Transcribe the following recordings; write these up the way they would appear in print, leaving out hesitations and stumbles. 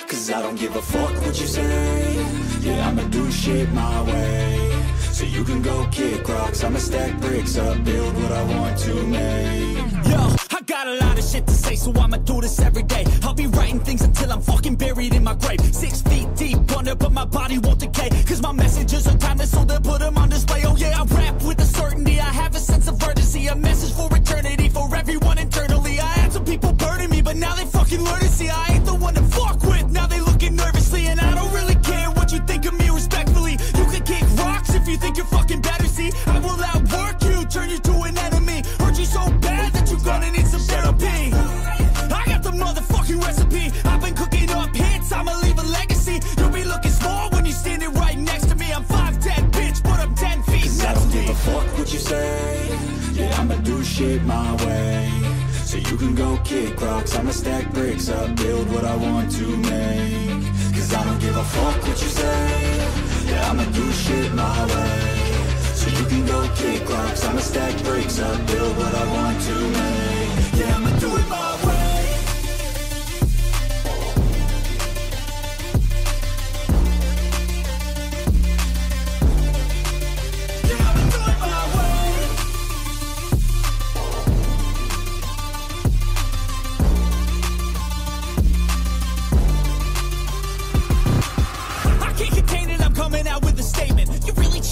Cause I don't give a fuck what you say. Yeah, I'ma do shit my way. So you can go kick rocks, I'ma stack bricks up, build what I want to make. Yo, I got a lot of shit to say, so I'ma do this every day. I'll be writing things until I'm fucking buried in my grave. 6 feet deep under, but my body won't decay. Cause my messages are timeless, so they'll put them on display. Oh yeah, I rap with a certainty, I have a sense of urgency. A message for eternity, for everyone internally. I had some people burning me, but now they fucking learn to see I ain't the one to fuck with. Now they looking nervously, and I don't really care what you think of me respectfully. You can kick rocks if you think you're fucking better, see. I will outwork you, turn you to an enemy. Hurt you so bad that you're gonna need some therapy. I got the motherfucking recipe. I've been cooking up hits, I'ma leave a legacy. You'll be looking small when you're standing right next to me. I'm 5'10", bitch, but I'm 10 feet next to me. I don't give a fuck what you say. Yeah, I'ma do shit my way. So you can go kick rocks, I'ma stack bricks up, build what I want to make. Cause I don't give a fuck what you say. Yeah, I'ma do shit my way. So you can go kick rocks, I'ma stack bricks up, build what I want to make. Yeah, I'ma do it my way.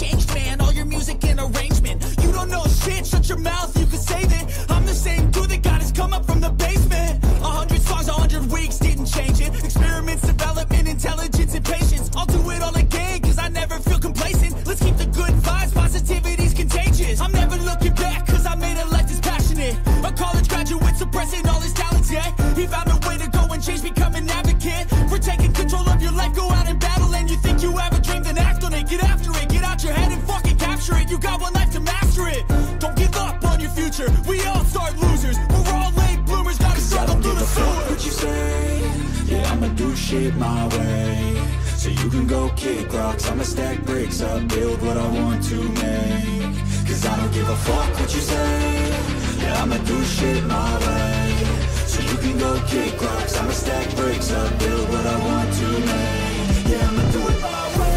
Changed, man, all your music and arrangement. You don't know shit, shut your mouth, you can save it. I'm the same dude that got his come up from the basement. 100 songs, 100 weeks, didn't change it. Experiments, development, intelligence, and patience. I'll do it all again, cause I never feel complacent. Let's keep the good vibes, positivity's contagious. I'm never looking back, cause I made a life that's passionate. A college graduate suppressing all his talents, yeah. He found a way to go and change, become an advocate. For taking control of your life, go out and battle. And you think you have a dream, then act on it, get after it. Get out your head and fucking capture it. You got one life to master it. Don't give up on your future. We all start losers. We're all late bloomers. Gotta struggle through the sewer. What you say? Yeah, I'ma do shit my way. So you can go kick rocks, I'ma stack bricks up, build what I want to make. Cause I don't give a fuck what you say. Yeah, I'ma do shit my way. So you can go kick rocks, I'ma stack bricks up, build what I want to make. Yeah, I'ma do it my way.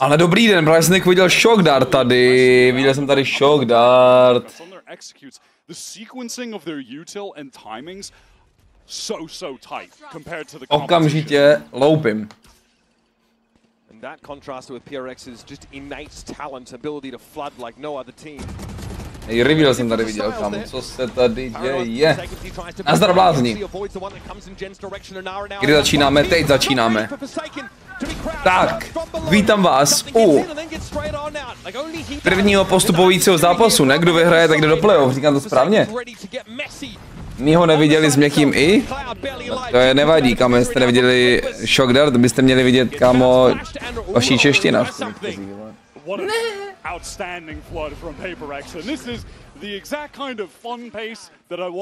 Ale dobrý den, právě jsem viděl shock dart tady, viděl jsem tady shock dart. Okamžitě loupím. Hej, reveal jsem tady viděl, kámo, co se tady děje. Nazdar blázni. Kdy začínáme? Teď začínáme. Tak, vítám vás u prvního postupujícího zápasu, ne? Kdo vyhraje, tak jde do playoff, říkám to správně. My ho neviděli s měkkým i? No, to je nevadí, kámo, jste neviděli shock dart, byste měli vidět, kámo, vaší čeština.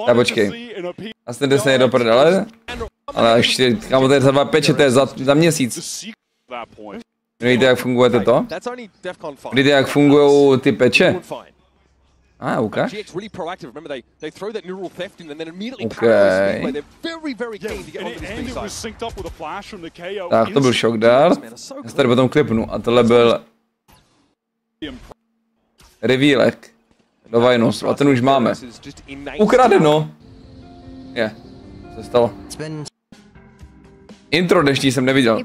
Tak počkej, asi jde se nejde do prdele, ale ještě, kámo, to je za 2 peče, to je za měsíc. Víte, jak funguje toto? Víte, jak fungují ty peče? Ukáž? Tak, to byl shock dart. Já se tady potom klipnu a tohle byl Revílek. Do Vajnosu. A ten už máme. Ukradeno. Je. Co se stalo? Intro dnešní jsem neviděl.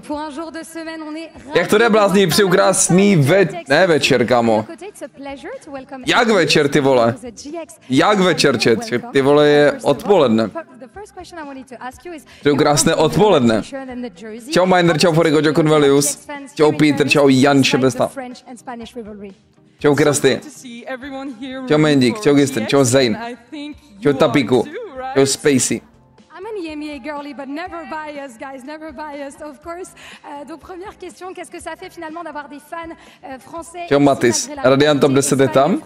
Jak to jde, blázní, přeju krásný večer, kámo. Jak večer, ty vole? Jak večer, čet? Ty vole, je odpoledne. Přeju krásné odpoledne. Čau Miner, čau Forigo, čau Convelius. Čau Peter, čau Jan Šebesta. Čau Krasty. Čau Mendík, čau Gister, čau Zane. Čau Tapiku. Čau Spacey. Girly, but never biased, guys, never biased, of course. Donc première question, qu'est-ce que ça fait finalement d'avoir des fans français? Čau Matis, Radiant Top 10 je tam?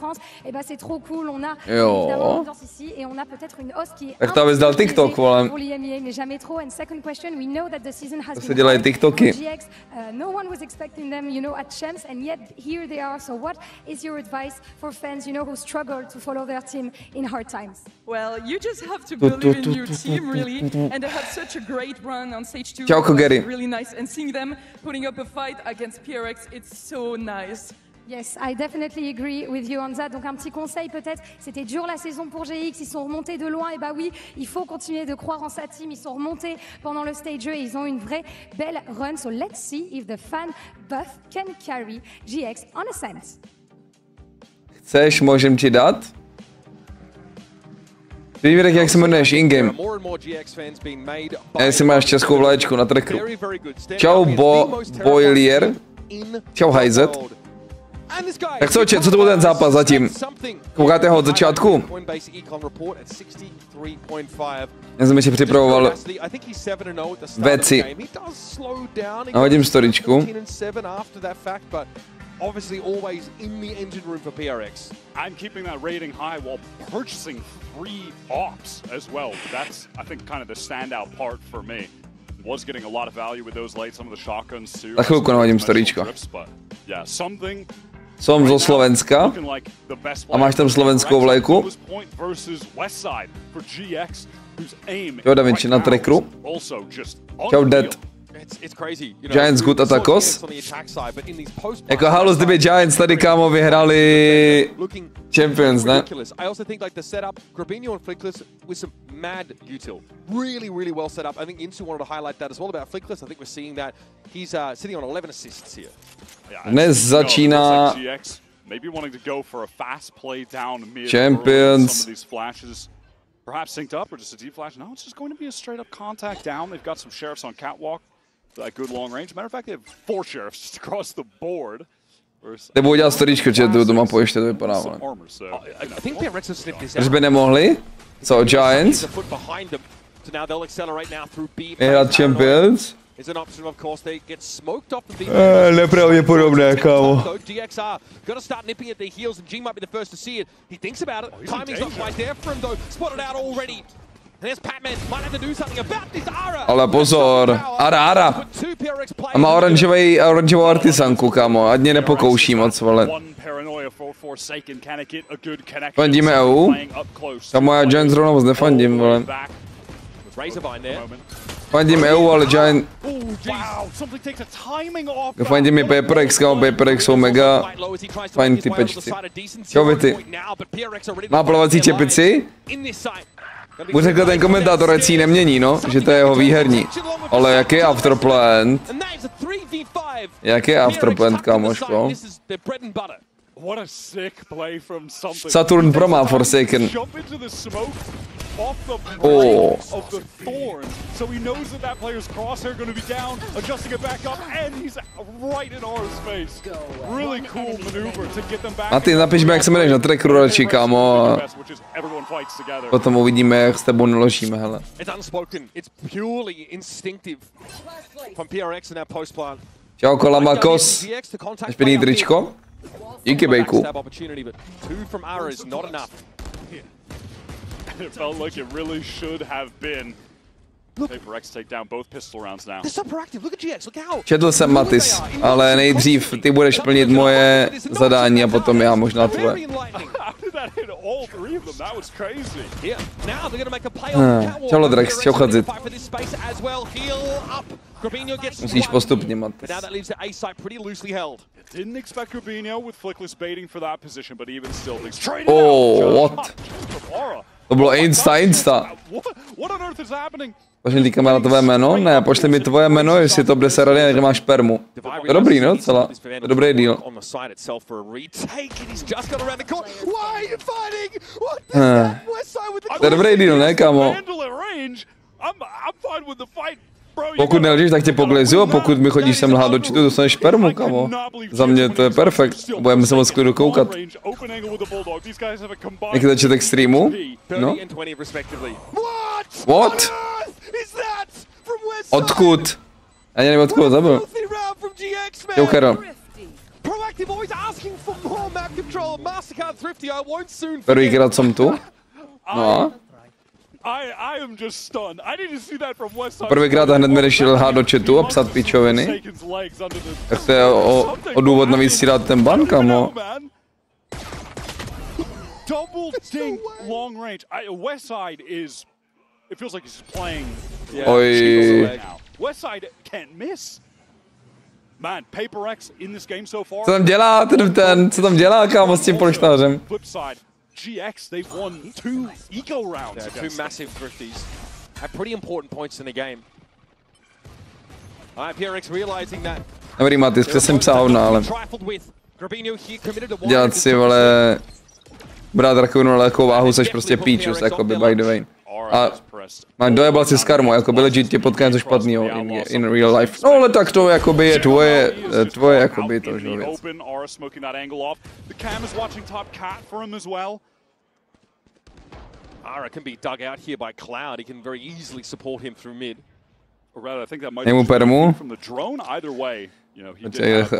Eh ben c'est trop cool, on a évidemment l'ambiance ici et on a peut-être une hausse qui est tak to abys dal TikTok, vole. Pour l'IMEA, mais jamais trop. And second question, we know that the season has been se dělají TikToky. GX, no one was expecting them, you know, at Champs, and yet here they are. So what is your advice for fans, you know, who struggle to follow their team in hard times? Well, you just have to believe in your team, really, and they had such a great run on stage 2. Ciao, Kogeri. Really nice, and seeing them putting up a fight against PRX, it's so nice. Yes, I definitely agree with you on that. Donc un petit conseil peut-être, c'était dur la saison pour GX, ils sont remontés de loin, et bah oui, il faut continuer de croire en sa team, ils sont remontés pendant le stage 2 et ils ont une vraie belle run. So let's see if the fan buff can carry GX on Ascent. Chceš, můžem ti dát? Vývěrek, jak se jmenuješ, in-game. Jestli máš českou vlaječku na trackeru. Čau Boilier. Čau Hajzet. Tak co to byl ten zápas zatím? Koukáte ho od začátku? Já jsem ještě připravoval věci. Nahodím storičku. Obviously always in the engine room for PRX. And keeping that rating high while purchasing 3 ops as well. That's, I think, kind of the standout part for me. Was getting a lot of value with those late, some of the shotguns too. Na chvilku nahodím storíčko. Som zo Slovenska a máš tam slovenskou vlajku. Čau Davinci na trackeru. Čau Dead. Giants Good Atakos. Jako halus, kdyby Giants tady, kámo, vyhrali Champions, ne? Really well set up. I think Insu wanted to highlight that as well about Flickless. I think we're seeing that he's sitting on 11 assists here. Dnes začíná Champions. Perhaps synced up or just a deep flash. No, it's just going to be a straight up contact down. They've got some sheriffs on catwalk. That good long range. Matter of fact, they have 4 sheriffs just across the board. Nebo udělat storíčko, že tu mapu ještě to vypadá, vole. Když by nemohli? Co, Giants? Vyhrát Champions? Nepravděpodobné, kámo. Ale pozor, Ara. A má oranžovou artisanku, kámo, ať mě nepokouší moc, vole. Fandíme EU? Kámo, já Giants rovnou moc nefandím, vole. Fandím EU, ale Giant... Fandím mi PaperX, kámo, PaperX jsou mega fajn typečci. Čau, Vity. Má plovací čepici? Mu řekl ten komentátor, ať si ji nemění, no, že to je jeho výherní. Ale jaký afterplant? Jaký afterplant, kámoško? Saturn Pro má Forsaken. Oh. A ty napiš mi, jak se jmenuješ na trackeru radši, kámo. A potom uvidíme, jak s tebou naložíme, hele. Čau, Kolamakos. Špinný tričko. Díky, bejku. It felt like it really should have been. PaperX take down both pistol rounds now. Četl jsem, Matis, ale nejdřív ty budeš plnit moje zadání a potom já možná tvoje. Čau Lodrex, čau Chadzit. Musíš postupně, Matis. Didn't expect Rubinho with flickless baiting for that position, but even still, what? To bylo insta. What on earth is happening? Pošli ty kamera tvoje jméno? Ne, pošli mi tvoje jméno, jestli to bude se rady, jak máš permu. To je dobrý, no, celá. To je dobrý deal. To je dobrý deal, ne, kámo? Pokud nelžíš, tak tě poklizu, a pokud mi chodíš sem lhát do čitu, dostaneš permu, kamo. Za mě to je perfekt, budeme se moc klidu koukat. Jaký začátek streamu? No. What? Odkud? Ani nevím, odkud zabil. Joker. Prvýkrát jsem tu. No. Prvýkrát hned mi řešil lhát do chatu a psat pičoviny. Tak to je o důvod navíc si dát ten ban, kamo. Oj. Co tam dělá co tam dělá, kámo, s tím polštářem? GX, they've won 2 eco rounds. Yeah, 2 massive thrifties at pretty important points in the game. PRX realizing that. Dobrý, Matis, přesně psal, ale dělat si, vole, brát rakovinu na lehkou váhu, seš prostě píčus, jakoby, by the way. A dojebal si s karmou, jakoby legit tě potká něco špatného in real life. No ale tak to jakoby je tvoje jakoby to, že věc. Ara can be dug out here by Cloud. He can very easily support him through mid. Nemu permu.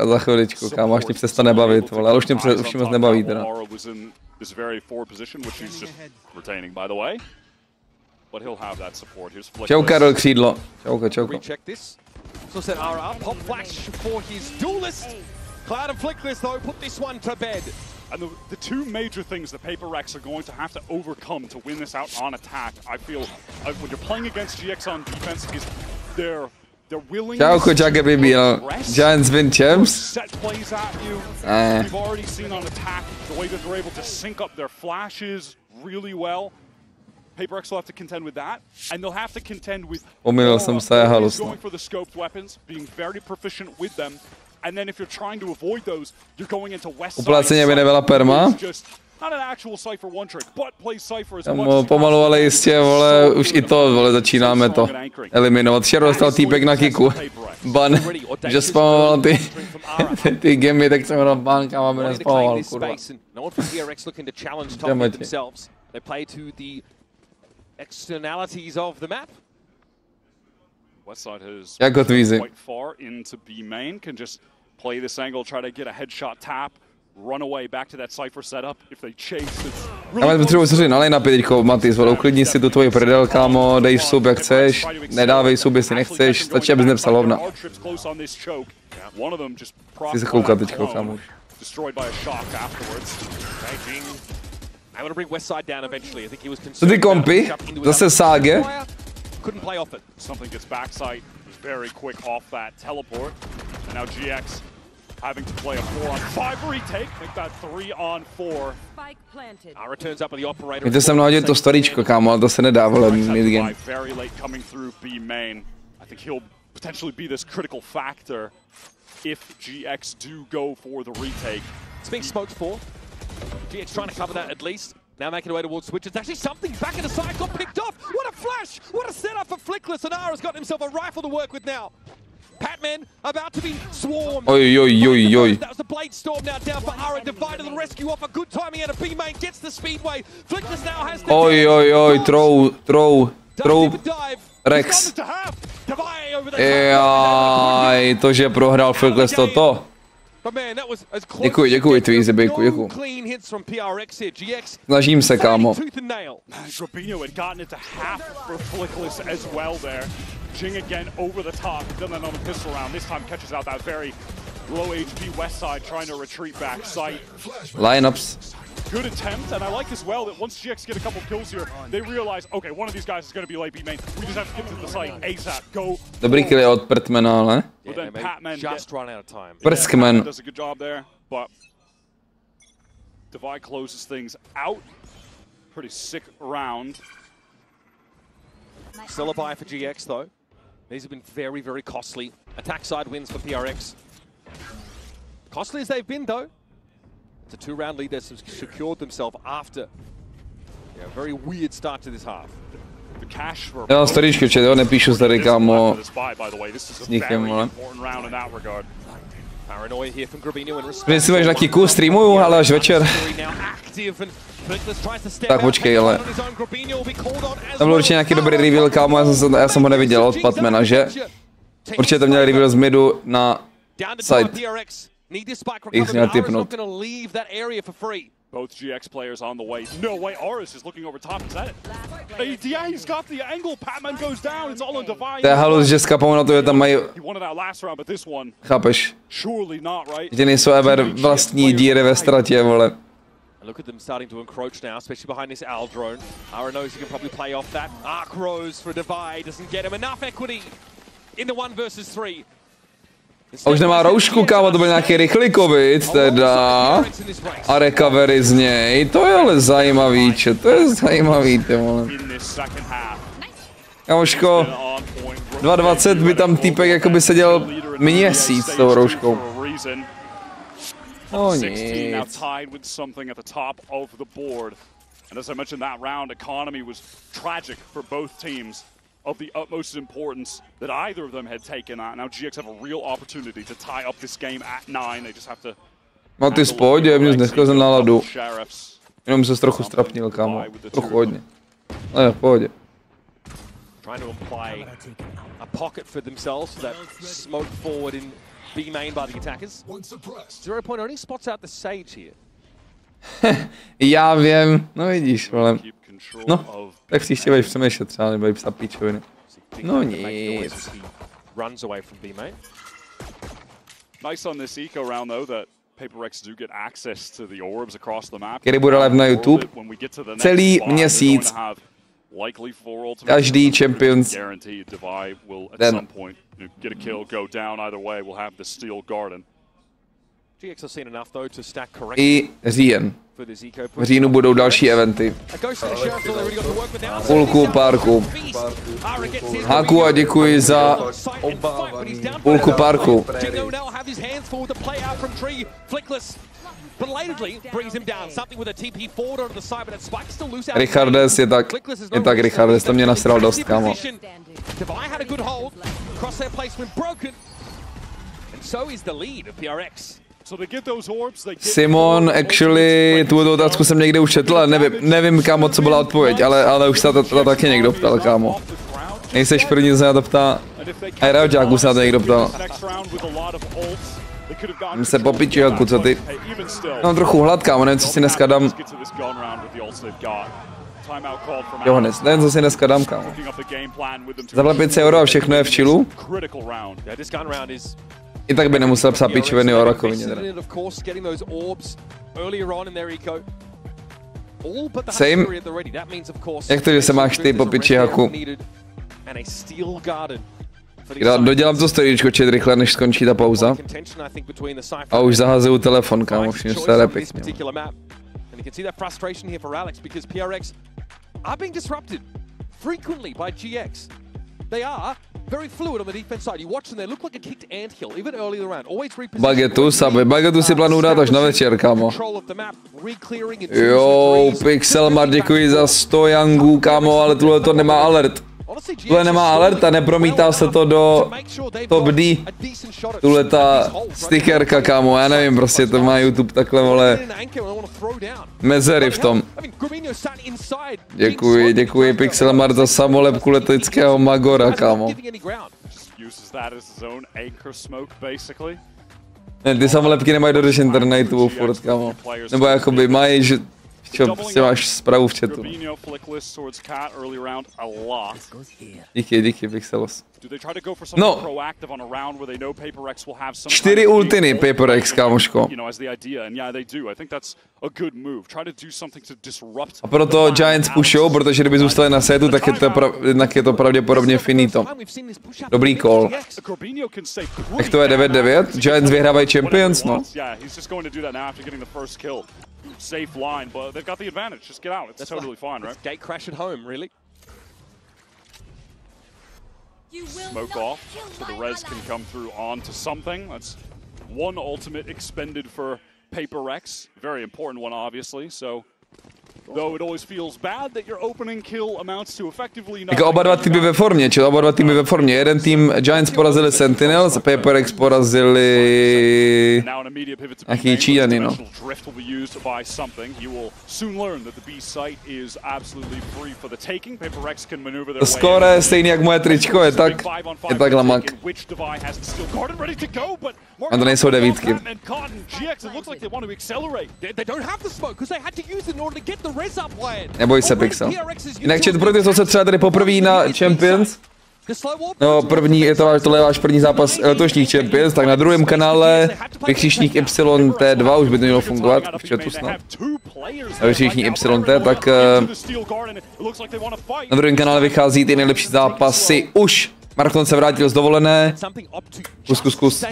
Za chviličku, kámo, až tě přestane bavit, vole, ale už mě moc nebaví teda. Čau, Karol, křídlo. Čauko. So said Ara, pop flash for his duelist. Cloud and Flickless though put this one to bed. And the two major things that Paper Rex are going to have to overcome to win this out on attack, I feel, when you're playing against GX on defense, is their willingness to Giants win champs. set plays at you. We've already seen on attack the way that they're able to sync up their flashes really well. Paper Rex will have to contend with that, and they'll have to contend with going for the scoped weapons, being very proficient with them. And then if you're trying to avoid those, you're going into West Side. Upláceně by nebyla perma. Not an actual Cypher one trick, but plays Cypher as pomalu, ale jistě, vole, už i to, vole, začínáme to eliminovat. Včera dostal týpek na Kicku. Ban, že spamoval ty gemy, tak jsem ho ban, kam aby nespamoval, kurva. Westside has jako tvízy. quite far into B main, can just play this angle, try to get a headshot tap, run away back to that Cypher setup. If they chase, it's Ale potřebuji se říct na line-upy teďko, Matis, vole, uklidni si tu tvoji prdel, kámo, dej sub jak chceš, nedávej sub, jestli nechceš, stačí, abys nepsal hovna. Chci se koukat teďko, kámo. Co ty kompy? Zase Ságe? Couldn't play off it. Something gets backside very quick off that teleport. And now GX having to play a 4-on-5 retake. Make that 3-on-4. Ara turns up with the operator. Víte, jsem nahodil to storíčko, kámo, ale to se nedá, vole, midgame. Very late coming through B main. I think he'll potentially be this critical factor if GX do go for the retake. It's being smoked for. GX trying to cover that at least. Now making away towards Switch. It's actually something back in the side, got picked off. What a flash! What a setup for Flickless. And Ara's got himself a rifle to work with now. Patman about to be swarmed. That was the Blade Storm now down for Ara. Divided to the rescue off a good timing out of B main. Gets the speedway. Flickless now has the throw. Rex. Jaj, to, že prohrál Flickless toto. Děkuji, Tvízy, bejku, děkuji. Snažím se, kámo. Jing again over the top, done that on the pistol round. This time catches out that very low HP West Side, trying to retreat back. Sight. Lineups. good attempt, and I like as well that once GX get a couple kills here, they realize, okay, one of these guys is going to be late B main. We just have to get to the site ASAP. Go. Dobrý kill je od Prtmana, ale. But then Patman just run out of time. Prskman does a good job there, but Divide closes things out. Pretty sick round. Still a buy for GX though. These have been very, very costly. Attack side wins for PRX. Costly as they've been though. It's a 2-round lead that's secured themselves after a very weird start to this half. Já mám storíčky, či jo, nepíšu tady, kámo, s nikým, ale. Když si budeš na Kicku, streamuju, ale až večer. Tak počkej, ale. Tam byl určitě nějaký dobrý reveal, kámo, já jsem ho neviděl od Patmana, že? Určitě to měl reveal z midu na side. Ich měl tipnout. Both GX players on the way. No way, Aris is looking over top. Is that it? Yeah, he's got the angle. Patman goes down. It's all on Divide. To je halus, že skapou na to, že tam mají... Chápeš? Že nejsou ever vlastní díry ve ztratě, vole. Look at them starting to encroach now, especially behind this Al drone. Ara knows he can probably play off that. Arc Rose for Divide doesn't get him enough equity in the 1 versus 3. A už nemá roušku, kámo, to byl nějaký rychlý covid, teda. A recovery z něj, to je ale zajímavý, čo, to je zajímavý, ty vole. Kámoško, 2.20 by tam týpek jakoby seděl měsíc s tou rouškou. No nic. Of the utmost importance that either of them had taken that. Now GX have a real opportunity to tie up this game at 9. They just have to... No ty spohodě, mě dneska jsem náladu. Jenom se trochu strapnil, kámo. Trochu hodně. Ale v pohodě. Trying to apply a pocket for themselves so that smoke forward in B main by the attackers. 0 point only spots out the Sage here. Já vím, no vidíš, ale... No, tak příště budeš přemýšlet třeba, nebo i psat píčoviny. No nic. Který bude live na YouTube celý měsíc. Každý Champions den. I říjen. V říjnu budou další eventy. Půlku parku. Háku a děkuji za půlku parku. Richardes je tak Richardes, to mě nasral dost, kámo. Simon, actually, tu otázku jsem někde už četl, ale nevím kámo, co byla odpověď, ale už se to taky někdo ptal, kámo. Nejseš první, co se na to ptá. A i Raoťáku se na to někdo ptal. Se popiči, jako co ty. Mám trochu hlad, kámo, nevím, co si dneska dám. Johannes, nevím, co si dneska dám, kámo. Za 5 € a všechno je v chillu. I tak by nemusel psát pičoviny o rakovině. Same. Jak to, že se máš ty po piči haku? Dodělám to storíčko čet rychle, než skončí ta pauza. A už zahazuju telefon, kámo, všim se repik. Bagetu, sabe, bagetu si plánuju dát až na večer, kámo. Jo, Pixelmar, děkuji za 100 yangů, kámo, ale tohle to nemá alert. Tohle nemá alert a nepromítá se to do top D. Tuhle ta stickerka, kámo, já nevím, prostě to má YouTube takhle, vole, mezery v tom. Děkuji Pixelmar za samolepku leteckého Magora, kámo. Ne, ty samolepky nemají dořešen internetu furt, kámo. Nebo jakoby mají, že Čo, si máš zprávu v chatu. Díky, Pixelos. No, 4 ultiny PaperX, kámoško. A proto Giants pushou, protože kdyby zůstali na setu, tak je to pravděpodobně finito. Dobrý call. Jak to je 9-9? Giants vyhrávají Champions, no. Safe line, but they've got the advantage. Just get out. It's totally fine, right? Gate crash at home, really. Smoke off, so the res can come through onto something. That's one ultimate expended for PaperX. Very important one, obviously. So, though it always feels bad that your opening kill amounts to effectively nothing. Jako oba dva týmy ve formě, čili oba dva týmy ve formě. Jeden tým Giants porazili Sentinels, PaperX porazili nějaký Číňany, no. Skóre je stejný jak moje tričko, je tak lamak. A to nejsou devítky. Neboj se, Pixel. Jinak čet, pro ty, co se třeba tady poprvé na Champions, no první, tohle je váš první zápas letošních Champions, tak na druhém kanále vykřičník YT2, už by to mělo fungovat, v chatu snad. A vykřičník YT, tak na druhém kanále vychází ty nejlepší zápasy už. Markton se vrátil z dovolené. Kus.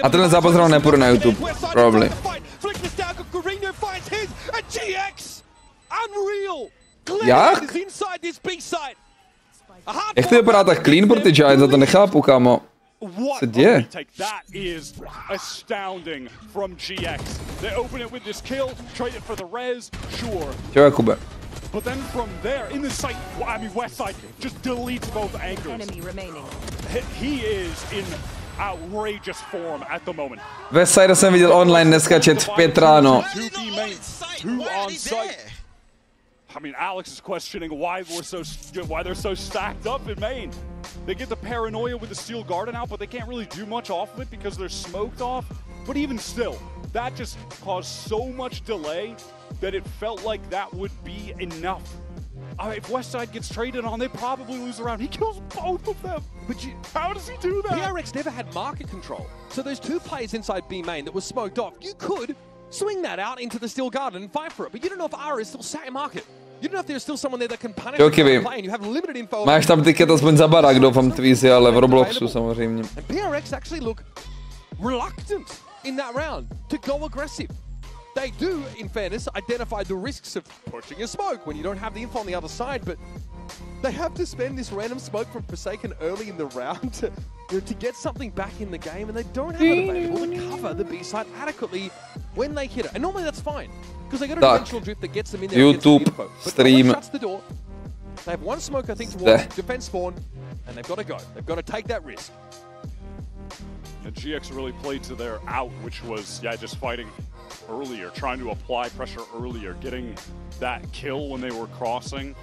A tenhle zápas zrovna nepůjde na YouTube. Probably. Jak? Jak to vypadá tak clean pro ty Giants? Já to nechápu, kámo. Co se děje? Čau, Jakube. But then from there, in the site, I mean west side, just deletes both anchors. Enemy remaining. He is in outrageous form at the moment. West side jsem viděl online dneska chat v 5 ráno. Two on site. I mean, Alex is questioning why they're so stacked up in main. They get the paranoia with the steel garden out, but they can't really do much off of it because they're smoked off. But even still, that just caused so much delay that it felt like that would be enough. If Westside gets traded on, they probably lose the round. He kills both of them. But how does he do that? DRX never had market control. So there's 2 players inside B main that were smoked off. You could swing that out into the steel garden and fight for it, but you don't know if Ara is still sat in market. You don't know if there's still someone there that can punish the play, and you have limited info. Máš tam tiket aspoň za barák, doufám tvízy, ale v Robloxu samozřejmě. And DRX actually look reluctant in that round to go aggressive. They do, in fairness, identify the risks of pushing a smoke when you don't have the info on the other side, but they have to spend this random smoke from Forsaken early in the round to get something back in the game, and they don't have it available to cover the B side adequately when they hit it. And normally that's fine, because they got a dimensional drift that gets them in there. YouTube stream. Shuts the door. They have 1 smoke, I think, towards defense spawn, and they've got to go. They've got to take that risk. And GX really played to their out, which was, just fighting earlier, trying to apply pressure earlier, getting that kill when they were crossing.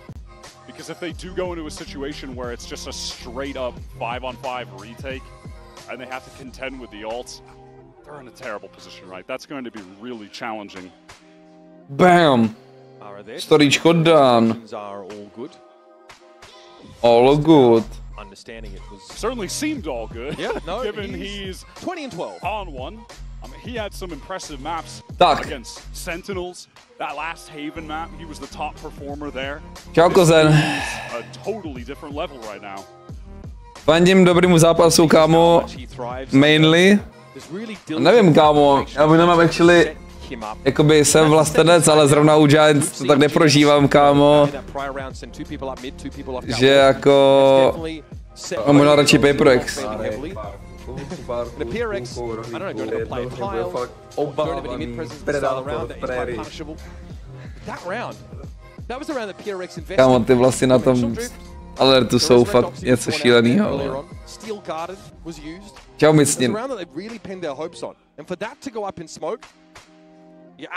Because if they do go into a situation where it's just a straight up 5-on-5 retake, and they have to contend with the ults, they're in a terrible position, right? That's going to be really challenging. Bam! Storyčko done. All good. Understanding it was certainly seemed all good. Yeah, no, given he's 20-12 on one. I mean, he had some impressive maps against Sentinels. That last Haven map, he was the top performer there. Čau, Kozen. A totally different level right now. Fandím dobrýmu zápasu, kámo. Mainly. Nevím, kámo. Já by nemám actually. Jakoby jsem vlastenec, ale zrovna u Giants to tak neprožívám, kámo. Že jako... A možná radši PaperX. Kámo, ty vlastně na tom alertu jsou fakt něco šílenýho. Čau, micním.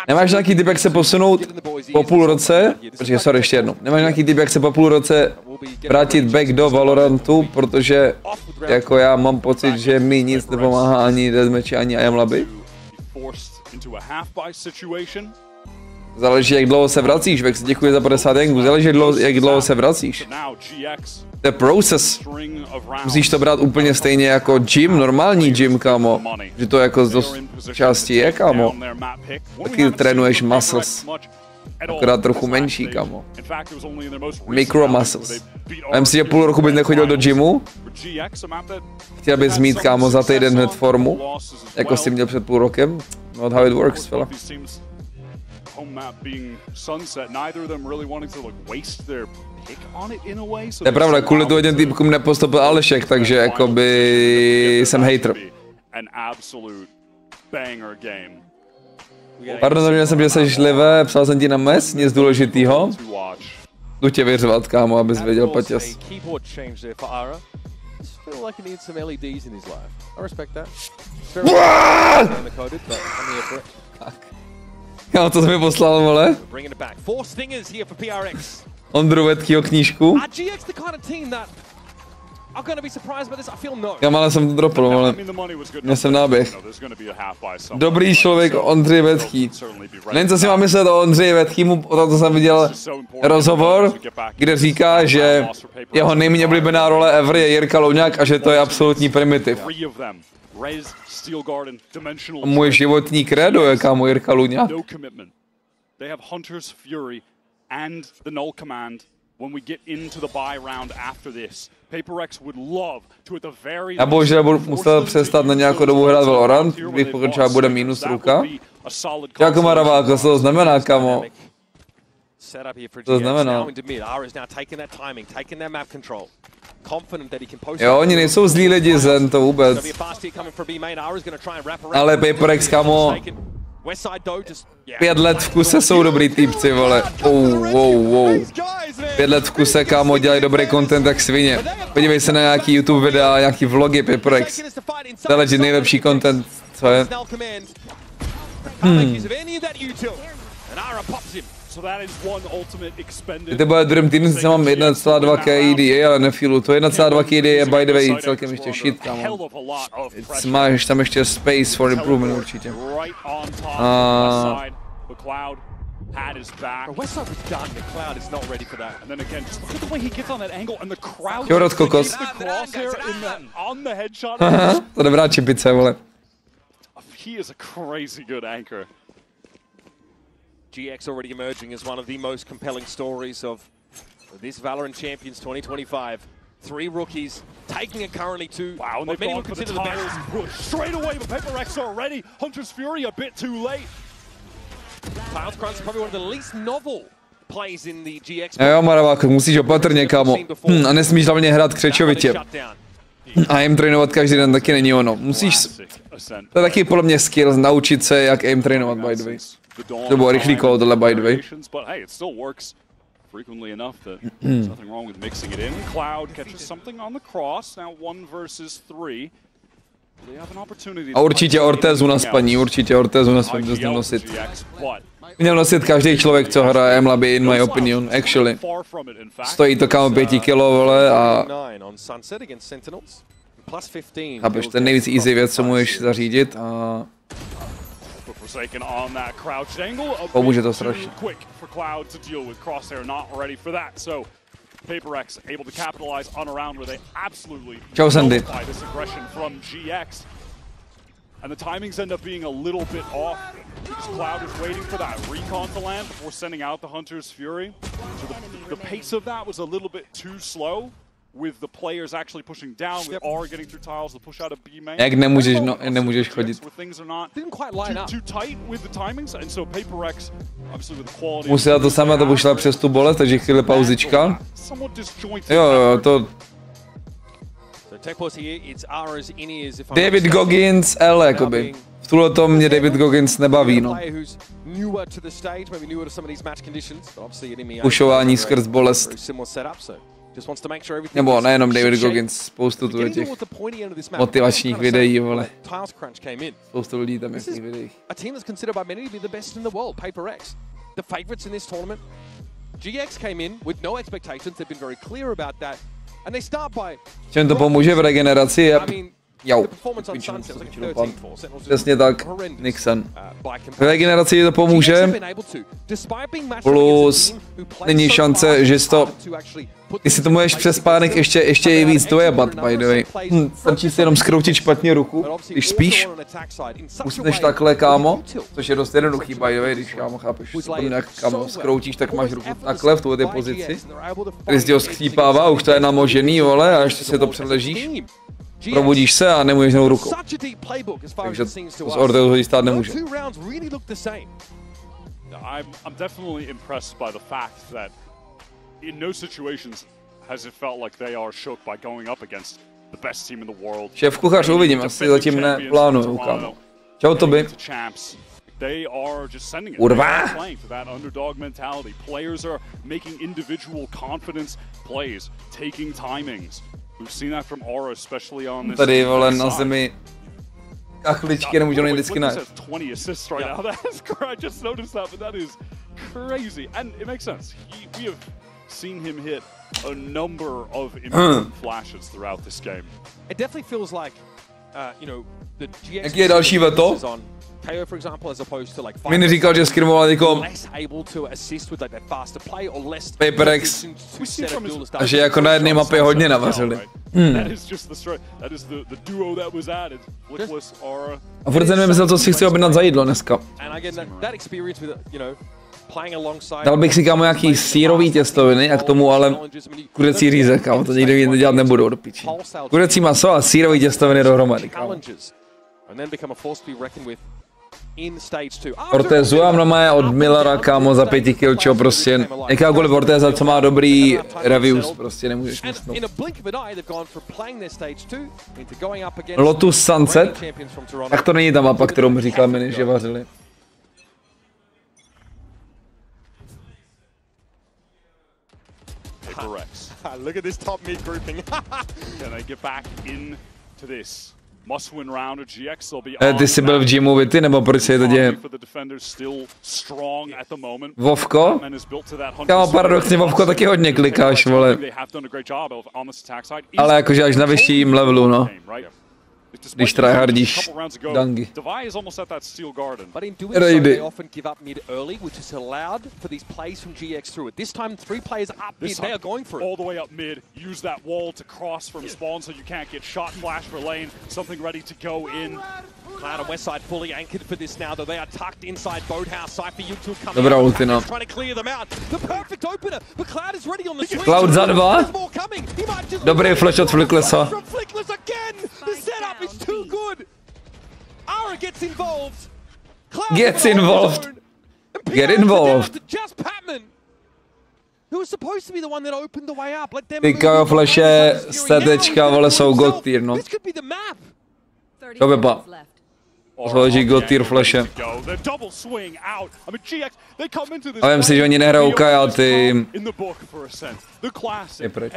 Nemáš nějaký typ, jak se posunout po půl roce? Počkej, sorry, ještě jednou. Nemáš nějaký typ, jak se po půl roce vrátit back do Valorantu, protože jako já mám pocit, že mi nic nepomáhá ani deathmatchi, ani I am lobby. Záleží, jak dlouho se vracíš, Vex, děkuji za 50 jengů, záleží, jak dlouho se vracíš. To je proces. Musíš to brát úplně stejně jako gym, normální gym, kámo. Že to jako z dost části je, kámo. Taky trénuješ muscles. Akorát trochu menší, kámo. Micro muscles. A myslím si, že půl roku bys nechodil do gymu. Chtěl bys mít, kámo, za týden hned formu. Jako jsi měl před půl rokem. Not how it works, fella. To je pravda, kvůli tomu těm týpkům nepostupil Alešek, takže jakoby jsem hater. Pardon, že jsem, že jsi žlivé, psal jsem ti na mes, nic důležitýho. Jdu tě vyřvat, kámo, abys věděl, Paťas. Kámo, to jsi mi poslal, vole? Ondru Vetkýho knížku. Kámo, ale jsem to dropl, vole. Měl jsem náběh. Dobrý člověk Ondřej Vetký. Nevím, co si mám myslet o Ondřeji Vetkýmu, o tom jsem viděl rozhovor, kde říká, že jeho nejméně oblíbená role ever je Jirka Louňák a že to je absolutní primitiv. Můj životní krédo je, kámo, Jirka Louňák. Já bohužel budu muset přestat na nějakou dobu hrát Valorant, když pokud třeba bude minus ruka. Jako Maraváko, co to znamená, kamo? To znamená. Jo, oni nejsou zlí lidi, Zen, to vůbec. Ale PaperX, kamo, 5 let v kuse jsou dobrý týpci, vole. Wow. 5 let v kuse, kámo, dělají dobrý content jak svině. Podívej se na nějaký YouTube videa, nějaký vlogy PaperX. To je legit nejlepší content, co je. To bude Dream Team, sice mám 1,2 KD, ale nefilu. To 1,2 KD je by the way celkem ještě shit, kámo. Máš tam ještě space for improvement určitě. Čorot kokos. To dobrá čipice, vole. GX already emerging as one of the most compelling stories of this Valorant Champions 2025. 3 rookies taking it currently to wow, and many would consider the best push straight away, but PaperX already. Hunter's Fury a bit too late. Cloud's Crunch is probably one of the least novel plays in the GX. Jo, Maraváko, musíš opatrně, kámo. A nesmíš hlavně hrát křečovitě. A aim trénovat každý den taky není ono. Musíš, to je taky podle mě skill, naučit se, jak aim trénovat, by the way. To bylo rychlý kolo tohle, by the way. Frequently enough that there's nothing wrong with mixing it in. Cloud catches something on the cross. Now 1 versus 3. They have an opportunity. A určitě Ortezu na spaní, určitě Ortezu na spaní, to měl nosit. Měl nosit každý člověk, co hraje MLB, in my opinion, actually. Stojí to, kámo, 5 kilo, vole, a... Chápeš, ten nejvíc easy věc, co můžeš zařídit, a... Pomůže to strašně. Čau, Sandy. And the timings end up being a little bit off because Cloud is waiting for that recon to land before sending out the Hunter's Fury. So the pace of that was a little bit too slow, with the players actually pushing down, with R getting through tiles to push out a B main. Jak nemůžeš, no, nemůžeš chodit. Things are not too tight with the timings, and so PaperX, obviously with the quality. Musela to sama, to pošla přes tu bolest, takže chvíli pauzička. Jo, to... David Goggins, L, jakoby. V tuhle tom mě David Goggins nebaví, no. Pušování skrz bolest. Nebo nejenom David Goggins, spoustu tu těch motivačních videí, vole. Spoustu lidí tam je v těch videích. Čem to pomůže v regeneraci? Jo, přesně tak, Nixon. Ve generaci to pomůže, plus není šance, že to, jestli to můžeš přes spánek ještě i víc dojebat, by the way. Stačí si jenom skroutit špatně ruku, když spíš. Usneš takhle, kámo, což je dost jednoduchý, by the way, když kámo chápeš, jak kámo skroutíš, tak máš ruku takhle v tuhle pozici. Když ho skřípává, už to je namožený, vole, a ještě si to přeležíš. Probudíš se a nemůžeš znovu rukou. Takže to z Orteu hodí stát nemůže. I'm definitely impressed by the fact that in no situations has it felt like they are shook by going up against the best team in the world. Šéf kuchař uvidím, asi zatím neplánuju, kámo. Čau Toby. They are just sending it. Urva. Playing to that underdog mentality. Players are making individual confidence plays, taking timings. We've seen that from Aura, especially on this. Tady vole na zemi kachličky nemůžou najít vždycky najít. 20 assists right now. That is correct. I just noticed that, but that is crazy, and it makes sense. We have seen him hit a number of important flashes throughout this game. It definitely feels like, you know, the GX. Jaký je další veto? KO, for example, as opposed to like Mini říkal, že skrimoval jako PaperX a že jako na jedné mapě hodně navařili. A furt se nevymyslel, co si chci objednat za jídlo dneska. Dal bych si kámo nějaký sírový těstoviny a k tomu ale kuřecí řízek, kámo, to nikdy dělat nebudou do piči. Kuřecí maso a sírový těstoviny dohromady, kámo. Ortezu a mnoma je od Millara, kámo, za 5 kill, čo prostě jakákoliv Orteza, co má dobrý reviews, prostě nemůžeš myslet. Lotus Sunset, tak to není ta mapa, kterou mi říkal Mini, že vařili. Look at this top mid grouping. Can they get back into this? Must win round of GX, they'll be on. Ty jsi byl v gymu Vity, nebo proč se to děje? Vovko? Kámo, paradoxně Vovko taky hodně klikáš, vole. Ale jakože až na vyšším levelu, no. Když tryhardíš dangy. Raidy. All the way up mid, use that wall to cross from spawn so you can't get shot, flash for lane, something ready to go in. Cloud and Westside fully anchored for this now, though they are tucked inside Boathouse. Cypher, you two coming Dobrá ulti, no. trying to clear them out. The perfect opener, but Cloud is ready on the swing. Cloud za 2. Dobrý flash od Flicklessa. Flickless again. The setup is too good. Ara gets involved. Gets involved. Get involved. Just Patman, who was supposed to be the one that opened the way up. Let them Ty KO flashe z CTčka, vole, jsou god tier, no. This could be the map. To vypa. Složí god tier flashe. A vím si, že oni nehrajou Kaja, ty... Je pryč.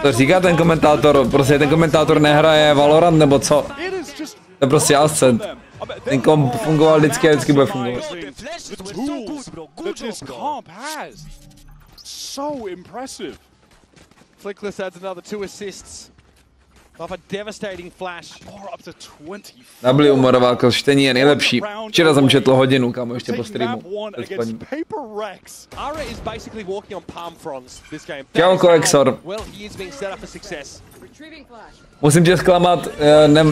To říká ten komentátor, prostě ten komentátor nehraje Valorant nebo co? To je prostě Ascent. Ten komp fungoval vždycky a vždycky bude fungovat. So impressive. Flickless adds another 2 assists off a devastating flash. Up to 20. Nabili umorová čtení je nejlepší. Včera jsem četl hodinu, kámo, ještě po streamu. Ara is basically walking on palm fronds this game. Čau, Koexor. Well, he is being set up for success. Musím tě zklamat,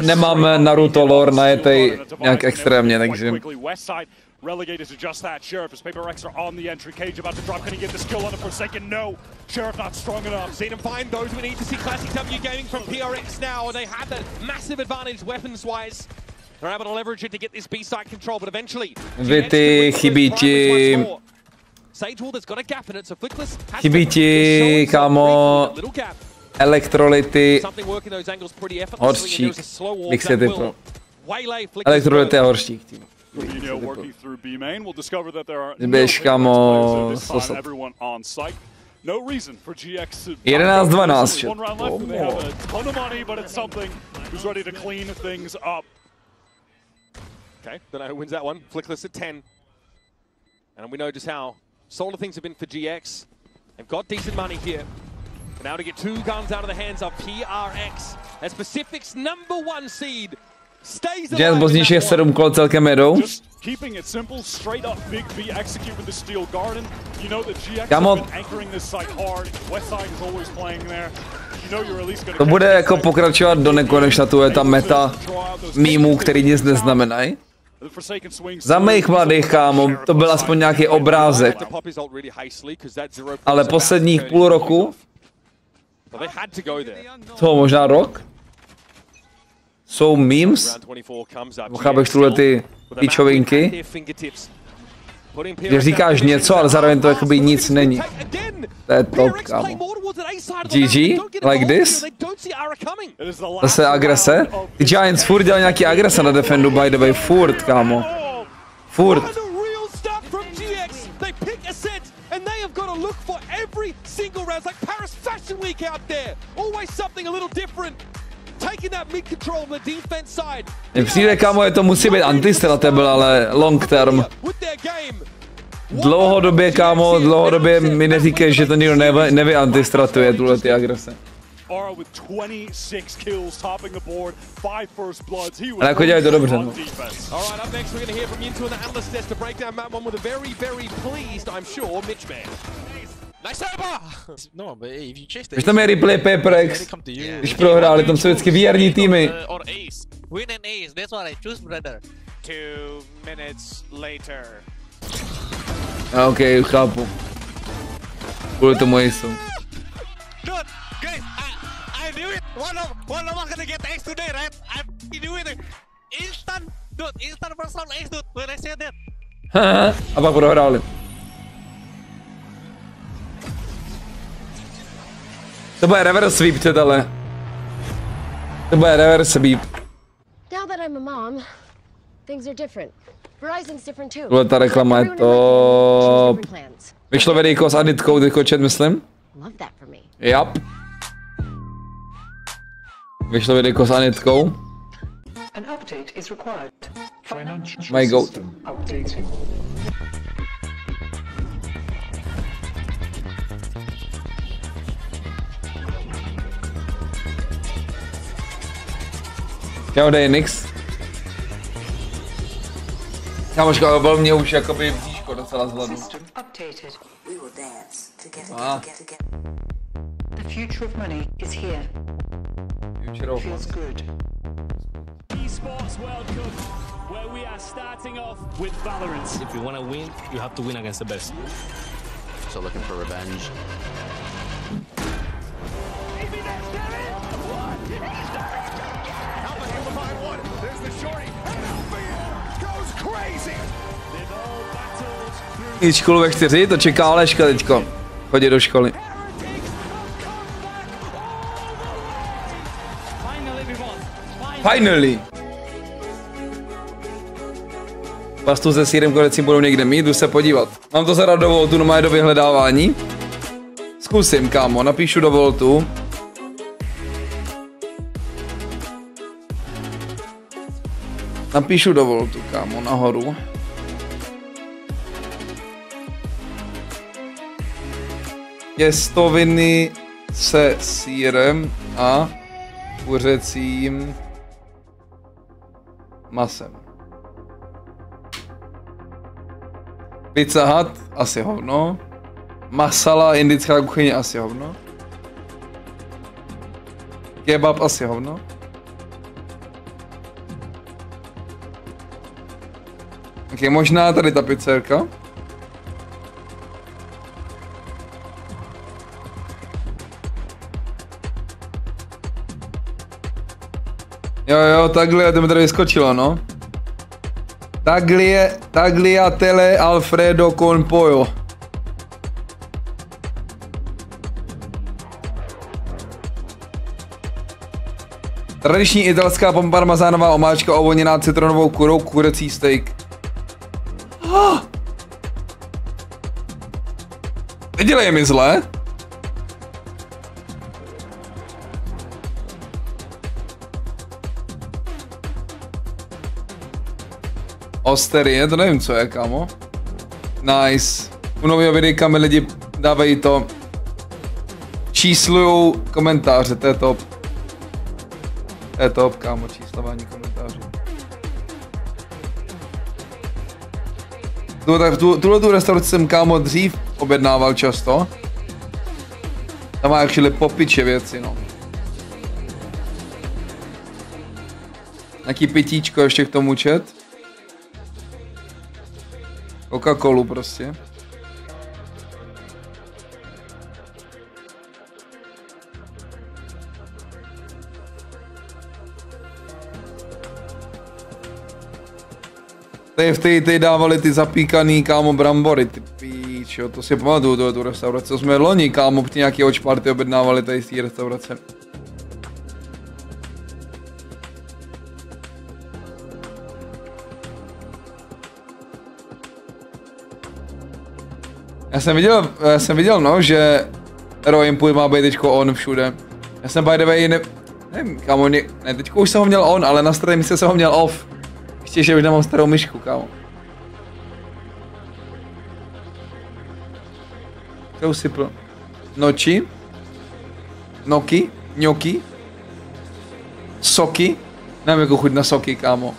nemám Naruto lore najetej nějak extrémně, takže... Relegated to just that. Sheriff as PaperX are on the entry. Cage about to drop. Can he get the skill on the Forsaken? No. Sheriff not strong enough. Seen him find those we need to see. Classic W gaming from PRX now. They have that massive advantage weapons-wise. They're able to leverage it to get this B-side control, but eventually... Vity, chybí ti... Chybí ti, kámo... Elektrolyty... Horštík. Bych se typl. Elektrolyty a horštík, tím. Běž, kámo, 11-12 shit. Okay, then wins that one. Flickless at 10. And we know just how solid things have been for GX. They've got decent money here. But now to get 2 guns out of the hands of DRX. As Pacific's #1 seed stays alive. Jen pozdějších 7 kol celkem jedou. Keeping it simple, straight up Big B execute with the Steel Garden. You know that GX Kámo, has been anchoring this site hard. Westside is always playing there. You know you're at least gonna to bude jako pokračovat do nekonečna, tu je ta meta mýmů, který nic neznamenají. Za mých mladých, kámo, to byl aspoň nějaký obrázek. Ale posledních půl roku, co možná rok, jsou memes, chápeš tuhle ty píčovinky, že říkáš něco, ale zároveň to jakoby nic není. To je to, kámo. GG? Like this? Zase agrese? Ty Giants furt dělají nějaký agrese na defendu, by the way, furt, kámo. Furt. Mně přijde, kámo, je to musí být antistratable, ale long term. Dlouhodobě, kámo, dlouhodobě mi neříkej, že to nikdo nevyantistratuje tuhle ty agrese. Ale jako dělají to dobře, no. Když tam je replay PaperX, když prohráli, tam jsou vždycky výjarní týmy. Win and ace, that's what I choose, brother. 2 minutes later. Ok, chápu. Kvůli tomu jsou. Dude, guys, I knew it. One of us gonna get ace today, right? I knew it. Instant, dude, instant first round ace, dude. When I said that. A pak prohráli. To bude reverse sweep, cetale. To bude reverse sweep. Now that I'm a mom, things are different. Verizon's different too. Tohle ta reklama je to... Vyšlo videjko s Anitkou, teďko chat, myslím. Love that for me. Yep. Vyšlo videjko s Anitkou. An update is required. My goat. Čau, dej Nix. Kámoška, byl mě už jakoby blížko docela zhladu. The future of money is here. Feels good. Esports World Cup, where we are starting off with Valorant. If you want to win, you have to win against the best. So looking for revenge. Jít školu ve 4, to čeká Aleška teďko. Chodit do školy. Finally! Pastu se sýrem konec budou někde mít, jdu se podívat. Mám to zadat do Voltu, no do vyhledávání. Zkusím, kámo, napíšu do Voltu. Napíšu do Voltu, kámo, nahoru. Těstoviny se sýrem a kuřecím masem. Pizza Hut, asi hovno. Masala, indická kuchyně, asi hovno. Kebab, asi hovno. Ok, možná tady ta pizzerka. Jo, takhle, to mi tady vyskočilo, no. Tagliatelle Alfredo con pollo. Tradiční italská parmezánová omáčka ovoněná citronovou kurou, kuřecí steak. Nedělej mi zle. Osterie, to nevím co je, kámo. Nice. U nového videa mi lidi dávají to. Číslujou komentáře, to je top. To je top, kámo, číslování komentářů. Tuhle restauraci jsem, kámo, dřív objednával často. Tam má actually popiče věci, no. Nějaký pitíčko ještě k tomu čet. Coca-Colu prostě. Tady dávali ty zapíkaný, kámo, brambory, ty píčo, to si pamatuju, tu restauraci, to jsme loni, kámo, při nějaký watch party objednávali tady z té restaurace. Já jsem viděl, no, že Roimpuj má být teďko on všude. Já jsem by the way, nevím, kámo, ne, teďko už jsem ho měl on, ale na staré místě jsem ho měl off. Ještě, že už nemám starou myšku, kámo. Co usypl? Noči? Noky? Ňoky? Soky? Nevím, jako chuť na soky, kámo.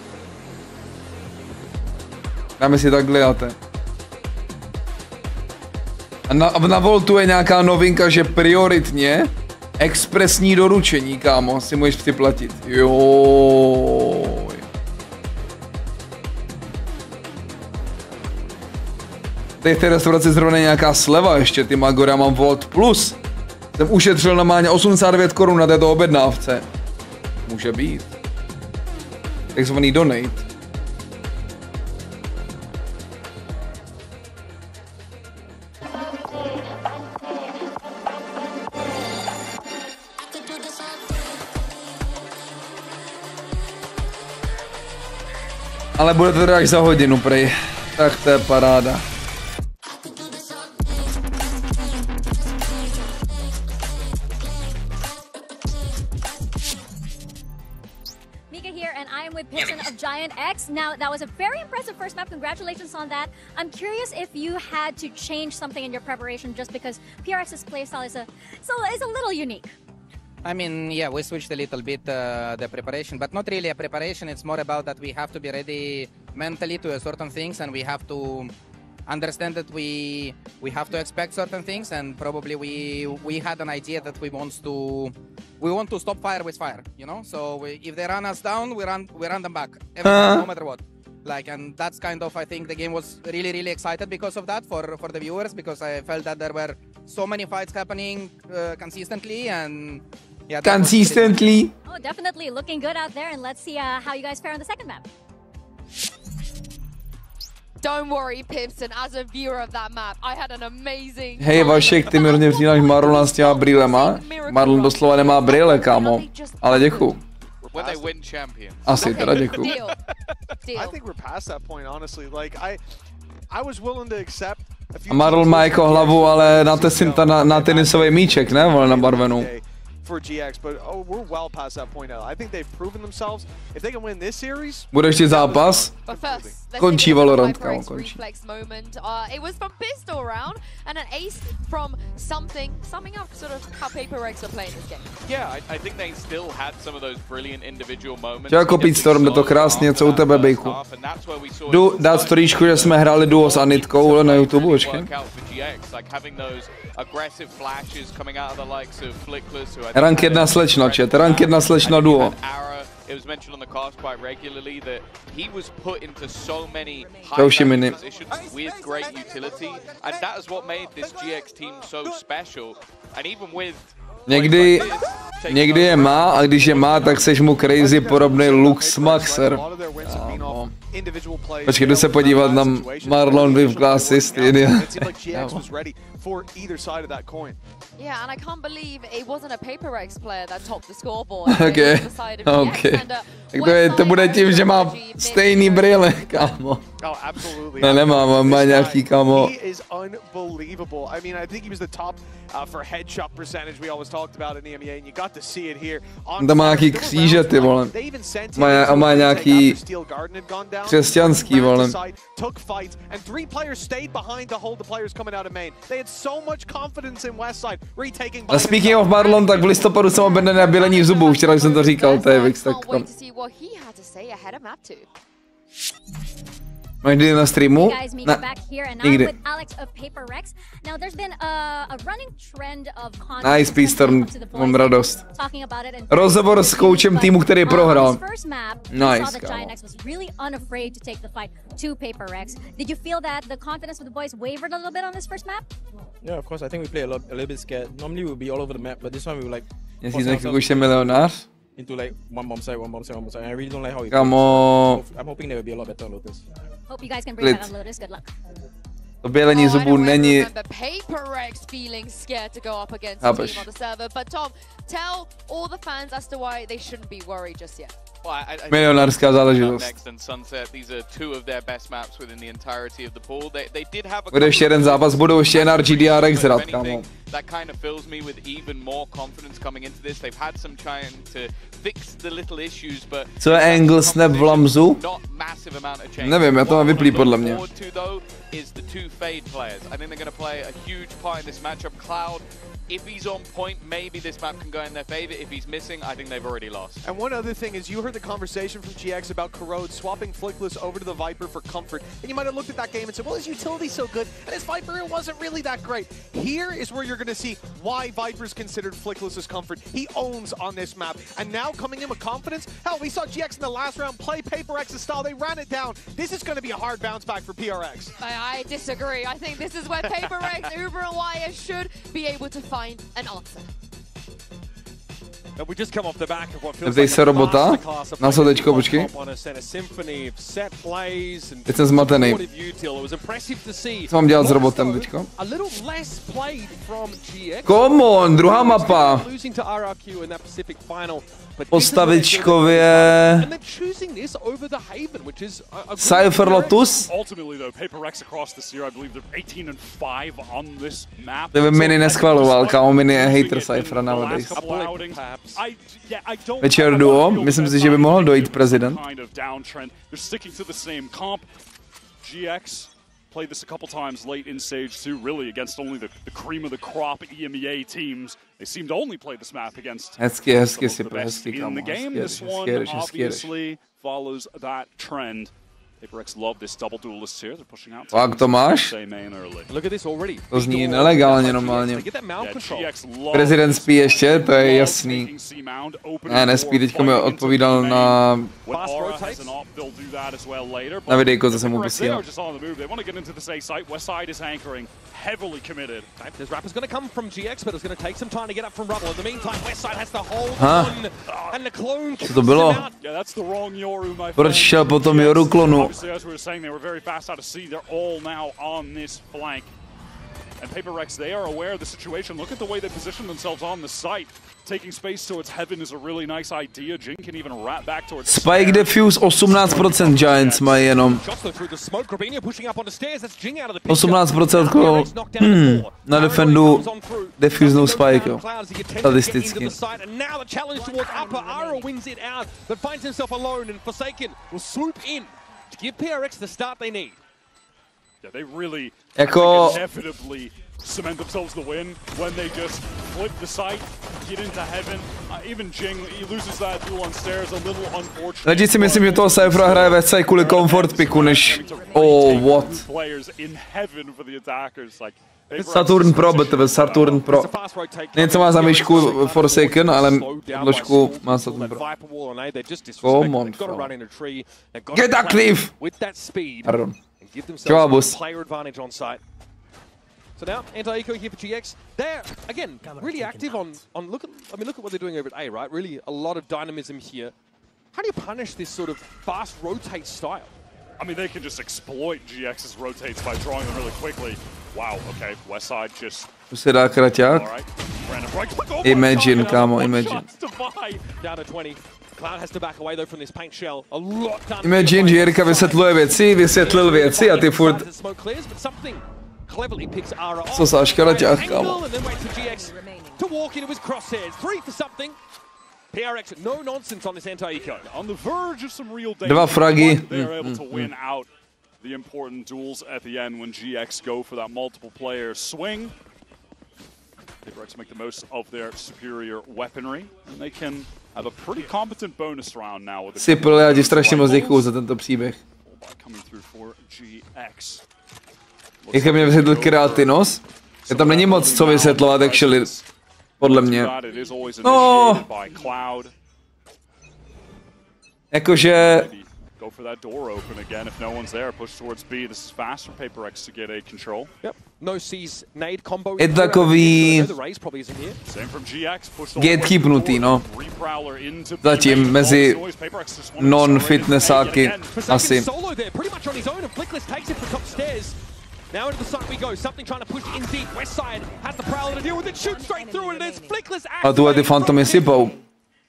Dáme si takhle, játe. A na Voltu je nějaká novinka, že prioritně expresní doručení, kámo, si můžeš připlatit. Jo. Tady v té restauraci zrovna nějaká sleva ještě, ty Magora, mám Volt Plus. Jsem ušetřil normálně 89 korun na této objednávce. Může být. Takzvaný donate. Ale bude to teda až za hodinu, prej. Tak to je paráda. Now, that was a very impressive first map. Congratulations on that. I'm curious if you had to change something in your preparation just because PRX's playstyle is a little unique. I mean, yeah, we switched a little bit the preparation, but not really a preparation. It's more about that we have to be ready mentally to certain things, and we have to understand that we have to expect certain things, and probably we had an idea that we want to stop fire with fire, you know. So if they run us down, we run them back, no matter what. Like, and that's kind of, I think the game was really excited because of that for the viewers, because I felt that there were so many fights happening consistently, and yeah. Consistently. Oh, definitely looking good out there, and let's see how you guys fare on the second map. Don't worry, Pipson, as a viewer of that map, I had an amazing... Hej, Vašek, ty mi hrozně vzpomínáš Marlona s těma brýlema. Marlon doslova nemá brýle, kámo. Ale děkuju. Asi, teda děkuju. A Marlon má jako hlavu, ale na tenisový míček, ne? Vole, na barvenou. For GX, but we're well past that point now. I think they've proven themselves. If they can win this series, bude ještě zápas. Končí Valorant, kámo, končí. It was from pistol round and an ace from summing up sort of how PaperX are playing this game. Yeah, I think they still had some of those brilliant individual moments. Čau, kopít Storm, jde to krásně, co u tebe, bejku. Jdu dát storíčku, že jsme hráli duo s Anitkou na YouTube, počkej. Rank 1 slečna, chat. Rank 1 slečna duo. It was mentioned on the cast quite regularly that he was put into so many high positions with great utility, and that is what made this GX team so special. And even with Někdy je má, a když je má, tak seš mu crazy podobný Lux Maxer. Počkej, jdu se podívat na Marlon Viv Glasses, ty idiot. Yeah, and I can't believe it wasn't a PaperX player that topped the scoreboard. Okay. Tak to bude tím, že má stejný brýle, kámo. Oh, absolutely. Ne, nemám, má nějaký, kámo. He is unbelievable. I mean, I think he was the top for headshot percentage we always talked about in EMEA, and you got to see it here. Tam má nějaký kříže, ty vole. Má nějaký křesťanský, vole. Took fight, and 3 players stayed behind to hold the players coming out of main. They had so much confidence in Westside, retaking. A speaking of Marlon, tak v listopadu jsem objednaný na bělení zubů, včera jsem to říkal, to je Vix, tak tam. Máš kdy na streamu? Ne, nikdy. Nice, P-Storm, mám radost. Rozhovor s koučem týmu, který prohrál. Nice, kámo. Yeah, of course. I think we play a little bit scared. Normally we'll be all over the map, but this one we were like. Jestli milionář? Into like one bomb site, one bomb site, one bomb site. I really don't like how it Kámo. I'm hoping they will be a lot better on Lotus. Hope you guys can bring that on Lotus. Good luck. To bělení zubů není... PaperX feeling scared to go up against the team on the server, but Tom, tell all the fans as to why they shouldn't be worried just yet. Milionářská záležitost. Bude ještě jeden zápas, budou ještě NRG DRX hrát, kámo. That kind of fills me with even more confidence coming into this. They've had some trying to fix the little issues, but co je angle snap v lamzu? Nevím, já to mám vyplý podle mě. Is the 2 Fade players. I think they're going to play a huge part in this matchup. Cloud, if he's on point, maybe this map can go in their favor. If he's missing, I think they've already lost. And one other thing is, you heard the conversation from GX about Corrode swapping Flickless over to the Viper for comfort. And you might have looked at that game and said, well, his utility's so good, and his Viper, it wasn't really that great. Here is where you're going to see why Viper's considered Flickless as comfort. He owns on this map. And now coming in with confidence, hell, we saw GX in the last round play PaperX's style. They ran it down. This is going to be a hard bounce back for PRX. I disagree. I think this is where PaperX, Uber and Wire should be able to find an answer. Zeptej se robota na sodečko, počkej. Teď jsem zmatený. Co mám dělat s robotem teďko? Come on, druhá mapa. Postavičkově... Cypher Lotus? To by mini neschvaloval, kámo, mini je hater Cyphera nowadays. Večer duo, myslím si, že by mohl dojít prezident. Played this a couple times late in stage 2, really against only the cream of the crop EMEA teams. They seem to only play this map against hezky the best in the game. This one obviously follows that trend. PaperX love this double duelist here. They're pushing out. Jak to máš? To zní nelegálně normálně. Prezident spí ještě, to je jasný. Ne, nespí, teďka mi odpovídal na videjko, co jsem mu posílal. Heavily committed. This rap is going to come from GX, but it's going to take some time to get up from Rubble. In the meantime, Westside has to hold on, and the clone co to bylo? Proč šel po tom Joru klonu? Obviously, as we were saying, they were very fast out of sea. They're all now on this flank. And PaperX, they are aware of the situation. Look at the way they position themselves on the site. Taking space towards heaven is a really nice idea. Jin can even wrap back towards Spike defuse 18% Giants mají jenom. 18% na defendu defusenou Spike, jo. Statisticky. Yeah, they really jako inevitably cement themselves the win when they just flip the site, get into heaven. Even Jing, he loses that duel on stairs, a little unfortunate. Lidi si myslím, že toho Cyphera hraje ve kvůli comfort picku, než... Oh, what? Saturn Pro, BTV, Saturn Pro. Něco má za myšku Forsaken, ale ložku má Saturn Pro. Come on, get that cliff! Pardon. Čau, boss. So now, anti-eco here for GX. They're, again, really active on look at what they're doing over at A, right? Really a lot of dynamism here. How do you punish this sort of fast rotate style? I mean, they can just exploit GX's rotates by drawing them really quickly. Wow, okay, Westside just... Tu se dá kraťák. Imagine, kámo, imagine. Down to 20. Cloud has to back away though from this paint shell. A lot done. Imagine, že Jirka vysvětlil věci a ty furt... Co sáš kraťák, kámo. PRX, no nonsense on this anti-eco. On the verge of some real danger. Dva fragy. They're able to win out the important duels at the end when GX go for that multiple player swing. DRX make the most of their superior weaponry, and they can have a pretty competent bonus round now with the Sipl, já ti strašně moc děkuju za tento příběh. Jak mě vysvětlil Kreatinos, že tam není moc co vysvětlovat, actually, podle mě. No, jakože... Go for that door open again if no one's there. Push towards B. This is fast for PaperX to get a control. Yep. No C's nade combo. Je takový... gatekeepnutý, no. Zatím mezi non-fitnessáky asi. Now into the side we go. Something trying to push in deep. West side has the prowler to deal with it. Shoot straight through it. It's Flickless. A tuhle ty fantomy sypou.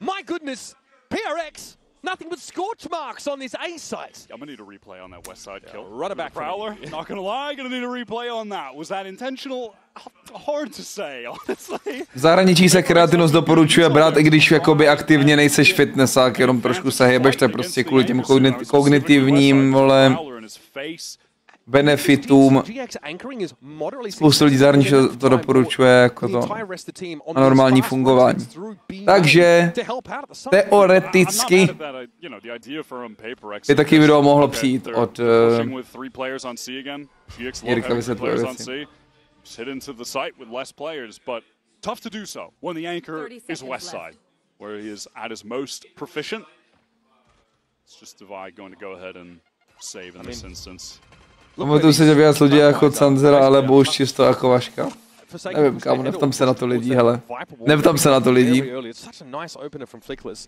My goodness, PRX. Nothing but scorch marks on this A site. I'm gonna need a replay on that west side kill. Run it back, Prowler. Not gonna lie, gonna need a replay on that. Was that intentional? Hard to say, honestly. V zahraničí se Kreatinos doporučuje brát, i když jakoby aktivně nejseš fitnessák, jenom trošku se hejbeš, to je prostě kvůli těm kognitivním, vole, benefitům. Spoustu lidí zahraničí to doporučuje jako to na normální fungování. Takže teoreticky by taky video mohlo přijít od Jirka vysvětluje věci. Tough to do so when the anchor is west side, where he is at his most proficient. It's just Divide going to go ahead and save in this instance. Pamatuju si, že víc lidí jako Canzera, alebo už čisto jako Vaška. Nevím, kámo, neptám se na to lidí, hele. Neptám se na to lidí.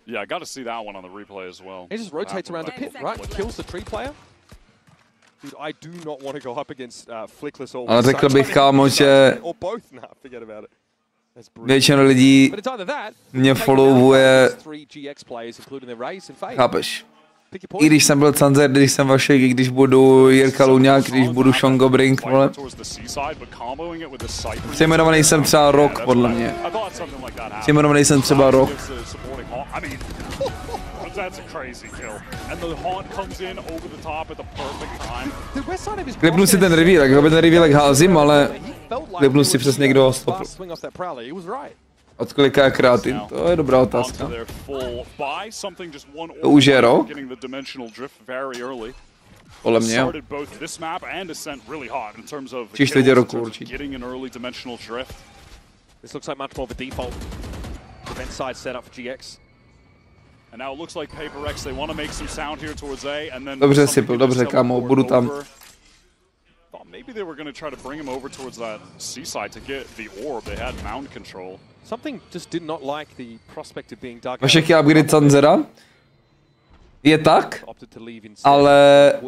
Yeah, I got to see that one on the replay as well. He just rotates around the pit, right? Kills the tree player. Dude, I do not want to go up against Flickless or Ale řekl bych, kámo, že většina lidí mě followuje, chápeš? I když jsem byl Canzer, když jsem Vašek, i když budu Jirka Luňák, když budu Shongo Brink, vole. Přejmenovaný jsem třeba rok, podle mě. Přejmenovaný jsem třeba rok. Klipnu si ten reveal, jakoby ten reveal házím, ale klipnu si přesně, kdo ho stopl. Od kolika je Kreatin? To je dobrá otázka. To už je rok? Podle mě jo. 3/4 roku určitě. This looks like much more of a default event side setup for GX. And now it looks like PaperX, they want to make some sound here towards A, and then dobře, Sipl, dobře, kámo, budu tam. Maybe they were going to try to bring him over towards that C side to get the orb. They had mound control. Something just did not like the prospect of being dug. Vašek je upgrade Canzera. Je tak, ale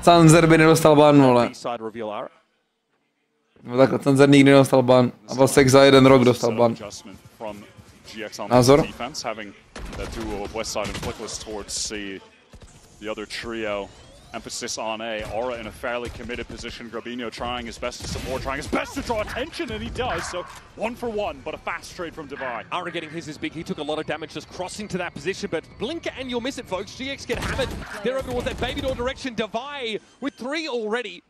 Canzer by nedostal ban, vole. No takhle, Canzer nikdy nedostal ban. A Vasek za 1 rok dostal ban. Názor? Emphasis on A. Aura in a fairly committed position. Grabinho trying his best to support, trying his best to draw attention, and he does. So 1 for 1, but a fast trade from Divide. Aura getting his is big. He took a lot of damage just crossing to that position, but blinker and you'll miss it, folks. GX get hammered. They're over towards that baby door direction. Divide with 3 already.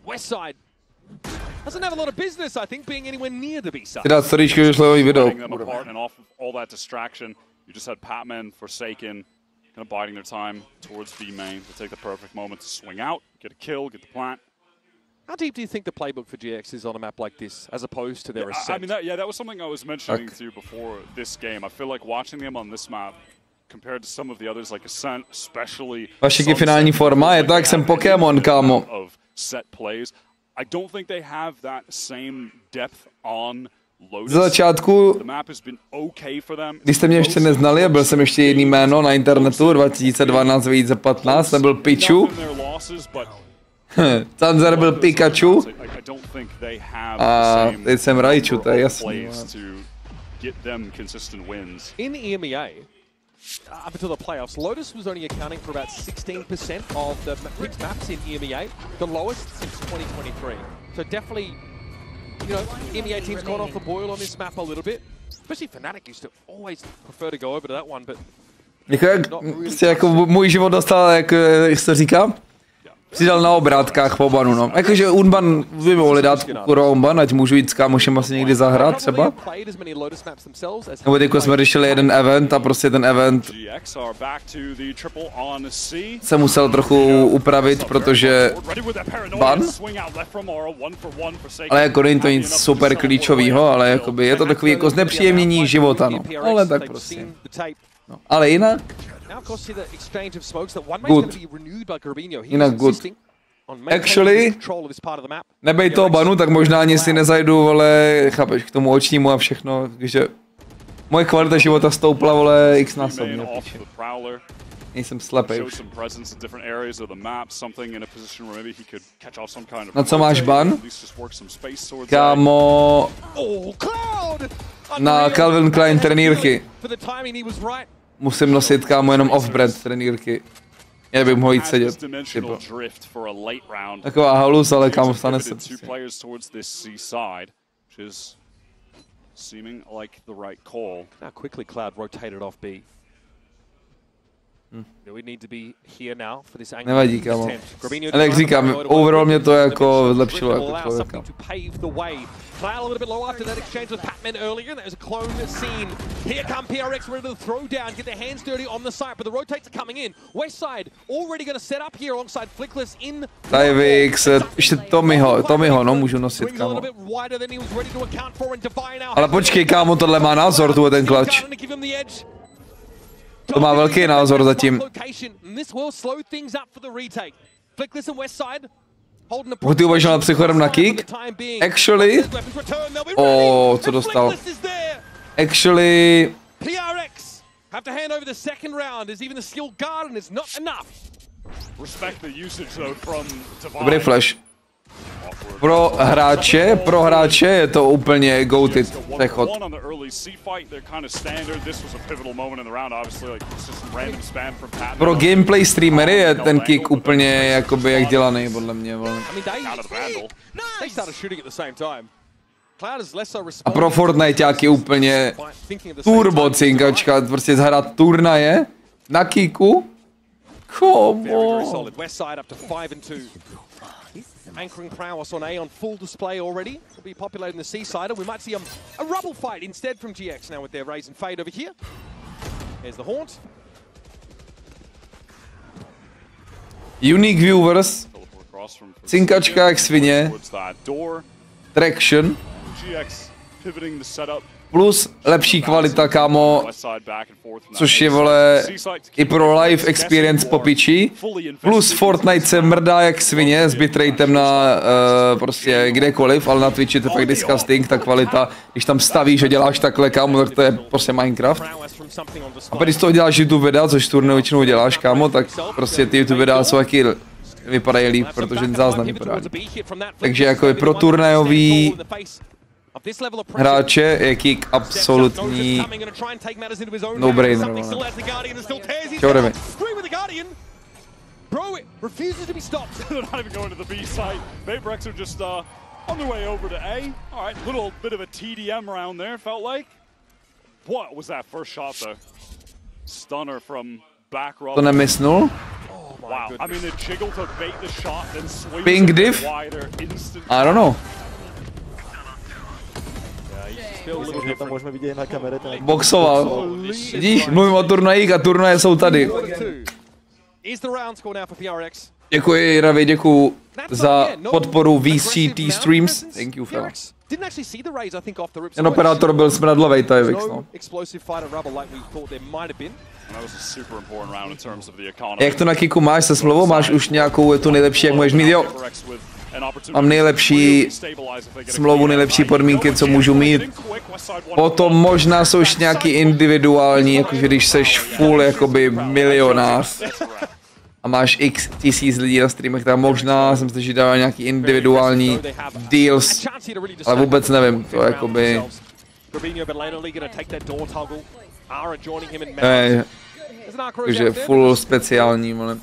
West side doesn't have a lot of business, I think, being anywhere near the B side. Teda storíčku už levý video. And off of all that distraction, you just had Patman, Forsaken, kind of biding their time towards B main to take the perfect moment to swing out, get a kill, get the plant. How deep do you think the playbook for GX is on a map like this, as opposed to their ascent? I mean, that was something I was mentioning to you before this game. I feel like watching them on this map, compared to some of the others, like Ascent, especially. Vašek je finální forma, je tak, jsem Pokémon, kámo. Of set plays, I don't think they have that same depth on. Za začátku, když jste mě ještě neznali a byl jsem ještě jedný jméno na internetu, 2012, 2015, jsem byl Pichu. Canzer byl Pikachu. A teď jsem Raichu, to je jasný. In the EMEA, up until the playoffs, Lotus was only accounting for about 16% of the picked maps in EMEA, the lowest since 2023. So definitely, you know, EMEA team's gone off the boil on this map a little bit. Especially Fnatic used to always prefer to go over to that one, but jako můj život dostal, jak se říká, přidal na obrátkách po banu, no. Jakože unban by mohli dát unban, ať můžu jít s kámošem asi někdy zahrát třeba. Nebo teďko jsme řešili jeden event a prostě ten event se musel trochu upravit, protože ban. Ale jako není to nic super klíčového, ale jakoby je to takový jako znepříjemnění života, no. Ale tak prostě. No. Ale jinak good. Jinak good. Actually, nebej toho banu, tak možná ani si nezajdu, ale chápeš, k tomu očnímu a všechno, takže moje kvalita života stoupla, vole, x násobně. Nejsem slepej už. Na co máš ban? Kámo, na Calvin Klein trenýrky. Musím nosit, kámo, jenom off-brand trenýrky. Já bych mohl jít sedět. Typo. Taková halus, ale kámo, stane se. Nevadí, kámo. Ale jak říkám, overall mě to jako zlepšilo jako člověka. Cloud a little bit low after that exchange with Patman earlier, and there's a clone scene. Here come PRX ready to throw down, get their hands dirty on the side, but the rotates are coming in. West side already going to set up here alongside Flickless in. Divix, ještě Tommyho, no můžu nosit, kámo. Ale počkej, kámo, tohle má názor, tu ten klač. To má velký názor zatím. Ty uvažoval nad přechodem na kick? Actually... co dostal? Actually... Dobrý flash. Pro hráče je to úplně goated přechod. Pro gameplay streamery je ten kick úplně jakoby jak dělaný, podle mě. A pro Fortniteáky úplně turbo cinkačka, prostě zahrát turnaje na kicku. Come on. Anchoring prowess on A on full display already. Will be populating the seaside, and we might see a rubble fight instead from GX now with their raise and fade over here. Here's the haunt. Unique viewers. Cinkačka jak svině. Traction. Plus lepší kvalita, kámo, což je, vole, i pro live experience popičí. Plus Fortnite se mrdá jak svině s bitratem na prostě kdekoliv, ale na Twitchi to fakt disgusting, ta kvalita. Když tam stavíš a děláš takhle, kámo, tak to je prostě Minecraft. A když to děláš YouTube videa, což turné většinou děláš, kámo, tak prostě ty YouTube videa jsou taky vypadají líp, protože ten záznam vypadá. Takže jako je pro turnajový hráče je kick absolutní no-brainer. Čau, jdeme. Bro refuses to be stopped. They're not even going to the B site. VAPRX are just on their way over to A. All right, little bit of a TDM round there, felt like. What was that first shot though? Stunner from back row. To nemysnul? Wow, I mean the jiggle to bait the shot, then swing Ping diff? I don't know. Boxoval. Vidíš, mluvím o turnajích a turnaje jsou tady. Děkuji, Ravi, děkuju za podporu VCT Streams. Thank you, fella. Ten operátor byl smradlovej, to je Vix, no. Jak to na Kicku máš se smlouvou? Máš už nějakou tu nejlepší, jak můžeš mít? Jo. Mám nejlepší smlouvu, nejlepší podmínky, co můžu mít. Potom možná jsou už nějaký individuální, jakože když seš full jakoby milionář a máš x tisíc lidí na streamech, tak možná jsem si dával nějaký individuální deals, ale vůbec nevím, to jakoby... Takže full speciální, ale...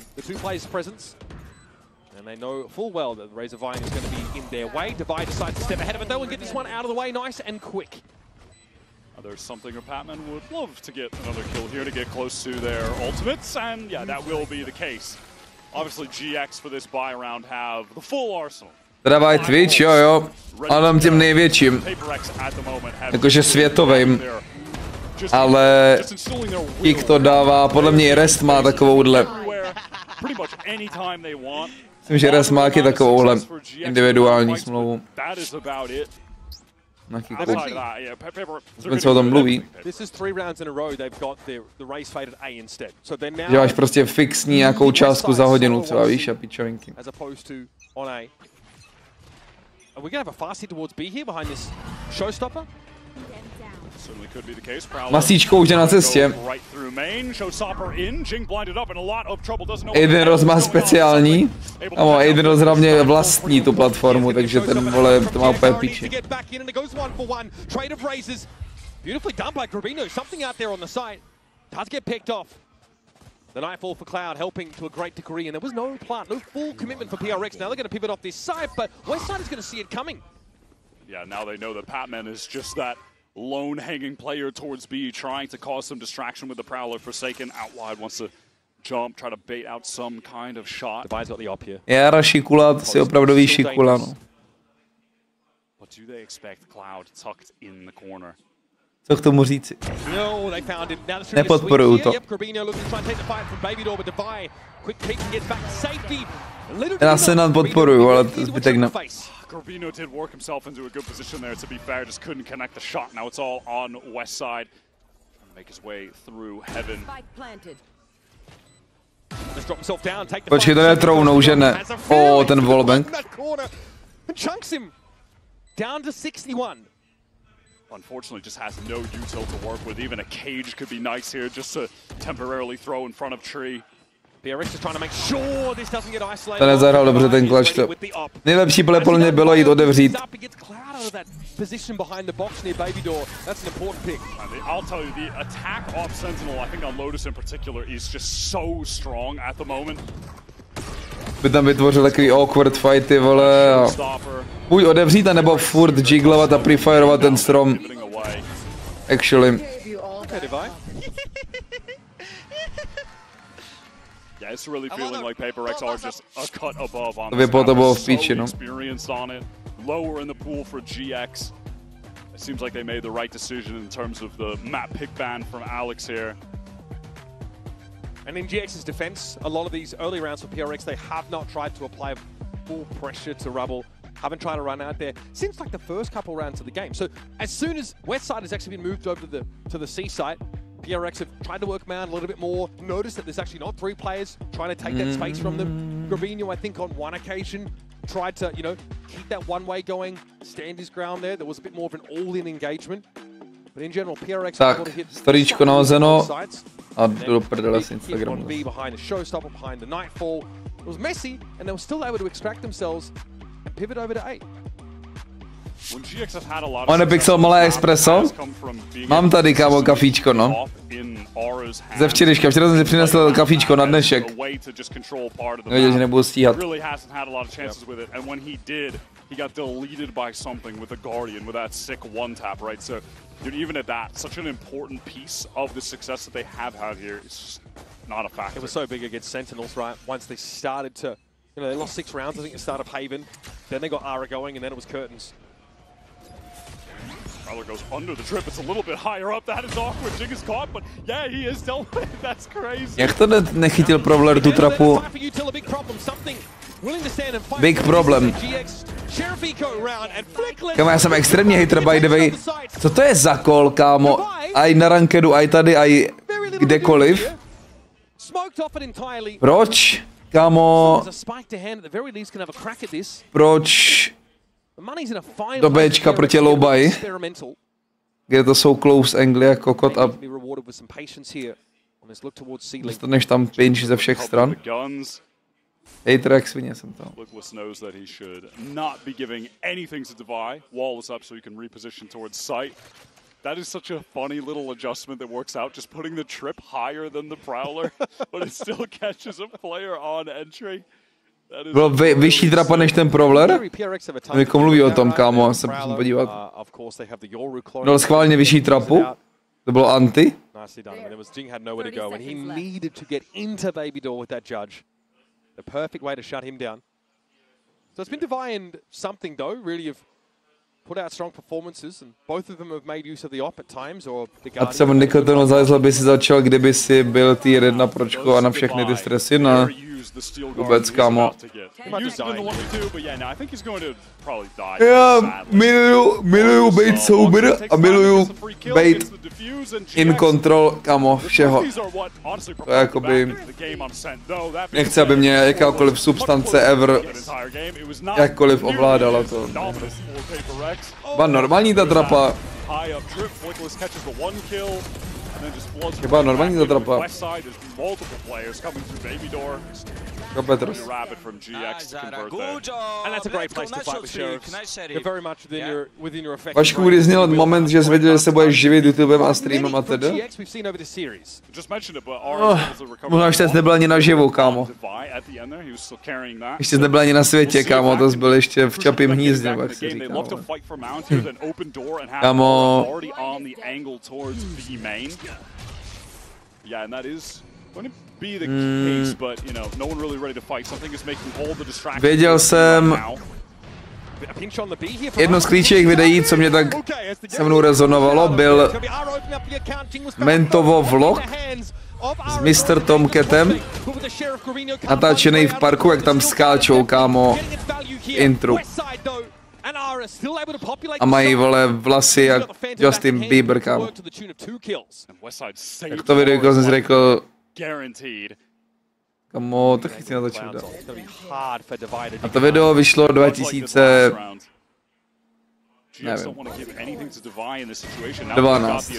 And they know full well that the Razor Vine is going to be in their way. Divide decides to step ahead of it though and get this one out of the way nice and quick. There's something a Patman would love to get another kill here to get close to their ultimates, and yeah, that will be the case. Obviously, GX for this buy round have the full arsenal. Teda Twitch, jo, ale tím největším, jakože světovým, ale Kicku to dává, podle mě i Rest má takovouhle. Myslím, že Rest má taky takovouhle individuální smlouvu. Na Kicku. Jsme se o tom mluví. Děláš prostě fixní nějakou částku za hodinu třeba, víš, a pičovinky. Are we going to have a fast hit towards B here behind this showstopper? Masíčko už je na cestě. Aiden Ross má speciální. Amo, Aiden Ross hlavně vlastní tu platformu, takže ten vole to má úplně píči. Beautifully done by Grabino. Something out there on the side. Does get picked off. The nightfall for Cloud helping to a great degree, and there was no plant, no full commitment for PRX. Now they're going to pivot off this side, but Westside is going to see it coming. Yeah, now they know that Patman is just that lone hanging player towards B, trying to cause some distraction with the Prowler. Forsaken out wide, wants to jump, try to bait out some kind of shot. Devi's got the op here. Jara Šikula, si opravdový Šikula, no. What do they expect Cloud tucked in the corner? Co k tomu říci? Nepodporuju to. Já se nám podporuju, ale zbytek ne. Grabino did work himself into a good position there, to be fair, just couldn't connect the shot. Now it's all on West side. Make his way through heaven. Počkej, to netrounou, že ne? O, ten wallbang. Chunks him down to 61. Unfortunately, just has no util to work with. Even a cage could be nice here, just to temporarily throw in front of tree. DRX is trying to make sure this doesn't get isolated. To nezahrál dobře ten clutch to. Nejlepší play podle mě bylo jít odevřít. Position behind the box near Baby Door. That's an important pick. I'll tell you, the attack off Sentinel, I think on Lotus in particular, is just so strong at the moment. By tam vytvořil takový awkward fighty, vole, a buď odevřít, nebo furt jigglovat a prefirovat ten strom. Actually. Yeah, it's really feeling like PaperX are just a cut above on this. To bylo v píči, no. Experienced on it, lower in the pool for GX. It seems like they made the right decision in terms of the map pick ban from Alex here. And in GX's defense, a lot of these early rounds for PRX, they have not tried to apply full pressure to Rubble. Haven't tried to run out there since like the first couple rounds of the game. So as soon as Westside has actually been moved over to the C site, PRX have tried to work them out a little bit more. Noticed that there's actually not 3 players trying to take that space from them. Grabino, I think, on one occasion tried to, you know, keep that one way going, stand his ground there. There was a bit more of an all-in engagement. But in general, PRX tak, storíčko nahozeno a do prdele s Instagramu. Behind the showstopper, behind the nightfall. It was messy, and they were still able to extract themselves and pivot over to A. On nepixel malé espresso? Mám tady, kámo, kafíčko, no. Ze včerejška, včera jsem si přinesl kafíčko na dnešek. Nevěděl, že nebudu stíhat. He got deleted by something with the Guardian with that sick one tap, right? So, dude, even at that, such an important piece of the success that they have had here is just not a factor. It was so big against Sentinels, right? Once they started to, you know, they lost 6 rounds, I think, at the start of Haven. Then they got Ara going, and then it was curtains. Prowler goes under the trip. It's a little bit higher up. That is awkward. Jig is caught, but yeah, he is dealt with. That's crazy. Jak to nechytil Prowler tu trapu? Big problem. Kámo, já jsem extrémně hater, by the way. Co to je za call, kámo? Aj na rankedu, aj tady, aj kdekoliv. Proč? Kámo. Proč? Do Bčka proti low buy, kde to jsou close angle jako kokot a dostaneš tam pinch ze všech stran. Hater jak svině jsem tam. That is such a funny little adjustment that works out, just putting the trip higher than the Prowler, but it still catches a player on entry. Bylo vyšší trapa než ten Prowler? Jako mluví o tom, kámo, se musím podívat. Dal schválně vyšší trapu? To bylo anti? So it's been Divine something though, really have put out strong performances, and both of them have made use of the op at times, or the A třeba Nikoton Zajzl by si začal, kdyby si byl tier 1 pročko a na všechny ty stresy, ne? Vůbec, kámo. Já miluju být sober a miluju být in control, kámo, všeho. To je jakoby... Nechci, aby mě jakákoliv substance ever jakkoliv ovládala to. Byla normální ta trapa. Chyba normální ta trapa. Petros. Vašku, kdy zněl moment, že jsi věděl, že se budeš živit YouTubem a streamem a teda? Možná ještě jsi nebyl ani naživu, kámo. Ještě jsi nebyl ani na světě, kámo, to jsi byl ještě v čapím hnízdě, jak si říkám. Kámo. Věděl jsem, jedno z klíčových videí, co mě tak se mnou rezonovalo, byl Mentovo vlog s Mr. Tomcatem, natáčený v parku, jak tam skáčou, kámo, intru. A mají, vole, vlasy jak Justin Bieber, kámo. Jak to video jsem si řekl, kamo, taky chci natočit dál. A to video vyšlo 2000... nevím. 12.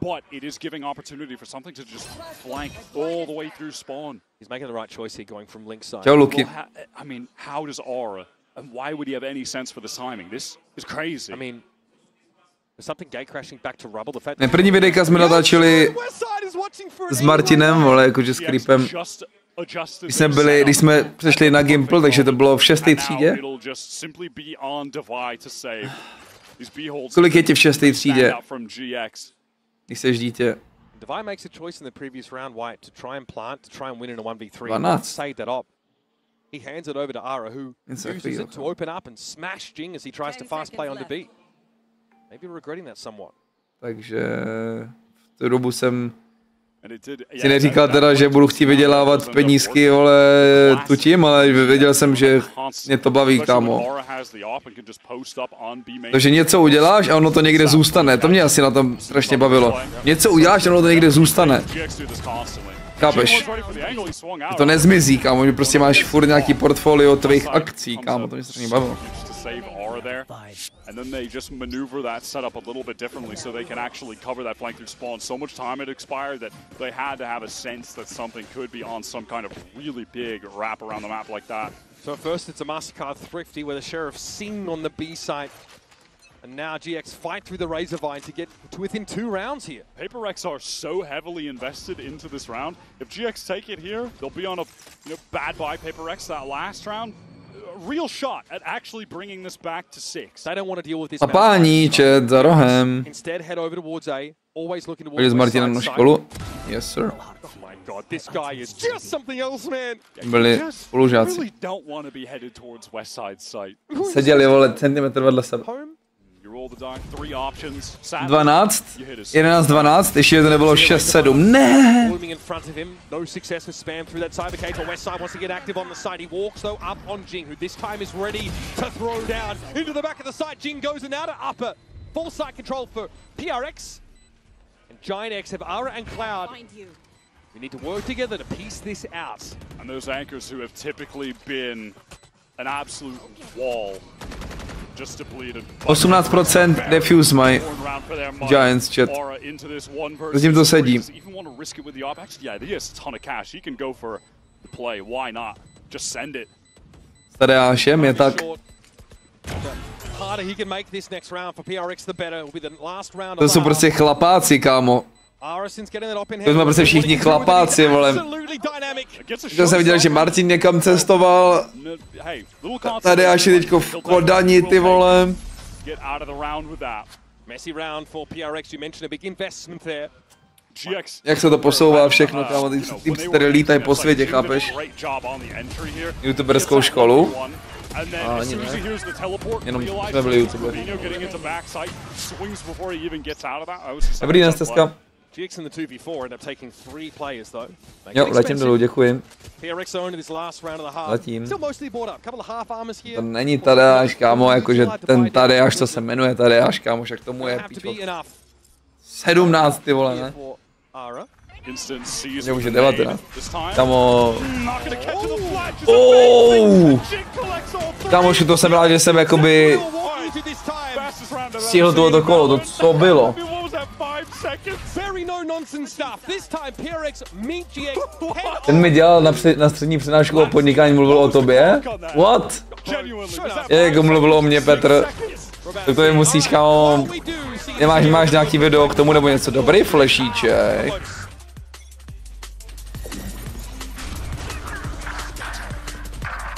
But it is giving opportunity for something to just flank all the way through spawn. He's making the right choice here, going from link side. Ciao, Luky. I mean, how does Aura, and why would he have any sense for the timing? This is crazy. I mean, something gate crashing back to rubble. The fact Ne, první videjka jsme natáčeli s Martinem, vole, jakože s Creepem. Když jsme přešli na Gimple, takže to bylo v 6. třídě. Kolik je ti v 6. třídě? Když jsi dítě. 12. He hands it over to Ara, who uses it to open up and smash Jing as he tries to fast play on the B. Maybe regretting that somewhat. Takže v tu dobu jsem si neříkal teda, že budu chtít vydělávat penízky, vole, tutím, ale věděl jsem, že mě to baví, kámo. Takže něco uděláš a ono to někde zůstane. To mě asi na tom strašně bavilo. Něco uděláš a ono to někde zůstane. Chápeš? To nezmizí, kámo, že prostě máš furt nějaký portfolio tvých akcí, kámo, to mě strašně bavilo. And then they just maneuver that setup a little bit differently so they can actually cover that flank through spawn. So much time had expired that they had to have a sense that something could be on some kind of really big wrap around the map like that. So at first it's a MasterCard Thrifty with a Sheriff seen on the B side. And now GX fight through the Razor Vine to get to within 2 rounds here. PaperX are so heavily invested into this round. If GX take it here, they'll be on a bad buy PaperX that last round. Real shot at actually bringing this back to 6. They don't want to deal with this. A páni, čet za rohem. Instead head over towards A, always looking towards Byli s Martinem na školu? Yes, sir. Oh my god, this guy is just something else, man. Byli spolužáci. Really don't want to be headed towards West Side site. Seděli, vole, centimetr vedle sebe. 12, 11, 12, ještě to nebylo 6, 7, ne! No success with spam through that cyber cage, but West Side wants to get active on the side. He walks though up on Jing, who this time is ready to throw down into the back of the site. Jing goes and now to upper. Full site control for PRX. And Giant X have Ara and Cloud. We need to work together to piece this out. And those anchors who have typically been an absolute wall. 18% defuse mají Giants, chat. Zatím to sedí. Staré Ašem je tak. To jsou prostě chlapáci, kámo. To jsme prostě všichni chlapáci, vole. Já jsem viděl, že Martin někam cestoval. Tady až je teďko v Kodani, ty vole. Jak se to posouvá všechno, kámo, ty tady lítají po světě, chápeš? YouTuberskou školu. A ani ne. Jenom jsme byli YouTuberi. Dobrý den, Steska. Jo, letím dolů, děkuji. Letím. To není Tadeáš, kámo, jakože ten Tadeáš, co se jmenuje Tadeáš, kámo, však tomu je píčo. 17, ty vole, ne? Že už je 19. Kámo. Kámoši, to jsem rád, že jsem jakoby stihl tohoto kolo, to co bylo? Ten mi dělal na střední přednášku o podnikání, mluvil o tobě? What? Jako mluvil o mně, Petr. Tak to je musíš, kámo. Máš nějaký video k tomu nebo něco? Dobrý flešíček.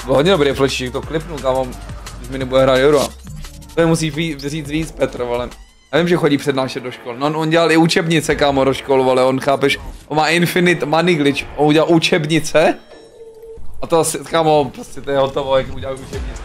Byl hodně dobrý flešíček, to klipnu, kámo. Když mi nebude hrát euro. To je musí říct víc, Petr, ale. Já vím, že chodí přednášet do škol. No on dělal i učebnice, kámo, do škol, ale on, chápeš, on má infinite money glitch, on udělal učebnice. A to asi, kámo, prostě to je hotovo, jak udělal učebnice.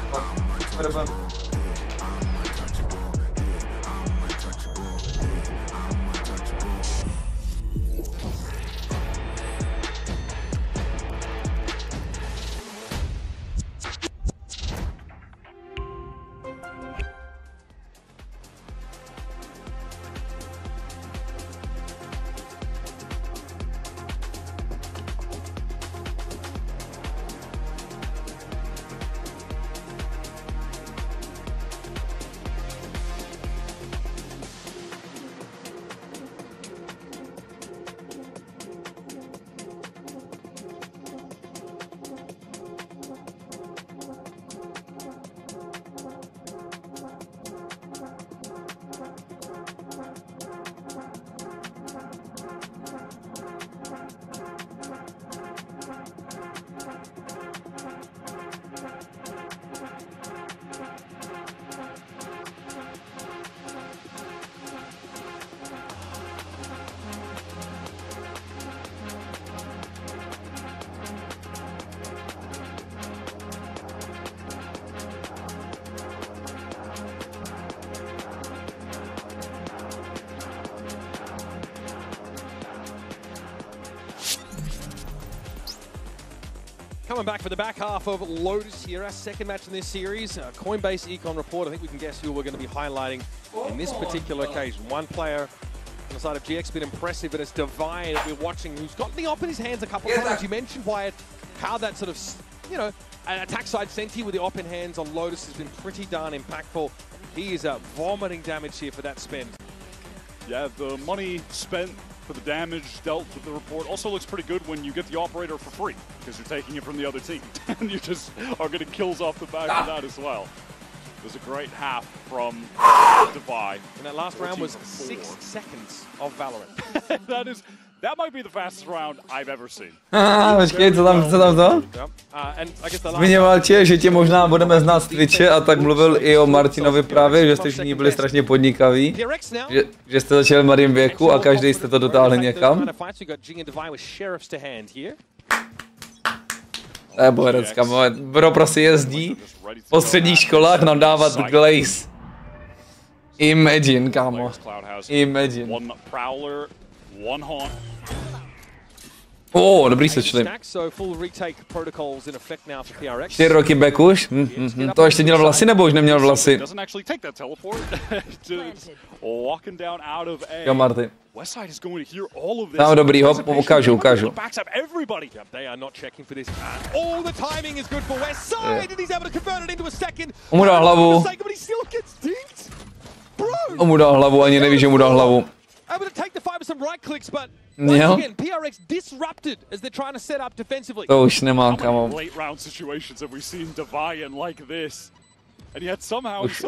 Coming back for the back half of Lotus here, our second match in this series. Coinbase Econ Report, I think we can guess who we're going to be highlighting in this particular occasion. One player on the side of GX, been impressive, but it's Divine that we're watching, who's got the op in his hands a couple of times. You mentioned, Wyatt, how that sort of, you know, an attack side Senti with the op in hands on Lotus has been pretty darn impactful. He is vomiting damage here for that spend. Yeah, the money spent for the damage dealt with the report also looks pretty good when you get the operator for free, because you're taking it from the other team. And you just are getting kills off the back of that as well. It was a great half from Divine. And that last round was 6 seconds of Valorant. That might be the fastest round I've ever seen. Počkej, co tam to? Zmiňoval tě, že tě možná budeme znát z Twitche a tak mluvil i o Martinovi právě, že jste všichni byli strašně podnikaví, že jste začali v mladém věku a každý jste to dotáhli někam. To je boherec, kamo. Bro prostě jezdí po středních školách nám dávat glaze. Imagine, kámo. Imagine. Dobrý sečli. 4 roky back už? To ještě měl vlasy nebo už neměl vlasy? Jo, Marty. Tam dobrýho, ukážu. Mu dal hlavu. Mu dal hlavu, ani neví, že mu dal hlavu. Jo? To už nemám, kamo.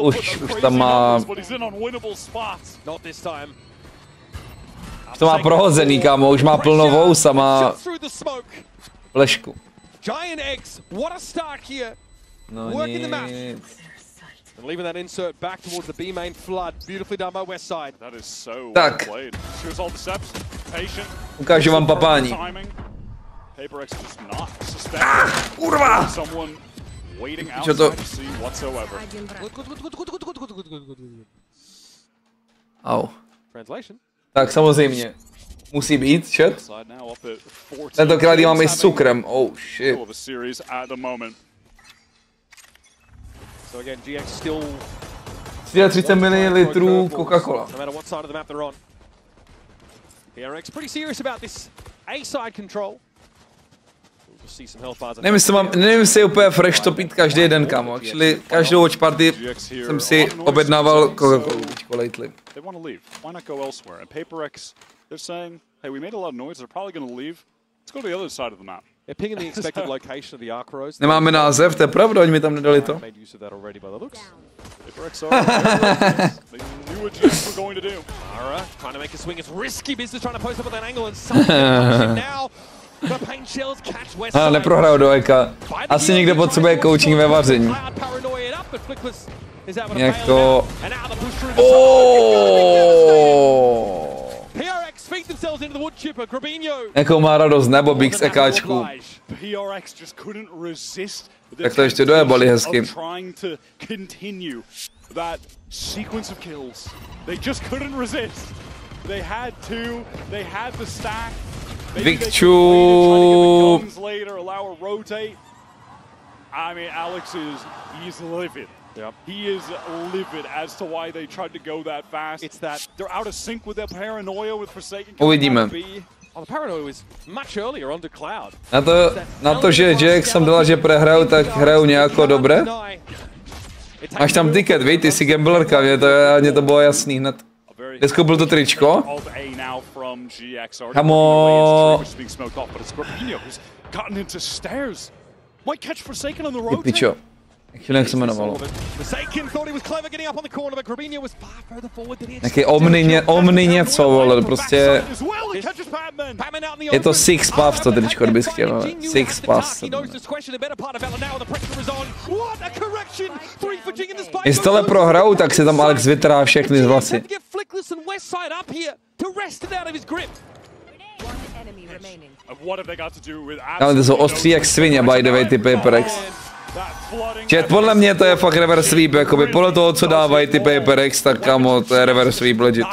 Už tam má... Už to má prohozený, kámo, už má plno vous a má... Flešku. Giant X, what a start here. No Working the map. nic. And leaving that insert back towards the B main flood. Beautifully done by Westside. That is so Tak. well played. Shows all the steps. Patient. Ukážu vám papání. Paper X just not suspecting. Kurva! Someone waiting Co to? outside to see whatsoever. Au. Translation. Tak samozřejmě. Musí být, chat. Tentokrát ji mám i s cukrem. Oh shit. So again, GX still 30 ml Coca-Cola. no matter what side of the map they're on. DRX pretty serious about this A-side control. We'll just see some health bars. Nevím, jestli je úplně fresh to pít každý den, kámo. Čili každou watch party jsem si objednával Coca-Colu lately. They want to leave. Why not go elsewhere? And Paper X, they're saying, hey, we made a lot of noise. They're probably going to leave. Let's go to the other side of the map. They're pinging the expected location of the arc rows. Nemáme název, to je pravda, oni mi tam nedali to. Made use of that already by the looks. Paper X they knew what GX were going to do. Ara trying to make a swing. It's risky business trying to post up at that angle and something now. The paint shells catch West. Ale neprohrál do Eka. Asi někde potřebuje coaching ve vaření. Jako... Jako má radost, nebo Big z Ekáčku. Tak to ještě dojebali hezky. Vikču. I mean, Alex he's livid. Yep. He is livid as to why they tried to go that fast. It's that they're out of sync with their paranoia with Forsaken. Uvidíme. The paranoia was much earlier onto Cloud. Na to, že Jack jsem dala, že prehraju, tak hraju nějako dobré. Máš tam ticket, víš, ty jsi gamblerka, mě to bylo jasný hned. Dneska byl to tričko. Kamo. Ty pičo. Jak se jmenovalo? Jaký omni něco, vole, prostě... Je to Six Puffs to tričko, kdybys chtěl, Six Puffs. Jestli tohle prohrajou, tak se tam Alex vytrhá všechny z vlasy. Ale to jsou ostří jak svině, by the way, ty Paper X. Čet, podle mě to je fakt reverse sweep, jakoby podle toho, co dávají ty Paper X, tak kamo, to je reverse sweep legit.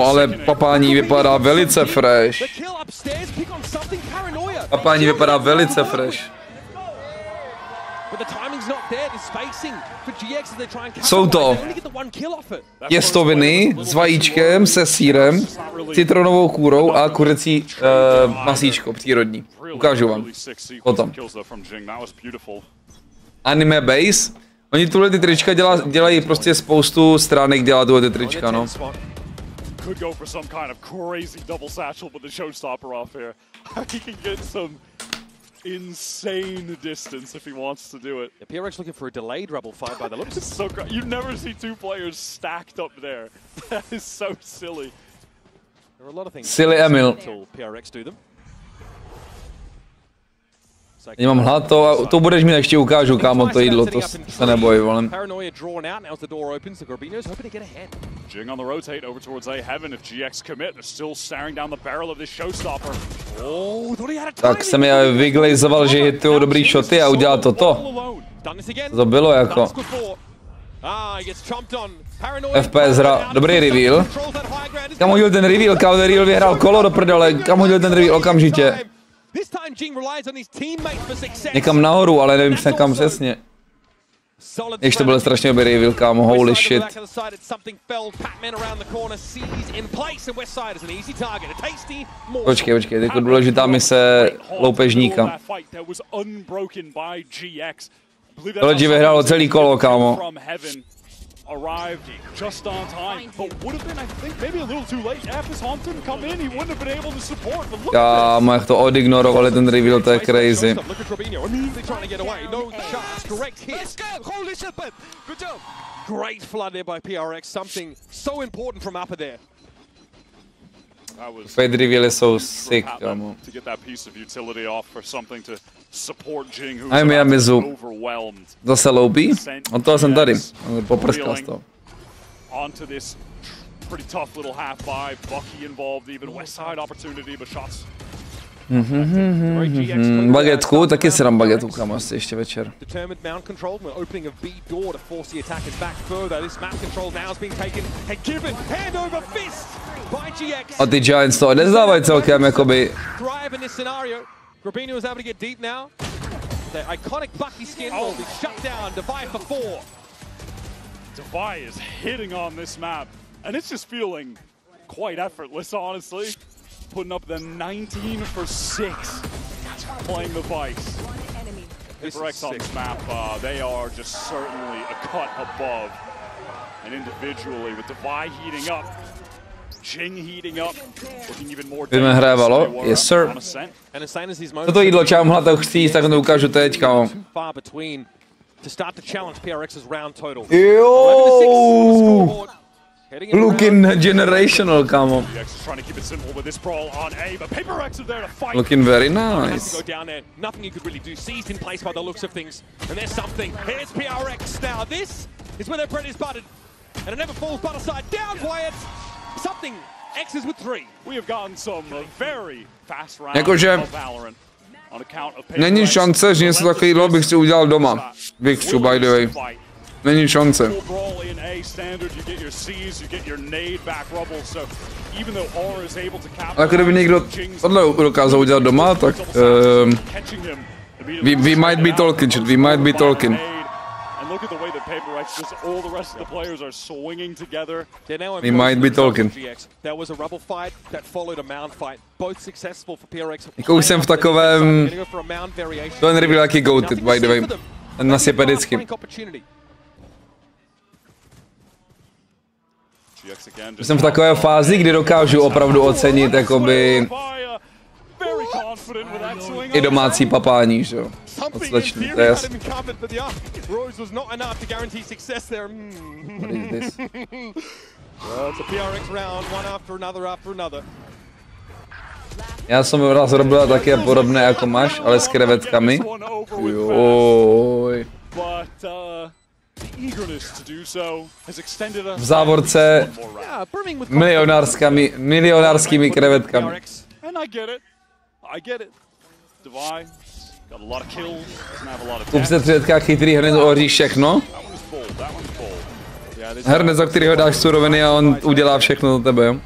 Ale papání vypadá velice fresh. Papání vypadá velice fresh. Jsou to těstoviny s vajíčkem, se sýrem, citronovou kůrou a kuřecí masíčko přírodní. Ukážu vám potom. Anime base. Oni tuhle ty trička dělají prostě spoustu stránek, dělá tuhle ty trička, no. Insane distance if he wants to do it. Yeah, PRX looking for a delayed rebel fight by the looks. It's so great. You never see two players stacked up there. That is so silly. There are a lot of things. Silly Emil. PRX do them. Nemám hlad, to budeš mi ještě ukážu, kámo, to jídlo, to se neboj, volem. Jing on the rotate over towards A Heaven. If GX commit, they're still staring down the barrel of this showstopper. Tak jsem je vyglejzoval, že hitujou dobrý shoty a udělal toto. To bylo jako. FPS hra, dobrý reveal. Kam hodil ten reveal, kámo, ten reveal vyhrál kolo do prdele, kam hodil ten reveal okamžitě. Někam nahoru, ale nevím se kam přesně. Ještě to byl strašně dobrý reveal, kámo, holy shit. Počkej, teď je důležitá mise loupežníka. Tohle vyhrálo celý kolo, kámo. Arrived just on time, but would have been, I think, maybe a little too late. After Hampton come in, he wouldn't have been able to support. But look, kámo, jak to odignorovali ten reveal, to je crazy. Look at Robinho, immediately trying to get away. No chance, correct hit. Let's go, holy shit, man. Good job. Great flood there by PRX, something so important from upper there. Fade revealy jsou sick, kámo. A mi a Mizu. Zase loupí? Od toho jsem tady. Poprskal z toho. Bagetku, taky si dám bagetu, kámo, asi ještě večer. A ty Giants to odezdávají celkem, jakoby. Defy is hitting on this map, and it's just feeling quite effortless, honestly. Putting up the 19 for 6, playing the Vice. DRX on this map, they are just certainly a cut above. And individually, with Defy heating up, Jing heating up, looking even more dangerous hrávalo? Yes, sir. Toto jídlo čám hlata chcít, tak to ukážu teď, kámo. To start to challenge PRX's round total. Yo! Looking generational, kámo. Looking very nice. Go down there. Nothing you could really do. Seized in place by the looks of things. And there's something. Here's PRX now. This is where their bread is buttered. And it never falls butter side down, Wyatt. Something. X is with 3. We have gotten some very fast rounds of Valorant. Není šance, že něco takového bych si udělal doma. Vychču, by the way. Není šance. Ale kdyby někdo tohle dokázal udělat doma, tak we might be talking, we might be talking. We might be talking. Jako už jsem v takovém... To nebyl jaký goated, by the way. Ten nasype vždycky. Jsem v takové fázi, kdy dokážu opravdu ocenit jakoby i domácí papání, že jo. Odslečný, to je jasný. Já jsem raz robil taky podobné jako máš, ale s krevetkami. Joj. V závorce milionárskými krevetkami. Kup se 3 chytrý hned oří všechno. Hrnec, za kterýho dáš suroviny a on udělá všechno za tebe.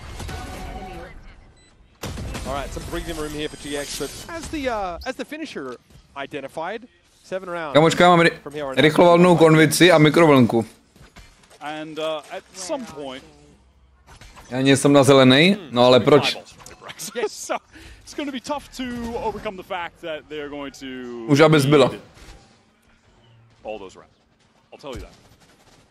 Kamočka, mám rychlovalnou konvici a mikrovlnku. Já nejsem na zelenej, no ale proč? Už abys byla.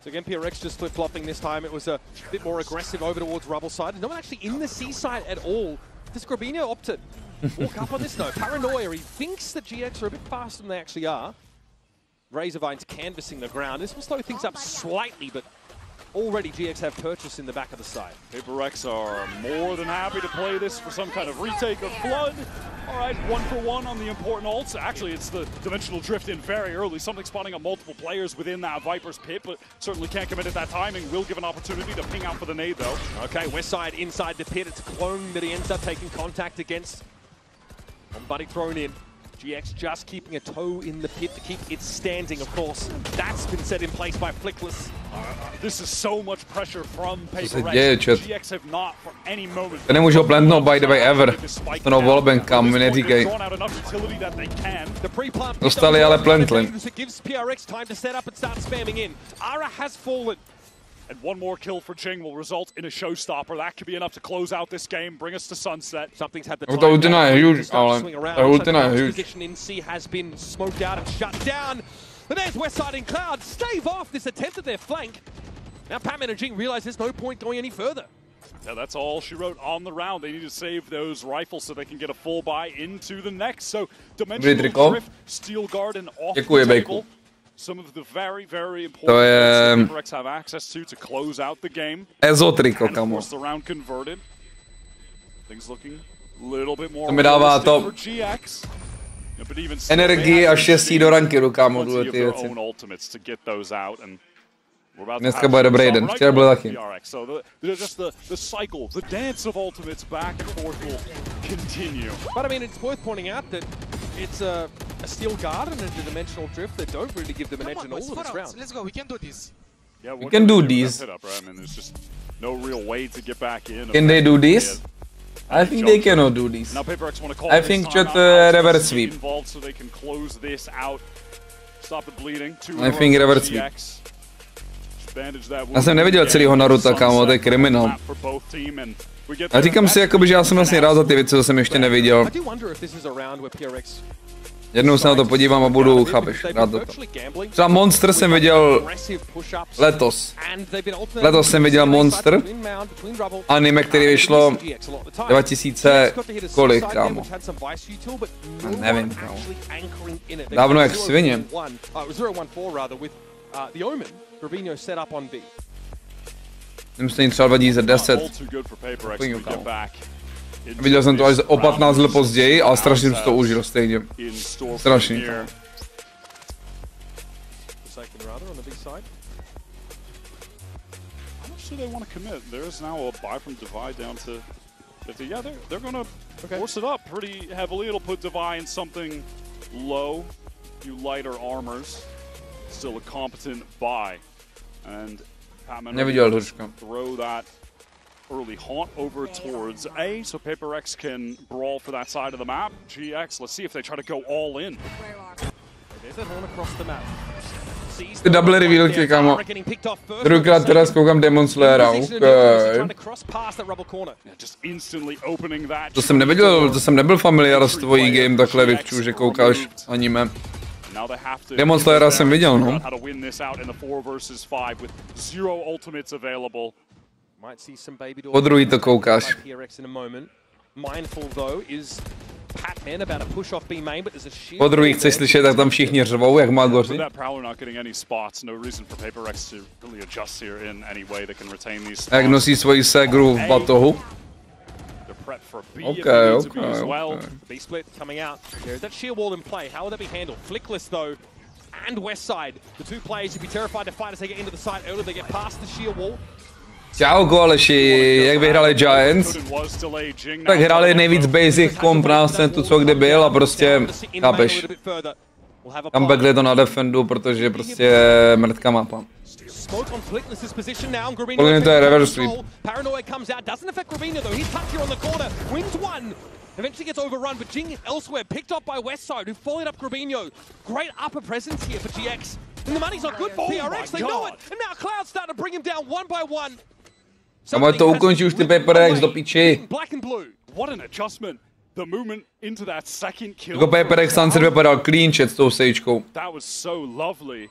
So again, PRX just flip-flopping this time. It was a bit more aggressive over towards Rubble side. No one actually in the C side at all. Does Grabino opt to walk up on this though? Paranoia, he thinks that GX are a bit faster than they actually are. Razorvine's canvassing the ground. This will slow things up slightly, but already GX have purchase in the back of the side. DRX are more than happy to play this for some kind of retake of Flood. All right, 1-for-1 on the important ults. Actually, it's the dimensional drift in very early. Something spawning on multiple players within that Viper's pit, but certainly can't commit at that timing. Will give an opportunity to ping out for the nade, though. Okay, West side inside the pit. It's Clone that he ends up taking contact against. Somebody thrown in. GX just keeping a toe in the pit to keep it standing, of course. That's been set in place by Flickless. This is so much pressure from PaperX. GX have not for any moment. To nemůžu plantnout, by the way, ever. To no wallbang, kam mi neříkej. Dostali, ale plantli. And one more kill for Jing will result in a showstopper. That could be enough to close out this game, bring us to sunset. Something's had the time. Ultina je huge, ale ultina je huge. Position in C has been smoked out and shut down. But there's Westside in Cloud. Stave off this attempt at their flank. Now Patman and Jing realize there's no point going any further. Yeah, that's all she wrote on the round. They need to save those rifles so they can get a full buy into the next. So dimensional drift, steel guard, and off the table. Some of the very, very important DRX have access to close out the game. Ezotriko, kamo. The round converted. To mi dává to energii a štěstí do ranky, kámo, ty věci. Dneska bude dobrý den, včera byl taky. But I mean, it's worth pointing out that it's a steel guard and a dimensional drift that don't really give them an edge in all of this round. Let's go, we can do this. We can do this. Can they do this? I think they cannot do this. I think just reverse sweep. I think reverse sweep. Já jsem neviděl celýho Naruto, kámo, to je kriminál. A říkám si, jakoby, že já jsem vlastně rád za ty věci, co jsem ještě neviděl. Jednou se na to podívám a budu, chápeš, rád za to. Třeba Monster jsem viděl letos. Letos jsem viděl Monster. Anime, který vyšlo 2000 kolik, kámo. Nevím, kámo. Dávno jak svině. Myslím třeba 2010. Viděl jsem to až o 15 let později, ale strašně jsem to užil stejně. Strašně. Still a competent buy, and neviděl troška. Throw that early haunt over towards A, so Paper X can brawl for that side of the map. GX, let's see if they try to go all in. Ty double revealky, kámo. Druhýkrát teda zkoukám Demon Slayera, To jsem neviděl, to jsem nebyl familiar s tvojí game takhle, Vikču, že koukáš anime. Demon Slayera jsem viděl, no. Po druhý to koukáš. Po druhý chceš slyšet, jak tam všichni řvou, jak má goři? Jak nosí svoji ségru v batohu? Okay. B split coming out. There's that sheer wall in play. How will that be handled? Flickless though, and Westside. The two players should be terrified to fight as they get into the side early. They get past the sheer wall. Čau Koaleši, jak vyhráli Giants? Tak hráli nejvíc basic komp na ascentu, co kdy byl a prostě, chápeš. Comebackli to na defendu, protože prostě mrtka mapa. Smoke on Flickless's position now, and Grabino to je reverse sweep. Paranoia comes out, doesn't affect Grabino though. He's tucked here on the corner, wins one. Eventually gets overrun, but Jing elsewhere, picked up by Westside, who followed up Grabino. Great upper presence here for GX. And the money's not good for PRX, they know it. And now Cloud's starting to bring him down one by one. Kamu to ukončí už ty Paper X do piči. Black and blue. What an adjustment. The movement into that second kill. Jako Paper X Sunset vypadal clean chat s tou sejčkou. That was so lovely.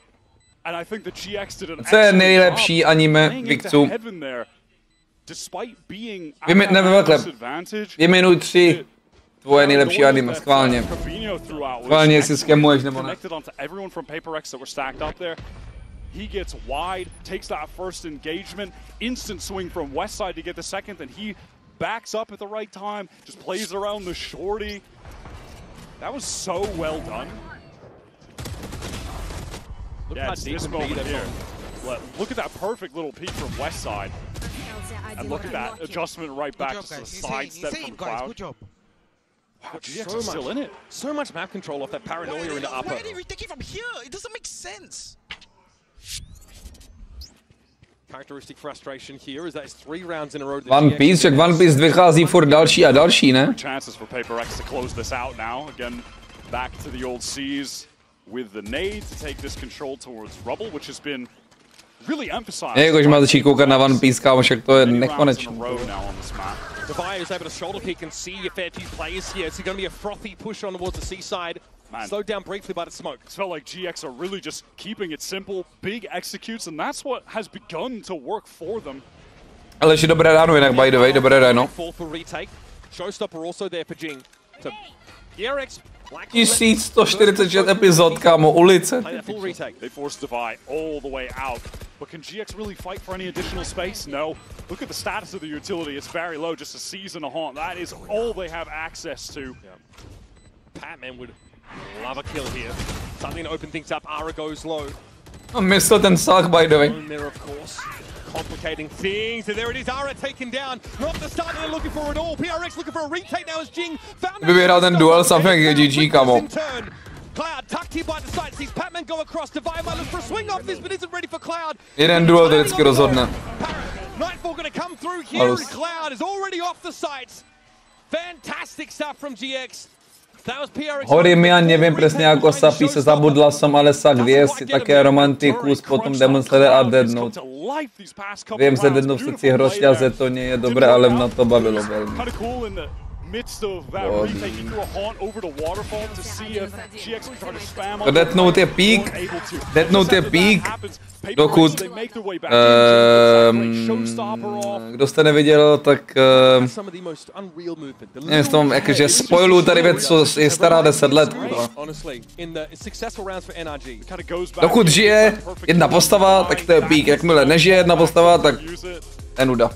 And I think the GX did an co je nejlepší anime Vikcu? Vyjmenuj 3 tvoje nejlepší anime, schválně. Schválně, jestli skemuješ nebo ne. He gets wide, takes that first engagement, instant swing from Westside to get the second, and he backs up at the right time, just plays around the shorty. That was so well done. Yeah, this moment here. Look at that perfect little peek from Westside. And look at that adjustment right back to the sidestep from Cloud. Good job. Wow, GX is still in it. So much map control off that Paranoia into upper. Why did we take it from here? It doesn't make sense. Characteristic frustration here is that it's 3 rounds in a row. One Piece, však One Piece vychází furt další a další, ne? Chances for Paper X to close this out now. Again, back to the old seas with the nade to take this control towards Rubble, which has been really emphasized. Jakož má začít koukat na One Piece, kámo, však to je nekonečný. Devaya is able to shoulder pick and see a fair few players here. It's going to be a frothy push on towards the seaside. Slowed down briefly by the smoke. It felt like GX are really just keeping it simple, big executes, and that's what has begun to work for them. Ale ještě dobré ráno, jinak by the way, dobré ráno. Showstopper also there for Jing. So DRX 1146 epizod, kámo, ulice. They forced Devaya all the way out. But can GX really fight for any additional space? No. Look at the status of the utility. It's very low, just a seize and a haunt. That is all they have access to. Yeah. Patman would love a kill here. Something to open things up. Ara goes low. Oh, missed ten sag, by the way. There, of course. Complicating things, and there it is, Ara taken down. Not the start they're looking for at all. PRX looking for a retake now as Jing found Kdyby vyhrál ten duel, samozřejmě je GG, kamo. Cloud tucked here by the side, sees Patman go across. Divine might look for a swing off this, but isn't ready for Cloud. Jeden duel to vždycky rozhodne. Nightfall gonna come through here, and Cloud is already off the sights. Fantastic stuff from GX. Hory já nevím přesně jako sapí se zabudla som, ale sak věc, také romantikus, potom Demon Slayer a deadnout. Vím, že deadnout se si hrozně, že to nie je dobré, ale na to bavilo velmi. To deadnout je pík, dokud, kdo jste neviděl, tak nevím, tom, jakože spoiluju tady věc, co je stará 10 let. Dokud žije jedna postava, tak to je pík, jakmile nežije jedna postava, tak je nuda.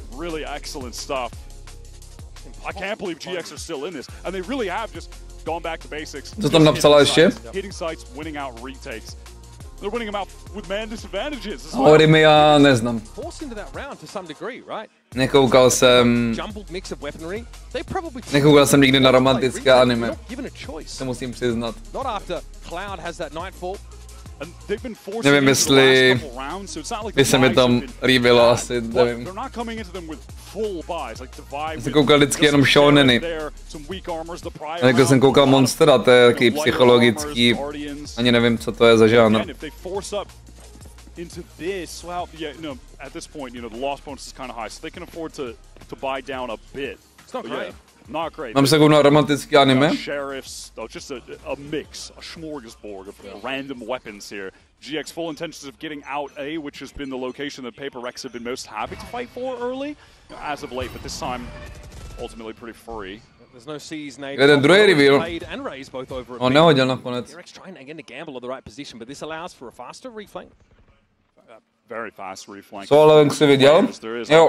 I can't believe GX are still in this, and they really have just gone back to basics. Co tam napsala ještě? Hitting sites, winning out retakes. They're winning them out with man disadvantages. Hory já neznám. Nekoukal jsem nikdy na romantické anime. Se musím přiznat. Nevím, jestli by se mi tam líbilo, asi nevím. Já jsem koukal vždycky jenom shoneny. Jako jsem koukal Monstera, to je taky psychologický, ani nevím, co to je za žánr. Into this, well, yeah, no, at this point, you know, the loss bonus is kind of high, so they can afford to buy down a bit. It's not great. Not great. Mám se kouknout na romantický anime. Sheriffs, just a mix, a smorgasbord of random weapons here. GX full intentions of getting out A, which has been the location that Paper Rex have been most happy to fight for early, as of late, but this time ultimately pretty free. There's no C's nade. Jeden druhý reveal. And Rays both over at On nehodil nakonec. DRX trying again to gamble at the right position, but this allows for a faster reflank. Very fast reflank. Soul leveling si viděl? Jo.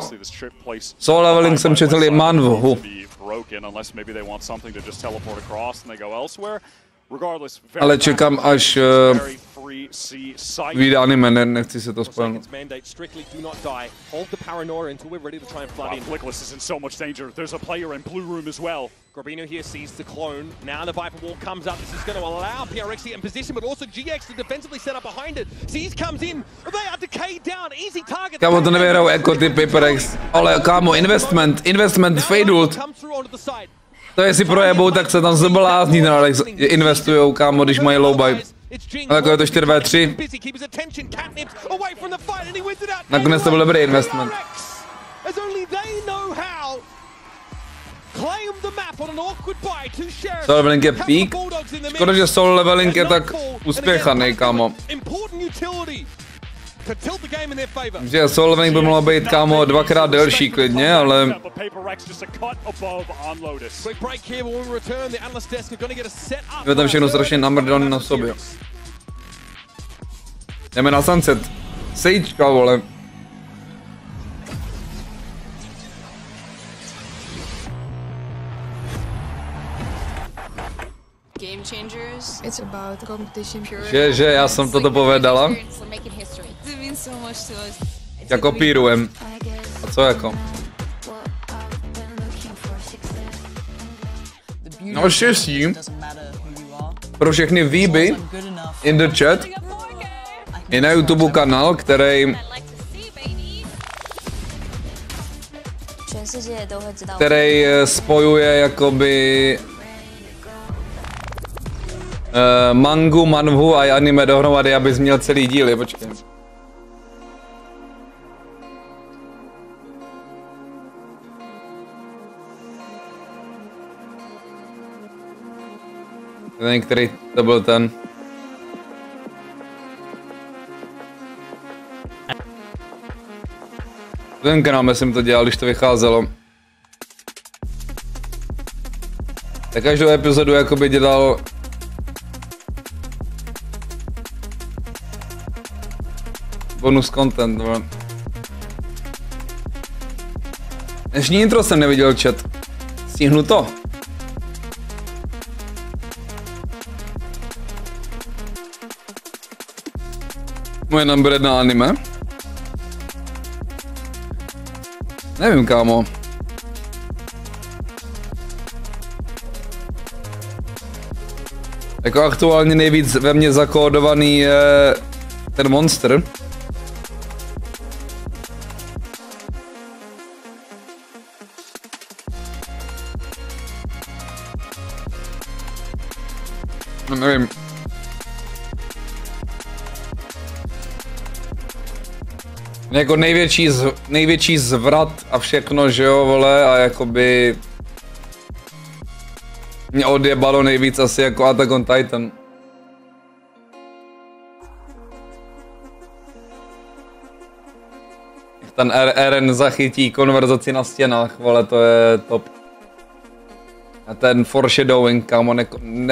Soul leveling jsem četl je MADMONQ. Ale čekám, až vyjde anime, nechci se to spojnout. Grabino here sees the clone. Now the Viper Wall comes up. This is going to allow PRX to get in position, but also GX to defensively set up behind it. Seize comes in. They are decayed down. Easy target. Kámo, to nevyhrajou jako ty PaperX. Ale kámo, investment failed. To jestli projebou, tak se tam zblázní, investujou, kámo, když mají low buy. Ale jako je to 4v3. Nakonec to byl dobrý investment. Soul leveling je pík. Škoda, že soul leveling je tak uspěchaný, kámo. Že soul leveling by mohlo být, kámo, dvakrát delší klidně, ale... Je tam všechno strašně namrdaný na sobě. Jdeme na sunset. Sejčka, vole. Game changers. It's about competition. Že já jsem toto povedala. Jako pírujem. A co jako? No štěstí pro všechny výby in the chat. Je na YouTube kanál, který spojuje jakoby mangu, manhvu a anime dohromady, abys měl celý díly, počkej. Ten, který to byl ten. Ten kanál jsem to dělal, když to vycházelo. Tak každou epizodu jakoby dělal bonus content, no. Dnešní intro jsem neviděl, chat. Stihnu to. Moje number 1 anime? Nevím, kámo. Jako aktuálně nejvíc ve mně zakódovaný je ten Monster. No, nevím. Jako největší zvrat a všechno, že jo, vole, a jakoby mě odjebalo nejvíc asi jako Attack on Titan. Ten Eren zachytí konverzaci na stěnách, vole, to je top. A ten foreshadowing, kámo,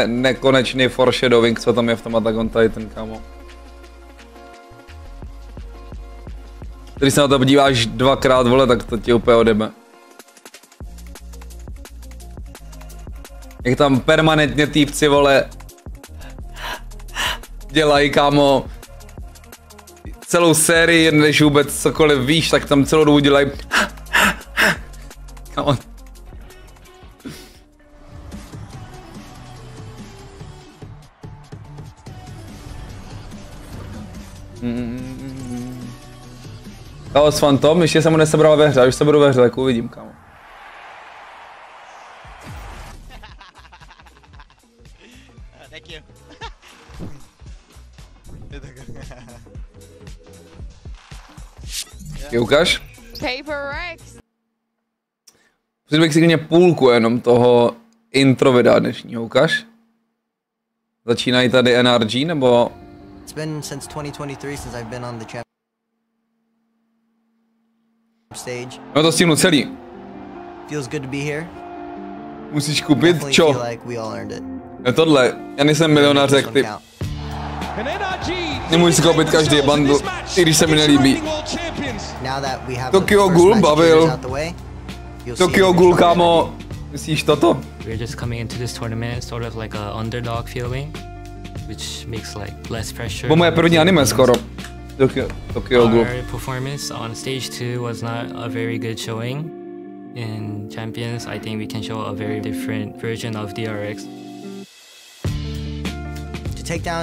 nekonečný foreshadowing, co tam je v tom Attack on Titan, kámo. Když se na to podíváš dvakrát, vole, tak to ti úplně odjebe. Jak tam permanentně týpci, vole, dělají, kámo, celou sérii, než vůbec cokoliv víš, tak tam celou dobu dělají. Kámo. Chaos Phantom, ještě jsem mu nesebral ve hře, a už se budu ve hře, tak uvidím, kámo. Ukáž? Musím bych si klidně půlku jenom toho intro videa dnešního, ukáž? Začínají tady NRG, nebo? It's been since 2023 since I've been on the champion stage. No to stihnu celý. Feels good to be here. Musíš koupit, čo? Like we all earned it. Ne tohle, já nejsem milionář jak ty. Nemůžu si koupit každý bundle, i když se mi nelíbí. Tokyo Ghoul bavil. Tokyo Ghoul, kámo, myslíš toto? We're just coming into this tournament sort of like a underdog feeling, which makes like less pressure. Bo moje první anime skoro. Tokyo Ghoul. Our performance on stage 2 was not a very good showing. In Champions, I think we can show a very different version of DRX.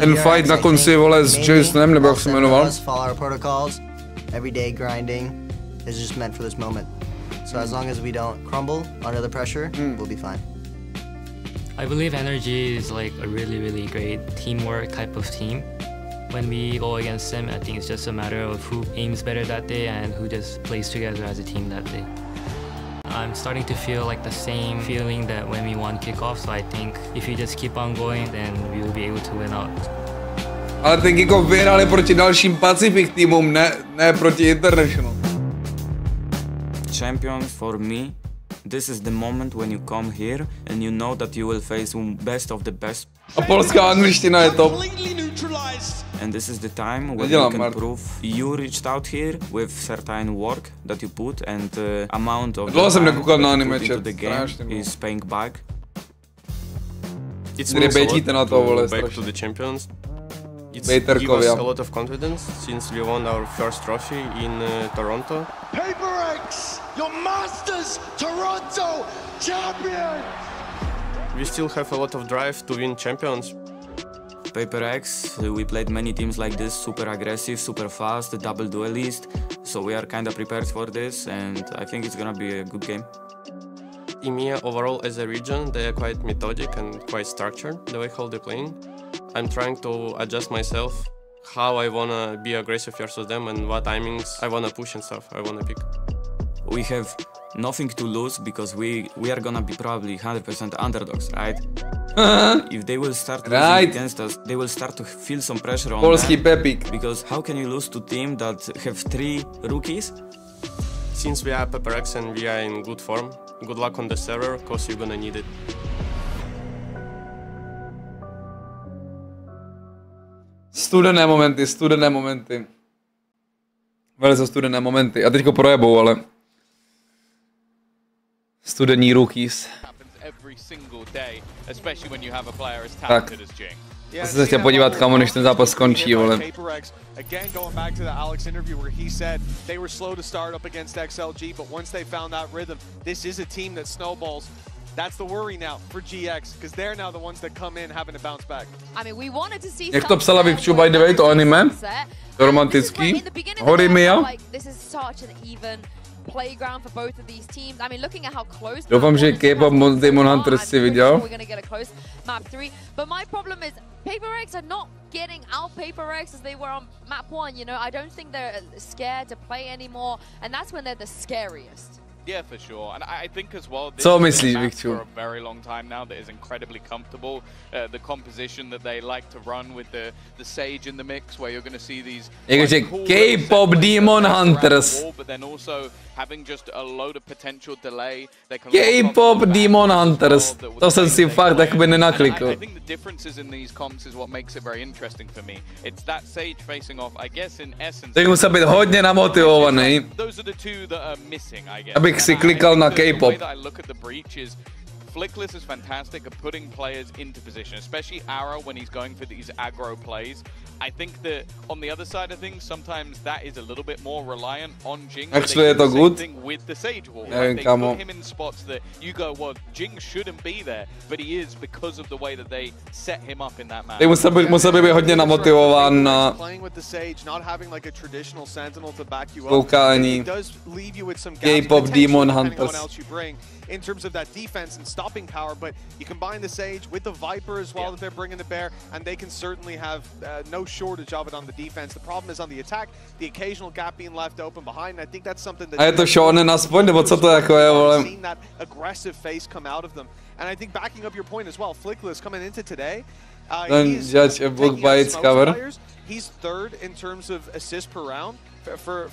Ten fight na konci, vole, s s0m, nebo jak se jmenoval. Everyday grinding is just meant for this moment. So as long as we don't crumble under the pressure, we'll be fine. I believe NRG is like a really great teamwork type of team. When we go against them, I think it's just a matter of who aims better that day and who just plays together as a team that day. I'm starting to feel like the same feeling that when we won kickoff, so I think if we just keep on going, then we will be able to win out. Ale ten kickoff vyhráli proti dalším Pacific týmům, ne proti International. Champions, for me, this is the moment when you come here and you know that you will face best of the best. A polská angličtina je top. And this is the time when you can prove you reached out here with certain work that you put and amount of the time that you put into the game is paying back. It means a lot to go back to the champions. It gives us a lot of confidence since we won our first trophy in Toronto. PaperX, your Masters Toronto champion! We still have a lot of drive to win champions. PaperX, we played many teams like this, super aggressive, super fast, double duelist, so we are kind of prepared for this and I think it's gonna be a good game. EMEA overall as a region, they are quite methodic and quite structured, the way how they're playing. I'm trying to adjust myself, how I wanna be aggressive versus them and what timings I wanna push and stuff I wanna pick. We have nothing to lose because we are gonna be probably 100% underdogs, right? If they will start losing against us, they will start to feel some pressure on Polski them. Pepik. Because how can you lose to team that have 3 rookies? Since we are PaperX and we are in good form, good luck on the server, cause you're gonna need it. Studené momenty, studené momenty. Velice studené momenty. A teďko projebou, ale... Studení rookies. Tak. Já jsem se chtěl podívat, kamo, než ten zápas skončí, vole. Again, going back to the Alex interview where he said they were slow to start up against XLG, but once they found that rhythm, this is a team that snowballs. That's the worry now for GX, because they're now the ones that come in having to bounce back. I mean, we wanted to see. Jak to psala Vikču, by the way, to anime? To romantický. HERNÍ. This is such an even playground for both of these teams. I mean, looking at how close. Doufám, že K-pop Demon Hunter si viděl. We're gonna get a close map 3, but my problem is PaperX are not getting out PaperX as they were on map 1. You know, I don't think they're scared to play anymore, and that's when they're the scariest. Yeah, for sure, and I think as well. Co myslíš, Vikču? For a very long time now, that is incredibly comfortable. The composition that they like to run with the Sage in the mix, where you're going to see these. Jakože K-pop Demon Hunters. But then also having just a load of potential delay. K-pop Demon Hunters. To jsem si fakt jakoby nenaklikl. I think the differences in these comps is what makes it very interesting for me. It's that Sage facing off, I guess, in essence. Tak musel být hodně namotivovaný. Those are the two that are missing, I guess. Abych si klikal na K-pop. Flickless is fantastic at putting players into position, especially Arrow when he's going for these aggro plays. I think that on the other side of things, sometimes that is a little bit more reliant on Jing. Actually, it's good. With the Sage wall, right? They put him in spots that you go, well, Jing shouldn't be there, but he is because of the way that they set him up in that map. Musel by být hodně namotivován na koukání K-pop Demon Hunters. In terms of that defense and stopping power, but you combine the Sage with the Viper as well that they're bringing to bear, and they can certainly have no shortage of it on the defense. The problem is on the attack, the occasional gap being left open behind. I think that's something that. A je to shonen aspoň, nebo co to jako je, vole? Seen that aggressive face come out of them, and I think backing up your point as well, Flickless coming into today. Don't judge a book by its cover. He's third in terms of assists per round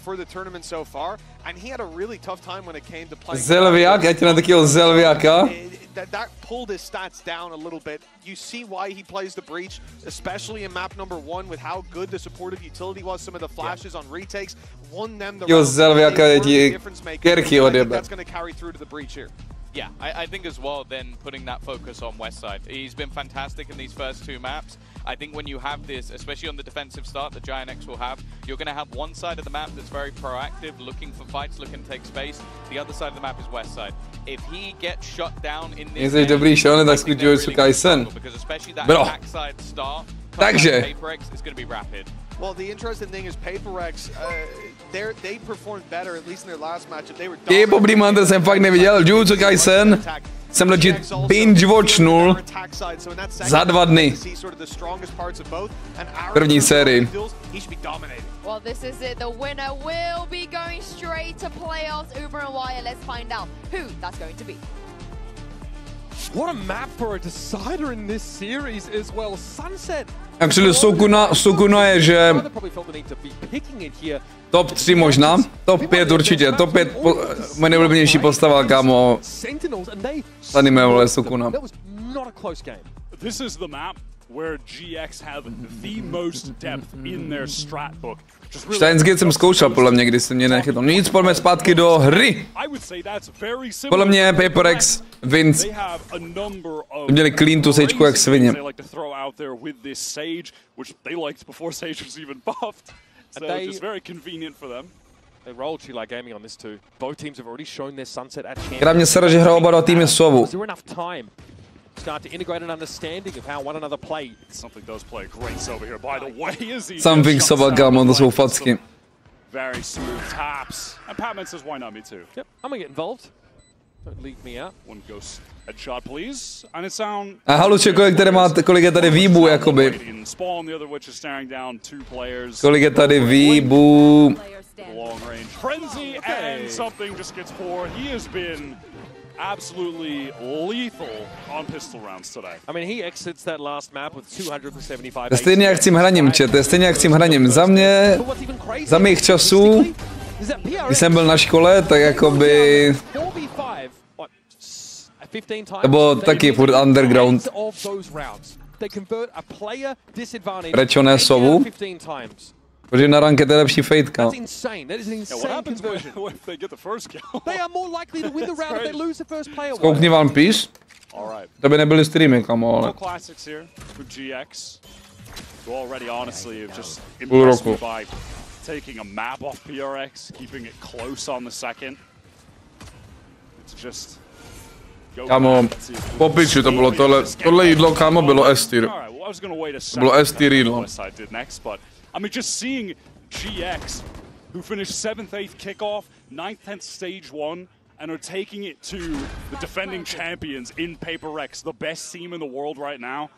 for the tournament so far, and he had a really tough time when it came to playing. Zelviak, já tě na takového Zelviaka. That pulled his stats down a little bit. You see why he plays the breach, especially in map number 1 with how good the supportive utility was. Some of the flashes on retakes won them the round. Zelviaka je ti kerky odjebe. That's going to carry through to the breach here. Yeah, I think as well, then putting that focus on West side. He's been fantastic in these first 2 maps. I think when you have this, especially on the defensive start that Giant X will have, you're going to have one side of the map that's very proactive, looking for fights, looking to take space. The other side of the map is West side. If he gets shut down in this game, dobrý shonen, tak skutuju Sukaisen. Bro. Takže. It's going to be rapid. Well, the interesting thing is PaperX, they performed better, at least in their last matchup. They were K-pop Demon Hunter jsem fakt neviděl, Jujutsu Kaisen jsem legit binge-watchnul za 2 dny. První sérii. Well, this is it. The winner will be going straight to playoffs. Uber and Wire, let's find out who that's going to be. What a map for a decider in this series as well. Sunset. Actually, Sukuna je, že top 3 možná, top 5 určitě, top 5 moje nejoblíbenější postava, kámo, z anime, vole, Sukuna. This is the map where GX have the most depth in their strat book. Steins Gate jsem zkoušel, podle mě, když jsem mě nechytl. Nic, pojďme zpátky do hry. Podle mě PaperX, Vince, měli clean tu sejčku jak svině. Která mě sere, že hrál oba 2 týmy Sovu. Start to integrate an understanding of how one another play. Something does play great over here, by the way. Something Sova Gamon, to jsou facky. Very smooth taps. And Patman says, why not me too? Yep, I'm gonna get involved. Don't leave me out. One ghost headshot, please. And it sound. A haluče, kolik je tady výbů, jakoby. Kolik je tady výbů. Long range frenzy and something just gets poor. He has been absolutely lethal on pistol rounds today. I mean, he exits that last map with 275. To stejně jak s tím hraním, chat, stejně jak s tím hraním. Za mých časů, když jsem byl na škole, tak jakoby... To bylo taky furt underground. Prečo ne Sovu? Protože na ranket je lepší fejtka. That's insane. That is an insane conversion. What if they get the first kill? They are more likely to win the round if they lose the first player. Zkoukni One Piece. To by nebyly streamy, kamo, ale. Classics here for GX. Who already honestly have just impressed me by taking a map off PRX, keeping it close on the second. It's just Kámo, po piči to bylo tohle jídlo, kámo, bylo S-tier. To bylo S-tier jídlo. I mean, just seeing GX, who finished 7th, 8th kickoff, 9th, 10th stage 1, and are taking it to the defending champions in PaperX, the best team in the world right now.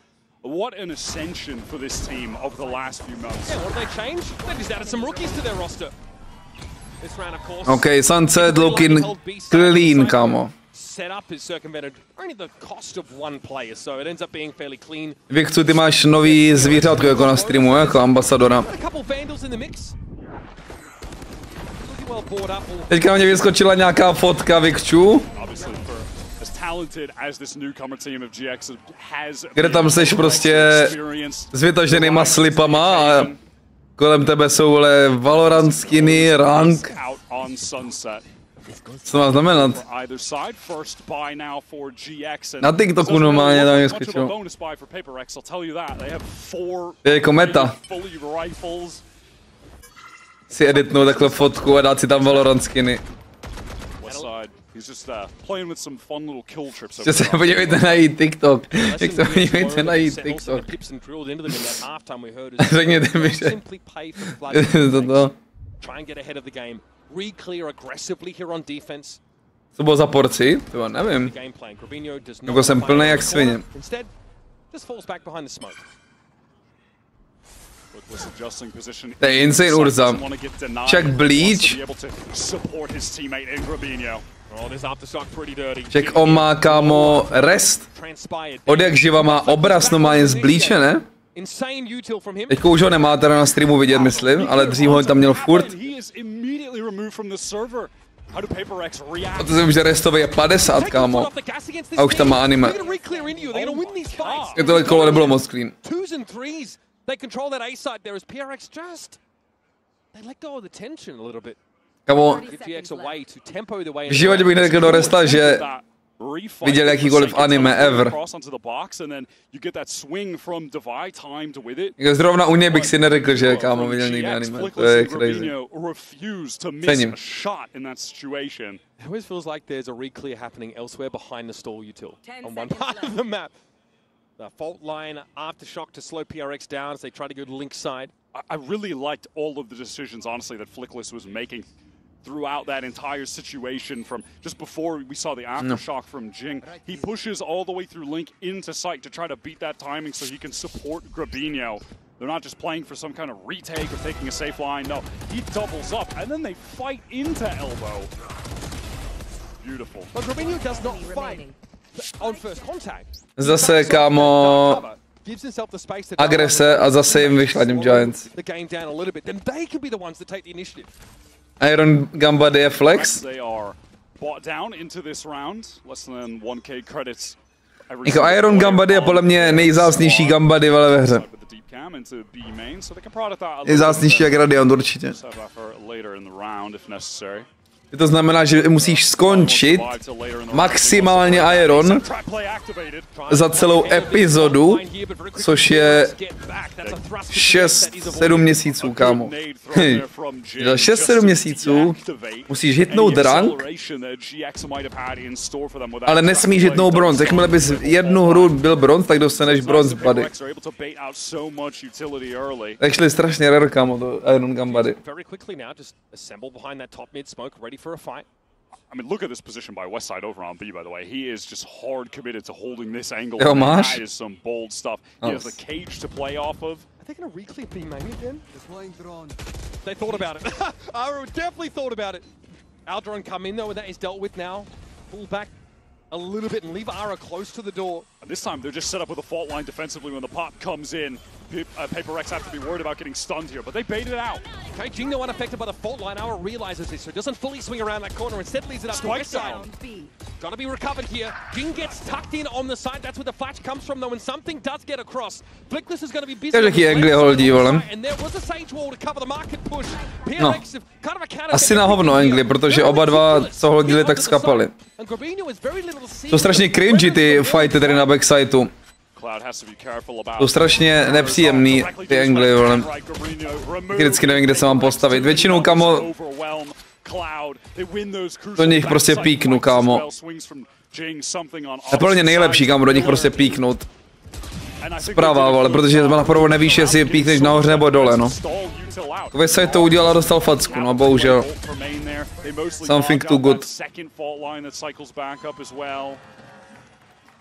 What an ascension for this team over the last few months. Yeah, what have they changed? They've just added some rookies to their roster. This round, of course. Okay, Sunset looking clean, kámo. Setup is circumvented only the cost of one player, so it ends up being fairly clean. Vikcu, ty máš nový zvířátko jako na streamu, jako ambasadora. Teďka na mě vyskočila nějaká fotka Vikcu, kde tam seš prostě s vytaženýma slipama a kolem tebe jsou vole Valorant skiny, rank. Co to má znamenat? Na TikToku normálně tam mě skočilo. To je jako meta. Si editnout takhle fotku a dát si tam Valorant skiny. Ještě se podívejte na její TikTok. Jak se podívejte na její TikTok. Řekněte mi, že... Toto. Co bylo za porci? To nevím. Jako jsem plný jak svině. To je insane Urza. Check Bleach. Check on má, kámo, rest. Od jak živa má obraz normálně z Bleache, ne? Teďko už ho nemá teda na streamu vidět, myslím, ale dřív ho tam měl furt. A to jsem, že restový je 50, kámo. A už tam má anime. Je tohle kolo nebylo moc clean. Kámo, v životě bych neřekl do resta, že viděl jakýkoliv anime ever. Zrovna u něj bych si neřekl, že kámo viděl někdy anime. To je crazy. Cením. It always feels like there's a re-clear happening elsewhere behind the stall util on one part of the map. The fault line, aftershock to slow PRX down as they try to go to link side. I really liked all of the decisions, honestly, that Flickless was making throughout that entire situation from just before we saw the aftershock from Jing. He pushes all the way through Link into sight to try to beat that timing so he can support Grabinho. They're not just playing for some kind of retake or taking a safe line. No, he doubles up and then they fight into elbow. Beautiful. But Grabinho does not fight on first contact. Zase, kámo, agrese a zase jim vyšla těm Giants. Iron Gambady je flex. Jako Iron Gambady je podle mě nejzásnější Gambady ve hře. Nejzásnější jak Radiant určitě. To znamená, že musíš skončit maximálně Iron za celou epizodu, což je 6-7 měsíců, kámo. Za 6-7 měsíců musíš hitnout rank, ale nesmíš hitnout bronz. Jakmile bys jednu hru byl bronz, tak dostaneš bronz body. Tak šli strašně rare, kámo, to Iron Gambady. For a fight. I mean, look at this position by Westside over on B, by the way. He is just hard committed to holding this angle. Yo, that is some bold stuff. He has the cage to play off of. Are they going to re-clear B main again? They thought about it. Aro definitely thought about it. Aldron come in though, and that is dealt with now. Pull back a little bit and leave Aro close to the door. And this time they're just set up with a fault line defensively when the pop comes in. Paper X have to be worried about getting stunned here, but they baited it out. Okay, Jingo unaffected by the fault line. Ara realizes this, so doesn't fully swing around that corner. Instead leaves it up to West side. Gotta be recovered here. Jing gets tucked in on the side. That's where the flash comes from, though. When something does get across, Flickless is gonna be busy. And there was a sage wall to cover the market push. PRX have kind of a counter. Asi na hovno Angli, protože oba dva, co hodili, tak skapali. Jsou strašně cringy ty fighty tady na backsidu. Jsou strašně nepříjemný ty Angly, vole. Vždycky nevím, kde se mám postavit. Většinou, kamo, do nich prostě píknu, kámo. Je pro ně nejlepší, kámo, do nich prostě píknout. Zprava, vole, protože napravo nevíš, jestli píkneš nahoře nebo dole, no. Vesaj to udělal a dostal facku, no, bohužel. Something too good.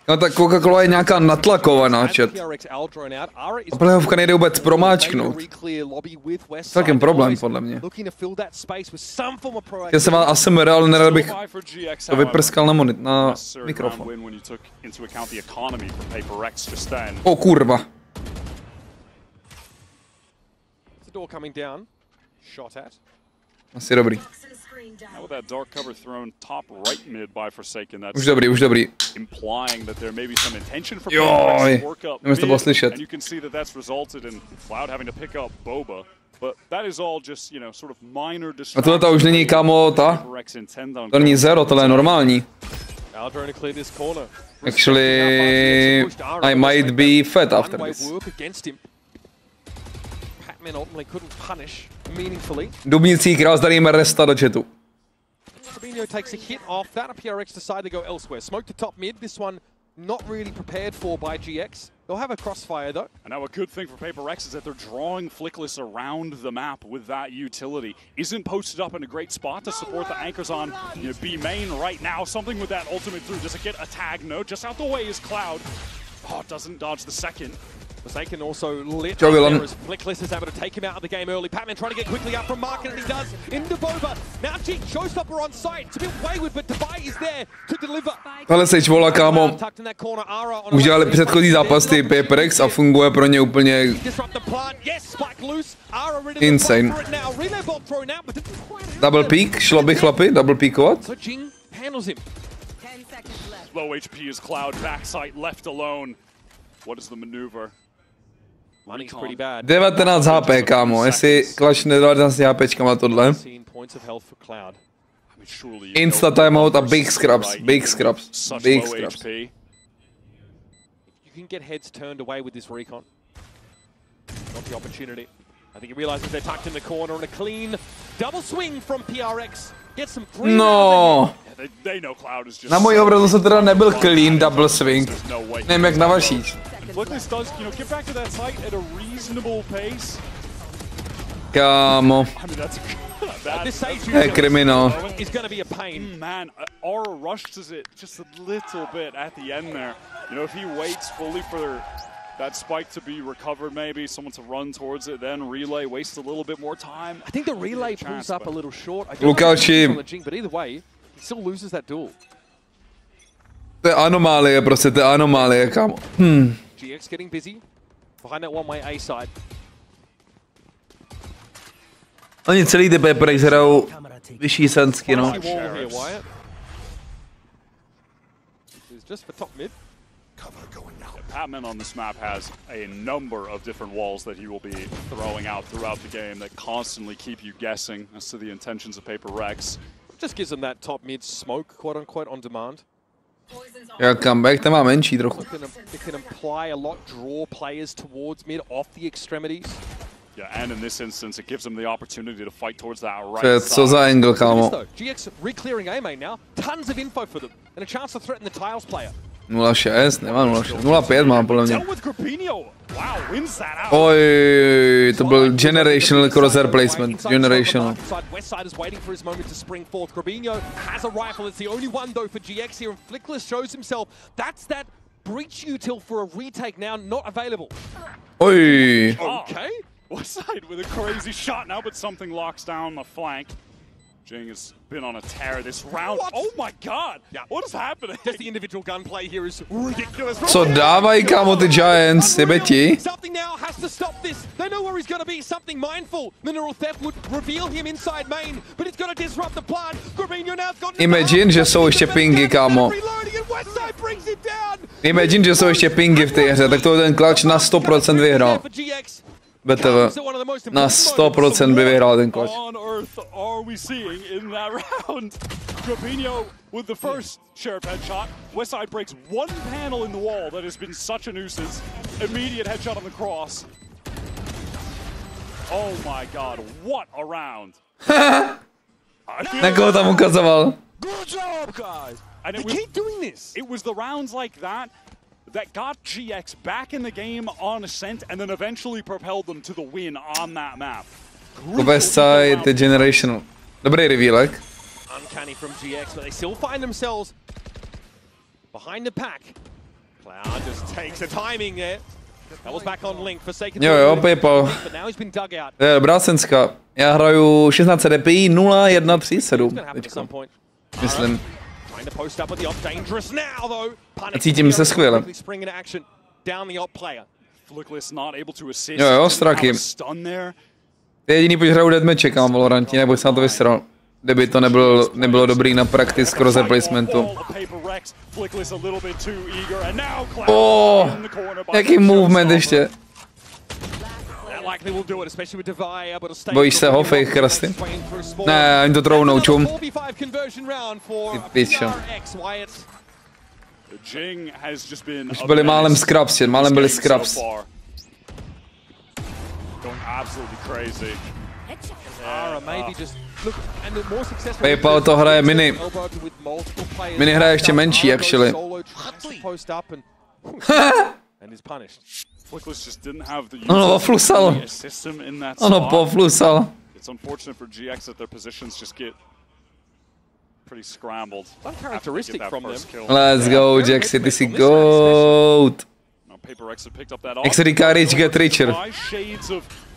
No tak Coca-Cola je nějaká natlakovaná, chat. A playoffka nejde vůbec promáčknout. Celkem problém, podle mě. Já jsem mal ASMR, ale nerad bych to vyprskal na mikrofon. O kurva. Asi dobrý. Už dobrý, už dobrý. Joj, nemůžu to bylo slyšet. A tohle už není, kámo, ta? To není zero, tohle je normální. Actually, I might be fat after this. Dubnicí král, zdaríme resta do chatu. Fabinho takes a hit off that. PRX decide to go elsewhere. Smoke to top mid. This one not really prepared for by GX. They'll have a crossfire though. And now a good thing for Paper X is that they're drawing Flickless around the map with that utility. Isn't posted up in a great spot to support the anchors on B main right now. Something with that ultimate through. Does it get a tag? No. Just out the way is Cloud. Oh, doesn't dodge the second. VASEK also lit up there as Flickless is able to take him out of the game early. Patman trying to get quickly up from Market, and he does into Boba. Now Jing, Showstopper on site. It's a bit wayward, but Dubai is there to deliver. Tohle se čvola, kámo. Už dělali předchozí zápas ty Paper X a funguje pro ně úplně insane. Double peak, šlo by chlapi, double peakovat. Low HP is Cloud, backside left alone. What is the maneuver? 19 HP, kámo, jestli klašne 19 HPčka má tohle. Insta timeout a big scrubs, big scrubs, big scrubs. You can get heads turned away with this recon. Not the opportunity. I think he realizes they're tucked in the corner and a clean double swing from PRX. Get some green. No. Na můj obrazu se teda nebyl clean double swing. Nevím jak na vaší. Kámo. To je kriminál. Man, Aura rushes it just a little bit at the end there. You know, if he waits fully for that spike to be recovered, maybe someone to run towards it, then relay, waste a little bit more time. I think the relay pulls up a little short. Lukáši. But either way, he still loses that duel. To je anomálie, prostě to je anomálie, kámo. GX getting busy behind that one-way A side. Oni celý ty Paper X hrajou vyšší sensky, no. Just for top mid. Patman on this map has a number of different walls that he will be throwing out throughout the game that constantly keep you guessing as to the intentions of Paper X. Just gives them that top mid smoke, quote unquote, on demand. Já comeback tam má menší trochu. It can imply a lot, draw players towards mid off the extremities. Yeah, and in this instance, it gives them the opportunity to fight towards that right side. Co za angle, kámo? GX re-clearing A main now, tons of info for them, and a chance to threaten the Tiles player. 0.6, nemá 0.6, 0.5 mám podle mě. Oj, to byl generational crosshair placement, generational. Westside is waiting for his moment to spring forth. Grabinho has a rifle, it's the only one though for GX here, and Flickless shows himself. That's that breach util for a retake now not available. Oj. Okay, Westside with a crazy shot now, but something locks down the flank. Jing has been on a tear this round. What? Oh my god! Yeah. What is happening? Just the individual gunplay here is ridiculous. Co dávají, kámo, ty Giants, jebeti? Something now has to stop this. They know where he's going to be. Something mindful. Mineral theft would reveal him inside main, but it's going to disrupt the plan. Grabinho now's got. Imagine, že jsou ještě pingy, kámo. Imagine, že jsou ještě pingy v té hře, tak to ten clutch na 100% vyhrál. BTV. Na 100% by vyhrál ten clutch. Grabinho with the first sheriff headshot. Westside breaks one panel in the wall that has been such a nuisance. Immediate headshot on the cross. Oh my god, what a round. Na koho tam ukazoval? Good job, guys. And they keep doing this. It was the rounds like that that got GX back in the game on Ascent and then eventually propelled them to the win on that map. Westside, the generational. Dobrý revealek. Uncanny from GX, but they still find themselves behind the pack. Cloud just takes the timing there. That was back on Link for sake of jo, PayPal. But now he's been dug out. To je dobrá senská. Já hraju 16 DPI 0137. Myslím. A cítím se skvěle. Jo, straky. To je jediný, proč hraju deathmatche, kámo, Valorantí, nebo jsem na to vysral. Kdyby to nebylo dobrý na practice cross replacementu. Jaký movement ještě. Bojíš se ho, fake krasty? Ne, ani to trounou, čum. Ty pičo. Už byli málem scraps, málem byli scraps. PayPal to hraje mini. Mini hraje ještě menší, actually. Ono poflusal. Ono poflusal. Let's go, Jaxi, ty jsi goat. Jak se říká rich get richer.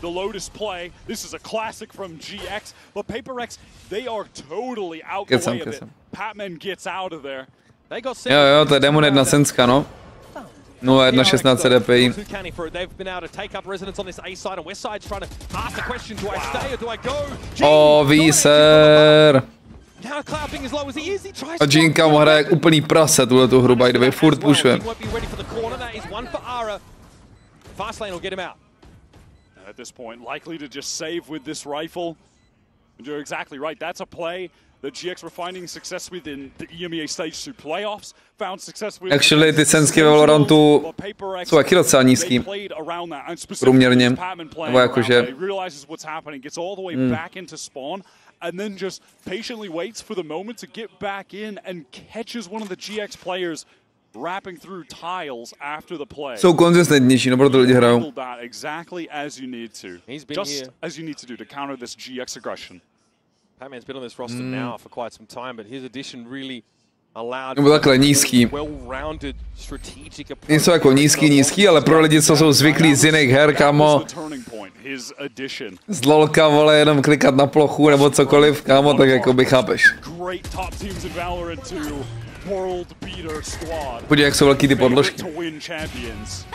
The Lotus play. This is a classic from GX, but PaperX, they are totally out the way of it. Patman gets out of there. They got jo, to je Demon 1 senska, no. 0-1-16 DPI. O, Víser. A Jinka mu hraje jak úplný prase tuhletu hru, by the way, furt pushuje. At this point, likely to just save with this rifle. And you're exactly right. That's a play that GX were finding success with in the EMEA stage 2 playoffs. Found success with. Actually, ty sensky ve Valorantu jsou taky docela nízký. Průměrně. Nebo jakože. And then just patiently waits for the moment to get back in and catches one of the GX players wrapping through tiles after the play. Jsou konzistentnější, no proto lidi hrajou. Exactly as you need to. Just as you need to do to counter this GX aggression. Patman's been on this roster now for quite some time, but his addition really allowed nebo takhle nízký. Nejsou jako nízký, ale pro lidi, co jsou zvyklí z jiných her, kámo. Z lolka, vole, jenom klikat na plochu nebo cokoliv, kámo, tak jako by chápeš. Podívej, jak jsou velký ty podložky.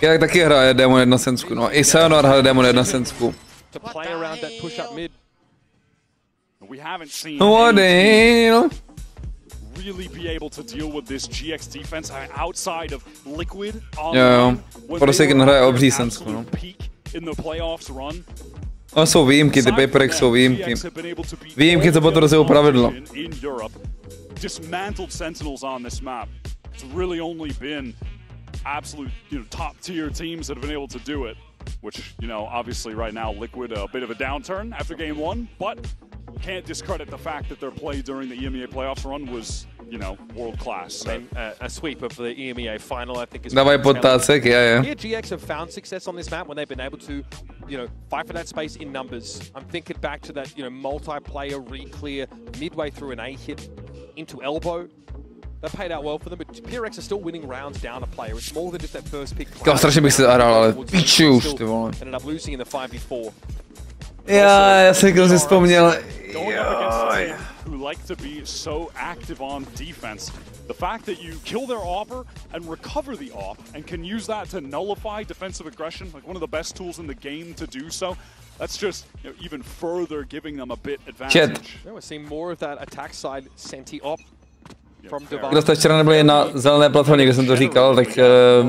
Jak taky hraje Demon 1 sensku, no. I s0m hraje Demon 1 sensku. What the really be able to deal with this GX defense outside of Liquid jo. Prostě hraje obří sensku, no. No, jsou výjimky, ty PaperX jsou výjimky. Výjimky, co potvrzují pravidlo. Dismantled Sentinels on this map. It's really only been absolute, top tier teams that have been able to do it. Which, obviously right now Liquid a bit of a downturn after game 1, but can't discredit the fact that their play during the EMEA playoffs run was, world class. So. A sweep of the EMEA final, I think, is. Dávaj podtácek, yeah. Here GX have found success on this map when they've been able to, fight for that space in numbers. I'm thinking back to that, multiplayer re-clear midway through an A hit into elbow. That paid out well for them, but PRX are still winning rounds down a player. It's more than just that first pick. Strašně bych se zahrál, ale piči už, ty vole. Ended up losing in the 5v4. Já jsem si vzpomněl. like to be so active on defense. The fact that you kill their AWPer and recover the AWP and can use that to nullify defensive aggression, like one of the best tools in the game to do so, that's just even further giving them a bit advantage. We're seeing more of that attack side senti op from Divide. Kdo jste včera nebyli na zelené platformě, kde jsem to říkal, tak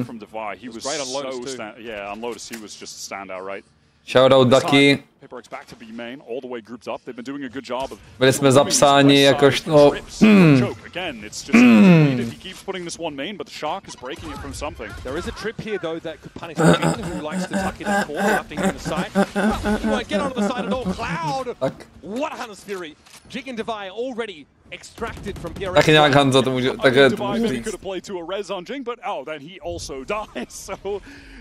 From Divide, he was so on Lotus he was just a standout, right? shoutout Ducky. Byli jsme zapsáni jakožto... There is a trip here though that could punish Jing, who likes to tuck in that corner after hitting the side. He won't get onto the side at all. Cloud! What a Hunter's Fury! Jig and Divide already extracted from PRX. Taky nějak Hanzo to může... Takhle to může He could have played to a res on Jing, but then he also dies, so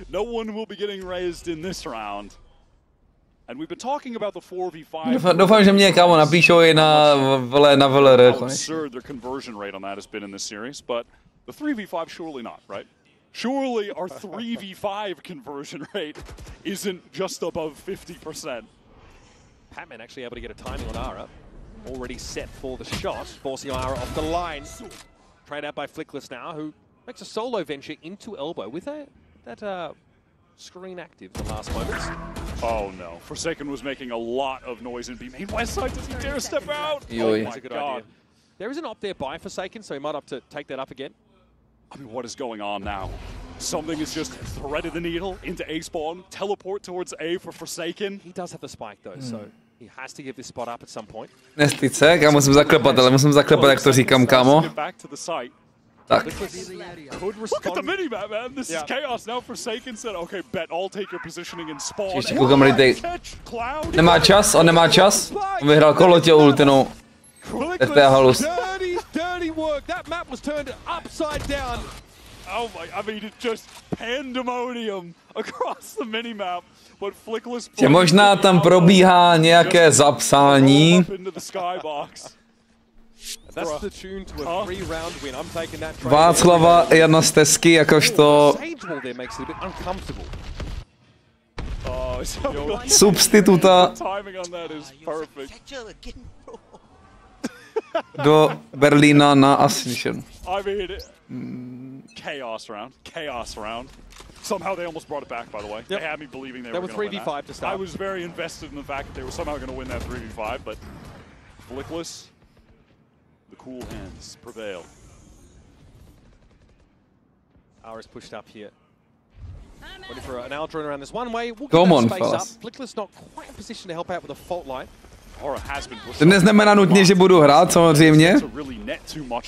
no one will be getting raised in this round. And we've been talking about the 4v5. Doufám, že mě kámo napíšou i na VLR. How absurd their conversion rate on that has been in this series, but the 3v5 surely not, right? Surely our 3v5 conversion rate isn't just above 50%. Patman actually able to get a timing on Ara. Already set for the shot, forcing Ara off the line. Trade out by Flickless now, who makes a solo venture into elbow with that screen active in the last moments. Oh no, Forsaken was making a lot of noise in B main. Westside, does he dare step out? Oh my god. There is an op there by Forsaken, so he might have to take that up again. I mean, what is going on now? Something is just threaded the needle into A spawn, teleport towards A for Forsaken. He does have the spike though, so he has to give this spot up at some point. Nestice, já musím zaklepat, jak to říkám, kámo. Tak. Look at the minimap, man. This is chaos. Now Forsaken said, okay, bet, I'll take your positioning in spawn. Ještě koukám, nemá čas, on nemá čas. On vyhrál kolotě ultinou. FT halus. Dirty work. That map was turned upside down. Oh my, I mean, it's just pandemonium across the minimap. But Flickless... Možná tam probíhá nějaké zapsání. Václava Jana Stezky jakožto substituta do Berlína na Ascension. Chaos round. Somehow they almost brought it back, by the way. They had me believing they were going to win 3v5 to start. I was very invested in the fact that they were somehow going to win that 3v5, but Flickless, the cool hands prevail. Ara's pushed up here. Waiting for an Aldrin around this one way. We'll Come on, space fellas. up. Flickless not quite in position to help out with a fault line. To neznamená nutně, že budu hrát, samozřejmě.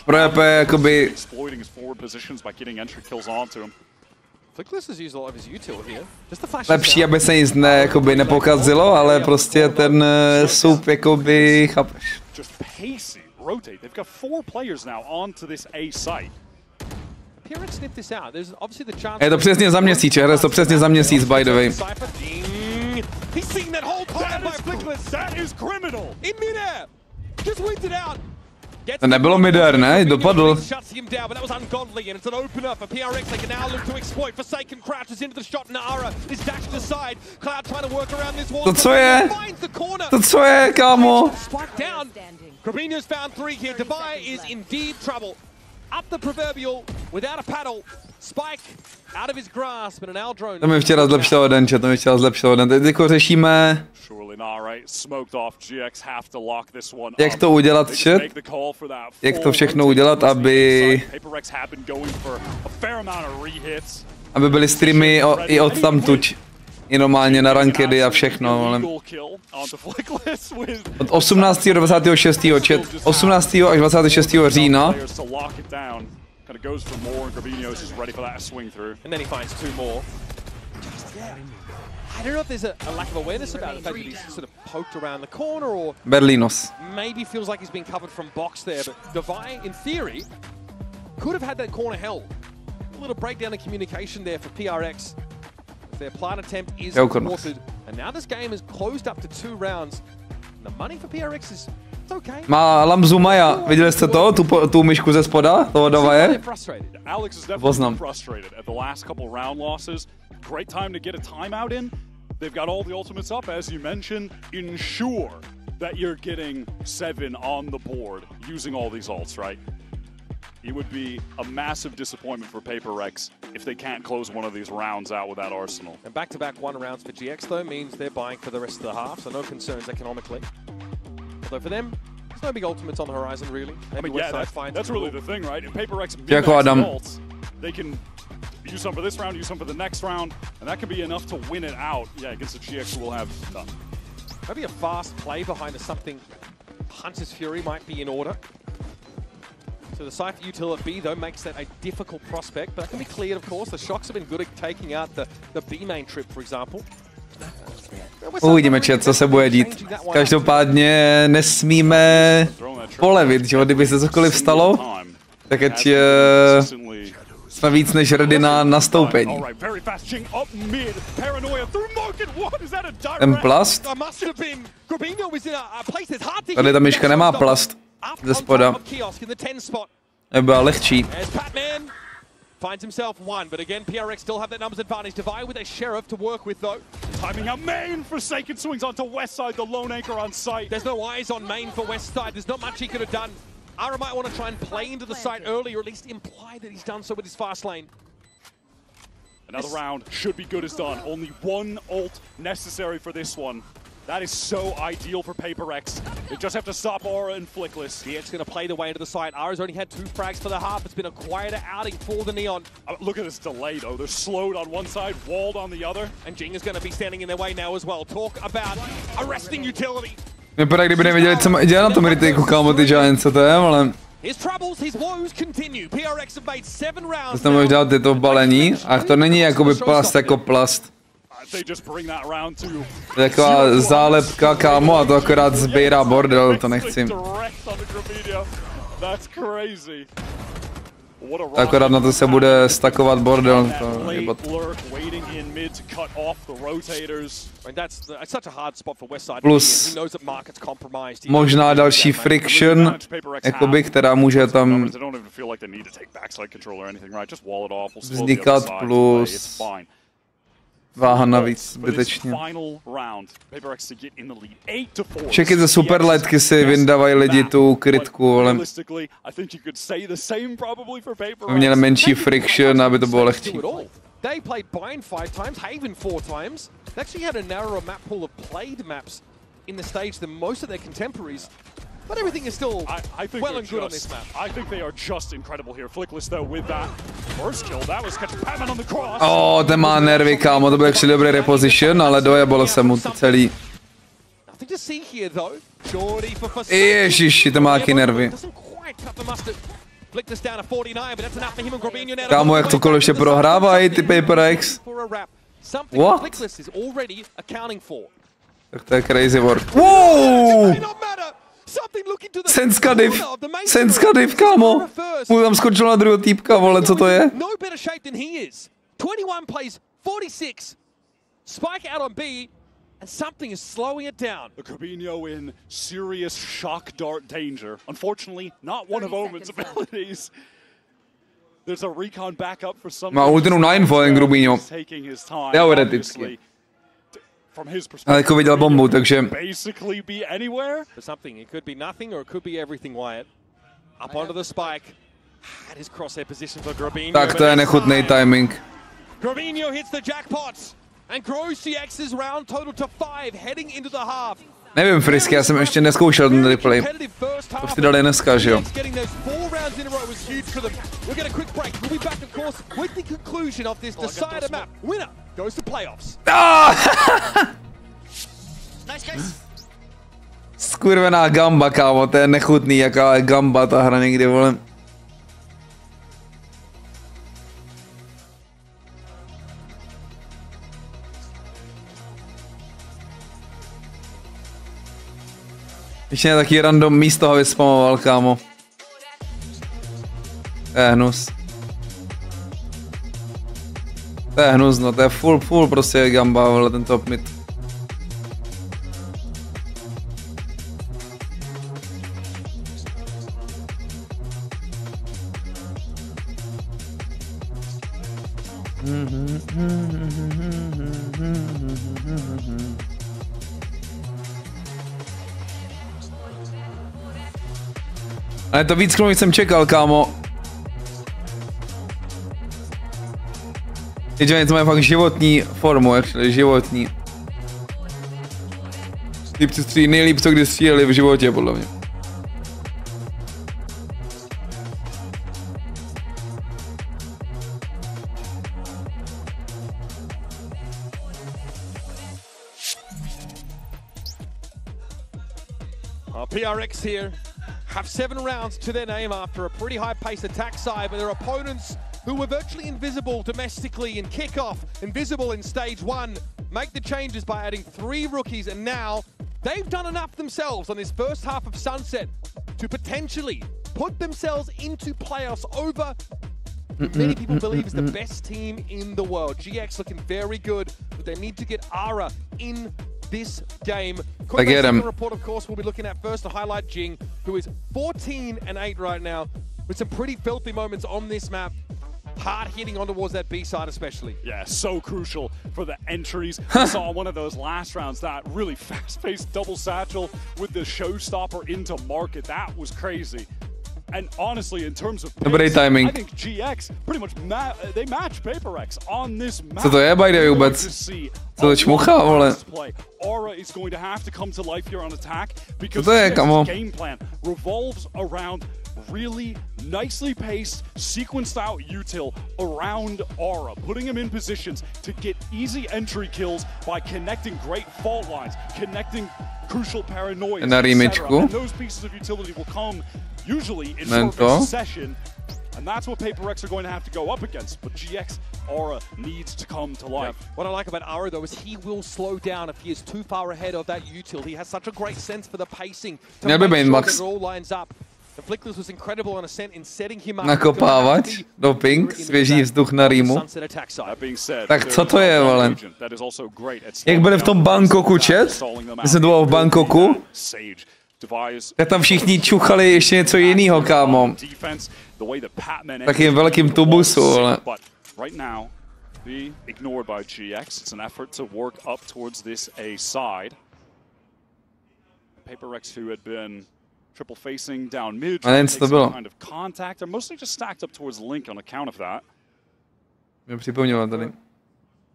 Pro EP jakoby lepší, aby se nic nepokazilo, ale prostě ten soup jakoby, chápeš. Je to přesně za měsíc, je to přesně za měsíc, by the way. He's seeing that whole plan by Flickless. That is criminal. In midair. Just wins it out. To nebylo midair, ne? Dopadl. Shuts him down, but that was ungodly, and it's an opener for PRX. They can now look to exploit. Forsaken crouches into the shot. Nara is dashed aside. Cloud trying to work around this wall. To co je? To co je, kámo? Spike down. Grabino's found 3 here. Divide is in deep trouble. Up the proverbial without a paddle. Spike out of his grasp and an Aldrone. To mi včera zlepšilo den, Teď jako řešíme... Jak to udělat, chat? Jak to všechno udělat, aby byly streamy i od tamtuč. I normálně na rankedy a všechno, ale... Od 18. do 26. chat. 18. až 26. října. Kind of goes for more, and Grabino's just ready for that swing through. And then he finds 2 more. I don't know if there's a lack of awareness about the fact that he's sort of poked around the corner, or Berlinos. Maybe feels like he's been covered from box there, but Divide, in theory, could have had that corner held. A little breakdown in communication there for PRX. If their plant attempt is thwarted, and now this game is closed up to 2 rounds. The money for PRX is má Lamzu Maja, viděli jste to? Tu myšku ze spoda? Toho Davaje? Poznám. Great time to get a timeout in. They've got all the ultimates up, as you mentioned. Ensure that you're getting 7 on the board using all these ults, right? It would be a massive disappointment for PaperX if they can't close one of these rounds out with that arsenal. And back-to-back 1 rounds for GX, though, means they're buying for the rest of the half, so no concerns economically. Although for them, there's no big ultimates on the horizon, really. Maybe yeah, that's really the thing, right? If PaperX min-max ults, they can use some for this round, use some for the next round, and that can be enough to win it out. Yeah, against the GX, we'll have none. Maybe a fast play behind something Hunter's Fury might be in order. So the Cypher util at B, though, makes that a difficult prospect, but that can be cleared, of course. The Shocks have been good at taking out the B main trip, for example. Uvidíme, co se bude dít. Každopádně nesmíme polevit, že kdyby se cokoliv stalo, tak ať jsme víc než ready na nastoupení. Ten plast? Tady ta myška nemá plast ze spoda. Nebyla lehčí. Finds himself 1, but again, PRX still have that numbers advantage. Divide with a Sheriff to work with, though. Timing out main, Forsaken swings onto west side, the lone anchor on site. There's no eyes on main for west side. There's not much he could have done. Ara might want to try and play into the site early, or at least imply that he's done so with his fast lane. Another round should be good as done. Only 1 ult necessary for this one. That is so ideal for PaperX. They just have to stop Aura and Flickless. DX going to play the way into the site. Ara's only had 2 frags for the half. It's been a quieter outing for the Neon. Look at this delay, though. They're slowed on one side, walled on the other. And Jing is going to be standing in their way now as well. Talk about arresting utility. Vypadá, kdyby nevěděli, co mají dělat na tom retaku, kámo, ty Giants, co to je, ale... His troubles, his woes continue. PRX have made 7 rounds. To můžeš dát tyto balení, a to není jakoby plast jako plast. To je taková zálepka, kámo, a to akorát sbírá bordel, to nechci. Akorát na to se bude stakovat bordel, to je bot. Plus možná další friction, jakoby, která může tam vznikat, plus váha navíc, zbytečně. Všechny ze super lightky si vyndávají lidi tu krytku, ale měli menší friction, aby to bylo lehčí. They played Bind 5 times, Haven 4 times. They actually had a narrower map pool of played maps in the stage than most of their contemporaries. But everything is still well and good on this map. I think they are just incredible here. Flickless though with that first kill, that was catch Batman on the cross. Ten má nervy, kámo, to byl actually dobrý reposition, ale dojebalo se mu to celý. Nothing to see here though. Shorty for Ježiši, to má taky nervy. Kámo, jak cokoliv ještě prohrávají ty PaperX. What? Tak to je crazy work. Wow! Senska div, kámo. Mu tam skočil na druhého týpka, vole, co to je? Spike out on B, and something is slowing it down. The Corbino in serious shock dart danger. Unfortunately, not one of Omen's abilities. There's a recon backup for some. Má ultinu na info, ten Corbino. Teoreticky. Ale jako viděl bombu, takže... Basically be anywhere. Something, it could be nothing or it could be everything, Wyatt. Up onto the spike. That is crosshair position for Corbino. Tak to je nechutný timing. Corbino hits the jackpot. And grows CX's round total to 5, heading into the half. Nevím, Frisky, já jsem ještě neskoušel ten replay. To si dali dneska, že jo? Skurvená gamba, kámo, to je nechutný, jaká je gamba ta hra někdy, vole. Ještě ne taky random místo ho vyspamoval, kámo. To je hnus. To je hnus, no, to je full prostě gamba, vole, ten top mid. Ale to víc, než jsem čekal, kámo. Ty Giants mají fakt životní formu, actually, životní. Lípci střílí nejlíp, co kdy stříleli v životě, podle mě. PRX here have 7 rounds to their name after a pretty high-paced attack side, but their opponents who were virtually invisible domestically in kickoff, invisible in stage 1, make the changes by adding 3 rookies, and now they've done enough themselves on this first half of Sunset to potentially put themselves into playoffs over many people believe is the best team in the world. GX looking very good, but they need to get Ara in this game. I get him. Report, of course, we'll be looking at first to highlight Jing, who is 14-8 right now, with some pretty filthy moments on this map. Hard hitting on towards that B side especially. Yeah, so crucial for the entries. We saw one of those last rounds, that really fast-paced double satchel with the showstopper into market. That was crazy. And honestly, in terms of pace, I think GX pretty much they match PaperX on this map. Co to je, by the way, vůbec? Co to čmuchá, vole? Aura is going to have to come to life here on attack because GX's game plan revolves around really nicely paced, sequenced out util around Aura, putting him in positions to get easy entry kills by connecting great fault lines, connecting crucial paranoias, etc. And those pieces of utility will come usually in short succession, and that's what PaperX are going to have to go up against. But GX Aura needs to come to life. Yeah. What I like about Aura though is he will slow down if he is too far ahead of that util. He has such a great sense for the pacing to make sure that it all lines up. The Flickless was incredible on Ascent in setting him up. Nakopávat, doping, svěží vzduch na rýmu. Tak co to je, vole? Jak byli v tom Bangkoku chat? My jsme tu v Bangkoku. Tak tam všichni čuchali ještě něco jiného, kámo. Takým velkým tubusu, vole. Right now, be ignored by GX. It's an effort to work up towards this A side. PaperX, who had been triple facing down mid, trying to take some kind of contact. They're mostly just stacked up towards Link on account of that.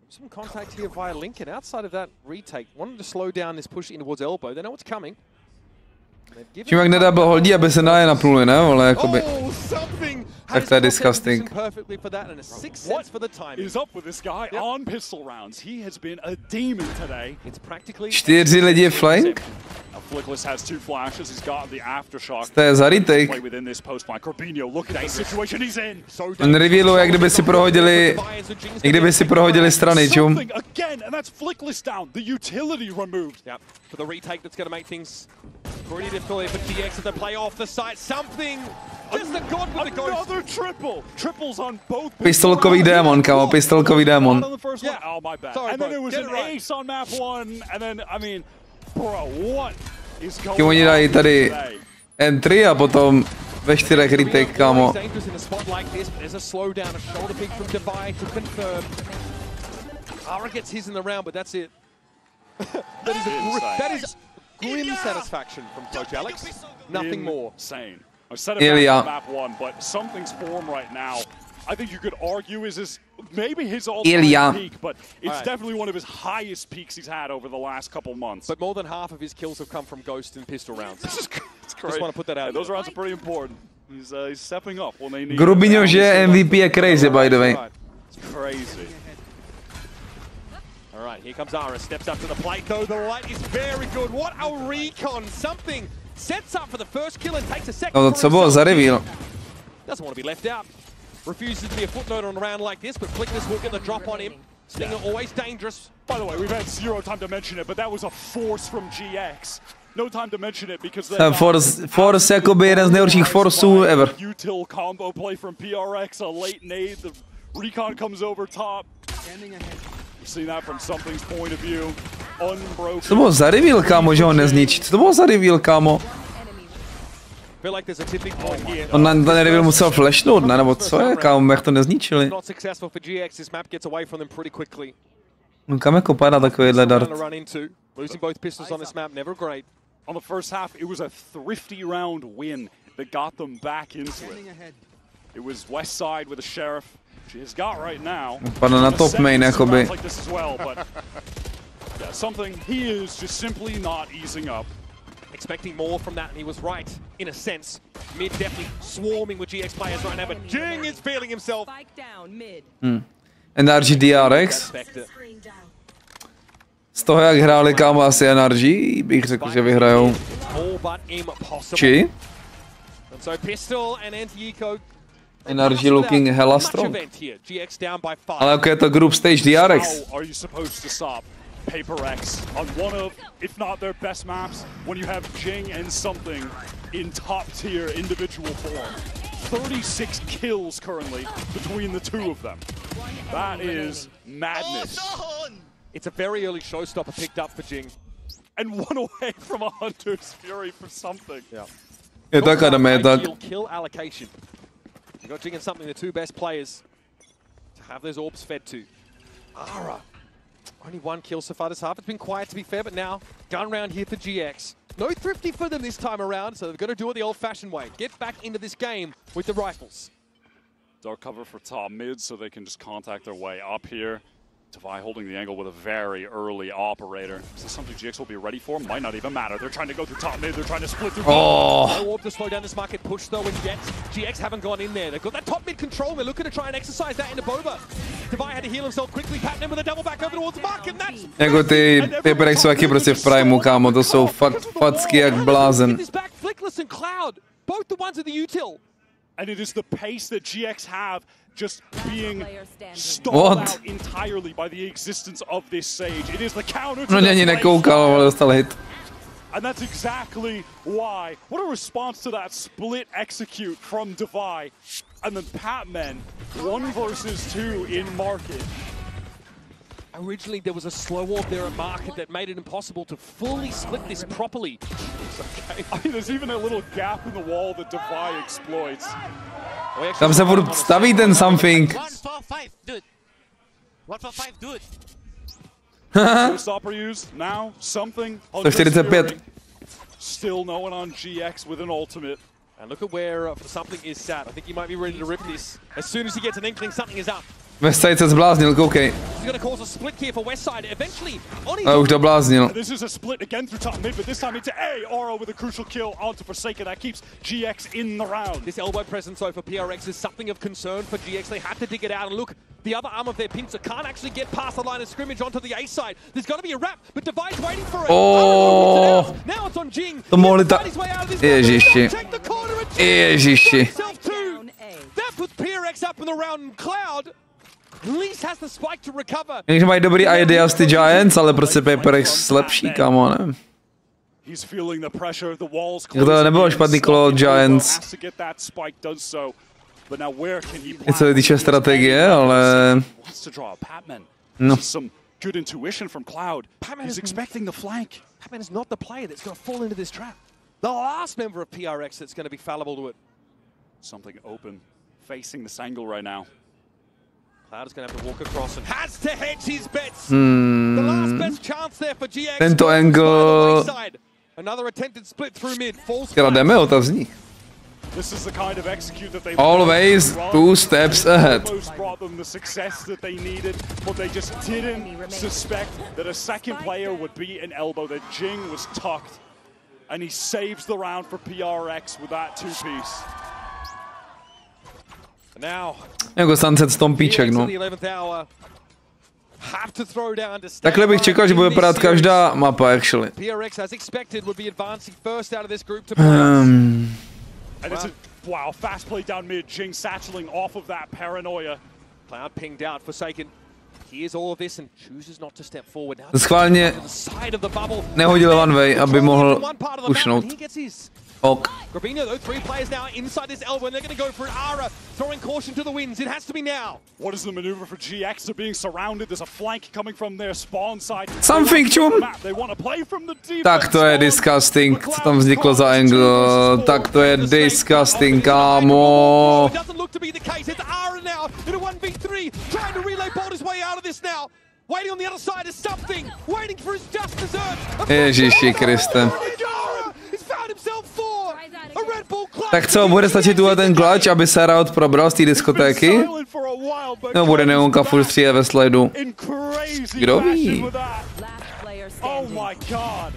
Some contact here via Link, and outside of that retake, wanted to slow down this push in towards elbow. They know what's coming. Čím jak nedá byl holdí, aby se na je naplnuli, ne? Ale jakoby... Tak to je disgusting. What is up with this guy on pistol rounds? He has been a demon today. 4 lidi flank? Flickless has 2 flashes. He's got the aftershock. To je za retake. On revealuje, jak kdyby si prohodili strany, čum. Pretty difficult for GX to play off the site. Something. Just the god with the ghost. Another triple. Triples on both. Pistolkový démon, kámo, pistolkový démon. Yeah. Oh my bad. Sorry, and then it was an ace on map 1, and then I mean, bro, what is going on? Oni dají tady entry a potom ve 4 retake, kámo. There's a slowdown, a shoulder pick from Dubai to confirm. Ara gets his in the round, but that's it. that is grim satisfaction from Coach Alex. Nothing more. Insane. I said it back on map 1, but something's form right now. I think you could argue is maybe his all-time peak, but it's definitely one of his highest peaks he's had over the last couple months. But more than half of his kills have come from Ghost and pistol rounds. It's crazy. Just want to put that out. Yeah, those rounds are pretty important. He's stepping up when they need. Grubinho, že MVP je crazy, by the way. It's crazy. All right, here comes Ara, steps up to the plate though, the light is very good. What a recon, something sets up for the first kill and takes a second. No to co bylo za reveal? Doesn't want to be left out. Refuses to be a footnote on a round like this, but Flickless will get the drop on him. Stinger always dangerous. By the way, we've had 0 time to mention it, but that was a force from GX. No time to mention it because force jakoby jeden z nejhorších forceů ever. Util combo play from PRX, a late nade, the recon comes over top. We've seen that from something's point of view. Unbroken. Co to bylo za reveal, kámo, že ho nezničí? Co to bylo za reveal, kámo? On na ten reveal musel flashnout, ne? Nebo co je, kámo, jak to nezničili? No kam jako padá takovýhle dart? On the first half, it was a thrifty round win. that got them back into it. It was West Side with a sheriff. She's got right now. Padne na top main jakoby. Like this as well, but yeah, something he is just simply not easing up. Expecting more from that, and he was right in a sense. Mid definitely swarming with GX players right now, but Jing is feeling himself. NRG DRX. Z toho, jak hráli kámo asi NRG, bych řekl, že vyhrajou. Či? NRG looking hella strong. Ale jako je to group stage DRX. Paper X on one of, if not their best maps, when you have Jing and something in top tier individual form. 36 kills currently between the two of them. That is madness. It's a very early showstopper picked up for Jing. And one away from a Hunter's Fury for something. Yeah. Je tak jdeme, tak. Kill allocation. You got Jing and something, the two best players to have those orbs fed to. Ara. Only one kill so far this half. It's been quiet to be fair, but now gun round here for GX. No thrifty for them this time around, so they've got to do it the old-fashioned way. Get back into this game with the rifles. Dark cover for top mid, so they can just contact their way up here. Devi holding the angle with a very early operator. Is this something GX will be ready for? Might not even matter. They're trying to go through top mid. They're trying to split through. No orb to slow down this market push though, and yet GX haven't gone in there. They've got that top mid control. They're looking to try and exercise that into Boba. Devi had to heal himself quickly. Patton with a double back over towards Mark, and that's... Jako ty Paper X jsou taky prostě v primeu, kámo. To jsou fakt facky jak blázen. Flickless and Cloud, both the ones at the util. And it is the pace that GX have just being stalled out entirely by the existence of this Sage. It is the counter to ani nekoukal, ale dostal hit. And that's exactly why. What a response to that split execute from Devi. And then Patman, 1 versus 2 in market. Originally, there was a slow orb there at market that made it impossible to fully split this properly. Okay. I mean, there's even a little gap in the wall that Devi exploits. Tam se furt staví ten something. 145, dude. 145, dude. Showstopper used now, something. 145. Still no one on GX with an ultimate. And look at where something is sat. I think he might be ready to rip this. As soon as he gets an inkling, something is up. Westside se zbláznil, koukej. Už to bláznil. This is a split again through top mid, but this time into A. Oro with a crucial kill onto Forsaken. That keeps GX in the round. This elbow presence though for PRX is something of concern for GX. They had to dig it out, and look, the other arm of their pincer can't actually get past the line of scrimmage onto the A side. There's got to be a wrap, but Devi's waiting for it. Oh, now it's on Jing. To mohli ta... Ježiši. Ježiši. That puts PRX up in the round, and Cloud at least has the spike to recover. Takže mají dobrý idea z ty Giants, ale prostě Paper X lepší, kámo, ne? He's feeling the pressure, the walls to nebylo špatný kolo od Giants. Je co se týče strategie, ale... No. Good intuition from Cloud. He's expecting the flank. Patman is not the player that's going to fall into this trap. The last member of PRX that's going to be fallible to it. Something open, facing this angle right now. Cloud is going to have to walk across and has to hedge his bets. The last best chance there for GX. Tento angle. Another attempted split through mid. Falls. Krademe otazník. This is the kind of execute that they always 2 steps ahead. Almost brought them the success that they needed, but they just didn't suspect that a second player would be an elbow. That Jing was tucked, and he saves the round for PRX with that 2-piece. Now, jako sunset stompíček, no. Takhle bych čekal, že bude vypadat každá mapa, actually. And it's a wow, fast play down mid. Jing satcheling off of that paranoia. Cloud pinged out, Forsaken. Hears all of this and chooses not to step forward. Now schválně nehodil one way, aby mohl pushnout. Ok. Grabino, though, 3 players now inside this elbow, and they're going to go for it. Ara throwing caution to the winds. It has to be now. What is the maneuver for GX? They're being surrounded. There's a flank coming from their spawn side. Something, čum. They want to play from the deep. Tak to je disgusting, co tam vzniklo za angle. Tak to je disgusting, kámo. It doesn't look to be the case. It's Ara now in a 1v3, trying to relay bolt his way out of this now. Waiting on the other side is something. Waiting for his just desserts. Ježiši Kriste. He's found himself 4. A Red Bull Tak co, bude stačit tuhle ten clutch, aby se Riot probral z té diskotéky? No bude Neonka furt střílet ve sledu. Kdo ví? Oh my god.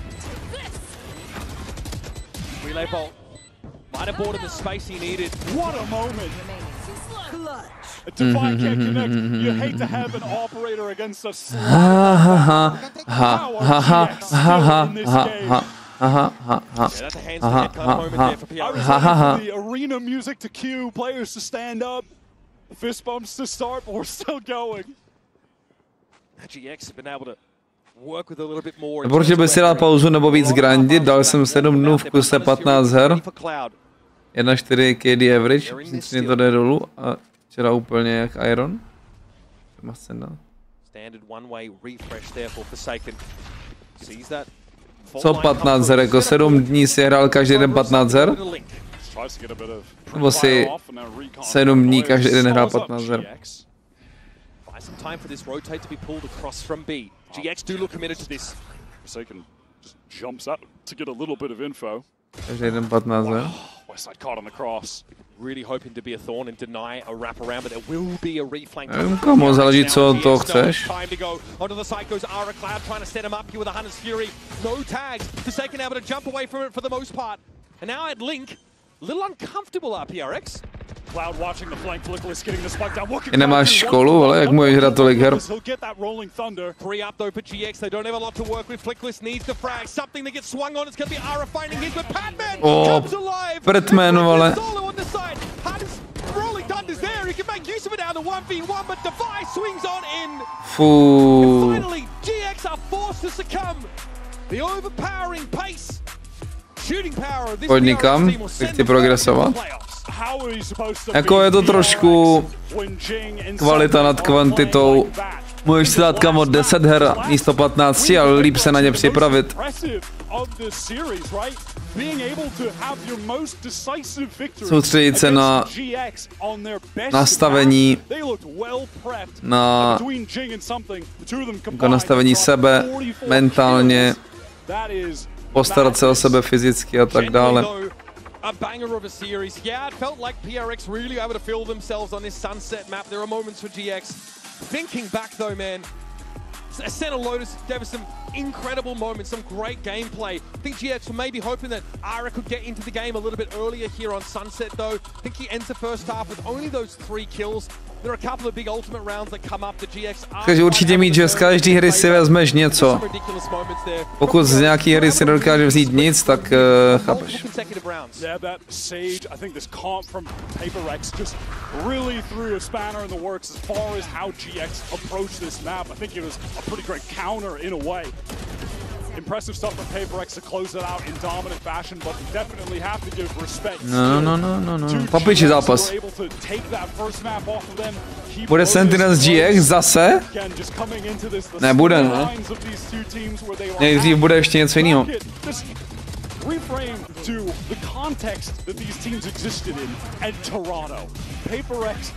Relay bolt. Might have bought him the space he needed. What a moment. Defy can't connect. You hate to have an operator against a slot. That's a hands-to-head kind of moment there for PRX. The arena music to cue players to stand up. Fist bumps to start, but we're still going. GX has been able to work with a little bit more. Protože by si dal pauzu nebo víc grindit, dal jsem 7 dnů v kuse 15 her. 1.4 KD average, myslím, že to jde dolů a včera úplně jak Iron. Co 15 her, jako 7 dní si hrál každý den 15 her? Nebo si 7 dní každý den hrál 15 her? Some time for this rotate to be pulled across from B. GX do look committed to this. Forsaken just jumps out to get a little bit of info. Každý den 15 her. Westside caught on the cross. Really hoping to be a thorn and deny a wrap around, but there will be a reflank. Komu záleží, co to chceš. Time to go onto the side goes Ara Cloud trying to set him up here with a Hunter's Fury. No tags. Forsaken able to jump away from it for the most part. And now at Link, a little uncomfortable up PRX. Cloud watching the flank, Flickless getting the spike down. I nemáš školu, ale jak můžeš hrát tolik her? He'll get that rolling thunder. Free up though for GX. They don't have a lot to work with. Flickless needs the frag. Something that gets swung on. It's going to be Ara finding his, but Patman comes alive. Pretman, vole. Solo on the side. Rolling thunder's there. He can make use of it out of the 1v1, but Device swings on in. And finally, GX are forced to succumb. The overpowering pace. Shooting power of this Podnikám, chci progresovat. Jako je to trošku kvalita nad kvantitou. Můžeš si dát kamo 10 her místo 15, ale líp se na ně připravit. Soustředit se na nastavení, na nastavení sebe, mentálně, postarat se o sebe fyzicky a tak dále. A banger of a series. Yeah, it felt like PRX really able to feel themselves on this Sunset map. There are moments for GX. Thinking back though, man, Ascent of Lotus gave us some incredible moments, some great gameplay. I think GX were maybe hoping that Ara could get into the game a little bit earlier here on Sunset though. I think he ends the first half with only those 3 kills. There are a couple of big ultimate rounds that come up. The GX Takže určitě mít, že z každé hry si vezmeš něco. Pokud z nějaké hry si nedokáže vzít nic, tak chápeš. Yeah, that Sage, I think this comp from PaperX just really threw a spanner in the works as far as how GX approached this map. I think it was a pretty great counter in a way. Impressive stuff from PaperX to close it out in dominant fashion, but definitely have to give respect. No. Papiči zápas. Bude Sentinels GX zase? Nebude, ne? Nejdřív bude ještě něco jiného. Reframe to the context that these teams existed in at Toronto. PaperX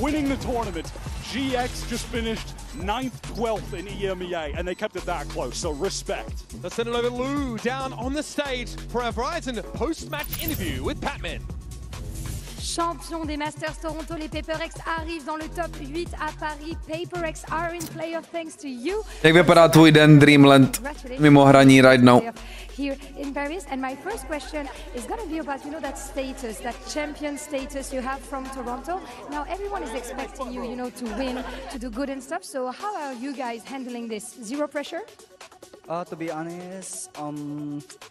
winning the tournament. GX just finished 9th, 12th in EMEA, and they kept it that close, so respect. Let's send it over Lou down on the stage for a Verizon post-match interview with Patman. Champion des Masters Toronto, les PaperX arrivent dans le top 8 à Paris. PaperX are in playoff thanks to you. Jak vypadá tvůj den Dreamland mimo hraní right now? Here in Paris, and my first question is going to be about, you know, that status, that champion status you have from Toronto. Now everyone is expecting you, you know, to win, to do good and stuff. So how are you guys handling this? Zero pressure? To be honest,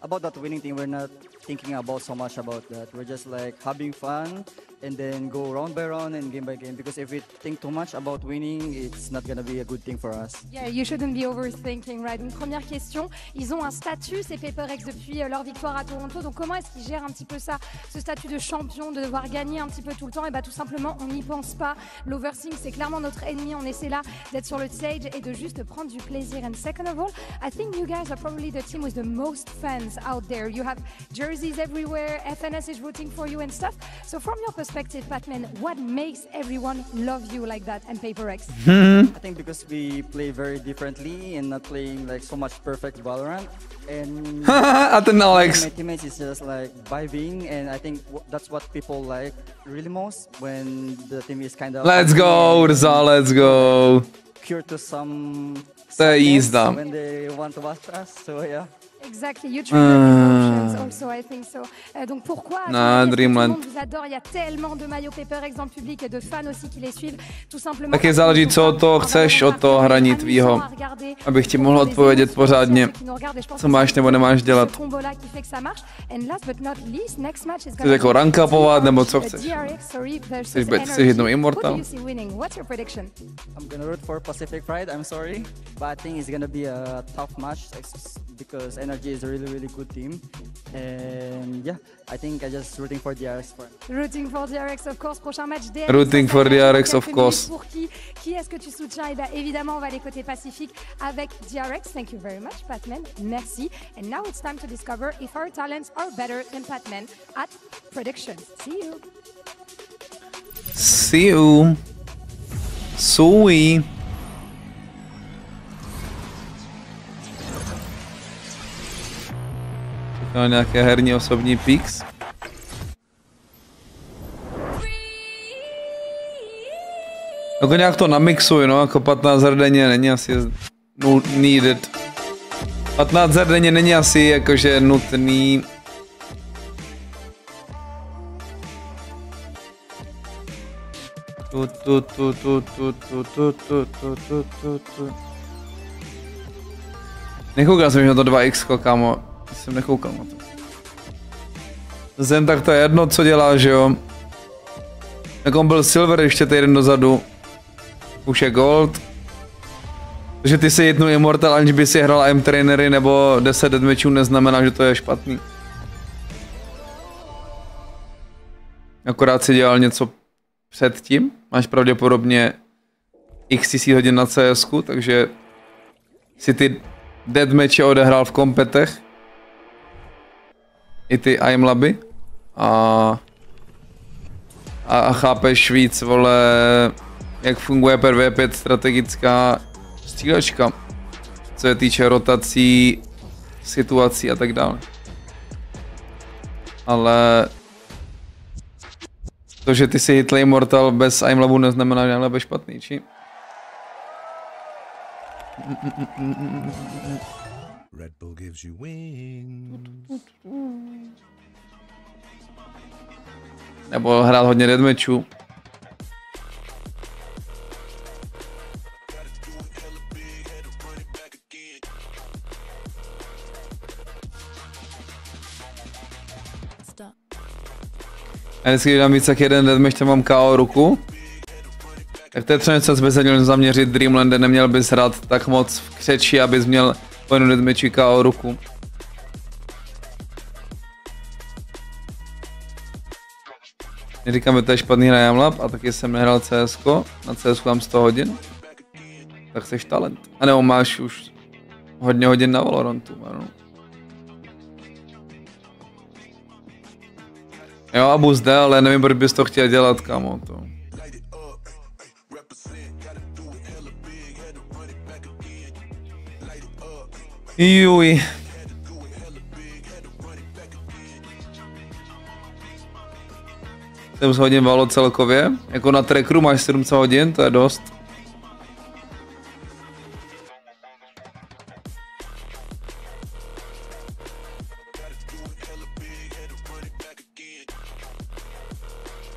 about that winning thing, we're not thinking about so much about that. We're just like having fun and then go round by round and game by game, because if we think too much about winning, it's not gonna be a good thing for us. Yeah, you shouldn't be overthinking, right? Une première question, ils ont un statut, ces PaperX, depuis leur victoire à Toronto, donc comment est-ce qu'ils gèrent un petit peu ça, ce statut de champion, de devoir gagner un petit peu tout le temps? Et bah tout simplement, on n'y pense pas. L'oversing, c'est clairement notre ennemi, on essaie là d'être sur le stage et de juste prendre du plaisir. And second of all, I think you guys are probably the team with the most fans out there. You have jerseys jerseys everywhere, FNS is rooting for you and stuff. So from your perspective, Batman, what makes everyone love you like that and Paper X? I think because we play very differently and not playing like so much perfect Valorant. And I think Alex. My teammates is just like vibing, and I think that's what people like really most when the team is kind of. Let's go, Rza, let's go. Cure to some. To je jízda. When they want to watch us, so yeah. Exactly, you trigger emotions also, I think so. Donc pourquoi tout le monde vous adore, il y a tellement de maillots Paper X dans le public et de fans aussi qui les suivent, tout simplement. Taky záleží, co od toho chceš, od toho hraní tvýho, abych ti mohl odpovědět pořádně, co máš nebo nemáš dělat. Chceš jako rank upovat, nebo co chceš? Chceš jednou Immortal? I'm gonna root for Pacific Pride, I'm sorry, but I think it's gonna be a tough match because NRG is a really good team, and yeah, I think I'm just rooting for DRX. Rooting for DRX, of course. Prochain match DRX. Rooting for DRX, of course. Pour qui est-ce que tu soutiens? Et bien, évidemment, on va aller côté Pacifique avec DRX. Thank you very much, Patman. Merci. And now it's time to discover if our talents are better than Patman at predictions. See you. See you. Sui. No, nějaké herní osobní picks. Jako nějak to namixuj, no, jako 15 her denně není asi needed. 15 her denně není asi jakože nutný. Nekoukal jsem na to 2x, kámo. Jsem nekoukal na to. Zem tak to je jedno, co dělá, že jo. Jak on byl silver ještě týden dozadu. Už je gold. Takže ty si jednu Immortal, aniž by si hrál M-trainery nebo 10 deathmatchů, neznamená, že to je špatný. Akorát si dělal něco předtím. Máš pravděpodobně x tisíc hodin na CS-ku, takže si ty deathmatche odehrál v kompetech. I ty aimlaby. A chápeš víc, vole, jak funguje per V5 strategická střílečka. Co se týče rotací, situací a tak dále. Ale to, že ty si hitl Immortal bez aimlabu, neznamená, že je špatný, či? Red Bull gives you wings. Nebo hrát hodně deathmatchů. A vždycky dám víc jak jeden deathmatch, to mám KO ruku. Tak to je třeba něco, co bys se měl zaměřit Dreamlande, neměl bys hrát tak moc v křeči, abys měl po jednu deathmatchi KO ruku. Neříkám, že to je špatný hra Jamlab, a taky jsem nehrál CSko, na CSku mám 100 hodin. Tak jsi talent. A nebo máš už hodně hodin na Valorantu, ano. Jo, Abu zde, ale nevím, proč bys to chtěl dělat, kámo, to. Juj. 7 hodin valo celkově, jako na trackeru máš 700 hodin, to je dost.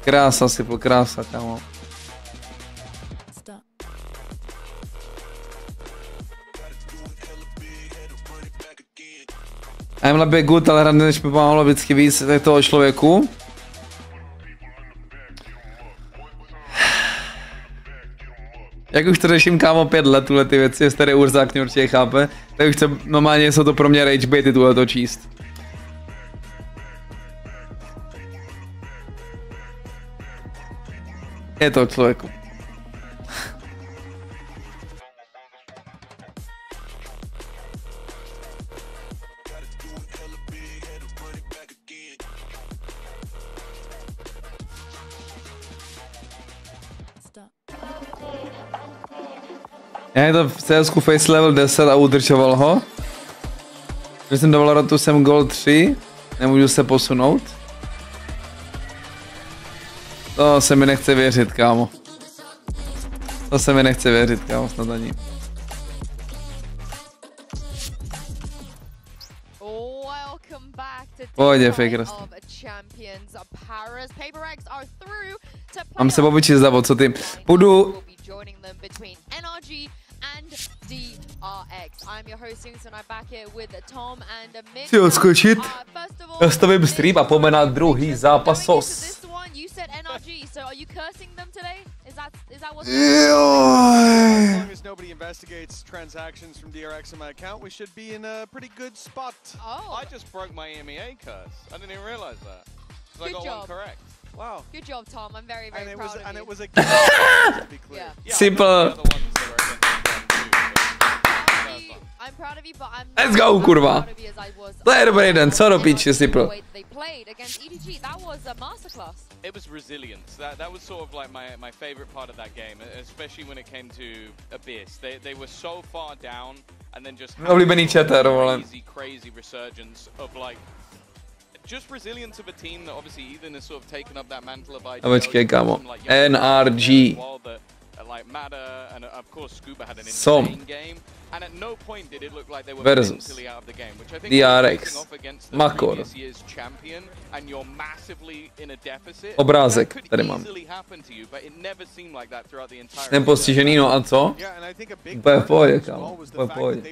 Krása, Sipl, krása, kámo. I'm like good, ale hlavně než mi pomáhalo vždycky víc toho člověku. Jak už to řeším, kámo, 5 let, tuhle ty věci, jestli tady Urzák mě určitě chápe, tak už chce, normálně jsou to pro mě rage baity tuhleto číst. Je to člověku. Já to v CSku face level 10 a udržoval ho. Když jsem do Valorantu jsem gol 3, nemůžu se posunout. To se mi nechce věřit, kámo. To se mi nechce věřit, kámo, snad ani. Pohodě, Faker. Mám se pobyčit zavod, co ty? Půjdu. Chci odskočit. Zastavím stream a pojďme na druhý zápasos. As long as nobody investigates transactions from DRX in my account, we should be in a pretty good spot. Oh, I just broke my EMEA curse. I didn't even realize that. So I got one correct. Wow. Good job, Tom. I'm very proud of you. And it was a to be clear. Yeah. Simple. I'm proud of you, but I'm Let's go, kurva. To je dobrý den, co do píči, Simple. They played against EDG. That was a masterclass. It was resilience. That was sort of like my favorite part of that game, especially when it came to Abyss. They were so far down and then just crazy resurgence of like just resilience of a team that obviously Ethan has sort of taken up that mantle of IGL. Počkej, kámo. NRG. Like Mada and of course Scuba had an s0m insane game, and at no point did it look like they were versus mentally out of the game, which I think DRX, off against the MaKo. previous year's champion, and you're massively in a deficit. Obrázek tady mám. Jsem postižený, no a co? Úplně v pohodě, kámo. Úplně v pohodě.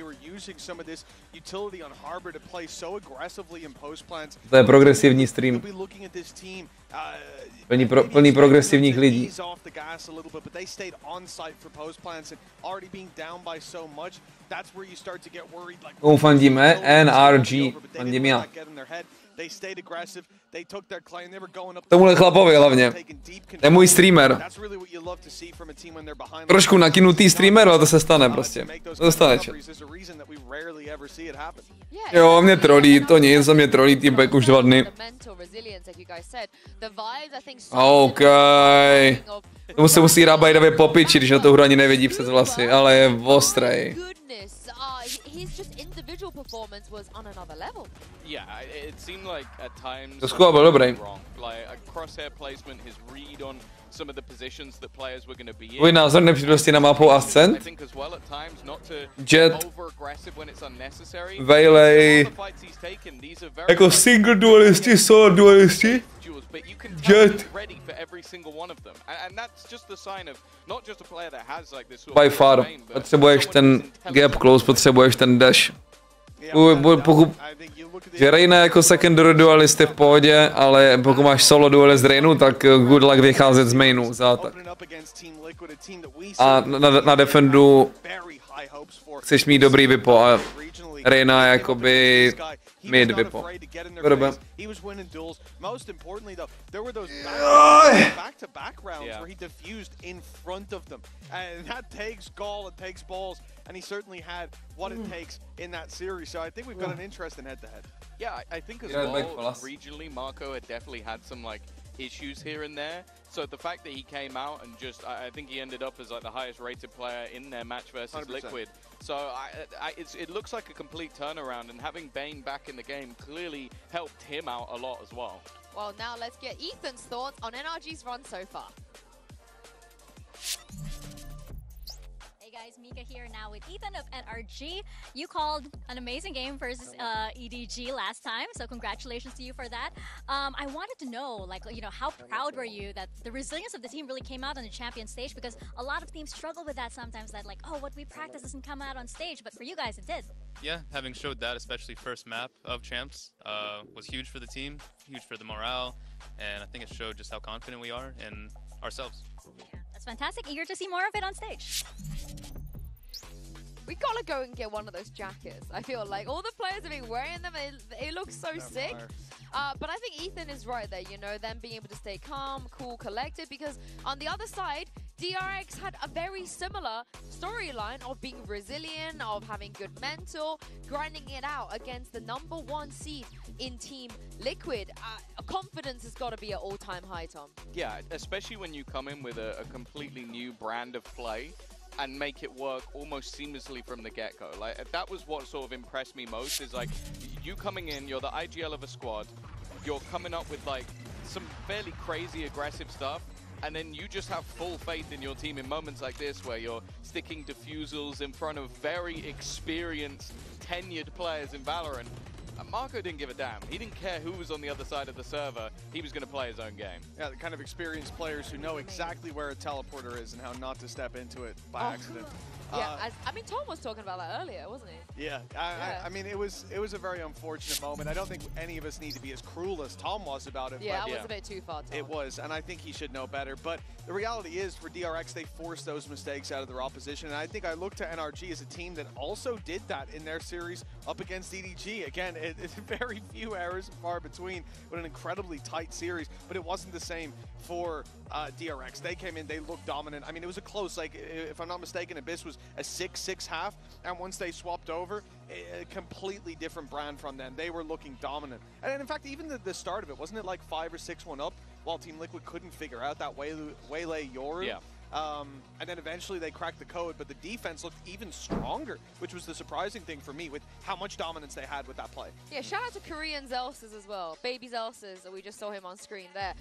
To je progresivní stream. Plný progresivních lidí. Komu fandíme? NRG. Fandím já. Tomuhle chlapovi hlavně. To je můj streamer. Trošku nakynutý streamer, ale to se stane prostě. To se stane, čet. Jo, mě trolí, to nic, za mě trolí týpek už 2 dny. OK. Tomu se musí Rabajdově popičit, když na to hru ani nevidí přes vlasy, ale je ostrej. To skvěle byl dobrý. Tvůj názor nepřidosti na mapu Ascent? Jet, Waylay, jako single duelisti, solo duelisti, Jet. By far, potřebuješ ten gap close, potřebuješ ten dash. Že Reyna jako secondary duelist je v pohodě, ale pokud máš solo duelist Reynu, tak good luck vycházet z mainu, zátak. A na defendu chceš mít dobrý vypo a Reyna jakoby mid vypo. Dobré. And he certainly had what it takes in that series. So I think we've got an interesting head-to-head. Yeah, I think as well, regionally, MaKo had definitely had some like issues here and there. So the fact that he came out and just, I think he ended up as like the highest rated player in their match versus 100%. Liquid. So it looks like a complete turnaround, and having Bane back in the game clearly helped him out a lot as well. Well, now let's get Ethan's thoughts on NRG's run so far. Guys, Mika here now with Ethan of NRG. You called an amazing game versus EDG last time, so congratulations to you for that. I wanted to know, like, you know, how proud were you that the resilience of the team really came out on the champion stage? Because a lot of teams struggle with that sometimes, that like, oh, what we practice doesn't come out on stage, but for you guys it did. Yeah, having showed that, especially first map of champs, was huge for the team, huge for the morale, and I think it showed just how confident we are in ourselves. Yeah, that's fantastic. Eager to see more of it on stage. We gotta go and get one of those jackets. I feel like all the players have been wearing them. It looks so sick. But I think Ethan is right there, you know, them being able to stay calm, cool, collected, because on the other side, DRX had a very similar storyline of being resilient, of having good mental, grinding it out against the #1 seed in Team Liquid. Confidence has got to be at all-time high, Tom. Yeah, especially when you come in with a completely new brand of play. and make it work almost seamlessly from the get-go. Like, that was what sort of impressed me most, is like, you coming in, you're the IGL of a squad, you're coming up with like some fairly crazy aggressive stuff, and then you just have full faith in your team in moments like this where you're sticking defusals in front of very experienced, tenured players in Valorant. MaKo didn't give a damn. He didn't care who was on the other side of the server. He was going to play his own game. Yeah, the kind of experienced players who know exactly where a teleporter is and how not to step into it by accident. Yeah, I mean, Tom was talking about that earlier, wasn't he? Yeah, I mean, it was a very unfortunate moment. I don't think any of us need to be as cruel as Tom was about it. Yeah, but that was a bit too far, Tom. It was, and I think he should know better. But the reality is, for DRX, they forced those mistakes out of their opposition. And I think I look to NRG as a team that also did that in their series up against EDG. Again, it's very few errors far between, but an incredibly tight series. But it wasn't the same for DRX. They came in, they looked dominant. I mean, it was a close, like, if I'm not mistaken, Abyss was a 6-6 half, and once they swapped over, a completely different brand from them. They were looking dominant. And in fact, even the start of it, wasn't it like 5 or 6-1 up, while Team Liquid couldn't figure out that waylay Yoru? Yeah. And then eventually they cracked the code, but the defense looked even stronger, which was the surprising thing for me with how much dominance they had with that play. Yeah, shout out to Korean Zelsis as well. Baby Zelsis, we just saw him on screen there.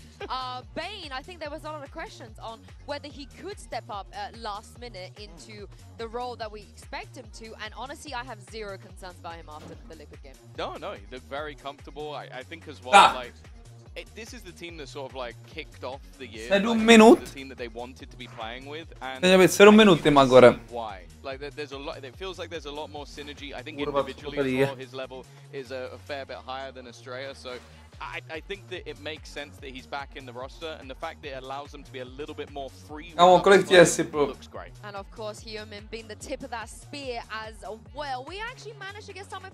Bane, I think there was a lot of questions on whether he could step up last minute into the role that we expect him to, and honestly, I have zero concerns about him after the Liquid game. No, he looked very comfortable. I think as well, like, this is the team that sort of like kicked off the year. 7 minut. The team that they wanted to be playing with, and Devi 7 minuty, Magore. why? Like, there's a lot. It feels like there's a lot more synergy. I think individually as well, his level is a fair bit higher than Estrella. So I think that it makes sense that he's back in the roster, and the fact that it allows them to be a little bit more free looks great. And of course, Heomin being the tip of that spear as well. We actually managed to get some of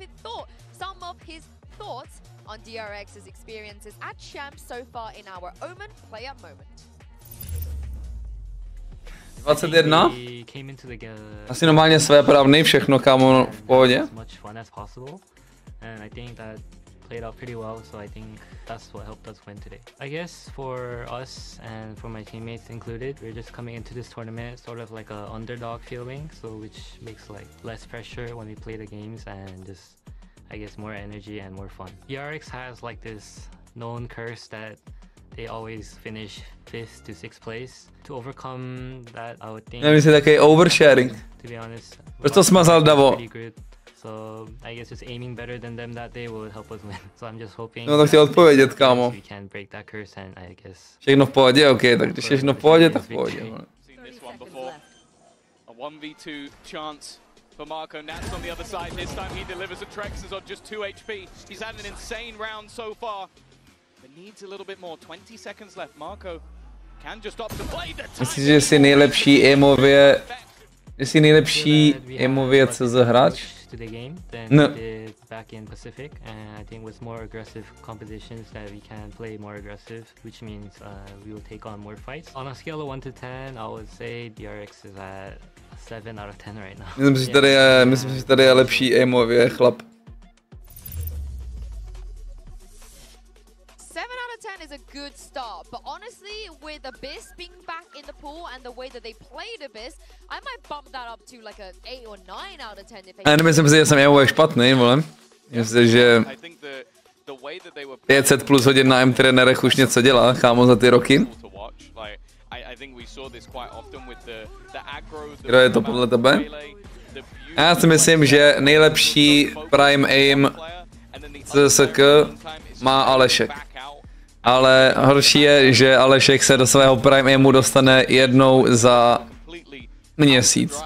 his thoughts on DRX's experiences at Champs so far in our Omen player moment. 21. Asi normálně svéprávnej, všechno, kámo, v pohodě. Much fun as possible, and I think that played out pretty well, so I think that's what helped us win today. I guess for us and for my teammates included, we're just coming into this tournament sort of like a underdog feeling, so which makes like less pressure when we play the games and just, I guess, more energy and more fun. DRX has like this known curse that they always finish 5th to 6th place. To overcome that, I would think... Já myslím, takový oversharing. To be honest, Proč to smazal Davo? so I guess just aiming better than them that day will help us win. So I'm just hoping No, to chtěl odpovědět, kámo. we can break that curse, and I guess... Všechno v pohodě, ok, tak když všechno v pohodě, tak v pohodě. This one before. A 1v2 chance for MaKo. Nats on the other side. This time he delivers a Trex is on just 2 HP. He's had an insane round so far, but needs a little bit more. 20 seconds left. MaKo can just opt to play the time. Myslíš, že jsi nejlepší aimově... Že jsi nejlepší aimově CZ hráč? To the game than No. we did back in Pacific, and I think with more aggressive compositions that we can play more aggressive, which means we will take on more fights. On a scale of 1 to 10, I would say DRX is at 7 out of 10 right now. Myslím si, že tady je lepší aimově chlap. 7 out of 10 is a good start, but honestly, with Abyss being back in the pool and the way that they played Abyss, I might bump that up to like a 8 or 9 out of 10 if Já nemyslím si, že jsem aimově špatný, vole. Myslím, že 500 plus hodin na M-trenerech už něco dělá, chámo, za ty roky. Kdo je to podle tebe? Já si myslím, že nejlepší prime aim CSK má Alešek. Ale horší je, že Alešek se do svého prime aimu dostane jednou za měsíc.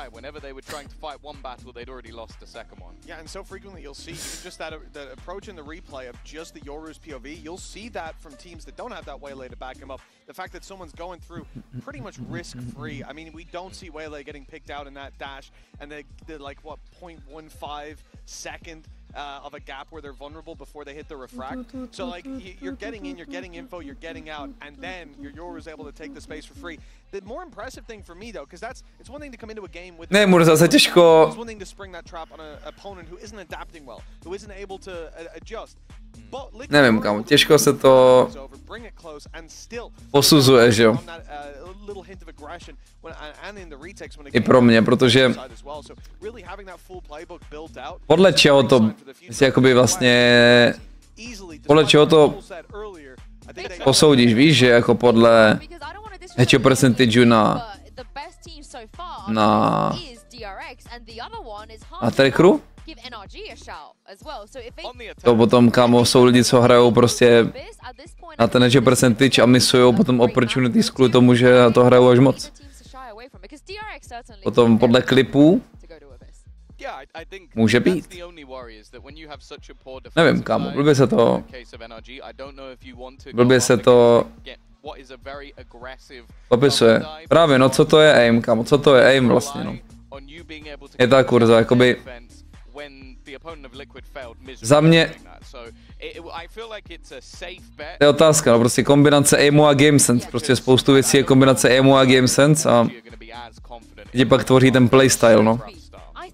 Yeah, and so frequently you'll see even just that approach in the replay of just the Yoru's POV, you'll see that from teams that don't have that Waylay to back him up. The fact that someone's going through pretty much risk-free. I mean, we don't see Waylay getting picked out in that dash, and the like, what, 0.15 second of a gap where they're vulnerable before they hit the refract. So like you're getting in, you're getting info, you're getting out, and then your is able to take the space for free. The more impressive thing for me though, because it's one thing to come into a game with it's one thing to spring that trap on an opponent who isn't adapting well, who isn't able to adjust. Nevím, kámo, těžko se to posuzuje, že jo? I pro mě, protože podle čeho to jakoby vlastně podle čeho to posoudíš, víš, že jako podle hečího percentage na trackeru? To potom, kámo, jsou lidi, co hrajou prostě na ten edge percentage a misujou potom opportunities kvůli tomu, že to hrajou až moc. Potom podle klipů může být. Nevím, kámo, blbě se to popisuje. Právě, no co to je aim, kámo, co to je aim vlastně, no. Je ta kurza, jakoby za mě to je otázka, no prostě kombinace aimu a game sense, prostě spoustu věcí je kombinace aimu a game sense a lidi pak tvoří ten playstyle, no. I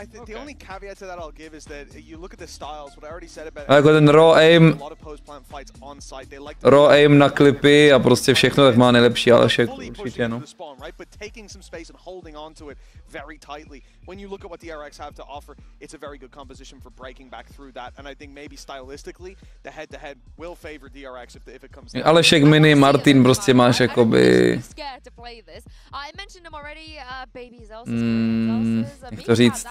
think the only caveat to that I'll give is that you look at the styles, what I already said about jako ten raw aim na klipy a prostě všechno, tak má nejlepší Alešek určitě, no. Very tightly. When you look at what DRX have to offer, it's a very good composition for breaking back through that. And I think maybe stylistically, the head-to-head will favor DRX if it comes down. Alešek, Mini, Martin, prostě máš jakoby... jak to říct?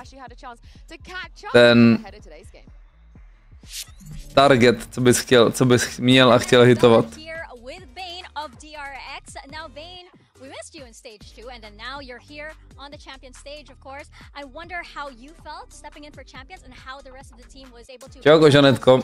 Ten target, co bys měl a chtěl hitovat. We missed you in stage 2, and then now you're here on the champion stage, of course. I wonder how you felt stepping in for champions and how the rest of the team was able to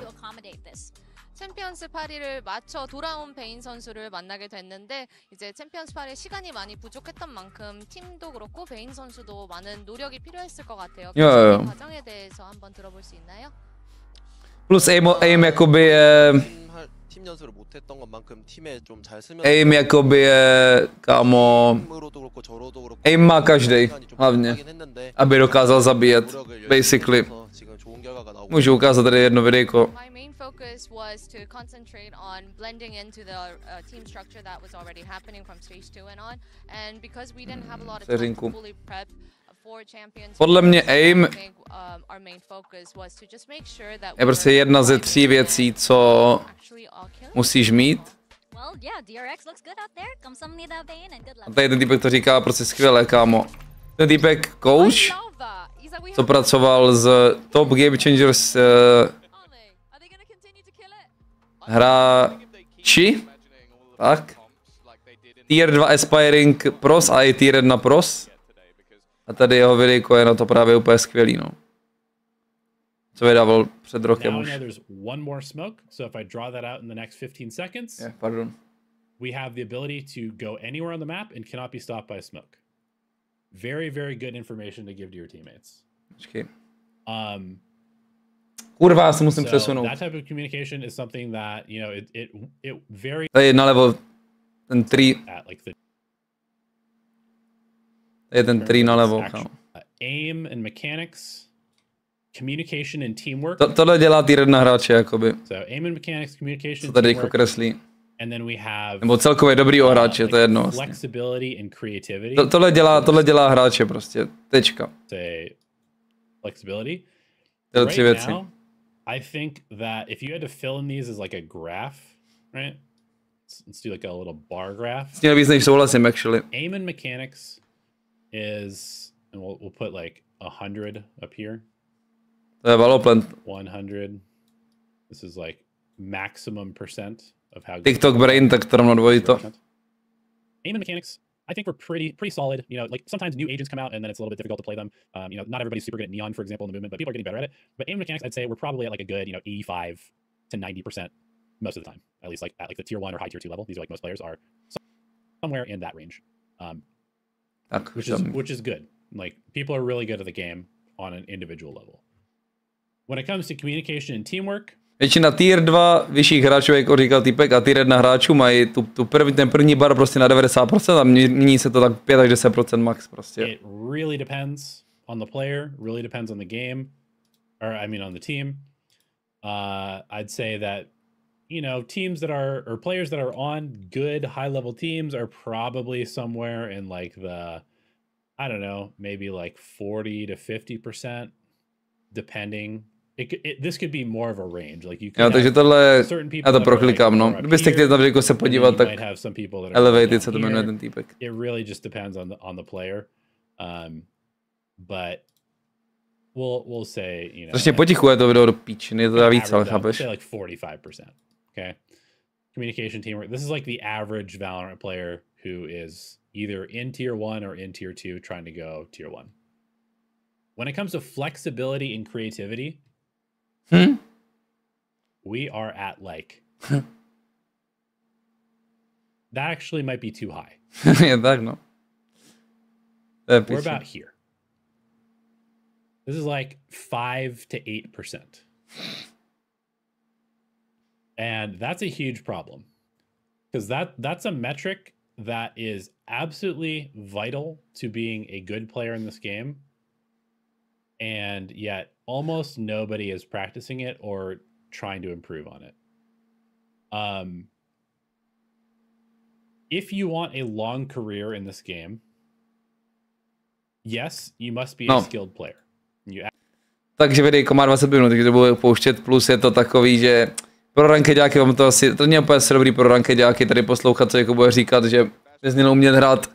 accommodate this. 챔피언스 파리를 마쳐 돌아온 베인 선수를 만나게 됐는데 이제 챔피언스 파리 시간이 많이 부족했던 만큼 팀도 그렇고 베인 선수도 많은 노력이 필요했을 것 같아요. 그 과정에 대해서 한번 들어볼 수 있나요? Plus aim jakoby je... Aim jakoby je, kámo... Aim má každej, hlavně. Aby dokázal zabíjet, basically. Můžu ukázat tady jedno videjko. Focus was to concentrate on blending into the team structure that was already happening from stage 2 and on, and because we didn't have a lot of time to fully prep for champions. Podle mě aim our main focus was to just make sure that je prostě jedna ze 3 věcí, co musíš mít. A tady ten týpek to říká prostě skvěle, kámo. Ten týpek coach, co pracoval z Top Game Changers hráči, tak, Tier 2 Aspiring Pros a i Tier 1 Pros. A tady jeho videjko je na to právě úplně skvělý, no. Co vydával před rokem už. Pardon. We have the ability to go anywhere on the map and cannot be stopped by a smoke. Very, very good information to give to your teammates. Počkej. Kurva, já se musím přesunout. That type of communication is something that, you know, it very... Tady je nalevo ten 3. Je ten 3 nalevo. Aim and mechanics, communication and teamwork. Tohle dělá Tier 1 hráče, jakoby. So aim and mechanics, communication, co tady jako kreslí. And then we have, nebo celkově dobrý hráče, to je jedno vlastně. Flexibility and creativity. Tohle dělá hráče prostě, tečka. Say flexibility. Tyhle 3 věci. I think that if you had to fill in these as like a graph, right? Let's do like a little bar graph. S tím víc než souhlasím, actually. Aim and mechanics is, and we'll put like 100 up here. To je valoplant. 100. This is like maximum percent of how. TikTok brain, tak to rovno dvojito. Aim and mechanics, I think we're pretty solid. You know, like sometimes new agents come out and then it's a little bit difficult to play them. You know, not everybody's super good at Neon, for example, in the movement, but people are getting better at it. But aim mechanics, I'd say we're probably at like a good, you know, 85 to 90% most of the time. At least like at like the tier 1 or high tier 2 level. These are like most players are somewhere in that range. Which is good. Like people are really good at the game on an individual level. When it comes to communication and teamwork, většina tier 2 vyšších hráčů, jako říkal týpek, a tier 1 hráčů mají ten první bar prostě na 90% a mění se to tak 5 až 10% max prostě. It really depends on the player, really depends on the game, or I mean on the team. I'd say that, you know, teams that are, or players that are on good high-level teams are probably somewhere in like the, I don't know, maybe like 40 to 50%, depending. This could be more of a range. Like you could takže tohle, já to proklikám, no. Kdybyste chtěli tam jako se podívat, tak Elevated se to jmenuje ten týpek. It really just depends on the player. But we'll say, you know. Strašně potichu je to video do píčiny, to dá víc, ale chápeš? Say like 45%. Okay. Communication teamwork. This is like the average Valorant player who is either in tier 1 or in tier 2 trying to go tier 1. When it comes to flexibility and creativity, we are at like that actually might be too high. Yeah, that no. We're about here. This is like 5 to 8%. And that's a huge problem. Because that's a metric that is absolutely vital to being a good player in this game. And yet almost nobody is practicing it or trying to improve on it. If you want a long career in this game, yes, you must be a skilled player. Takže videjko má 20 minut, takže to bude pouštět, plus je to takový, že pro rankeďáky vám to asi, to není úplně asi dobrý pro rankeďáky tady poslouchat, co jako bude říkat, že bys měl umět hrát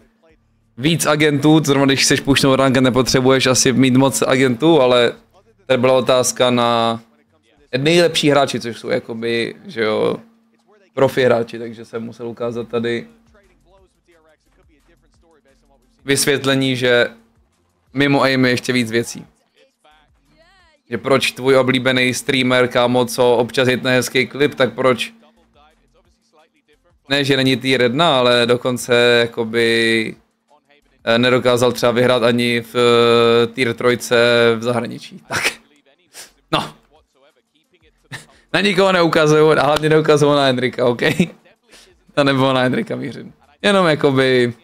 víc agentů, zrovna když chceš pušnout ranket, nepotřebuješ asi mít moc agentů, ale tady byla otázka na nejlepší hráči, což jsou jakoby, že jo, profi hráči, takže jsem musel ukázat tady vysvětlení, že mimo aim je ještě víc věcí. Že proč tvůj oblíbený streamer, kámo, co občas hitne hezký klip, tak proč? Ne, že není tier 1, ale dokonce jakoby nedokázal třeba vyhrát ani v tier 3 v zahraničí. Tak. No. Na nikoho neukazuju, a hlavně neukazuju na Henrika, OK? To nebylo na Henrika mířit. Jenom jakoby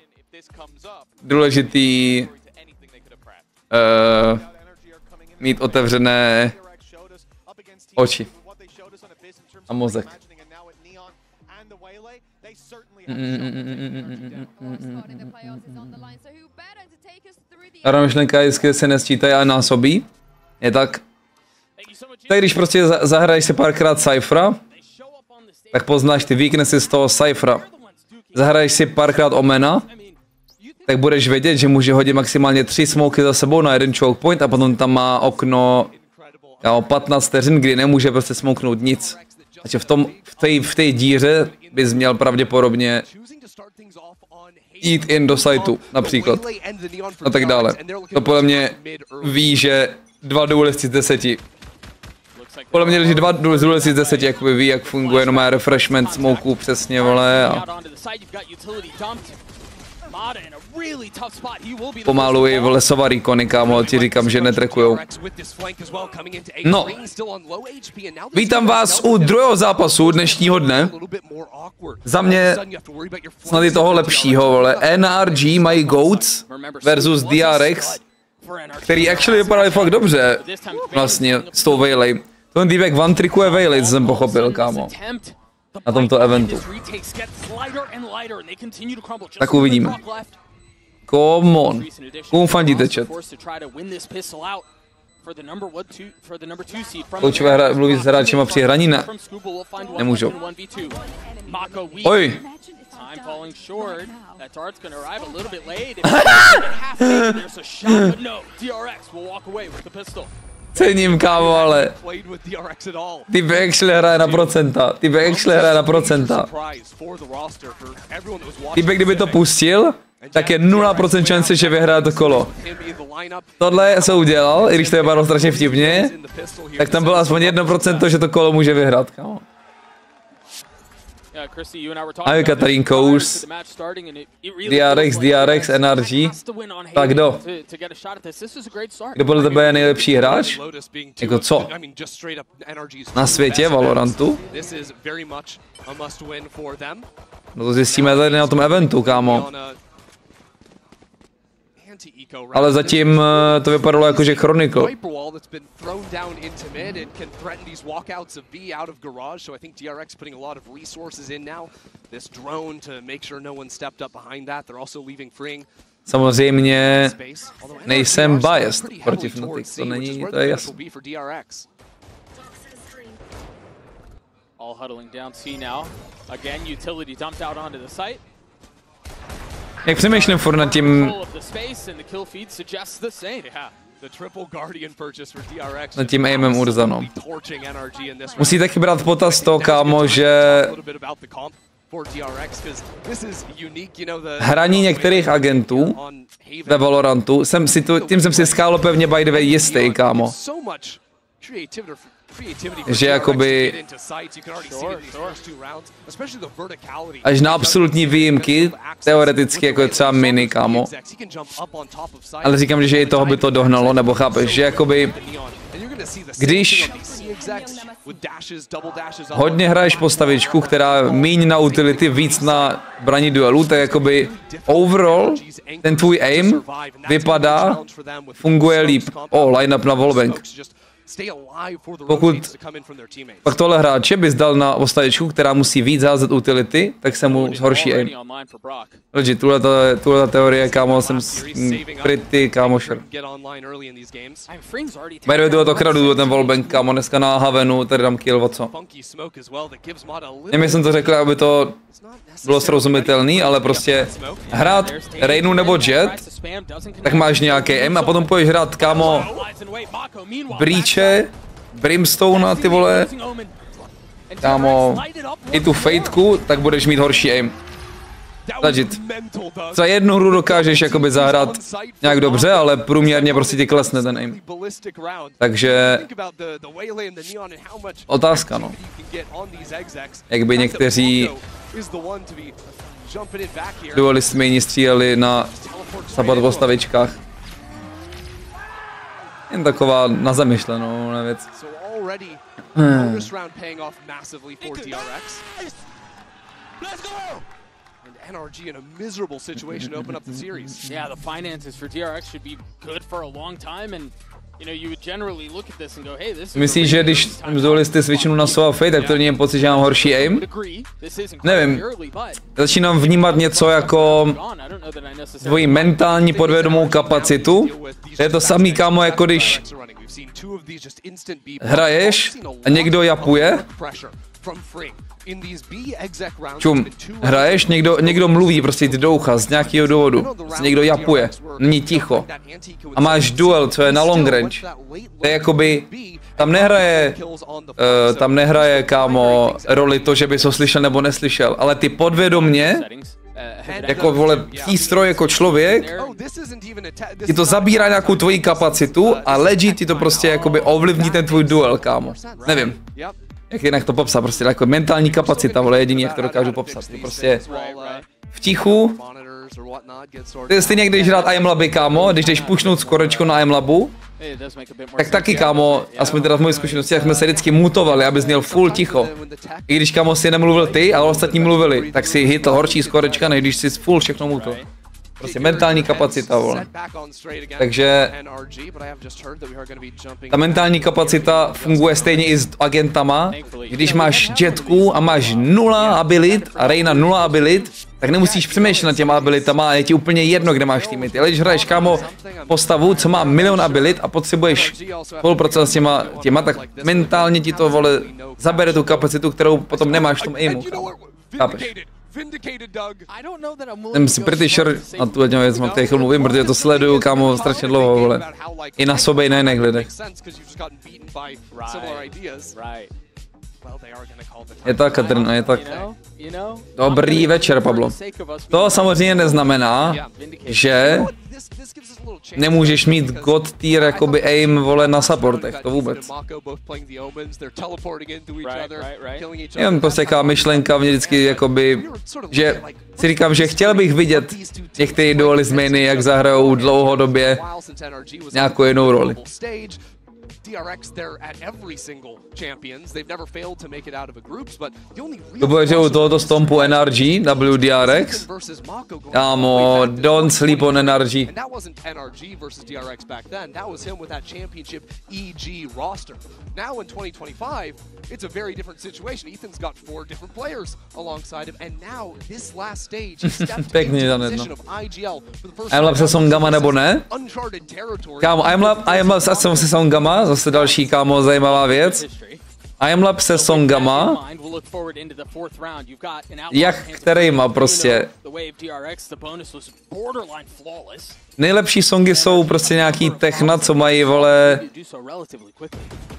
důležitý mít otevřené oči a mozek. Ta myšlenka je, že se nesčítají a násobí. Je tak. Tak když prostě zahraješ si párkrát Cyphera, tak poznáš ty weaknesses z toho Cyphera. Zahraješ si párkrát Omena, tak budeš vědět, že může hodit maximálně 3 smoky za sebou na jeden choke point a potom tam má okno 15 vteřin, kdy nemůže prostě smoknout nic. Takže v té díře bys měl pravděpodobně jít in do sajtu, například. A tak dále. To podle mě ví, že 2 duelisti z 10. Podle mě, že 2 duelisti z 10 jakoby ví, jak funguje jenom refreshment smoků přesně, vole. A pomalu i lesová recony, kámo, ti říkám, že netrekujou. No, vítám vás u druhého zápasu dnešního dne. Za mě snad i toho lepšího, vole. NRG mají GOATs versus DRX, který actually vypadaly fakt dobře, vlastně, s tou Veiley. Ten týpek one-trickuje Veiley, co jsem pochopil, kámo. Na tomto eventu. Tak uvidíme. Come on. Komu fandíte, chat? Koučové mluví s hráčima při hraní? Ne. Nemůžou. Oj. Cením, kámo, ale týpek actually hraje na procenta. Týpek, kdyby to pustil, tak je 0% šance, že vyhraje to kolo. Tohle se udělal, i když to vypadalo strašně vtipně, tak tam bylo aspoň 1%, že to kolo může vyhrát, kámo. Ahoj Katarínkou, DRX, NRG. Tak kdo? Kdo podle tebe je nejlepší hráč? Jako co? Na světě Valorantu? No to zjistíme tady na tom eventu, kámo. Ale zatím to vypadalo jako, že Chronicle. Samozřejmě nejsem biased proti Fnatic, to není, to je jasné. All huddling down C now. Again, utility dumped out onto the site. Jak přemýšlím furt nad tím... nad tím aimem Urza, no. Musí taky brát potaz to, kámo, že... hraní některých agentů ve Valorantu, tím jsem si skálo pevně by the way jistý, kámo. Že jakoby až na absolutní výjimky, teoreticky jako je třeba mini, kámo. Ale říkám, že i toho by to dohnalo, nebo chápeš, že jakoby když hodně hraješ postavičku, která míň na utility, víc na braní duelů, tak jakoby overall ten tvůj aim vypadá, funguje líp. Line-up na wallbang. Pokud pak tohle hráče bys dal na postavičku, která musí víc házet utility, tak se mu zhorší aim. Legit, tuhle teorie, kámo, jsem pretty kámošer. By the way, to kradu ten wallbang, kámo, dneska na Havenu, tady dám kill, o co. Nevím, jsem to řekl, aby to bylo srozumitelný, ale prostě hrát Reinu nebo Jet, tak máš nějaký aim a potom půjdeš hrát, kámo, Breache, Brimstone, ty vole, kámo, i tu Fateku, tak budeš mít horší aim. Legit. Za jednu hru dokážeš jakoby zahrát nějak dobře, ale průměrně prostě ti klesne ten aim. Takže otázka, no. Jak by někteří duelistmi stříleli na sabat postavičkách. Jen taková na zamyšlenou věc. NRG in a miserable situation to open up the series. Yeah, the finances for DRX should be good for a long time, and you know you would generally look at this and go, hey, this is. Myslíš, že když duelisty switchnu na Sova Fate, tak to není pocit, že mám horší aim? Nevím. Začínám vnímat něco jako tvoji mentální podvědomou kapacitu. To je to samý, kámo, jako když hraješ a někdo japuje. Čum, hraješ, někdo mluví prostě ty do ucha z nějakého důvodu, prostě někdo japuje, není ticho a máš duel, co je na long range, to je jakoby, tam nehraje, kámo, roli to, že bys ho slyšel nebo neslyšel, ale ty podvědomně, jako vole, přístroj jako člověk, ti to zabírá nějakou tvoji kapacitu a legit ti to prostě jakoby ovlivní ten tvůj duel, kámo, nevím. Jak jinak to popsat, prostě jako mentální kapacita, vole, jediný, jak to dokážu popsat, to prostě v tichu, to je stejně, když hrát IMLaby, kámo, když jdeš pušnout skorečko na IMLabu, tak taky, kámo, aspoň teda v mojí zkušenosti, jak jsme se vždycky mutovali, abys měl full ticho. I když, kámo, si nemluvil ty, ale ostatní mluvili, tak si hitl horší skorečka, než když si full všechno mutl. Prostě mentální kapacita, vole. Takže ta mentální kapacita funguje stejně i s agentama. Když máš Jetku a máš 0 abilit a Reina 0 abilit, tak nemusíš přemýšlet nad těma abilitama a je ti úplně jedno, kde máš týmy. Ale když hraješ, kámo, postavu, co má 1 000 000 abilit a potřebuješ spolupracovat s těma, tak mentálně ti to, vole, zabere tu kapacitu, kterou potom nemáš v tom aimu. Chápeš? Jsem si pretty sure na tu věc, mám tady chvíli mluvím, protože to sleduju, kámo, strašně dlouho, vole. I na sobě, i na jiných lidech. Je tak, Katrina, je tak. Dobrý večer, Pablo. To samozřejmě neznamená, že nemůžeš mít god tier jakoby aim, vole, na supportech, to vůbec. Jen prostě jaká myšlenka vždycky, jakoby, že si říkám, že chtěl bych vidět některé duely z mainy, jak zahrajou dlouhodobě nějakou jinou roli. DRX, they're at every single champions. They've never failed to make it out of the groups, but the only to bude, že u tohoto stompu NRG, WDRX. Kámo, don't sleep on NRG. And that wasn't NRG versus DRX back then. That was him with that championship EG roster. Now in 2025, it's a very different situation. Ethan's got 4 different players alongside him, and now this last stage, he stepped into the position of IGL for the first time. I'm se Songama nebo ne? Kámo, I'm lab se Songama, zase další, kámo, zajímavá věc. I'm lab se Songama. Jak kterejma prostě. Nejlepší songy jsou prostě nějaký techna, co mají, vole,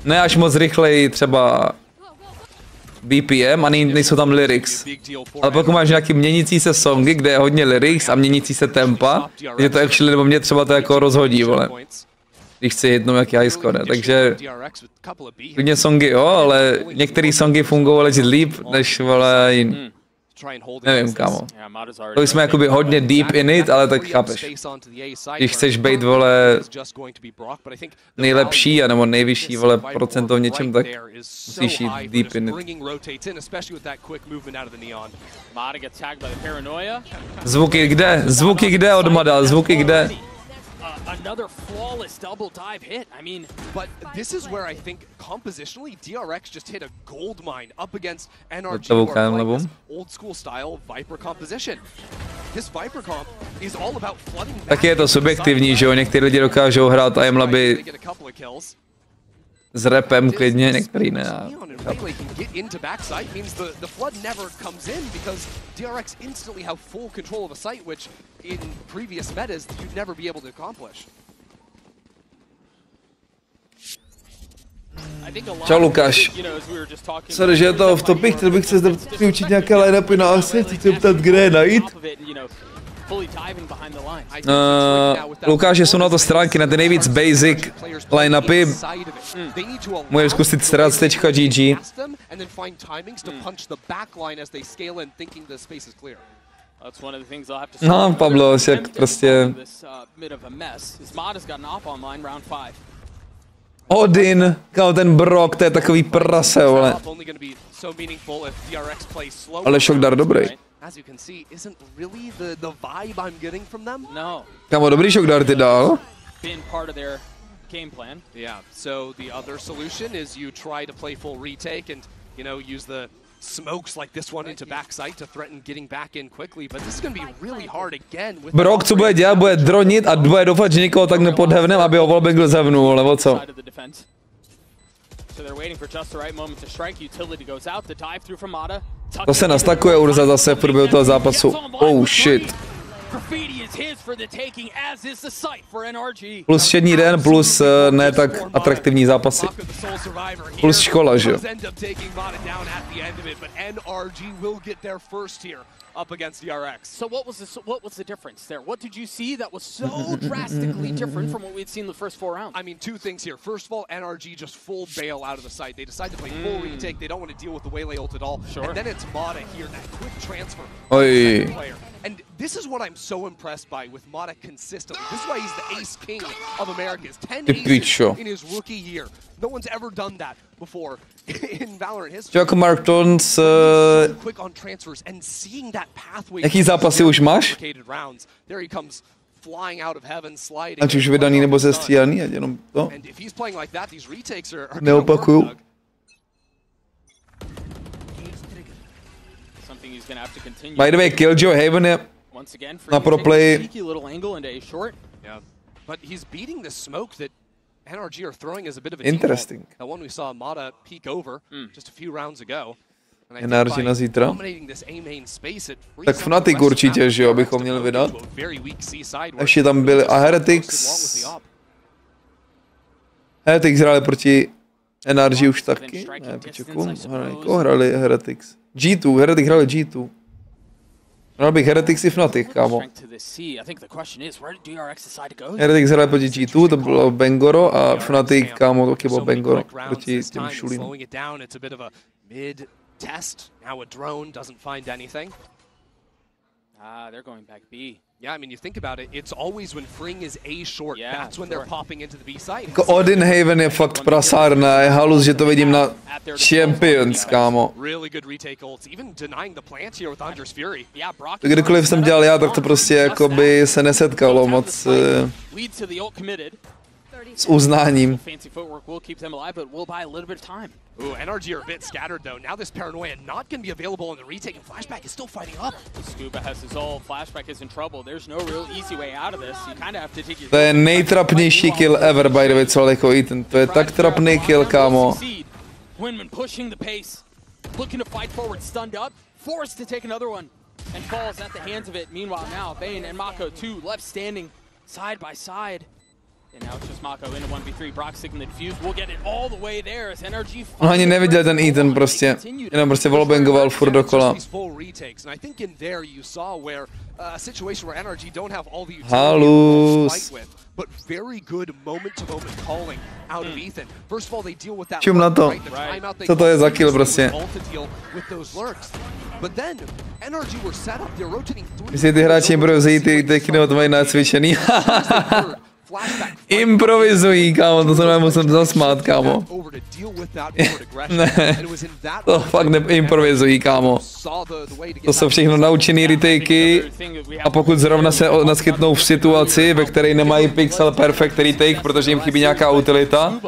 ne až moc rychleji třeba BPM a nejsou tam lyrics. Ale pokud máš nějaký měnící se songy, kde je hodně lyrics a měnící se tempa, je to actually, nebo mě třeba to jako rozhodí, vole. Když chci hitnout nějaký high score, takže klidně songy jo, ale některé songy fungují legit líp, než, vole, jiný. Nevím, kámo. To jsme jakoby hodně deep in it, ale tak chápeš. Když chceš být, vole, nejlepší, anebo nejvyšší, vole, procento v něčem, tak musíš jít deep in it. Zvuky kde? Zvuky kde od Mada? Zvuky kde? Another flawless double dive hit. I mean, but this is where I think compositionally DRX just hit a gold mine up against NRG, old school style Viper composition. This Viper comp is all about flooding. Tak je to subjektivní, že jo, někteří lidi dokážou hrát aimlaby s rapem klidně, některý ne. Čau Lukáš. Sorry, že je to v topích, chtěl bych se zde vyučit nějaké line-upy na asi, chci se ptat, kde je najít. Lukáš, jsou na to stránky na ty nejvíc basic line-upy. Můžeš zkusit strat.gg. No, Pablo, jak prostě... Odin, kámo, ten Brok, to je takový prase, vole. Ale Shockdar dobrý. Kámo, dobrý Shockdar ty dal. Yeah, so the other solution is you try to play full retake and, you know, use the smokes like this one into backside to threaten getting back in quickly, but this is going to be really hard again with Brok, co bude dělat, bude dronit a bude doufat, že někoho tak nepodhevnem, aby ho wallbangl zevnul, nebo co? To se nastakuje Urza zase v průběhu toho zápasu. Oh shit. Plus všední den, plus ne tak atraktivní zápasy. Plus škola, že jo? Up against DRX. So what was the difference there? What did you see that was so drastically different from what we'd seen the first 4 rounds? I mean, 2 things here. First of all, NRG just full bail out of the site. They decide to play full retake. They don't want to deal with the Waylay ult at all. Sure. And then it's Mada here, that quick transfer. Oi. And this is what I'm so impressed by with Mada consistently. This is why he's the ace king of Americas. 10 aces in his rookie year. No one's ever done that before in Valorant history. Jako Martons, jaký zápasy už máš? Ať už vydaný nebo zestřílený, ať jenom to. Neopakuju. By the way, Killjoy Haven je na proplay. But he's beating the smoke that NRG are throwing as a bit of a interesting. That one we saw Mada peek over just a few rounds ago. NRG na zítra. Tak Fnatic určitě, že jo, bychom měli vydat. Ještě tam byli a Heretics. Heretics hráli proti NRG už taky? Ne, počekám. Hrali Heretics. G2, Heretics hrali G2. Hrál bych Heretics i Fnatic, kámo. Heretics hrali proti G2, to bylo Bangoro a Fnatic, kámo, taky bylo Bangoro proti těm šulím. They're going back B. Yeah, I mean, you think about it, it's always when Fring is A short, that's when they're popping into the B site. Jako Odin Haven je fakt prasárna, je halus, že to vidím na Champions, kámo. Really good retake ults, even denying the plant here with Andre's Fury. Yeah, Brock. Kdykoliv jsem dělal já, tak to prostě jakoby se nesetkalo moc s uznáním. Ooh, NRG are a bit scattered though. Now this paranoia not going to be available in the retake, and Flashback is still fighting up. Scuba has his ult. Flashback is in trouble. There's no real easy way out of this. You kind of have to take your... To je nejtrapnější kill ever, by the way, co jako Ethan. To je tak trapný kill, kámo. Winman pushing the pace, looking to fight forward, stunned up, forced to take another one, and falls at the hands of it. Meanwhile, now Bane and MaKo, two left standing side by side. And now it's just MaKo in a 1v3. Brock signaling defused. We'll get it all the way there as NRG. On ani neviděl ten Ethan prostě. Jenom prostě wallbangoval furt dokola. Halus. Čum na to. Co to je za kill prostě? Myslím, ty hráči improvizují, ty kino to mají nacvičený. Improvizují, kámo, to se nám musím zasmát, kámo. Ne, to fakt neimprovizují, kámo. To jsou všechno naučený retakey a pokud zrovna se naskytnou v situaci, ve které nemají pixel perfect retake, protože jim chybí nějaká utilita,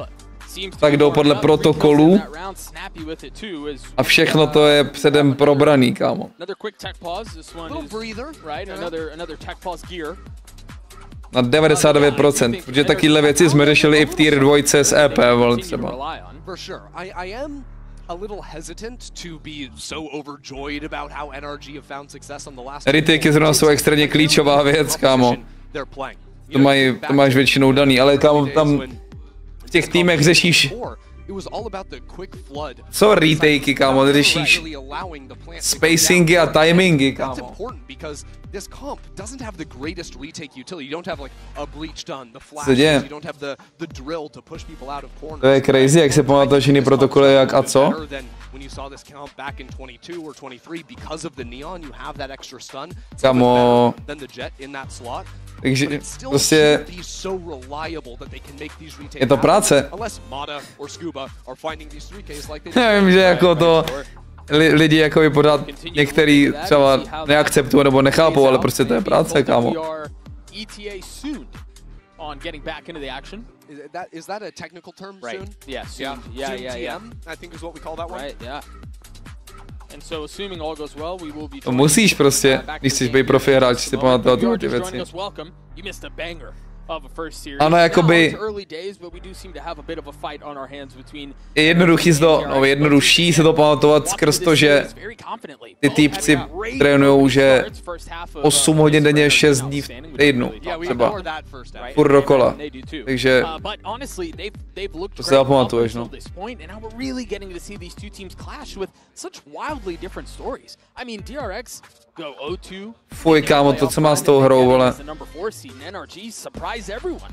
tak jdou podle protokolů a všechno to je předem probraný, kámo. Na 99%, protože takovéhle věci jsme řešili i v tier 2 s EP, vole, třeba. Retakey zrovna jsou extrémně klíčová věc, kámo. To máš většinou daný, ale kámo, tam v těch týmech řešíš... Co retakey, kámo, řešíš spacingy a timingy, kámo. This comp doesn't have the greatest retake utility. You don't have like a breach done, the flash, you don't have the drill to push people out of corners. To je crazy, jak se pamatuješ jiný protokoly jak a co? When you saw this comp back in 22 or 23, because of the neon, you have that extra stun. Kámo. Then the jet in that slot. Takže prostě je to práce. Já vím, že jako to lidi jako by pořád některý třeba neakceptují nebo nechápou, ale prostě to je práce, kámo. Is that a technical term soon? Yeah, soon. Yeah. I think is what we call that one. Right, yeah. And so assuming all goes well, we will be to musíš prostě, když chceš být profi hráč, si pamatovat ty věci. Ano, jakoby je jednodušší se to pamatovat skrz to, že ty týpci trénujou, že 8 hodin denně 6 dní v týdnu, třeba, furt dokola, takže to se zapamatuješ, no. Fuj, kámo, to co má s tou hrou, vole.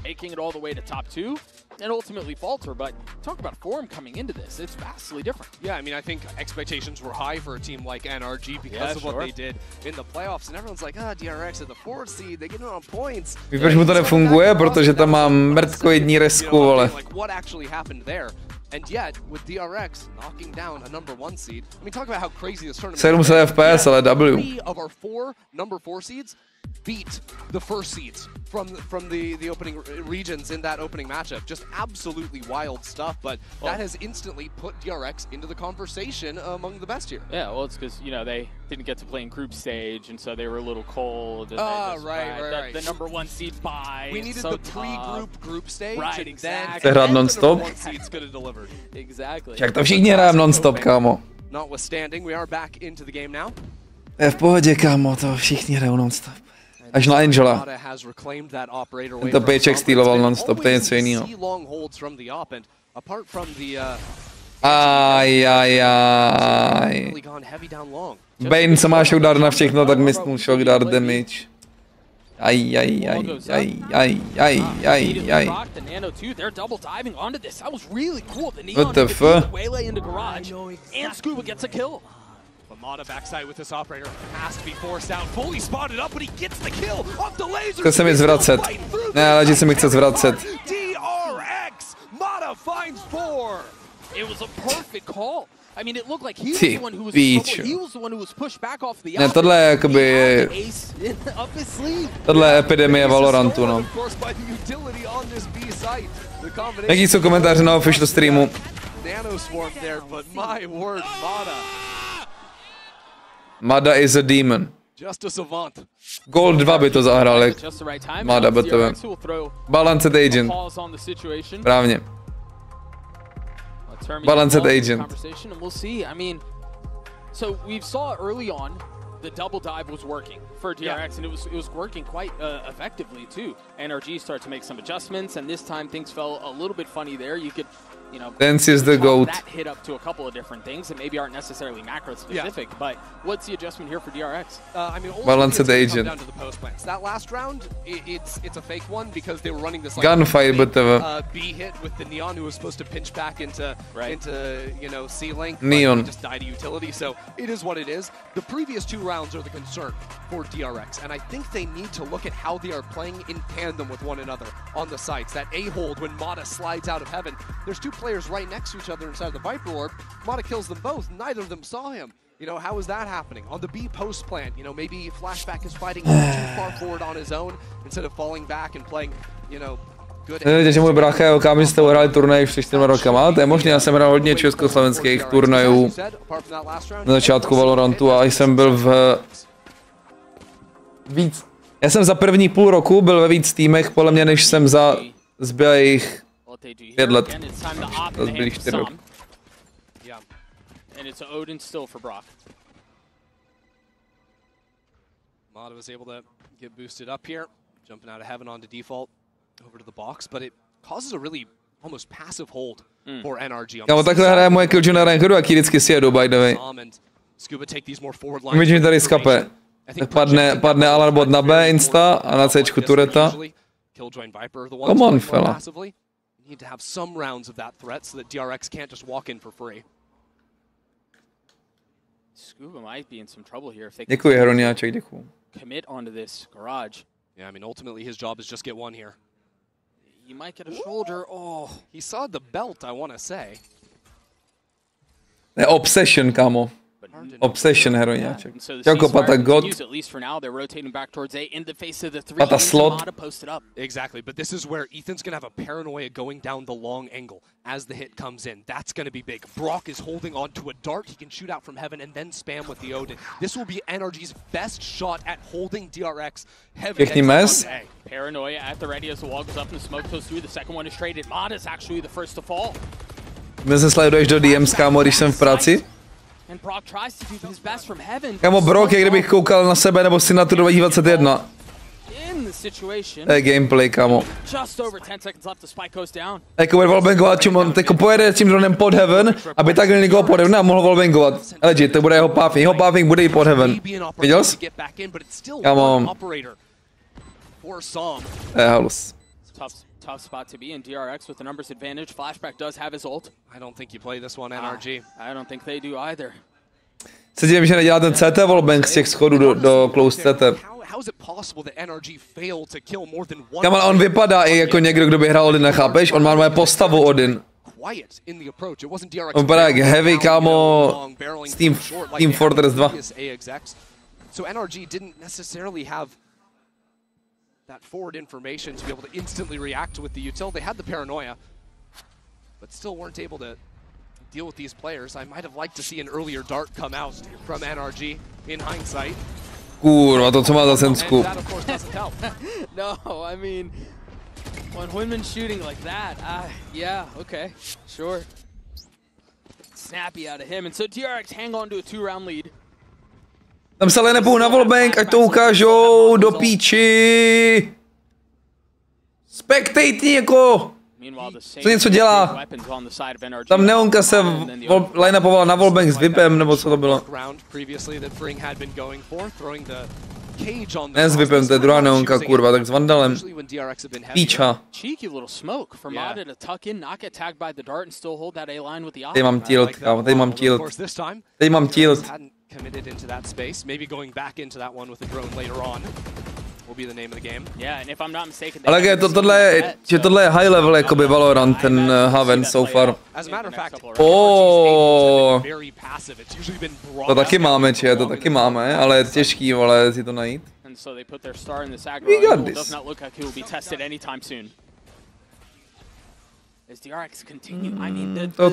Making it all the way to top 2 and ultimately falter, but talk about form coming into this, it's vastly different. Yeah, I mean, I think expectations were high for a team like NRG because of what they did in the playoffs, and everyone's like, DRX at the 4th seed, they get it on points. Víš, proč mu to nefunguje? Protože tam má mrtkojední resku, vole. Like, what actually happened there? And yet, with DRX knocking down a number 1 seed, I mean, talk about how crazy this tournament is. 700 FPS, ale W. 3 of our 4 number 4 seeds beat the first seeds from the opening regions in that opening matchup. Just absolutely wild stuff, but that has instantly put DRX into the conversation among the best here. Yeah, well, it's because, you know, they didn't get to play in group stage, and so they were a little cold. And right. The number 1 seed bye. We needed the pre-group stage, right, exactly. Se hrát non-stop? Exactly. Však to všichni hrajeme non-stop, kámo. Notwithstanding, we are back into the game now. Je v pohodě, kámo, to všichni hrajou non-stop. Až na Angela. Ten to paycheck stealoval non-stop, to je něco jiného. Apart from the Really gone heavy down long. Bane, co má shockdart na všechno, tak misnul shockdart damage. Aj. The Nano 2, they're double diving onto this. That was really cool. The What the fuck? Waylay into garage, and Scuba gets a kill. Mada backside with this operator has to be forced out, fully spotted up, but he gets the kill off the laser. Chce se mi zvracet. Ne, ale že se mi chce zvracet. DRX, Mada finds 4. It was a perfect call. I mean, it looked like he was the one who was he was the one who was pushed back off the Ne, tohle je jakoby... Tohle je epidemie Valorantu, no. Jaký jsou komentáře na official streamu? Mada is a demon. Gold 2 by to zahrál, jak Mada BTV. Balanced agent. Správně. Balanced agent. And we'll see. I mean, so we saw early on the double dive was working for DRX, and it was working quite effectively too. NRG started to make some adjustments, and this time things fell a little bit funny there. You could, you know, Dance is the goat. That hit up to a couple of different things that maybe aren't necessarily macro specific, but what's the adjustment here for DRX? I mean, Balanced agent. Down to the post plants. That last round, it's a fake one because they were running this like Gunfight, but B hit with the Neon, who was supposed to pinch back into you know, C link. Neon just died to utility, so it is what it is. The previous 2 rounds are the concern for DRX, and I think they need to look at how they are playing in tandem with one another on the sites. That A-hold when Mada slides out of heaven. There's 2 players right next to each other inside the Viper Orb. Mada kills them both. Neither of them saw him. You know, how is that happening? On the B post plant, you know, maybe Flashback is fighting too far forward on his own instead of falling back and playing, you know, good. Nevíte, že můj brácha je okám, že jste hráli turnaj před 4 rokama, to je možné, já jsem hrál hodně československých turnajů na začátku Valorantu a jsem byl v víc. Já jsem za první půl roku byl ve víc týmech, podle mě, než jsem za zbylých 5 let. To zbylých 4 roky. And it's Odin still for Brock. Mada was able to get boosted up here, jumping out of heaven onto default over to the box, but it causes a really almost passive hold for NRG. Kámo, takhle hraje moje killjoy na rankeru, jaký vždycky si jedu, by the way. Vidím, že tady skape. Tak padne alarmbot na B insta a na Cčku tureta. Come on, fella. Need to have some rounds of that threat so that DRX can't just walk in for free. Scuba might be in some trouble here if they Děkuju, Herníáček, děkuju. Commit onto this garage. Yeah, I mean, ultimately his job is just get one here. You might get a shoulder. Oh, he saw the belt, I want to say. Ne, obsession, kámo. Obsession, Herníáček. Jako pata god. Pata slot. Exactly, but this is where Ethan's going to have a paranoia going down the long angle as the hit comes in. That's going to be big. Brock is holding on to a dart. He can shoot out from heaven and then spam with the Odin. This will be NRG's best shot at holding DRX heavy. Paranoia at the ready as the wall goes up and the smoke goes through. The second one is traded. Mada's actually the first to fall. My se sleduješ do DMs, kámo, když jsem v práci? Kámo, Brock, jak kdybych koukal na sebe nebo si na tu 2021. To je gameplay, kámo. Jako bude wallbangovat, čím on jako pojede tím dronem pod heaven, aby takhle někoho pod heaven a mohl wallbangovat. Legit, to bude jeho pathing. Jeho pathing bude i pod heaven. Viděl jsi? Kámo. To je halus. Tough spot to be in. DRX with the numbers advantage. Flashback does have his ult. I don't think you play this one, NRG. I don't think they do either. Se divím, že nedělá ten CT wallbang z těch schodů do close CT. Kamal, on vypadá i jako někdo, kdo by hrál Odin, nechápeš? On má moje postavu Odin. On vypadá jak heavy, kámo, z Team Fortress 2. So NRG didn't necessarily have that forward information to be able to instantly react with the util. They had the paranoia, but still weren't able to deal with these players. I might have liked to see an earlier dart come out from NRG in hindsight. Kurva, to co má za sensku. No, I mean, when women's shooting like that, yeah, okay, sure. Snappy out of him, and so DRX hang on to a 2-round lead. Tam se ale nepůjdu na wallbang, ať to ukážou do píči. Spectate něko. Co něco dělá? Tam Neonka se line-upovala na wallbang s VIPem, nebo co to bylo? Ne s VIPem, to je druhá Neonka, kurva, tak s Vandalem. Píča. Teď mám tilt, kámo, teď mám tilt. Teď mám tilt. Ale tohle je high level jakoby Valorant, ten Haven so far. To taky máme, to taky máme, ale je těžký, vole, si to najít. We got this.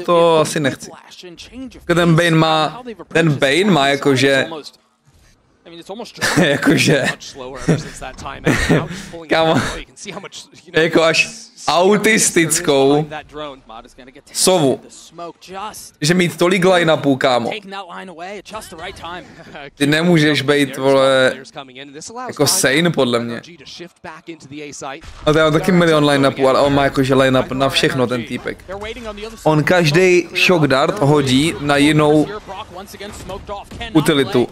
To asi nechci. Ten Bane má jakože... jakože... Kámo, jako až autistickou sovu. Že mít tolik line-upů, kámo. Ty nemůžeš být, vole, jako sane, podle mě. A to já mám taky milion line-upů, ale on má jakože line-up na všechno, ten týpek. On každý shock dart hodí na jinou utilitu.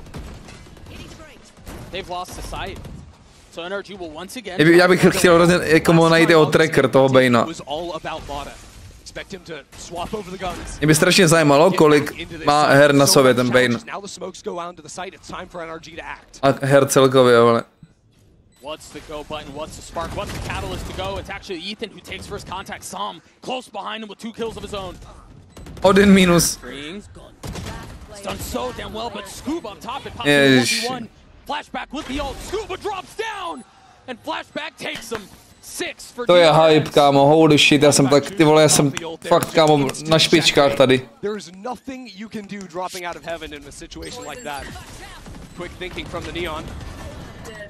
Já bych chtěl hrozně jako najít jeho tracker toho Banea. Mě by strašně zajímalo, kolik má her na sobě ten Bane. A her celkově, ale. What's the go button? What's the spark? What's the catalyst to go? It's actually Ethan who takes first contact. s0m close behind him with 2 kills of his own. Odin minus. It's done so damn well, but Scoob up top. It pops in 1v1. Flashback with the ult. Scooba drops down, and Flashback takes him. 6 for to je hype, kámo, holy shit, já jsem tak, ty vole, já jsem fakt, kámo, na špičkách tady. There's nothing you can do dropping out of heaven in a situation like that. Quick thinking from the Neon.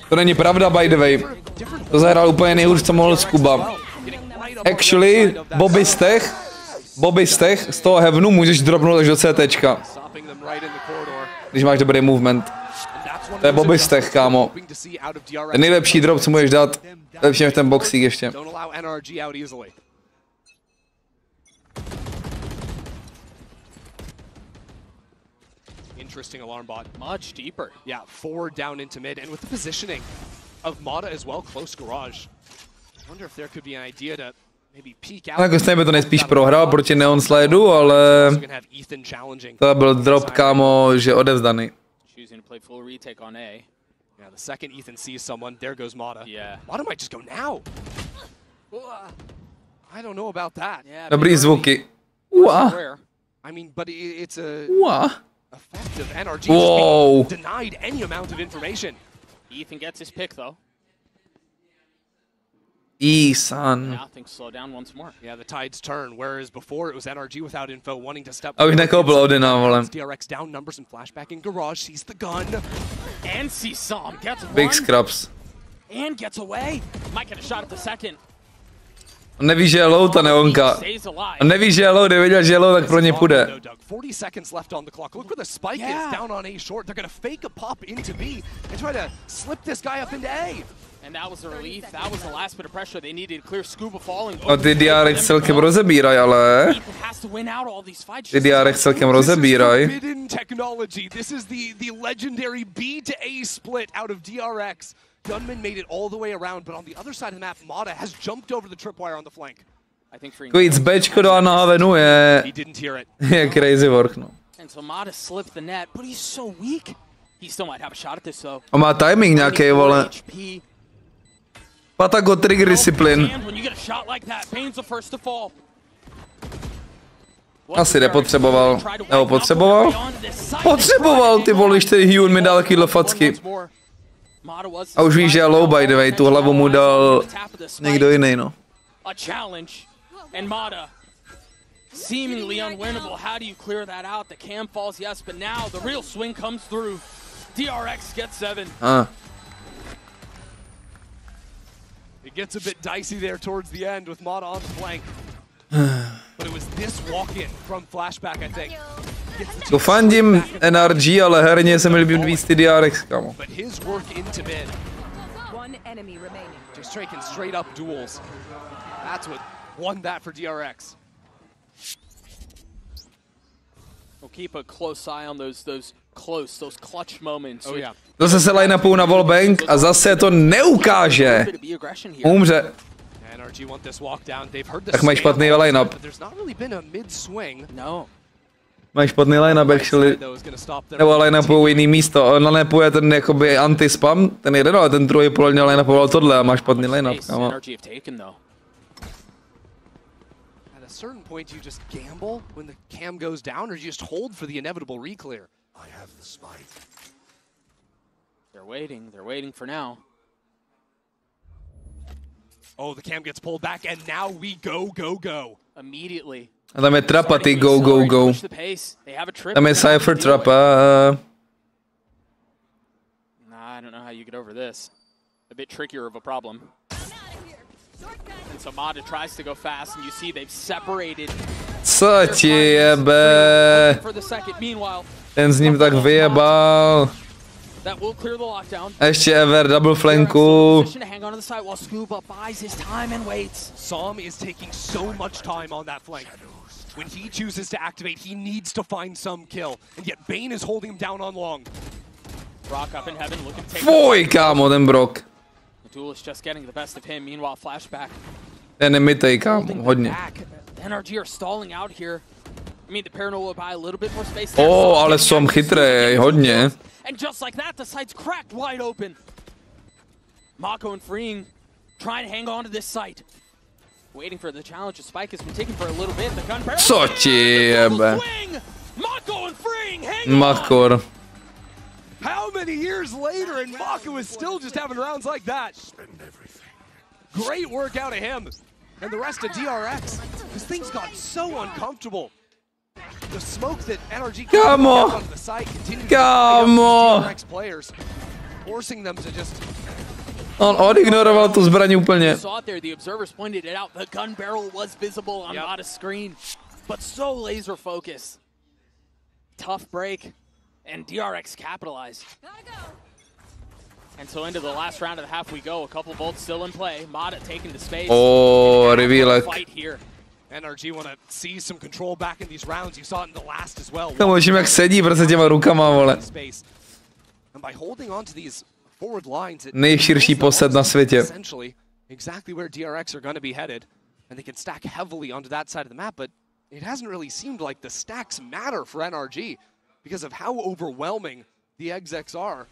To není pravda, by the way. To zahrál úplně nejhůř, co mohl Scooba. Actually, Bobby Stech z toho heavenu můžeš dropnout až do CTčka. Když máš dobrý movement. To je Bobby Stech, kámo. Ten nejlepší drop, co můžeš dát. Lepší než ten boxík ještě. Interesting alarm bot. Much deeper. Yeah, forward down into mid, and with the positioning of MADA as well, close garage. I wonder if there could be an idea to maybe peek out. Jako stejně by to nejspíš prohrál proti Neon Sledu, ale to byl drop, kámo, že odevzdaný. Choosing to play full retake on A. Yeah, the second Ethan sees someone, there goes MADA. Yeah. MADA might just go now. I don't know about that. Dobrý zvuky. I mean, but it's a effective NRG wow. Denied any amount of information. Ethan gets his pick though. Son. Now things slow down once more. Yeah, the tides turn. Whereas before it was NRG without info, wanting to step. A už nekoupil Odina, vole. DRX down numbers and flashback in garage, sees the gun. And sees s0m, gets one. Big scraps. And gets away. Might get a shot at the second. On neví, že je low, ta Neonka. On neví, že je low, nevěděl, že je low, tak pro ně půjde. 40 seconds left on the clock. Look where the spike is down on A short. They're gonna fake a pop into B and try to slip this guy up into A. And that was the relief. That was the last bit of pressure they needed to clear Scooba falling. A ty DRX celkem rozebíraj, ale. Ty DRX celkem rozebíraj. This is the legendary B to A split out of DRX. Gunman made it all the way around, but on the other side of the map, MADA has jumped over the tripwire on the flank. Víc Bčko do Havenu je crazy work, no. And so MADA slipped the net, but he's so weak. He still might have a shot at this though. On má timing nějaký, vole. Patago trigger discipline. Asi nepotřeboval. Nebo potřeboval? Potřeboval, ty vole, když ten Hyun mi dal takovýhle facky. A už víš, že je low, by the way, tu hlavu mu dal někdo jiný, no. Seemingly unwinnable. How do you clear that out? The cam falls, yes, but now the real swing comes through. DRX gets 7. It gets a bit dicey there towards the end with MADA on the flank. But it was this walk-in from flashback, I think. To fandím NRG, ale herně se mi líbí víc ty DRX, kámo. But his work into mid. Just taking straight up duels. That's what won that for DRX. We'll keep a close eye on those clutch moments. Oh yeah. Zase se line-upou na wallbang a zase to neukáže. Umře. NRG want this walk down. They've heard the Tak mají špatný line-up. There's not really been a mid swing. No. Mají špatný line-up, jak šli. Nebo line-upou jiný místo. Line-upuje ten jakoby anti-spam, ten jeden, ale ten druhý polně line-upoval tohle a má špatný line-up. At a certain point, you just gamble when the cam goes down, or you just hold for the inevitable reclear. I have the spike. They're waiting for now. Oh, the cam gets pulled back, and now we go. Immediately. A tam je trapa, ty go. Tam je Cypher trapa. Nah, I don't know how you get over this. A bit trickier of a problem. And so Mada tries to go fast, and you see they've separated. Co ti jebe? Ten s ním tak vyjebal. A ještě ever double flanku. s0m is taking so much time on that flank. When he chooses to activate, he needs to find some kill, and yet Bane is holding him down on long. Brock up in heaven, looking to take. Fuj, kámo, ten Brock. The duelist just getting the best of him. Meanwhile, flashback. Ten je mitej, kámo, hodně. NRG are stalling out here. I mean, the Paranoia will buy a little bit more space. Oh, ale s0m chytrý, hodně. And just like that, the site's cracked wide open. MaKo and Freeing trying to hang on to this site. Waiting for the challenge. The spike has been taken for a little bit. The gun barrel. Co ti jebe? MaKo and Freeing hang Makor. on. How many years later, and MaKo is still just having rounds like that. Great work out of him. And the rest of DRX, because things got so uncomfortable. The smoke that NRG Come on. onto the side continued Come to on. DRX players, forcing them to just. On odignoroval tu zbraň úplně. Saw it there. The observers pointed it out. The gun barrel was visible on Mada's screen, but so laser focused. Tough break, and DRX capitalized. And so into the last round of the half we go. A couple bolts still in play. Mada taking the space. Oh, reveal. Fight here. NRG want to see some control back in these rounds. You saw it in the last as well. Kámo, všim jak sedí prostě těma rukama, vole. And by holding on to these forward lines, it Nejširší posed na světě. essentially exactly where DRX are going to be headed, and they can stack heavily onto that side of the map. But it hasn't really seemed like the stacks matter for NRG because of how overwhelming the execs are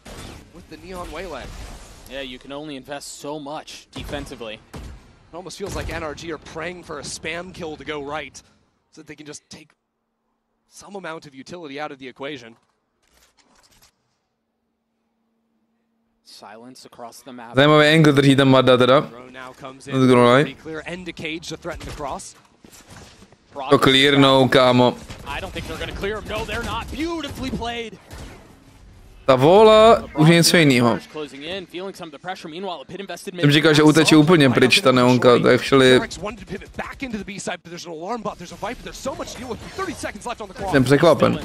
with the Neon Waylay. Yeah, you can only invest so much defensively. It almost feels like NRG are praying for a spam kill to go right so that they can just take some amount of utility out of the equation. Silence across the map. Zajímavý angle drží tam Mada teda. Clear end to cage to threaten the cross. To clearnou, kámo. I don't think they're going to clear him. No, they're not. Beautifully played. Ta vola už je něco jiného. Jsem říkal, že uteče úplně pryč ta neonka, tak šli... Jsem překvapen.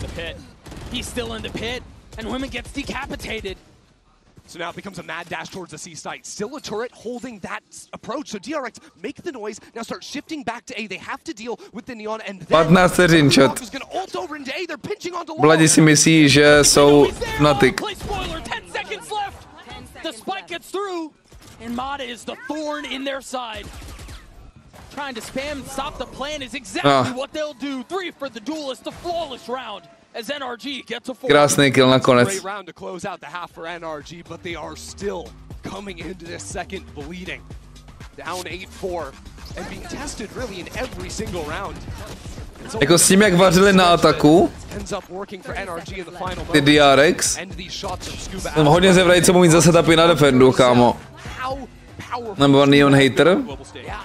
So now it becomes a mad dash towards the C site. Still a turret holding that approach. So DRX make the noise, now start shifting back to A. They have to deal with the Neon and then 15 vteřin, chat. Bladi si myslí, že jsou Fnatic. The spike gets through, and Mada is the thorn in their side. Trying to spam and stop the plan is exactly what they'll do. 3 for the duelist, the flawless round. As NRG gets a krásný kill nakonec. Great round to close out the half for NRG, but they are still coming into this second bleeding. Down 8-4 and being tested really in every single round. Jako s tím, jak vařili na ataku, ty DRX, jsem hodně zvědavý, co mít za setupy na defendu, kámo. Nebo Neon Hater.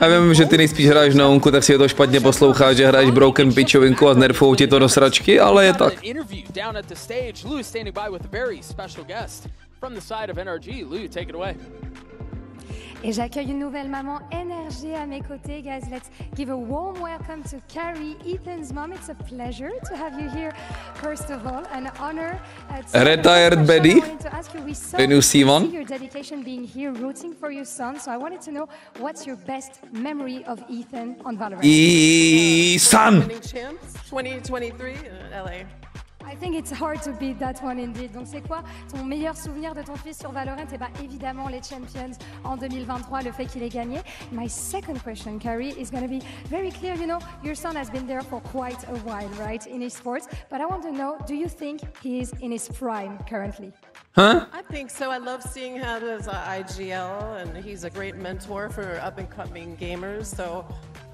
Já vím, že ty nejspíš hraješ na onku, tak si je to špatně posloucháš, že hraješ broken pitchovinku a nerfujou ti to do sračky, ale je tak. Et j'accueille une nouvelle maman NRG. NRG à mes côtés, guys. Let's give a warm welcome to Carrie, Ethan's mom. It's a pleasure to have you here. First of all, an honor. Retired Betty. The new Simon. Your dedication being here, rooting for your son. So I wanted to know what's your best memory of Ethan on Valorant. Ethan. 2023 LA. I think it's hard to beat that one indeed. Donc c'est quoi ton meilleur souvenir de ton fils sur Valorant? Et bah évidemment les Champions en 2023, le fait qu'il ait gagné. My second question, Carrie, is going to be very clear. You know, your son has been there for quite a while, right, in esports. But I want to know, do you think he is in his prime currently? Huh? I think so. I love seeing how does IGL, and he's a great mentor for up-and-coming gamers. So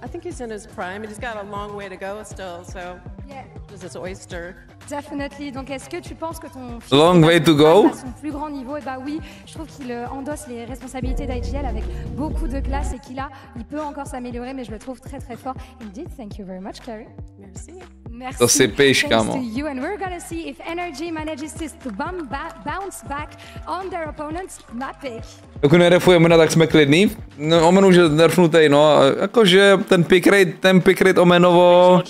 I think he's in his prime, and he's got a long way to go still. So yeah, this is oyster. Definitely. Donc, est-ce que tu penses que ton fils long way to go? À son plus grand niveau? Et bah oui, je trouve qu'il endosse les responsabilités d'IGL avec beaucoup de classe et il peut encore s'améliorer, mais je le trouve très très fort. Indeed, thank you very much, Carrie. Merci. Merci. To si píš, kámo. Thanks to you, and we're gonna see if NRG manages to bounce back on their opponent's map pick. Dokud nerefujeme, tak jsme klidný. No, Omen už je nerfnutej, no. Jakože ten pick rate Omenovo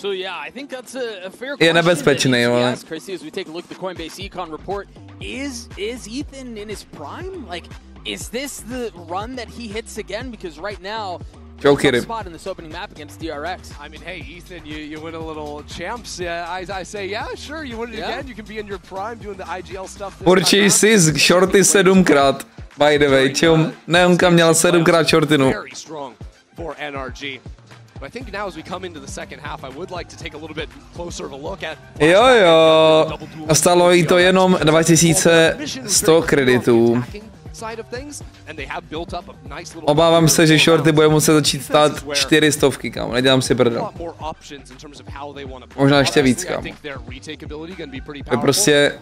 je nebezpečný, jo. Chrissy, as we take a look at the Coinbase Econ report, is Ethan in his prime? Like, is this the run that he hits again? Because right now, spot in this opening map against DRX. I mean, hey, Ethan, you win a little champs. I say, yeah, sure, you win it again. You can be in your prime doing the IGL stuff. Určitě si z shorty 7krát. By the way, čum, Neonka měl 7krát shortinu. Very strong for NRG. But I think now as we come into the second half, I would like to take a little bit closer of a look at. Jo. A stalo jí to jenom 2100 kreditů. Obávám se, že shorty bude muset začít stát 400, kámo, nedělám si prdel. Možná ještě víc, kámo. To prostě...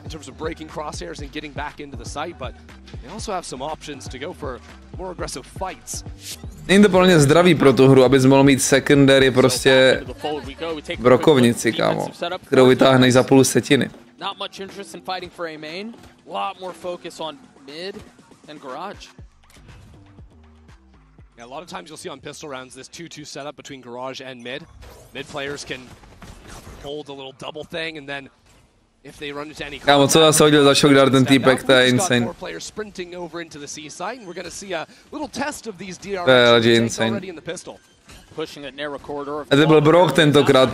Není to plně zdravý pro tu hru, abys mohl mít secondary prostě brokovnici, kámo, kterou vytáhneš za půl setiny. And garage. Yeah, a lot of times you'll see on pistol rounds this 2-2 setup between garage and mid. Mid players can hold a little double thing, and then if they run into any kámo, co zase hodil za shockdart ten týpek, to je insane. Players sprinting over into the C site, and we're going to see a little test of these DRX already in the pistol. Pushing that narrow corridor. A to byl Brok tentokrát.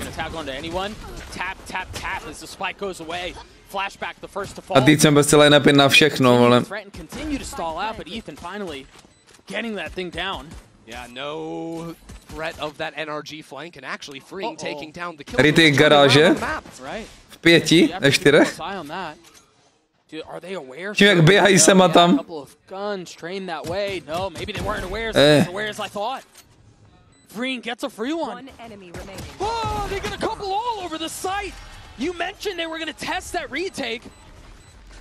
Tap as the spike goes away. Flashback, the first to fall. A teď jsem bez celé napin na všechno, vole. Continue to stall out, but Ethan finally getting that thing down. Yeah, no threat of that NRG flank and actually freeing taking down the kill. Retake garáže. V 5, ne 4. Are they aware? Čím jak běhají sem a tam. Couple of guns trained that way. No, maybe they weren't aware as aware as I thought. Freeing gets a free one. Oh, they get a couple all over the site. You mentioned they were going to test that retake.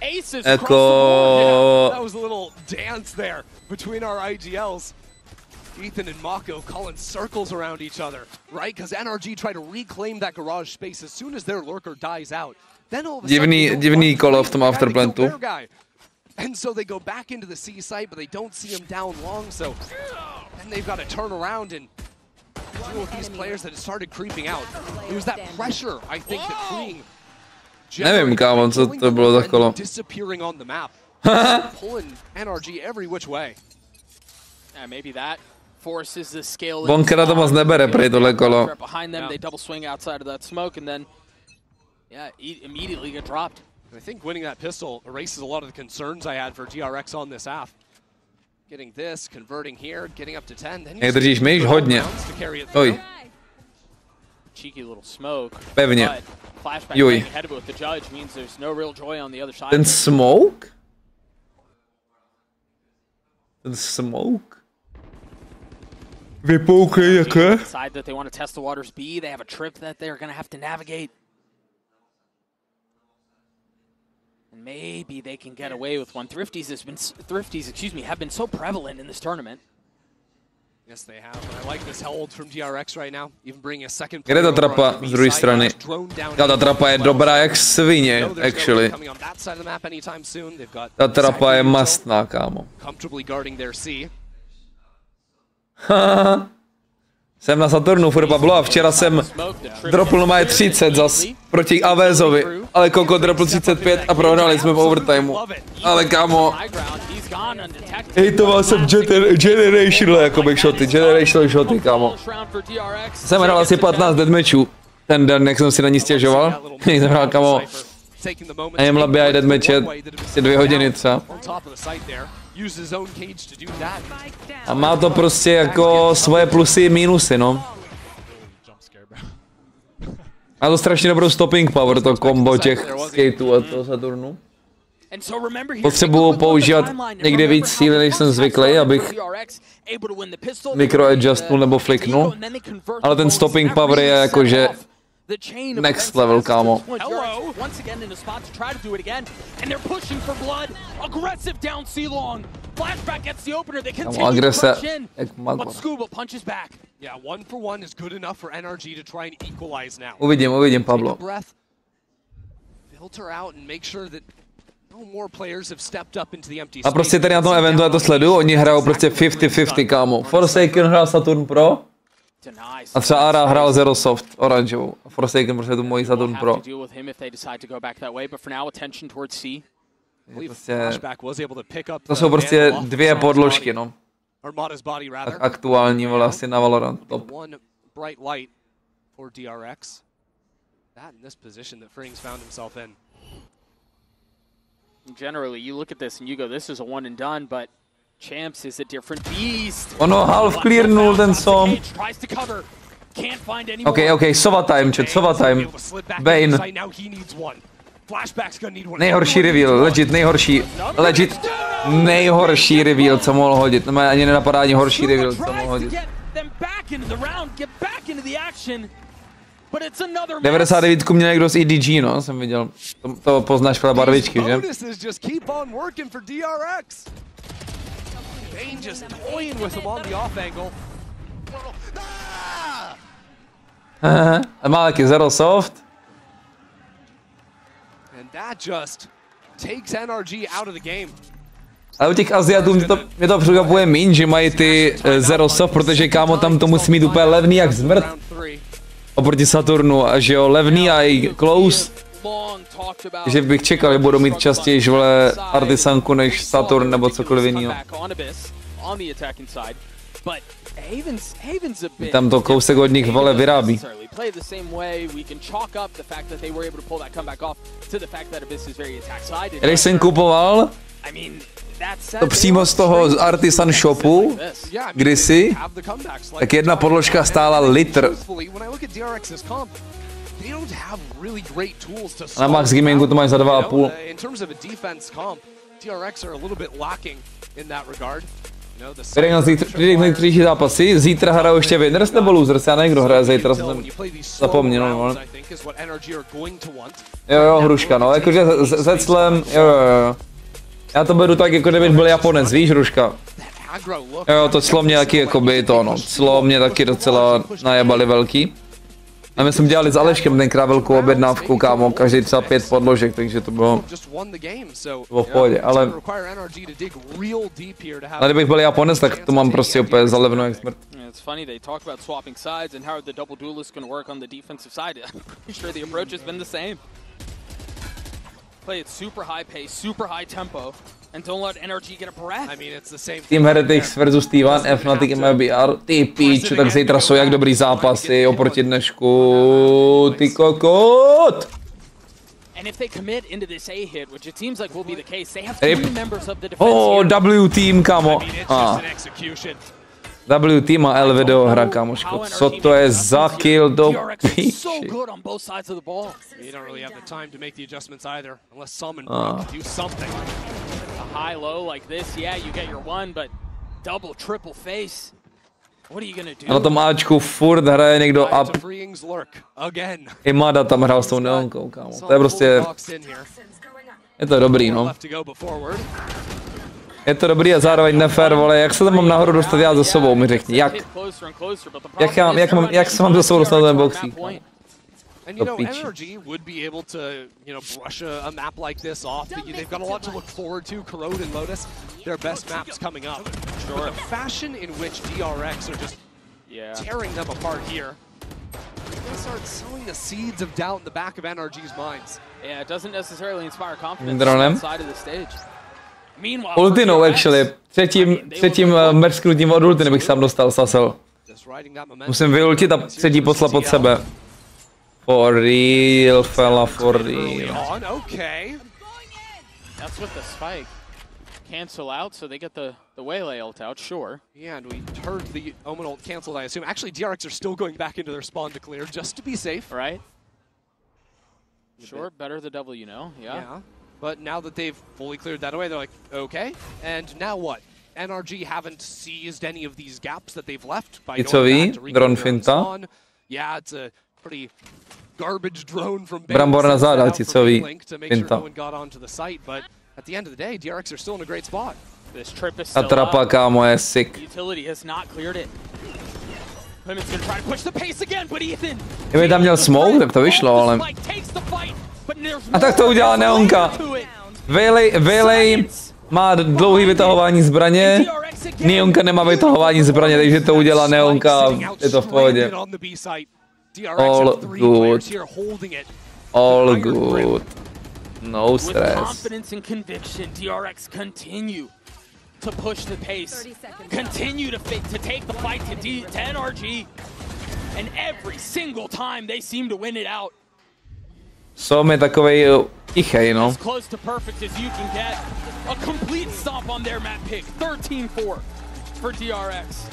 Aces across the board. Yeah, that was a little dance there between our IGLs. Ethan and MaKo calling circles around each other, right? Because NRG try to reclaim that garage space as soon as their lurker dies out. Then all of a sudden, divný kolo v tom afterplantu. And so they go back into the C site, but they don't see him down long, so then they've got to turn around and deal with these players that had started creeping out. It was that pressure, I think, that freeing. Nevím, kámo, co to bylo za kolo. Disappearing on the map, pulling NRG every which way. Maybe that forces the scale. Bonkera to moc nebere prej tohle kolo. Behind them, they double swing outside of that smoke, and then immediately get dropped. I think winning that pistol erases a lot of the concerns I had for DRX on this half. Getting this, converting here, getting up to 10. Jak držíš myš? Hodně. Oj. Cheeky little smoke. Pevně. Juj. Ten smoke? Ten smoke? Vypoukej, jaké? Decide that they want to test the waters B. They have a trip that they're going to have to navigate. And maybe they can get away with one. Thrifties, have been so prevalent in this tournament. Yes, they have. And I like this hold from DRX right now. Even bringing a second. Kde ta trapa z druhé strany? Ta trapa je dobrá jak svině, actually. Ta trapa je mastná, kámo. Comfortably guarding their C. Jsem na Saturnu, furt Pablo, a včera jsem dropl má 30 zas proti Avezovi, ale Koko dropl 35 a prohrali jsme v overtimeu. Ale kámo, hejtoval jsem generational jakoby shoty, generational shoty, kámo. Jsem hrál asi 15 deathmatchů ten den, jak jsem si na ní stěžoval. Jsem hrál, kámo, Aimlabby a deathmatche, asi 2 hodiny třeba. A má to prostě jako svoje plusy i mínusy, no. Má to strašně dobrou stopping power, to kombo těch skateů a toho Saturnu. Potřebuju používat někdy víc síly, než jsem zvyklý, abych mikroadjustnul nebo flicknul. Ale ten stopping power je jakože next level, kámo. Kámo, agrese jak MaKo. Uvidím, Pablo. A prostě tady na tom eventu já to sleduju, oni hrajou prostě 50-50, kámo. Forsaken hrál Saturn Pro a třeba Ara hrál Zero Soft, oranžovou. A Forsaken prostě tu mojí Saturn Pro. Prostě, to jsou prostě 2 podložky, no. Tak aktuální, vole, asi na Valorant top. Generally, you look at this and you go, this is a one and done, but Champs is a different beast. Ono half clearnul ten s0m. Okay, Sova time, chat, Sova time. Bane. Nejhorší reveal, legit nejhorší reveal, co mohl hodit. Nemá ani nenapadá ani horší reveal, co mohl hodit. 99 měl někdo z EDG, no, jsem viděl. To poznáš podle barvičky, že? A má taky Zero Soft. Ale u těch Aziatů mě to překvapuje míň, že mají ty Zero Soft, protože kámo tam to musí mít úplně levný jak zmrt. Oproti Saturnu, a že jo, levný a i close. Že bych čekal, že budou mít častěji vole Artisanku než Saturn nebo cokoliv jiného. Tam to kousek od nich vole vyrábí. Když jsem kupoval to přímo z toho z Artisan shopu, kdysi, tak jedna podložka stála litr. Na Max Gamingu to máš za 2,5. Nejkřížší zápasy, zítra hrajou ještě Winners nebo Losers, já nevím, kdo hraje zítra, jsem zapomněl, no. Jo, hruška, no, jakože se s0m, jo. Já to beru tak, jako kdybych byl Japonec, víš, hruška? Jo, to s0m mě taky, jakoby to, no, s0m mě taky docela najebali velký. A my jsme dělali s Aleškem tenkrát velkou objednávku, kámo, každý třeba 5 podložek, takže to bylo v pohodě, ale kdybych byl Japonec, tak to mám prostě úplně za levnou jak smrt. Team Heretics versus T1, Fnatic MBR, ty píču, tak zítra jsou jak dobrý zápasy oproti dnešku, ty kokot! W team, kámo. W team a L video hra, kámoško. Co to je za kill do píči? High low like this, yeah, you get your one, but double, triple face. What are you gonna do? Na tom Ačku furt hraje někdo up. I Mada tam hrál s tou neonkou, kámo. To je prostě... Je to dobrý, no. Je to dobrý a zároveň nefér, vole, jak se tam mám nahoru dostat já za sebou, mi řekni, jak? Jak se mám za sebou dostat do ten boxík? And you know, NRG would be able to, you know, brush a map like this off. They've got a lot to look forward to. Corrode and Lotus, their best maps coming up. Sure. But the fashion in which DRX are just tearing them apart here. They're gonna start sowing the seeds of doubt in the back of NRG's minds. Yeah, it doesn't necessarily inspire confidence on the side of the stage. Ultinou, actually. Třetím mrsknutím od ultiny bych sám dostal sasel. Musím vyultit a třetí poslat pod sebe. For real, fella, for real. Okay. That's with the spike. Cancel out, so they get the Waylay ult out, sure. Yeah, and we heard the Omen ult canceled, I assume. Actually, DRX are still going back into their spawn to clear, just to be safe. Right. Sure, better the devil you know, yeah. But now that they've fully cleared that away, they're like, okay, and now what? NRG haven't seized any of these gaps that they've left by going back to reclaim their own spawn. Yeah, it's a pretty garbage drone from Brambor na záda, Ticový, to make sure no one got onto the site, but at the end of the day, DRX are still in a great spot. This trip is still trapa, kámo, je sick. Utility has not cleared it. Clement's gonna try to push the pace again, but Ethan. Kdyby tam měl smoke, tak to vyšlo, ale... A tak to udělala Neonka. Waylay má dlouhý vytahování zbraně, Neonka nemá vytahování zbraně, takže to udělá Neonka, je to v pohodě. All good. All good. No stress. Confidence and conviction, DRX continue to push the pace, continue to take the fight to NRG, and every single time they seem to win it out. s0m je takovej tichej, no. As close to perfect as you can get. A complete stomp on their map pick. 13-4 for DRX.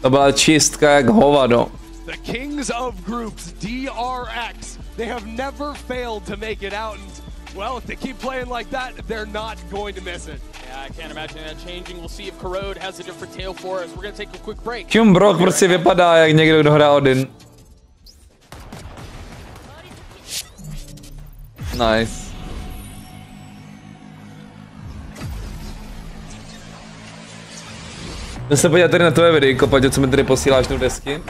To byla čistka jak hovado. The kings of groups, DRX. They have never failed to make it out, and well, if they keep playing like that, they're not going to miss it. Yeah, I can't imagine that changing. We'll see if Corrode has a different tale for us. We're gonna take a quick break. Brock prostě vypadá jak někdo, kdo hrá Odin. Nice. Jdu se podívat tady na tvoje videjko, Paťo, co mi tady posíláš do desky.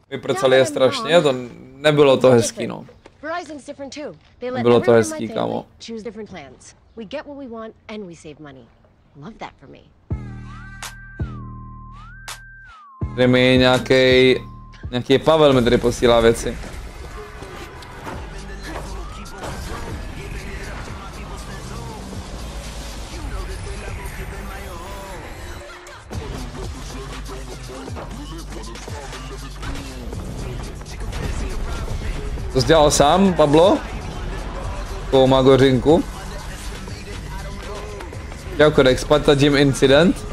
Vyprcali je strašně, to nebylo to hezký, no. Nebylo to hezký, kámo. Tady mi nějaký Pavel mi tady posílá věci. To jsi dělal sám, Pablo? Takovou magořinku. Děkuju, Sparta Gym Incident.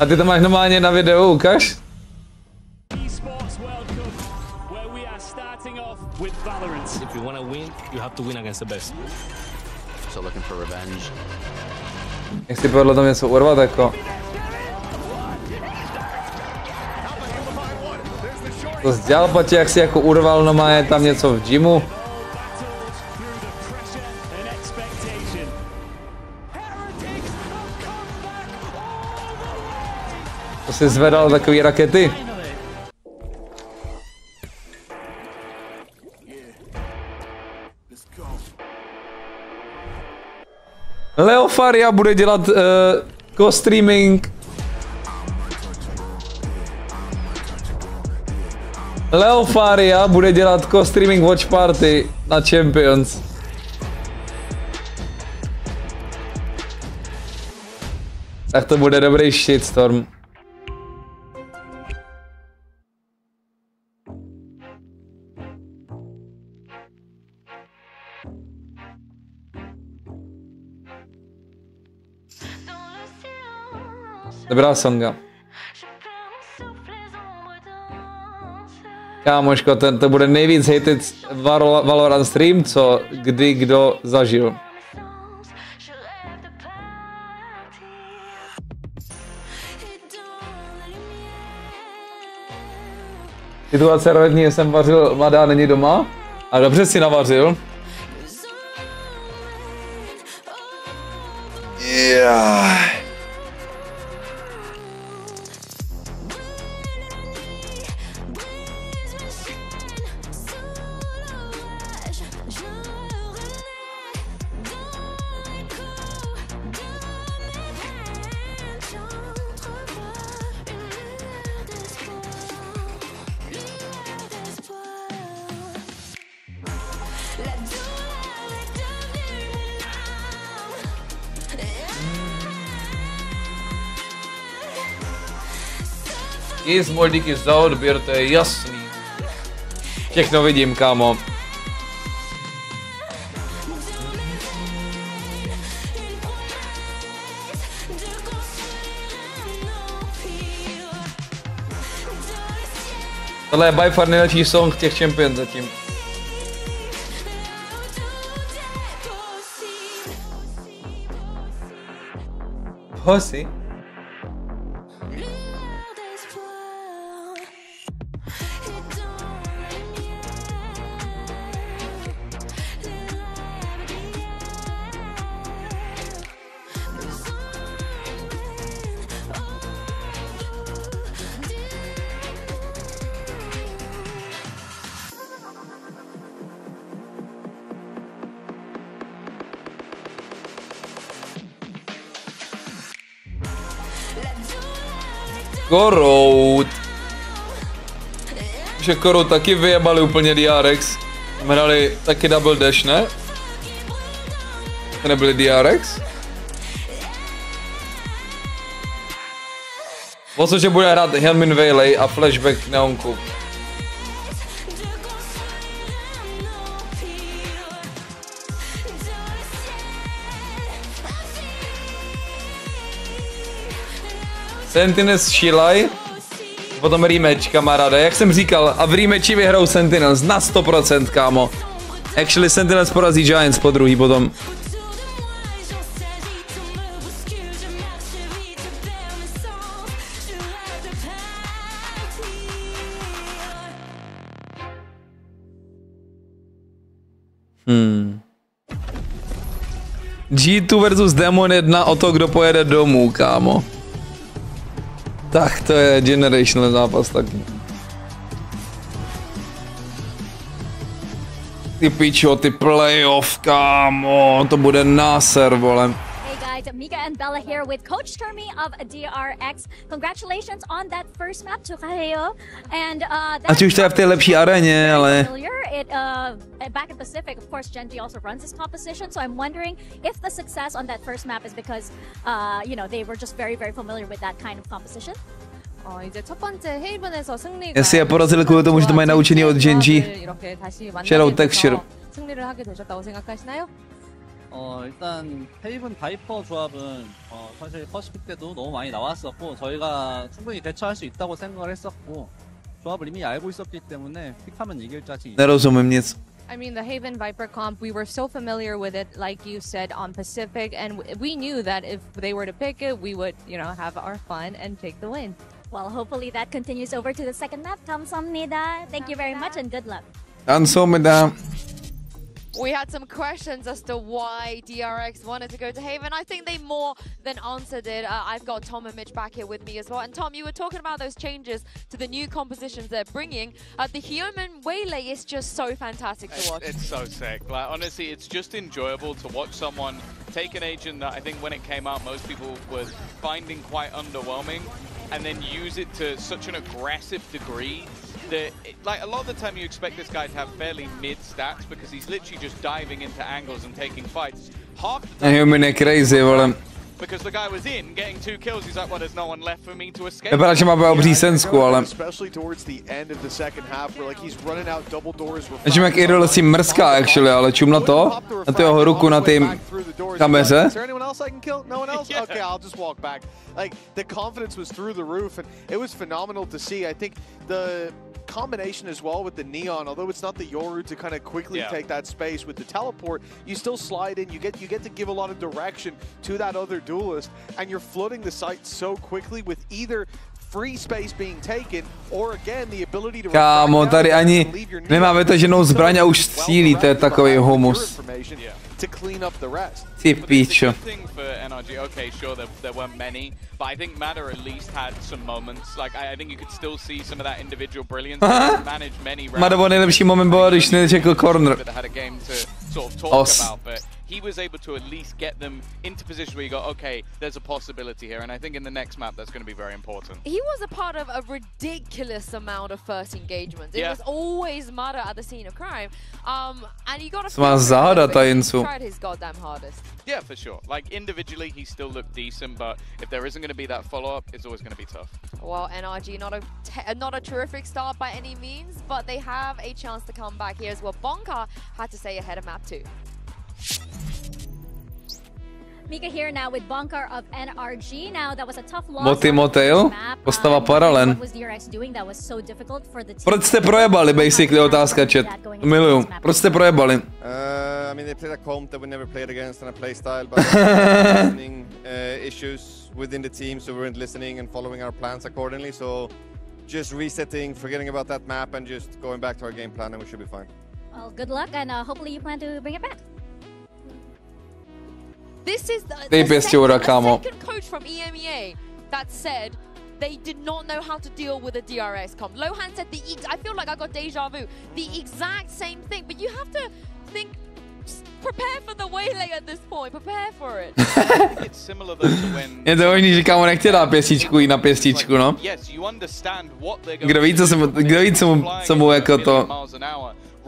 A ty to máš normálně na videu, ukaž? If you want to win, you have to win against the best. So looking for revenge. Jak si povedlo tam něco urvat, jako? To jsi dělal, Patě, jak si jako urval, no má je tam něco v gymu? To jsi zvedal takový rakety? Leo Faria bude dělat co-streaming. Leo Faria bude dělat co-streaming watch party na Champions. Tak to bude dobrý shitstorm. Dobrá songa. Kámoško, to bude nejvíc hated Valorant stream, co kdy kdo zažil. Situace realitní, jsem vařil, mladá není doma. A dobře si navařil. Yeah. Small díky za odběr, to je jasný. Všechno vidím, kámo. Tohle je by far nejlepší song těch Champions zatím. Pussy. Korout. Že Korout taky vyjebali úplně DRX. Tam hrali taky double dash, ne? To nebyly DRX? Vlastně, že bude hrát Helmin Vejlej a flashback Neonku. Sentinels šílaj, potom rematch, kamaráde, jak jsem říkal, a v rematchi vyhrou Sentinels na 100%, kámo. Actually Sentinels porazí Giants po druhý potom. G2 versus Demon 1 o to, kdo pojede domů, kámo. Tak to je generational zápas taky. Ty pičo, ty playoff, kámo, to bude náser, vole. Hey guys, Mika and Bella here with Coach s0m of DRX. Congratulations on that first map to Kaheyo. And ať už to je v té lepší aréně, ale... Back in Pacific, of course, Genji also runs this composition, so I'm wondering if the success on that first map is because, you know, they were just very, very familiar with that kind of composition. 이제 첫 번째 헤이븐에서 승리가 Jestli je porazili kvůli tomu, že to mají naučený od Genji. Shadow Texture. 승리를 하게 되셨다고 생각하시나요? 일단 헤이븐 바이퍼 조합은 사실 퍼시픽 때도 너무 많이 나왔었고 저희가 충분히 대처할 수 있다고 생각을 했었고 조합을 이미 알고 있었기 때문에 픽하면 이길 자신. Nerozumím nic. I mean, the Haven Viper comp, we were so familiar with it, like you said, on Pacific, and we knew that if they were to pick it, we would, you know, have our fun and take the win. Well, hopefully that continues over to the second map. 감사합니다. Thank you very much and good luck. 감사합니다. We had some questions as to why DRX wanted to go to Haven. I think they more than answered it. I've got Tom and Mitch back here with me as well. And Tom, you were talking about those changes to the new compositions they're bringing. The Human Waylay is just so fantastic to watch. It's so sick. Like, honestly, it's just enjoyable to watch someone take an agent that I think when it came out, most people were finding quite underwhelming, and then use it to such an aggressive degree that, like, a lot of the time you expect this guy to have fairly mid stats because he's literally just diving into angles and taking fights. Half the time, Human je crazy, vole. because the guy was in getting 2 kills, he's like, well, there's no one left for me to escape. Vypadá, že má obří sensku, ale... Especially towards the end of the second half, where like he's running out double doors. Nevím, jak Idol si mrská, actually, ale čum na to, na ty jeho ruku na tým kameře. Is there anyone else I can kill? No one else? Okay, I'll just walk back. Like, the confidence was through the roof, and it was phenomenal to see. I think the combination as well with the Neon, although it's not the Yoru to kind of quickly take that space with the teleport, you still slide in, you get to give a lot of direction to that other duelist, and you're flooding the site so quickly with either free space being taken or again the ability to Kámo, tady ani nemá vytaženou zbraň a už střílí, to je takový humus. To clean up the rest. Ty píčo. Thing for NRG, okay, sure, there weren't many, but I think Matter at least had some moments. Like, I think you could still see some of that individual brilliance. Managed many rounds. Madovo nejlepší moment byl, když nečekl corner. Had a game to sort of talk about, but he was able to at least get them into position where you go, okay, there's a possibility here. And I think in the next map, that's going to be very important. He was a part of a ridiculous amount of first engagements. It was always MADMONQ at the scene of crime. And you got to tried his goddamn hardest. Yeah, for sure. Like, individually, he still looked decent, but if there isn't going to be that follow-up, it's always going to be tough. Well, NRG, not a terrific start by any means, but they have a chance to come back. Here's what Bonka had to say ahead of map 2. Mika here now with Bunker of NRG. Now that was a tough loss. Motel, postava Paralen. What was DRX doing that was so difficult for the team? Proč jste projebali, basically, otázka chat. Miluju. Proč jste projebali? I mean, they played a comp that we never played against and a playstyle, but listening issues within the team, so we weren't listening and following our plans accordingly. So just resetting, forgetting about that map, and just going back to our game plan, and we should be fine. Well, good luck, and hopefully you plan to bring it back. This is the second coach from EMEA that said they did not know how to deal with a DRX comp. Lohan said I feel like I got deja vu. The exact same thing, but you have to think, prepare for the waylay at this point. Prepare for it. I think it's similar though to when... Je to oni, že kámo nechtěl dát pěstičku i na pěstičku, no. Yes, you understand what they're Kdo ví, co mu jako to...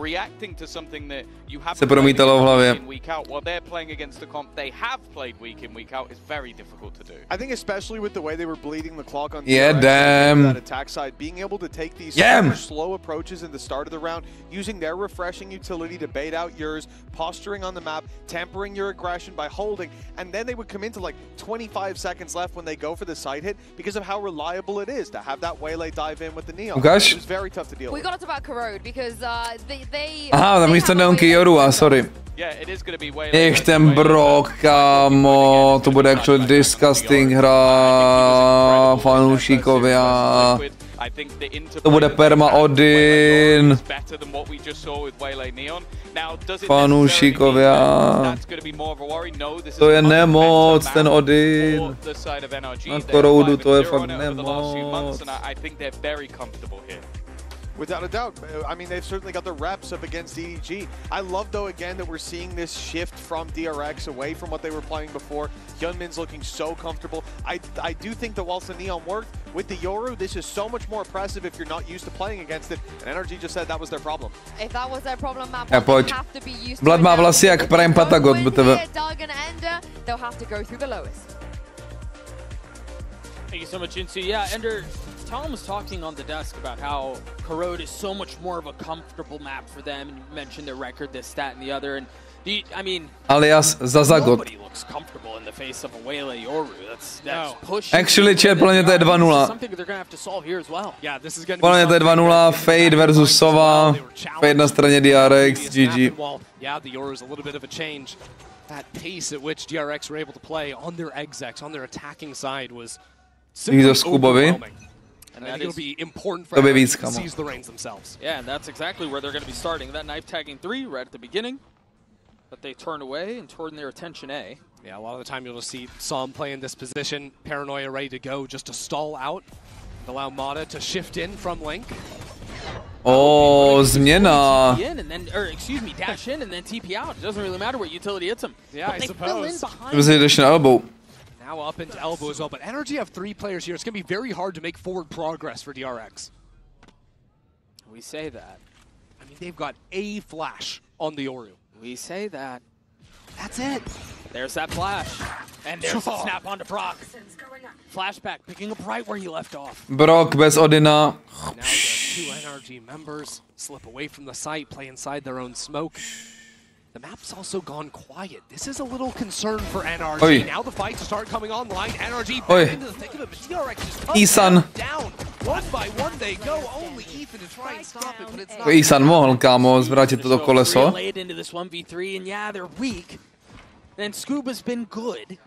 reacting to something that you have se promítalo v hlavě. Week out while they're playing against a comp they have played week in week out is very difficult to do. I think especially with the way they were bleeding the clock on that attack side, being able to take these super slow approaches in the start of the round, using their refreshing utility to bait out yours, posturing on the map, tempering your aggression by holding, and then they would come into like 25 seconds left when they go for the side hit because of how reliable it is to have that waylay dive in with the Neon. It was very tough to deal with. We got to talk about Corrode because Aha, tam místo Neonky Jorua, sorry. Jejch ten brok, kámo, to bude actually disgusting hra, fanoušíkovia. To bude perma Odin. Fanoušíkovia. To je nemoc, ten Odin. Na Coroudu to je fakt nemoc. Without a doubt. I mean, they've certainly got the reps up against EDG. I love, though, again, that we're seeing this shift from DRX away from what they were playing before. Hyunmin's looking so comfortable. I do think that whilst the Neon worked, with the Yoru, this is so much more impressive if you're not used to playing against it. And NRG just said that was their problem. If that was their problem, map, they have to be used Vlad má vlasy jak Prime Patagot, they'll have to go through the lowest. Thank you so much, Jinsu. Yeah, Ender, Tom was talking on the desk about how Corode is so much more of a comfortable map for them, and you mentioned their record, this, that, and the other. And I mean, alias Zazagot. Nobody looks comfortable in the face of a Waylay Yoru. That's push. Actually, chat, podle mě to je 2-0. Something they're gonna have to solve here as well. Yeah, this is gonna. Podle mě to je 2-0. Fade versus Sova. Fade na straně DRX. GG. Yeah, the Yoru is a little bit of a change. That pace at which DRX were able to play on their execs, on their attacking side was simply overwhelming. And I think it'll be important for them to seize the reins themselves. Yeah, and that's exactly where they're going to be starting. That knife tagging 3 right at the beginning. But they turn away and turn their attention A. Yeah, a lot of the time you'll just see s0m play in this position, Paranoia ready to go, just to stall out, allow Mada to shift in from Link. Oh, zmiana. Excuse me, dash in and then TP out. It doesn't really matter what utility hits him. Yeah, I suppose. It was an additional elbow. Now up into elbow as well, but NRG have 3 players here. It's going to be very hard to make forward progress for DRX. We say that. I mean, they've got a flash on the Yoru. We say that. That's it. There's that flash. And there's the snap onto Brock. Flashback, picking up right where he left off. Brock bez Odina. Now the 2 NRG members slip away from the site, play inside their own smoke. The map's also gone quiet. This is a little concern for NRG. Oi. Now the fights start coming online. NRG back into the thick of it, but DRX just comes Isan. down. One by one they go. Only Ethan to try and stop it, but it's not. Isan mohl, kámo, zvrátit toto koleso. Laid into this 1v3, and yeah, they're weak. And Scuba's been good.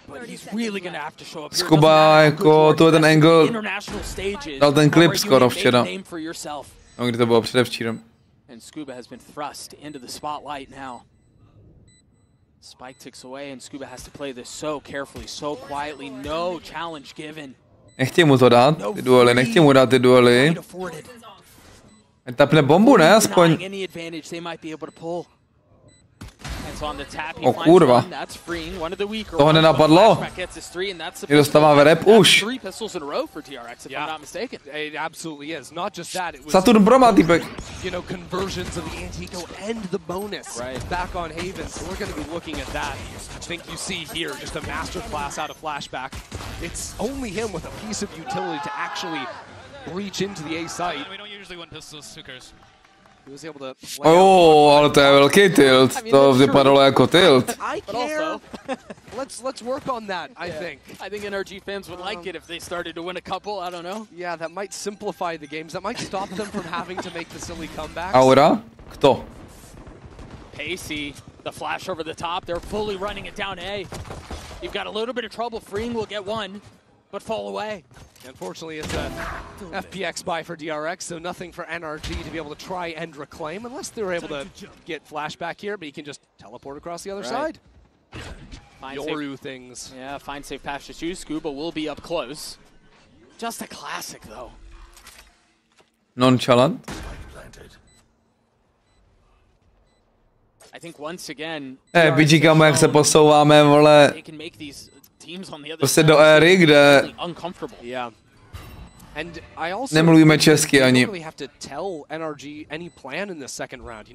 But he's really gonna have to show up here. Scuba, jako, to je ten angle. Dal ten klip skoro včera. No, kdy to bylo předevčírem. And Scuba has been thrust into the spotlight now. Spike ticks away and Scuba has to play this so carefully, so quietly. No challenge given. Nechtěj mu to dát, ty duely, nechtěj mu dát ty duely. Tapne bombu, ne, aspoň. O kurva. Toho nenapadlo. Je dostává rep už. Saturn Pro má týpek. You know, conversions of the anti-eco and the bonus back on Haven. So we're going to be looking at that. I think you see here just a masterclass out of Flashback. It's only him with a piece of utility to actually reach into the A site. We don't usually win pistols, who cares? He was able to Ale to je velký tilt. To vypadalo jako tilt. I care. Let's work on that, I think. I think NRG fans would like it if they started to win a couple, I don't know. Yeah, that might simplify the games. That might stop them from having to make the silly comebacks. Aura? Kto? Pacey, the flash over the top. They're fully running it down A. You've got a little bit of trouble. Freeing will get one, but fall away. Unfortunately, it's a FPX buy for DRX, so nothing for NRG to be able to try and reclaim, unless they're able to get Flashback here, but he can just teleport across the other side. Yoru things. Yeah, find safe pass to choose. Scuba will be up close. Just a classic, though. Nonchalant. I think once again. Vidíkáme, jak se posouváme, vole. Prostě do éry, kde nemluvíme česky ani. Je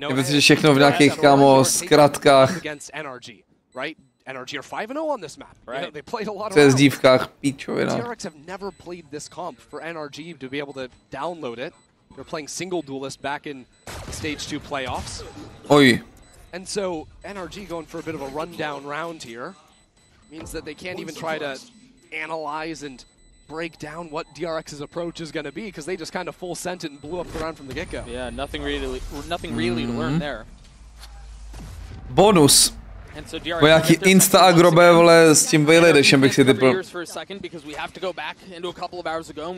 prostě všechno v nějakých, kámo, zkratkách. NRG are 5-0 on this map. Right. They played a lot of dívkách, píčovina. DRX have never played this comp for NRG to be able to download it. They're playing single duelist back in the stage 2 playoffs. Oj. And so NRG going for a bit of a rundown round here means that they can't even try to analyze and break down what DRX's approach is going to be, because they just kind of full sent it and blew up the round from the get-go. Yeah, nothing really to learn there. Bonus. Bo nějaký insta-agrobe, vole, s tím Vejledešem bych si typl.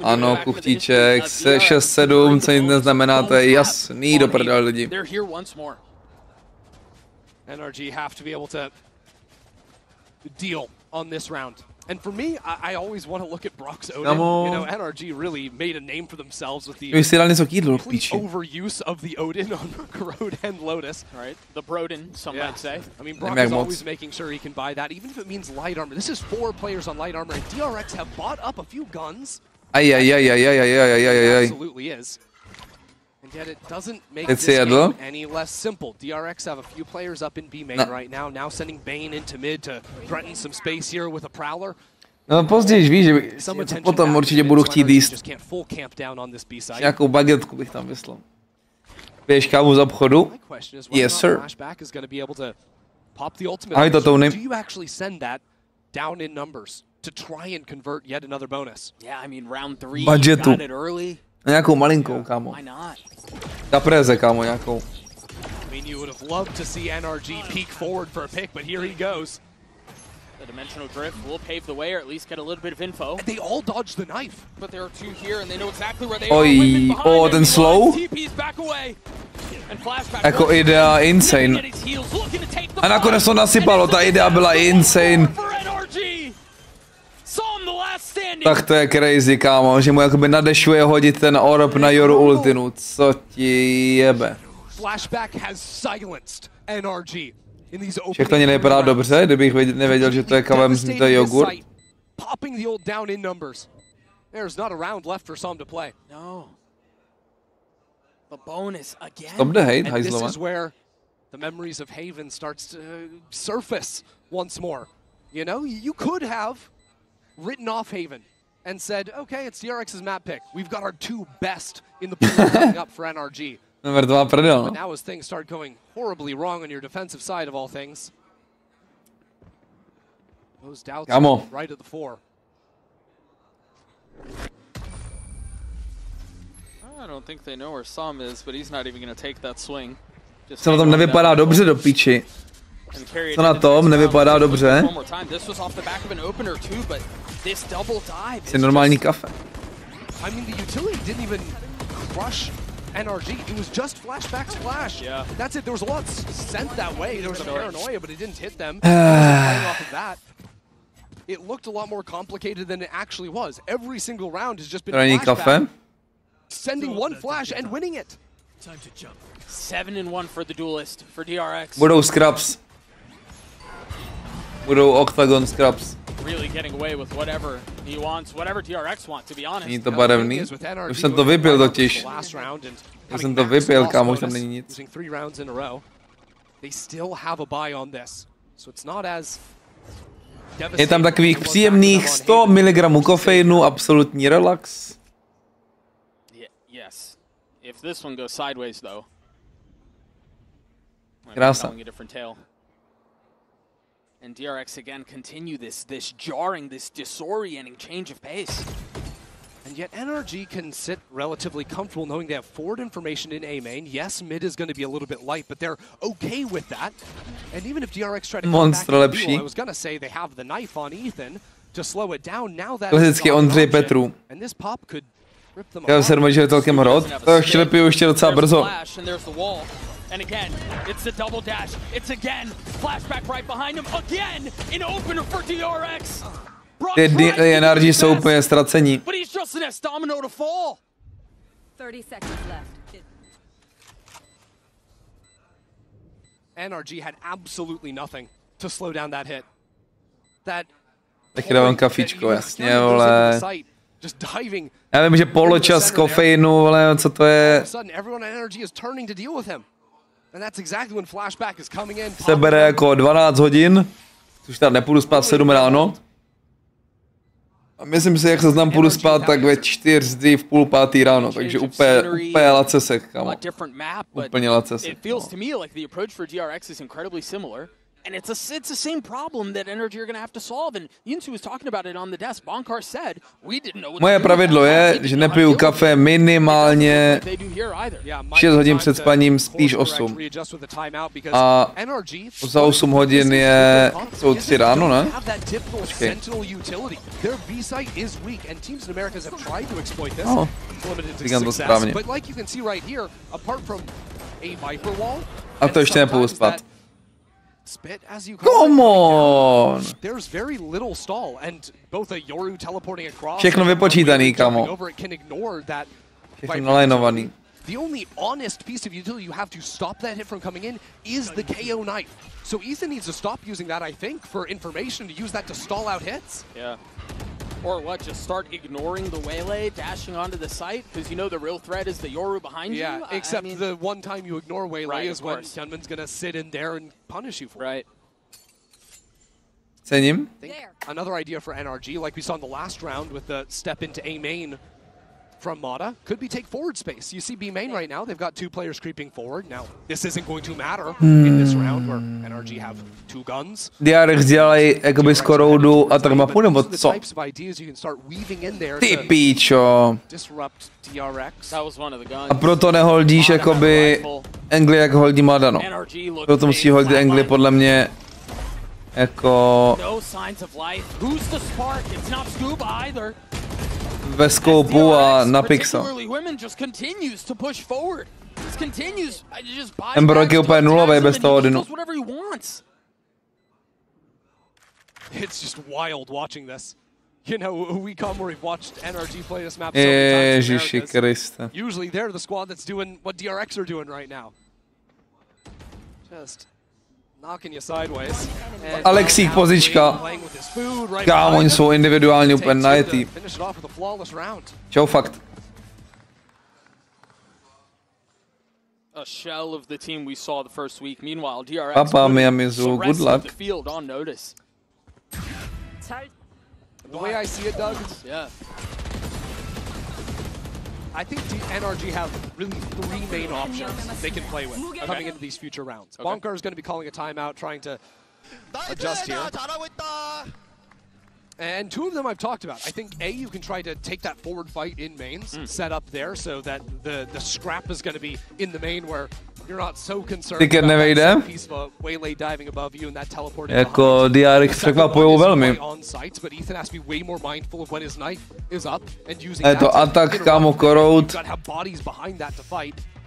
Ano, kuchtíček, 6-7, co nic neznamená, to je jasný do prdele lidi. NRG have to be able to deal on this round. And for me, I always want to look at Brock's Odin. You know, NRG really made a name for themselves with the overuse of the Odin on Corrode and Lotus. Right, the Broden, some might say. I mean, Brock is always making sure he can buy that, even if it means light armor. This is 4 players on light armor, and DRX have bought up a few guns. Absolutely is. And yet it doesn't make this game any less simple. DRX have a few players up in B main right now. Now sending Bane into mid to threaten some space here with a Prowler. No později víš, že potom určitě budu chtít jíst. Nějakou bagetku bych tam vyslal. Piješ kávu z obchodu? Yes, sir. Ahoj, to tou nejm... Budgetu. Nějakou malinkou, kámo. Kapreze, kámo, nějakou. I mean, you would have loved to see NRG peek forward for a pick, but here he goes. The dimensional drift will pave the way, or at least get a little bit of info. And they all dodged the knife. But there are 2 here, and they know exactly where they are. Ten slow. Jako idea insane. A nakonec to nasypalo, ta idea byla insane. Tak to je crazy, kámo, že mu jakoby nadešuje hodit ten orb na Yoru ultinu. Co ti jebe? Všechno ani nevypadá dobře, kdybych nevěděl, že to je kavem z to jogurt. Stop the hate, hajzlova. The memories of Haven starts to surface once more. You know, you could have written off Haven and said, okay, it's DRX's map pick. We've got our 2 best in the pool coming up for NRG. But now as things start going horribly wrong on your defensive side of all things, those doubts are right at the fore. I don't think they know where s0m is, but he's not even going to take that swing. Co na tom nevypadá dobře do piči. Co na tom nevypadá dobře. Jsi normální kafe. I mean, the utility didn't even crush NRG. It was just Flashback's flash. Yeah. That's it. There was a lot sent that way. There was a paranoia, but it didn't hit them. Off of that, it looked a lot more complicated than it actually was. Every single round has just been Flashback sending 1 flash and winning it. Time to jump. 7-1 for the duelist for DRX. Budou scraps. Budou Octagon Scraps. Really getting away with whatever he wants, whatever DRX wants, to be honest. Není to barevný? Už jsem to vypil totiž. Už jsem to vypil, kámo, už tam není nic. Je tam takových příjemných 100 mg kofeinu, absolutní relax. Yes. If this one goes sideways though. Krása. And DRX again continue this jarring, this disorienting change of pace. And yet NRG can sit relatively comfortable knowing they have forward information in A main. Yes, mid is going to be a little bit light, but they're okay with that. And even if DRX try to come back in the duel, I was going to say they have the knife on Ethan to slow it down. Now that klasicky Ondřej Petru. And this pop could rip them apart. Se může celkem hrot. To šlepiju ještě docela brzo. And again, it's the double dash. It's again flashback right behind him. Again, an opener for DRX. Ty NRG jsou úplně ztracení. But he's just an S-domino to fall. 30 seconds left. NRG had absolutely nothing to slow down that hit. That tak dávám kafičko, jasně, vole. Já vím, že poločas kofeinu, vole, co to je? Se bere jako 12 hodin, což tam nepůjdu spát v 7 ráno. A myslím si, jak se znám, půjdu spát tak ve 4, v půl 5 ráno, takže úplně lacesek, kamo. Úplně lacesek. And it's the same problem that NRG are going to have to solve. And Yinsu was talking about it on the desk. Bonkar said, we didn't know what moje pravidlo je, že nepiju kafe minimálně 6 hodin před spaním, spíš 8. A za 8 hodin jsou 3 ráno, ne? Počkej. No, říkám to správně. A to ještě nepůjdu spát. Come on! Všechno vypočítaný, kamo. Všechno nalajnovaný. The only honest piece of utility you have to stop that hit from coming in is the KO knife. So Ethan needs to stop using that, I think, for information, to use that to stall out hits. Yeah. Or what, just start ignoring the waylay, dashing onto the site, because you know the real threat is the Yoru behind you? Yeah, except the one time you ignore waylay is when Hyunmin's going to sit in there and punish you for it. Right. Cením. Another idea for NRG, like we saw in the last round with the step into A main from Mada, could be take forward space. You see B main right now, they've got 2 players creeping forward. Now, this isn't going to matter in this round where NRG have 2 guns. DRX dělají jakoby skoroudu a tak mapu, nebo co? Ty píčo. A proto neholdíš jakoby Angli, jak holdí Mada, no. Proto musí holdit Angli podle mě jako ve skoupu a na pixel. Embrok je úplně nulový bez toho Odinu. It's just wild watching this. You know, we come where we've watched NRG play this map so many times. Ježiši Kriste. Usually they're the squad that's doing what DRX are doing right now. Just knocking you sideways. Alexík pozička. Kámo, oni jsou individuálně úplně najetý. Čau, fakt. A shell of the team we saw the first week. Meanwhile, DRX Papa Miamizu, good luck. the field on notice. The way I see it, Doug, yeah. I think NRG have really 3 main options they can play with coming into these future rounds. Bonkar is going to be calling a timeout, trying to adjust here. And 2 of them I've talked about. I think A, you can try to take that forward fight in mains, set up there so that the scrap is going to be in the main where you're not so concerned about that piece of a waylay diving above you and that teleporting jako DRX překvapujou velmi. But Ethan has to be way more mindful of when his knife is up and using Je to atak, kámo, korout.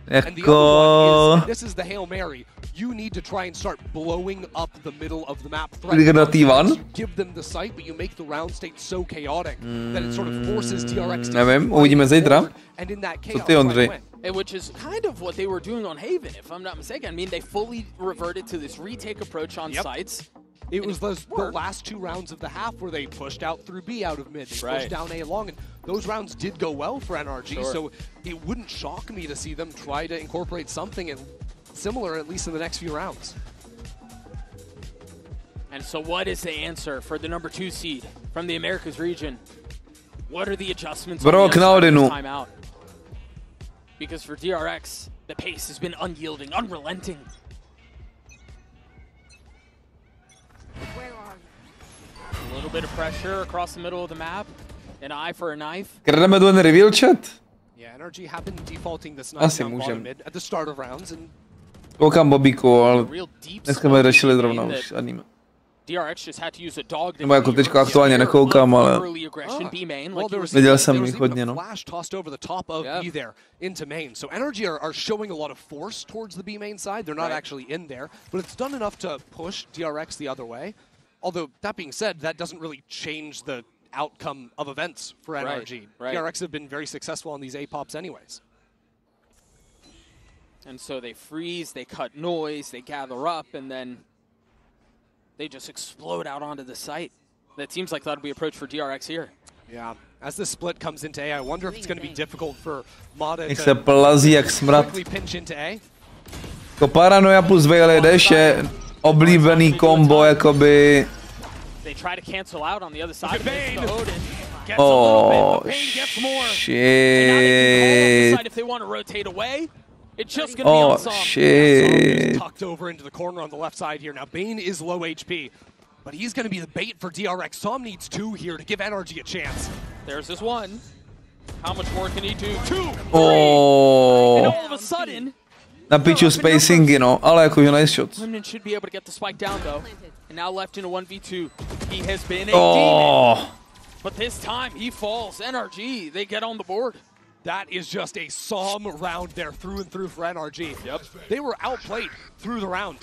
Jako... This is the Hail Mary. You need to try and start blowing up the middle of the map. Give them the site, but you make the round state so chaotic that it sort of forces DRX to nevím, uvidíme zítra. Co ty, Ondřej? Which is kind of what they were doing on Haven, if I'm not mistaken. I mean, they fully reverted to this retake approach on sites. It was the last 2 rounds of the half where they pushed out through B out of mid, they pushed down A long, and those rounds did go well for NRG, so it wouldn't shock me to see them try to incorporate something similar, at least in the next few rounds. And so what is the answer for the number 2 seed from the Americas region? What are the adjustments on the other side of this timeout? Because for DRX, the pace has been unyielding, unrelenting. A little bit of pressure across the middle of the map. An eye for a knife. Krademe ten reveal chat? Yeah, NRG have been defaulting this knife down bottom mid at the start of rounds. And koukám Bobíku, ale dneska jsme řešili zrovna už anime. DRX just had to use a dog. Nebo jako teďka aktuálně nekoukám, ale viděl jsem jich hodně, no. Flash tossed over the top of B there into main. So NRG are showing a lot of force towards the B main side. They're not actually in there, but it's done enough to push DRX the other way. Although, that being said, that doesn't really change the outcome of events for NRG. DRX have been very successful on these A-pops anyways. And so they freeze, they cut noise, they gather up, and then they just explode out onto the site. That seems like that'll be approach for DRX here. Yeah, as the split comes into A, I wonder if it's going to be difficult for MADA to quickly pinch into A. To paranoia plus Veil Dash je oblíbený kombo, jakoby... They try to cancel out on the other side. Oh, shit. If they want to rotate away, it's just going to be on s0m. Shit. Tucked over into the corner on the left side here. Now, Bane is low HP, but he's going to be the bait for DRX. s0m needs 2 here to give NRG a chance. There's this one. How much more can he do? 2, 3. Oh. And all of a sudden... Na piču spacingy, no, ale jakože nice shots. Lemon should be able to get the spike down though. And now left in a 1v2. He has been a demon. But this time he falls. NRG, they get on the board. That is just a s0m round there through and through for NRG. Yep. They were outplayed through the round.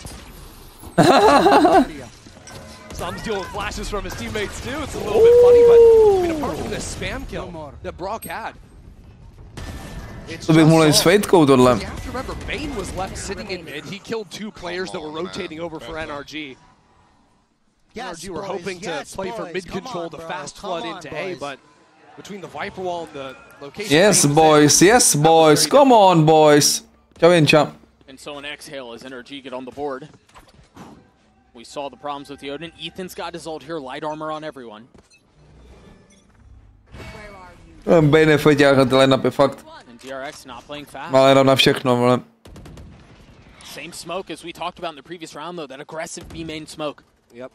s0m's dealing with flashes from his teammates too. It's a little bit funny, but I mean, apart from this spam kill that Brock had, to bych mohl jít s fejtkou tohle. You have to remember, Bane was left sitting in mid. He killed 2 players that were rotating over for NRG. NRG were hoping to play for mid control to fast flood into A, but between the Viper wall and the location... Yes, boys, come on, boys. Čau. And so an exhale as NRG get on the board. We saw the problems with the Odin. Ethan's got his ult here, light armor on everyone. Bane feťák na ty line-upy, fakt. DRX not playing fast. Má jenom na všechno, vole. Same smoke as we talked about in the previous round, though. That aggressive B main smoke. Yep.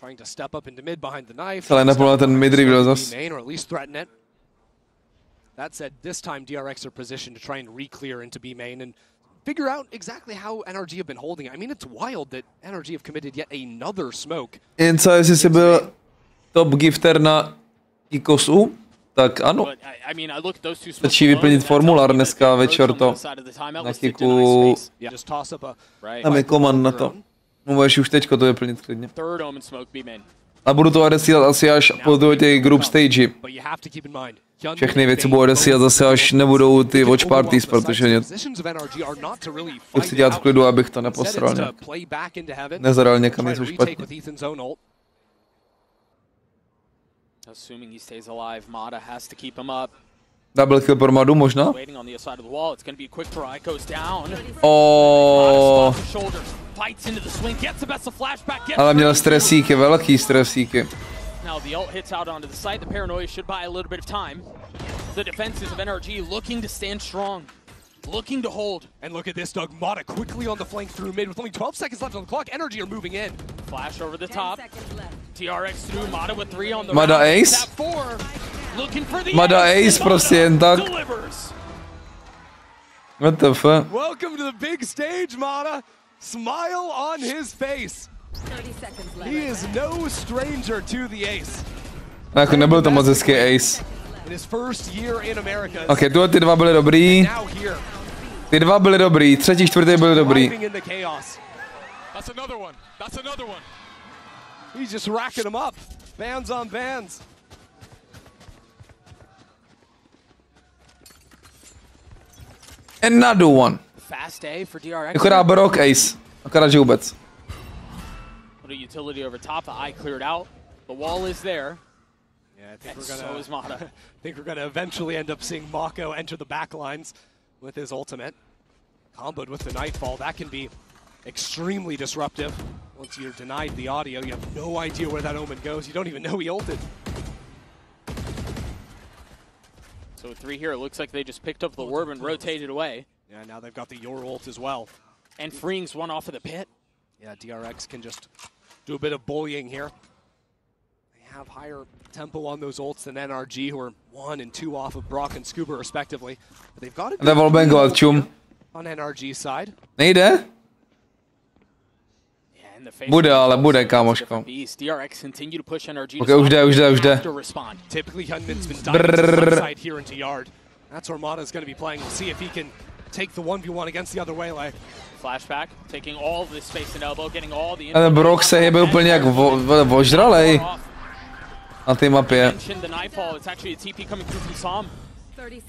Trying to step up into mid behind the knife. Ale naplno ten mid reveal zas. Or at least threaten it. That said, this time DRX are positioned to try and re-clear into B main and figure out exactly how NRG have been holding it. I mean, it's wild that NRG have committed yet another smoke. Jen co, jestli jsi byl top gifter na Ikosu, tak ano. Stačí vyplnit formulár dneska večer to. Na Kicku. Tam je command na to. Můžeš už teďko to vyplnit klidně. A budu to odesílat asi až po těch group stage. Všechny věci budou odesílat zase až nebudou ty watch parties, protože to chci dělat v klidu, abych to neposral nějak. Nezadal někam něco špatně. Assuming he stays alive, MADA has to keep him up. Double kill pro Madu možná? Waiting on the other side of the wall. It's going to be a quick try. Goes down. Oh. Fights into the swing. Gets the best of flashback. Ale měl stresíky, velký stresíky. Now the ult hits out onto the site. The paranoia should buy a little bit of time. The defenses of NRG looking to stand strong. Looking to hold. And look at this, Doug. MADA quickly on the flank through mid with only 12 seconds left on the clock. NRG are moving in. Flash over the top. DRX through, MADA with 3 on the MADA ace. MADA ace prostě jen tak. What the fuck? Welcome to the big stage, MADA. Smile on his face. 30 seconds left. He is no stranger to the ace. Jako nebyl to moc hezký ace. In his first year in America. Ok, tuhle ty dva byly dobrý. Ty dva byly dobrý, třetí, čtvrtý byly dobrý. That's another one. That's another one. He's just racking them up. Bands on bands. Another one. Fast A for DRX. Akorát Brock ace. Akorát že vůbec. What do you utility over top. The eye cleared out. The wall is there. Yeah, I think and we're gonna. So is Mata. I think we're gonna eventually end up seeing MaKo enter the back lines with his ultimate, comboed with the nightfall. That can be extremely disruptive. Once you're denied the audio, you have no idea where that omen goes. You don't even know he ulted. So with 3 here, it looks like they just picked up the orb and rotated away. Yeah, now they've got the Your ult as well. And freeing's one off of the pit. Yeah, DRX can just do a bit of bullying here. They have higher tempo on those ults than NRG, who are 1 and 2 off of Brock and Scuba respectively. But they've got it on NRG's side. Nejde? Bude, ale bude, kámoško. DRX continue to push NRG. Ok, už jde. Typically Hyunmin's been diving side here into yard. That's where Mata's going to be playing. We'll see if he can take the 1v1 against the other Waylay. Flashback, taking all this space and elbow, getting all the. Ale Brock se jebe úplně jak vožralej na té mapě. The nightfall. It's actually a TP coming through from s0m.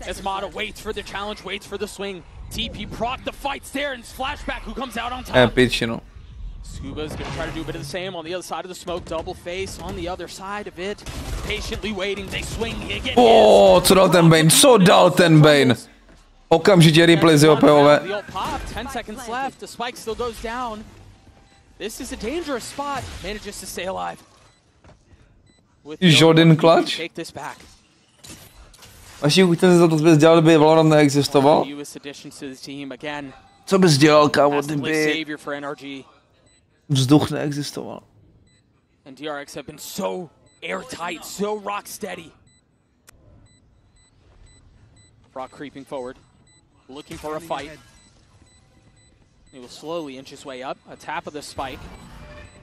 As Mata waits for the challenge, waits for the swing. TP proc the fights there, and Flashback who comes out on top. Pičino. Scuba's gonna try to do a bit of the same on the other side of the smoke. Double face on the other side of it. Patiently waiting, they swing again. Co dal ten Bane? Co dal ten Bane? Okamžitě replay z jeho POV. 10 seconds left. The spike still goes down. This is a dangerous spot. Manages to stay alive. Jordan clutch. Take this back. Vaši uchtěl za to, co bys dělal, kdyby Valorant neexistoval? Co bys dělal, kámo, kdyby vzduch neexistoval? And DRX have been so airtight, so rock steady. Brock creeping forward, looking for a fight. He will slowly inch his way up. A tap of the spike.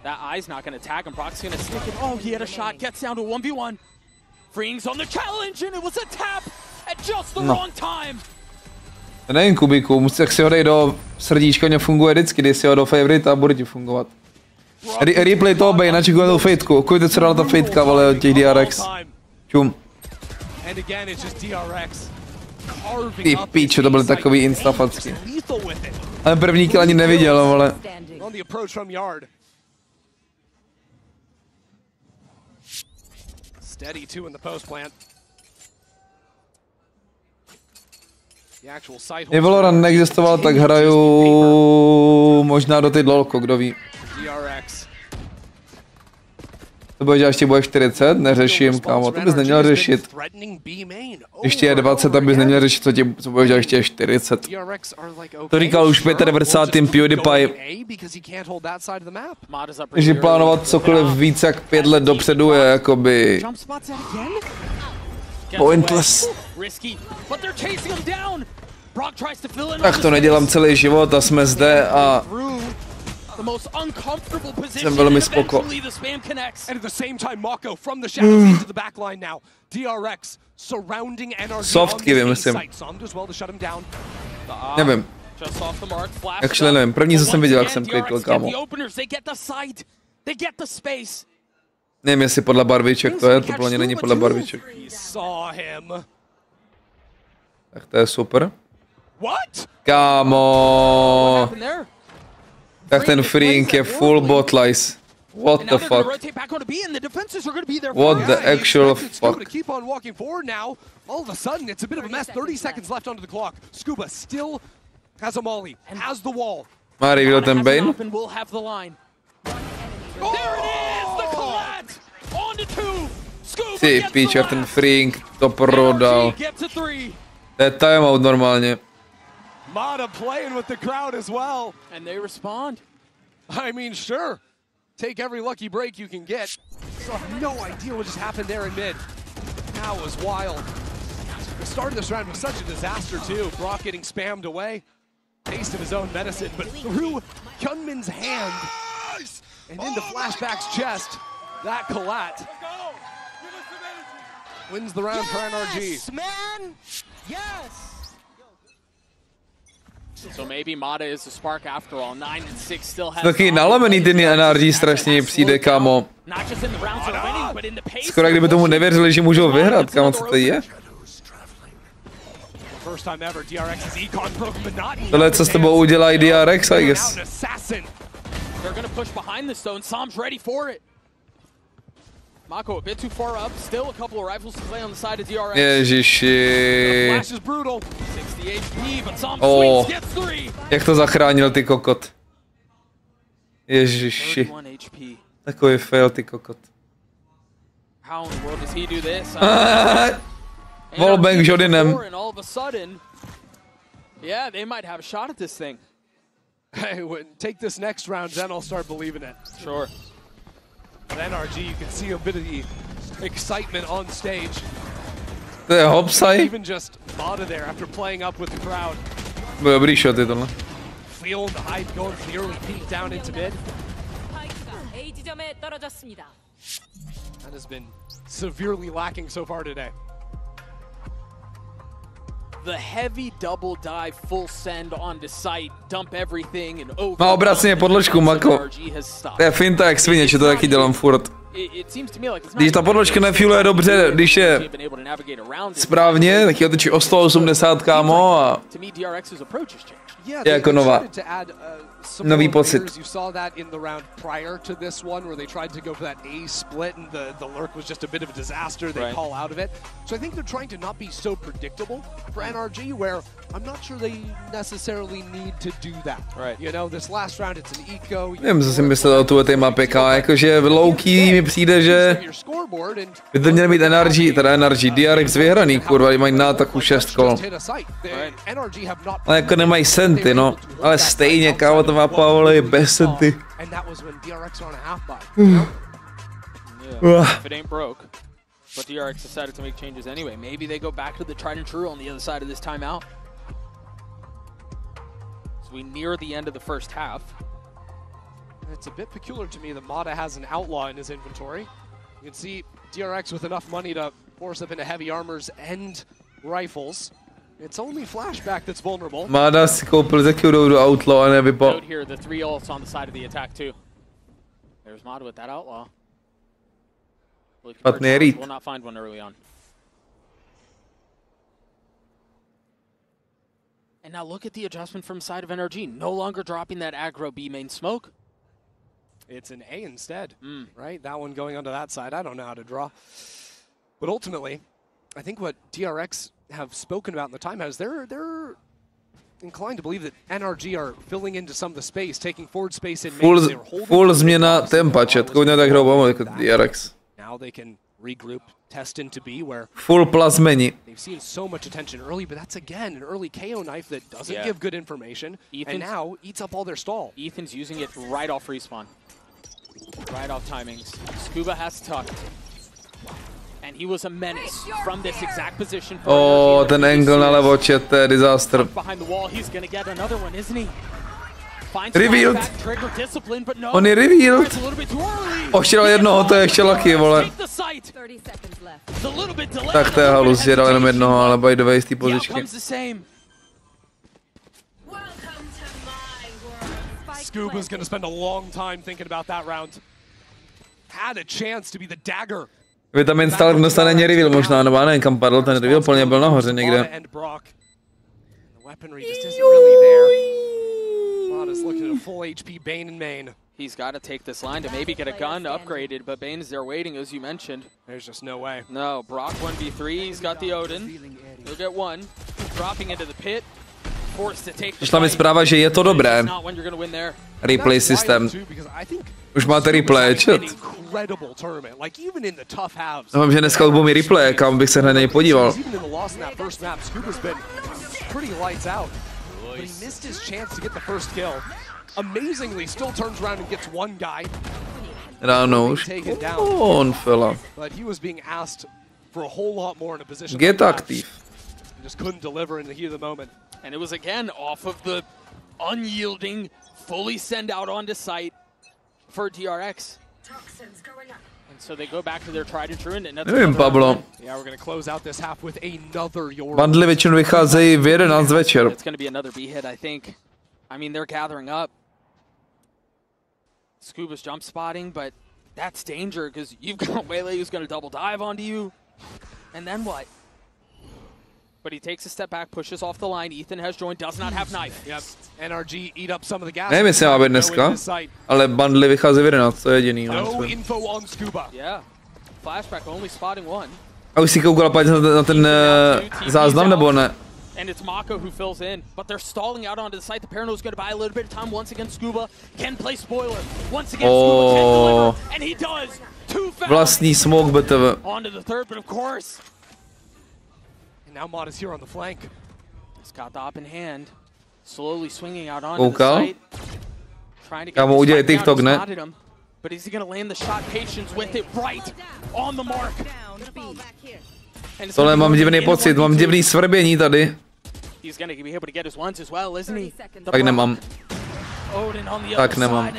That eye's not going to tag him. Brock's going to stick it. Oh, he had a shot. Gets down to 1v1. Freeing's on the challenge, and it was a tap at just the wrong time. Nevím, Kubiku, musíš si ho dej do srdíčka, mě funguje vždycky, dej si ho do favorite a bude ti fungovat. Replay toho Bane, načekujem tu fejtku, koukejte, co dala ta fejtka, vole, od těch DRX. Čum. Ty píčo, to byly takový instafacky. Ale první kill ani neviděl, vole. Steady too in the post plant. Kdyby Valorant neexistoval, tak hraju možná do teď lolko, kdo ví. To bude dělat, ještě bude 40, neřeším, kámo, to bys neměl řešit. Ještě je 20, tak bys neměl řešit, co bude dělat ještě 40. To říkal už v 95. PewDiePie. Že plánovat cokoliv víc jak 5 let dopředu je jakoby pointless. Tak to nedělám celý život a jsme zde a jsem velmi spoko. Softky vymyslím. Nevím. Actually nevím, první, co jsem viděl, jak jsem klikl, kámo. Nevím, jestli podle barviček to je, to plně není podle barviček. Tak to je super. Kámo. Tak ten freeing je full bot lies. What the fuck? What the actual fuck? All of a sudden, it's a bit of a mess. 30 seconds left onto the clock. Scuba still has a molly, has the wall. Má reveal ten Bane? Ty píče, ten freeing to prodal. To je timeout normálně. Mata playing with the crowd as well. And they respond. I mean, sure. Take every lucky break you can get. So I have no idea what just happened there in mid. That was wild. The start of this round was such a disaster too. Brock getting spammed away. Taste of his own medicine, but through Hyunmin's hand and into Flashback's chest, that collat wins the round for NRG. Yes, man! Yes! So maybe Mata is the spark after all. 9 and 6 still has. Taky nalomený ten NRG strašně přijde, kámo. Skoro kdyby tomu nevěřili, že můžou vyhrát, kámo, co to je? Tohle, co s tebou udělají DRX, I guess. They're going to push behind this, though, and s0m's ready for it. MaKo a bit too far up. Still a couple of rifles to play on the side of DRX. Ježiši. Flash is brutal. 60 HP, but s0m swings, gets 3. Jak to zachránil, ty kokot. Ježiši. Takový fail, ty kokot. How in the world does he do this? Wallbang Jodinem. And all of a sudden, yeah, they might have a shot at this thing. Hey, take this next round, then I'll start believing it. Sure. But NRG, you can see a bit of the excitement on stage. To je hopsaj. Even just MADMONQ there after playing up with the crowd. Byl dobrý shot je tohle. Feeling the hype, going for the early peek down into mid. That has been severely lacking so far today. The heavy double dive, full send onto site, dump everything and over. Má obráceně podložku, MaKo. To je finta jak svině, že to taky dělám furt. Když ta podložka nefueluje dobře, když je správně, tak ji otočí o 180 kámo a je jako nová. Nový pocit. You saw that in the round prior to this one where they tried to go for that A split and the lurk was just a bit of a disaster. They call out of it. So I think they're trying to not be so predictable for NRG where I'm not sure they necessarily need to do that. Right. You know, this last round it's an eco. Nevím, co si myslel o tuhle mapě, jakože v low-key mi přijde, že by to měl mít NRG, teda NRG, DRX vyhraný, kurva, mají nátaku 6 kol. Ale jako nemají senty, no. Ale stejně, kámo, to mapa, ale je bez senty. If it ain't broke. But DRX decided to make changes anyway. Maybe they go back to the tried and true on the other side of this timeout. So we near the end of the first half. It's a bit peculiar to me that MADMONQ has an outlaw in his inventory. You can see DRX with enough money to force up into heavy armors and rifles. It's only flashback that's vulnerable. MADMONQ si koupil Děkuju do outlaw a nevypal. Out here, the 3 ults on the side of the attack too. There's MADMONQ with that outlaw. Will not find one early on. And now look at the adjustment from side of NRG. No longer dropping that aggro B main smoke. It's an A instead, right? That one going onto that side. I don't know how to draw. But ultimately, I think what DRX have spoken about in the timeout is they're inclined to believe that NRG are filling into some of the space, taking forward space in main. Full změna tempa, chat. Koně tak hrou jako DRX. Now they can regroup, test into B where full plus menu. They've seen so much attention early, but that's again an early KO knife that doesn't give good information and now eats up all their stall. Ethan's using it right off respawn. Right off timings. Scuba has tucked. And he was a menace from this exact position. Oh, ten angle na levo, chat, to je disaster. Behind the wall, he's gonna get another one, isn't he? Revealed. On je revealed. Oštral jednoho, to je ještě lucky, vole. Tak to je halus, že dal jenom jednoho, ale by the way z té pozičky. Scuba's gonna spend a long time thinking about that round. Had a chance to be the dagger. Vitamin Stalk dostane není reveal možná, nebo já nevím kam padl, ten reveal plně byl nahoře někde. Is looking at a full HP Bane and main. He's got to take this line to maybe get a gun upgraded, but Bane is there waiting, as you mentioned. There's just no way. No, Brock 1v3, he's got the Odin. He'll get one. Dropping into the pit. Forced to take the Přišla mi zpráva, že je to dobré. Replay systém. Už máte replay, chat. Doufám, že dneska budou mi replay, kam bych se na něj podíval. But he missed his chance to get the first kill. Amazingly, still turns around and gets one guy. Ráno už. On fella. But he was being asked for a whole lot more in a position. Get active. Just couldn't deliver in the heat of the moment. And it was again off of the unyielding, fully send out onto site for DRX. And so they go back to their tried and true. And nevím, Pablo. Yeah, we're going to close out this half with another your. Bandly většinou vycházejí v 11 večer. It's going to be another B hit, I think. I mean, they're gathering up. Scuba's jump spotting, but that's danger because you've got Waylay who's going to double dive onto you. And then what? But he takes a step back, pushes off the line. Ethan has joined, does not have knife. Yep. NRG eat up some of the gas. Nevím, jestli má být dneska, ale bundly vychází v 11, to je jediný. No info on Scuba. Yeah. Flashback only spotting one. A už si koukala na ten záznam, nebo ne? And it's MaKo who fills in, but they're stalling out onto the site. The Parano's going to buy a little bit of time. Once again, Scuba can play spoiler. Once again, Scuba can deliver, and he does. Two fouls. Vlastní smoke BTV. Onto the third, but of course. And now Mod is here on the flank. He's got the up in hand, slowly swinging out onto the site. Trying to get Kámo, udělej TikTok, ne? But is he going to land the shot? Patience with it, right on the mark. Tohle mám divný pocit, mám divný svrbění tady. He's going to be able to get his ones as well, isn't he? Tak nemám. Tak nemám.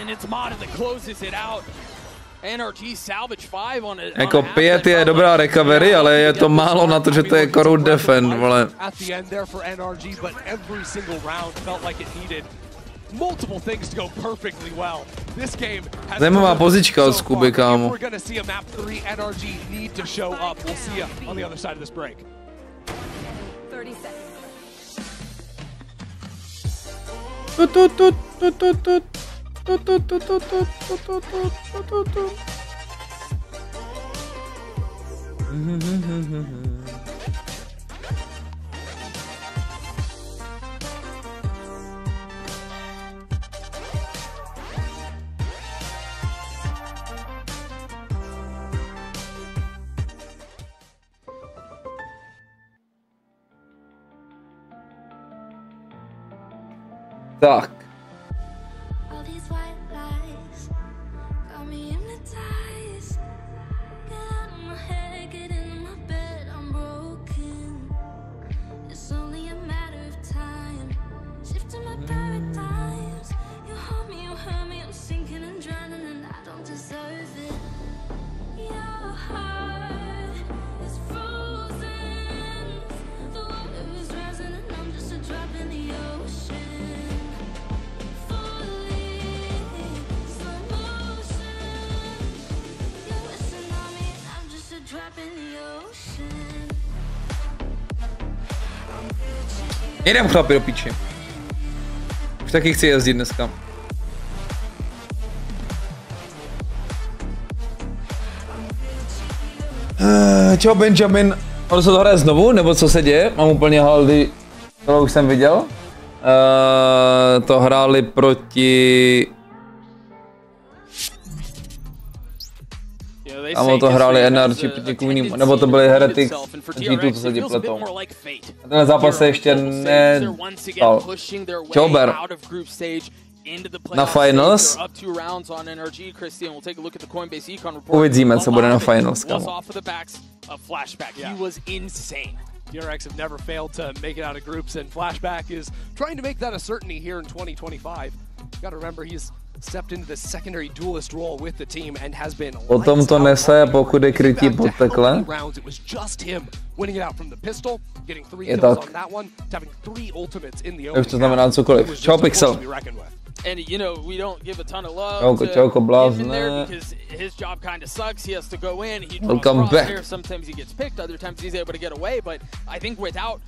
Jako 5 je dobrá recovery, ale je to málo na to, že to je corrupt defend, vole. Multiple things to go perfectly well. This game has zajímavá pozička od Scuby, kámo. We're gonna see a map 3 NRG need to show up. We'll see you on the other side of this break. 30 seconds. Tak. Jdem chlapi do piči. Už taky chci jezdit dneska. Čau Benjamin. Ono se to hraje znovu, nebo co se děje? Mám úplně haldy, to už jsem viděl. To hráli proti... Amo to hráli NRG proti Queením, nebo to byli Heretics, G2, co se ti pletou. A ten zápas se ještě nedal. Čauber. Na finals. Uvidíme, co bude na finals, kamo. DRX have never failed to make it out of groups, and Flashback is trying to make that a certainty here in 2025. You gotta remember, he's stepped into the secondary duelist role with the team and has been. Potom to nese, pokud je krytí pod tekle. It was just him winning it out from the pistol, getting 3 kills on that one, having 3 ultimates in the open. Už to znamená cokoliv. Čau Pixel. And you know, we don't give a ton of love to him in there because his job kind of sucks. He has to go in, he draws there. Sometimes he gets picked, other times he's able to get away. But I think without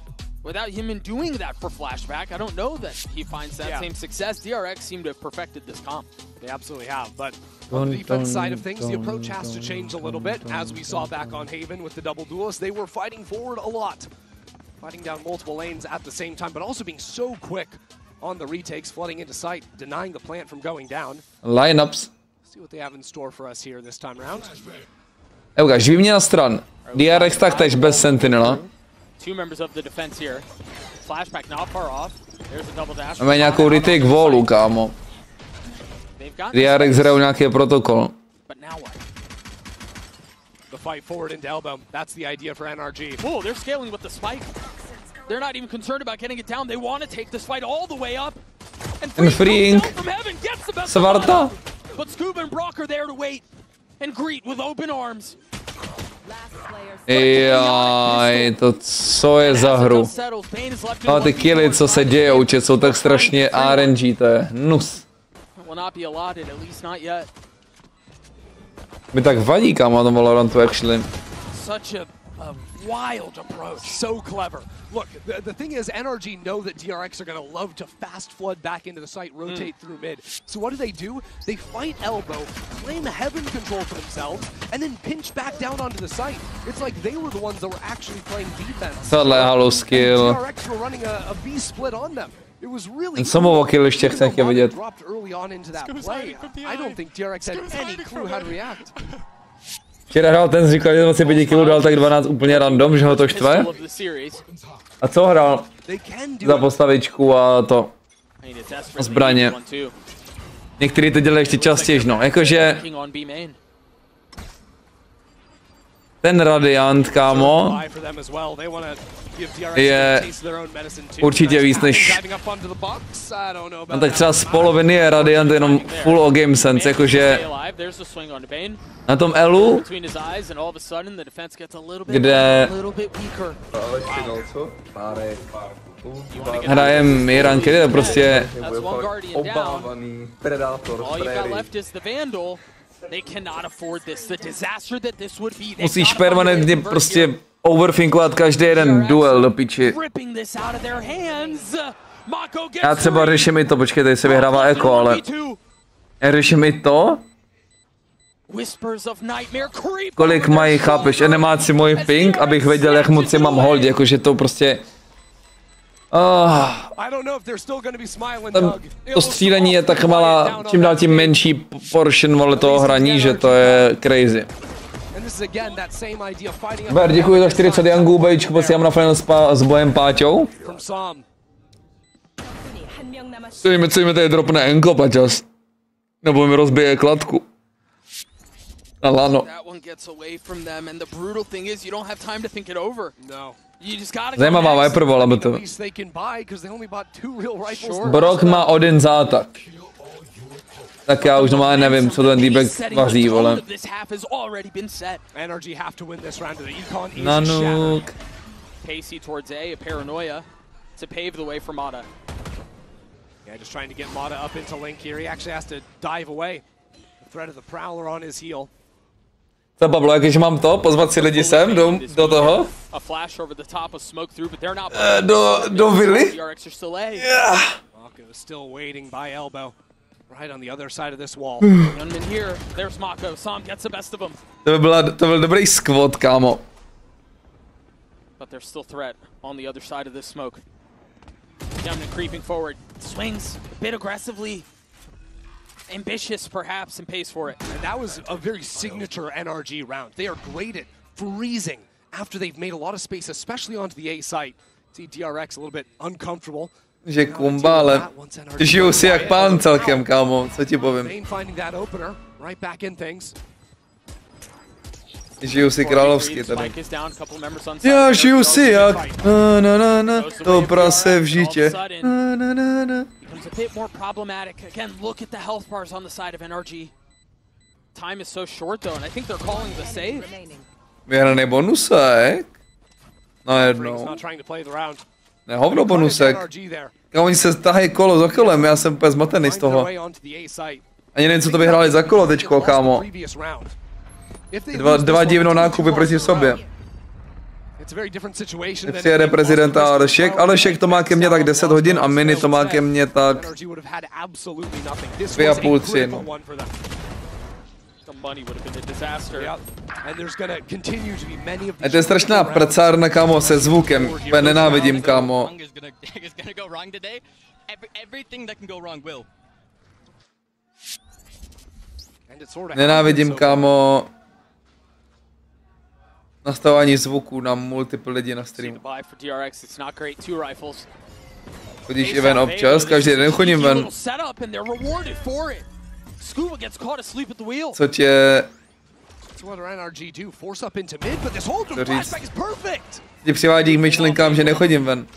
him doing that for Flashback, I don't know that he finds that same success. DRX seem to have perfected this comp. They absolutely have, but on the defense side of things, the approach has to change a little bit. As we saw back on Haven with the double duelists, they were fighting forward a lot. Fighting down multiple lanes at the same time, but also being so quick on the retakes, flooding into sight, denying the plant from going down. Lineups. See what they have in store for us here this time around. Ukáž výměna stran. DRX taktéž bez Sentinela. Two members of the defense here. Flashback not far off. There's a double dash. Máme nějakou retake wallu, kámo. DRX hrajou nějaký protokol. But now what? The fight forward into elbow. That's the idea for NRG. Oh, they're scaling with the spike. They're not even concerned about getting it down. They want to take this fight all the way up. And freeing Svarta. But Scuba and Brock are there to wait and greet with open arms. Jaj, to co je za hru? A ty killy, co se dějou, če jsou tak strašně RNG, to je hnus. Mi tak vadí, kámo, na tom Valorantu, actually. wild approach. So clever. Look, the thing is, NRG know that DRX are going to love to fast flood back into the site, rotate through mid. So what do? They fight elbow, claim heaven control for themselves, and then pinch back down onto the site. It's like they were the ones that were actually playing defense. Halo skill. DRX were running a B split on them. It was really s0m kill ještě chci vidět. dropped early on into that play. I don't think DRX had any clue how to react. Včera hrál ten, říkal, že si 5 kg dal tak 12 úplně random, že ho to štve. A co hrál? Za postavičku a to. Zbraně. Některý to dělají ještě častěji, no. Jakože... Ten Radiant, kámo, je určitě víc než... No tak třeba z poloviny je Radiant jenom full o game sense, jakože... Na tom Elu, kde... hrajem i ranky, to prostě... Obávaný predátor, Musíš permanentně prostě overthinkovat každý jeden duel do piči. Já třeba řeším i to, počkej, tady se vyhrává eko, ale... Já řeším i to? Kolik mají, chápeš, enemáci můj ping, abych věděl, jak moc je mám hold, jakože to prostě... To střílení je tak malá, čím dál tím menší portion vole toho hraní, že to je crazy. Ber, děkuji za 40 jangů, bejčku, posílám na final s bojem Páťou. Co jim tady dropne enko, Paťas? Nebo mi rozbije kladku. Na lano. Zajímavá Viper vola by to. Brock má Odin zátak. Tak já už normálně nevím, co ten D-back vaří, vole. Nanuk. Casey towards A paranoia to pave the way for Mata. Yeah, just trying to get Mata up into link here. He actually has to dive away. The threat of the Prowler on his heel. Co, Pablo, jakýž mám to? Pozvat si lidi sem, do toho? Do vily? MaKo is still waiting by elbow. Right on the other side of this wall. Gunman here. There's MaKo. s0m gets the best of him. To byl dobrý squad, kámo. But there's still threat on the other side of this smoke. Gunman creeping forward. Swings a bit aggressively. Ambitious, perhaps, and pays for it. And that was a very signature NRG round. They are great at freezing after they've made a lot of space, especially onto the A site. See DRX a little bit uncomfortable. Že kumba, ale žiju si jak pán celkem, kámo, co ti povím. Žiju si královsky tady. Já žiju si jak to prase v žítě. Becomes a bit more problematic. Again, look at the health bars on the side of NRG. Time is so short though, and I think they're calling the save. Vyhraný bonusek. Najednou. Ne, hovno bonusek. Oni se tahají kolo za kolem, já jsem úplně zmatený z toho. Ani nevím, co to vyhráli za kolo teďko, kámo. Dva divnou nákupy proti sobě. Přijede prezident a Alešek to má ke mně tak 10 hodin a Mini to má ke mně tak 2,5, 3, no. A to je strašná prcárna, kámo, se zvukem. Já nenávidím, kámo. Nenávidím, kámo, nastavování zvuku na multiple lidi na streamu. Chodíš i ven občas, každý den chodím ven. Co tě... Co říct? Tě přivádí k myšlenkám, že nechodím ven.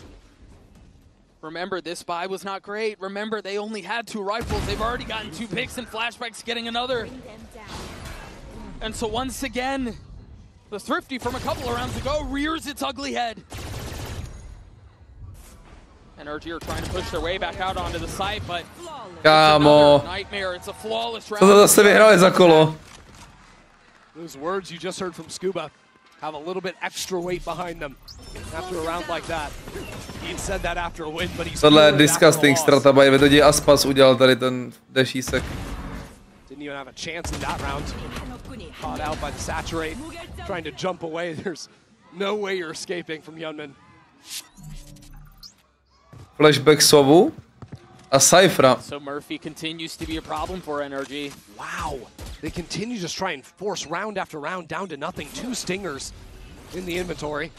Remember, this buy was not great. Remember, they only had 2 rifles. They've already gotten 2 picks and flashbacks getting another. And so once again, the Thrifty from a couple of rounds ago rears its ugly head. NRG are trying to push their way back out onto the site, but kámo, co to zase vyhráli za kolo? Those words you just heard from Scuba. have a little bit extra weight behind them after a round like that. He said that after a win, but he's tohle je disgusting strata by Vedodi Aspas udělal tady ten dešísek. Didn't even have a chance in that round. Caught out by the saturate, trying to jump away. There's no way you're escaping from Hyunmin. Flashback Sovu a Cyphera. So Murphy continues to be a problem for NRG. Wow, they continue to just try and force round after round down to nothing. 2 stingers in the inventory.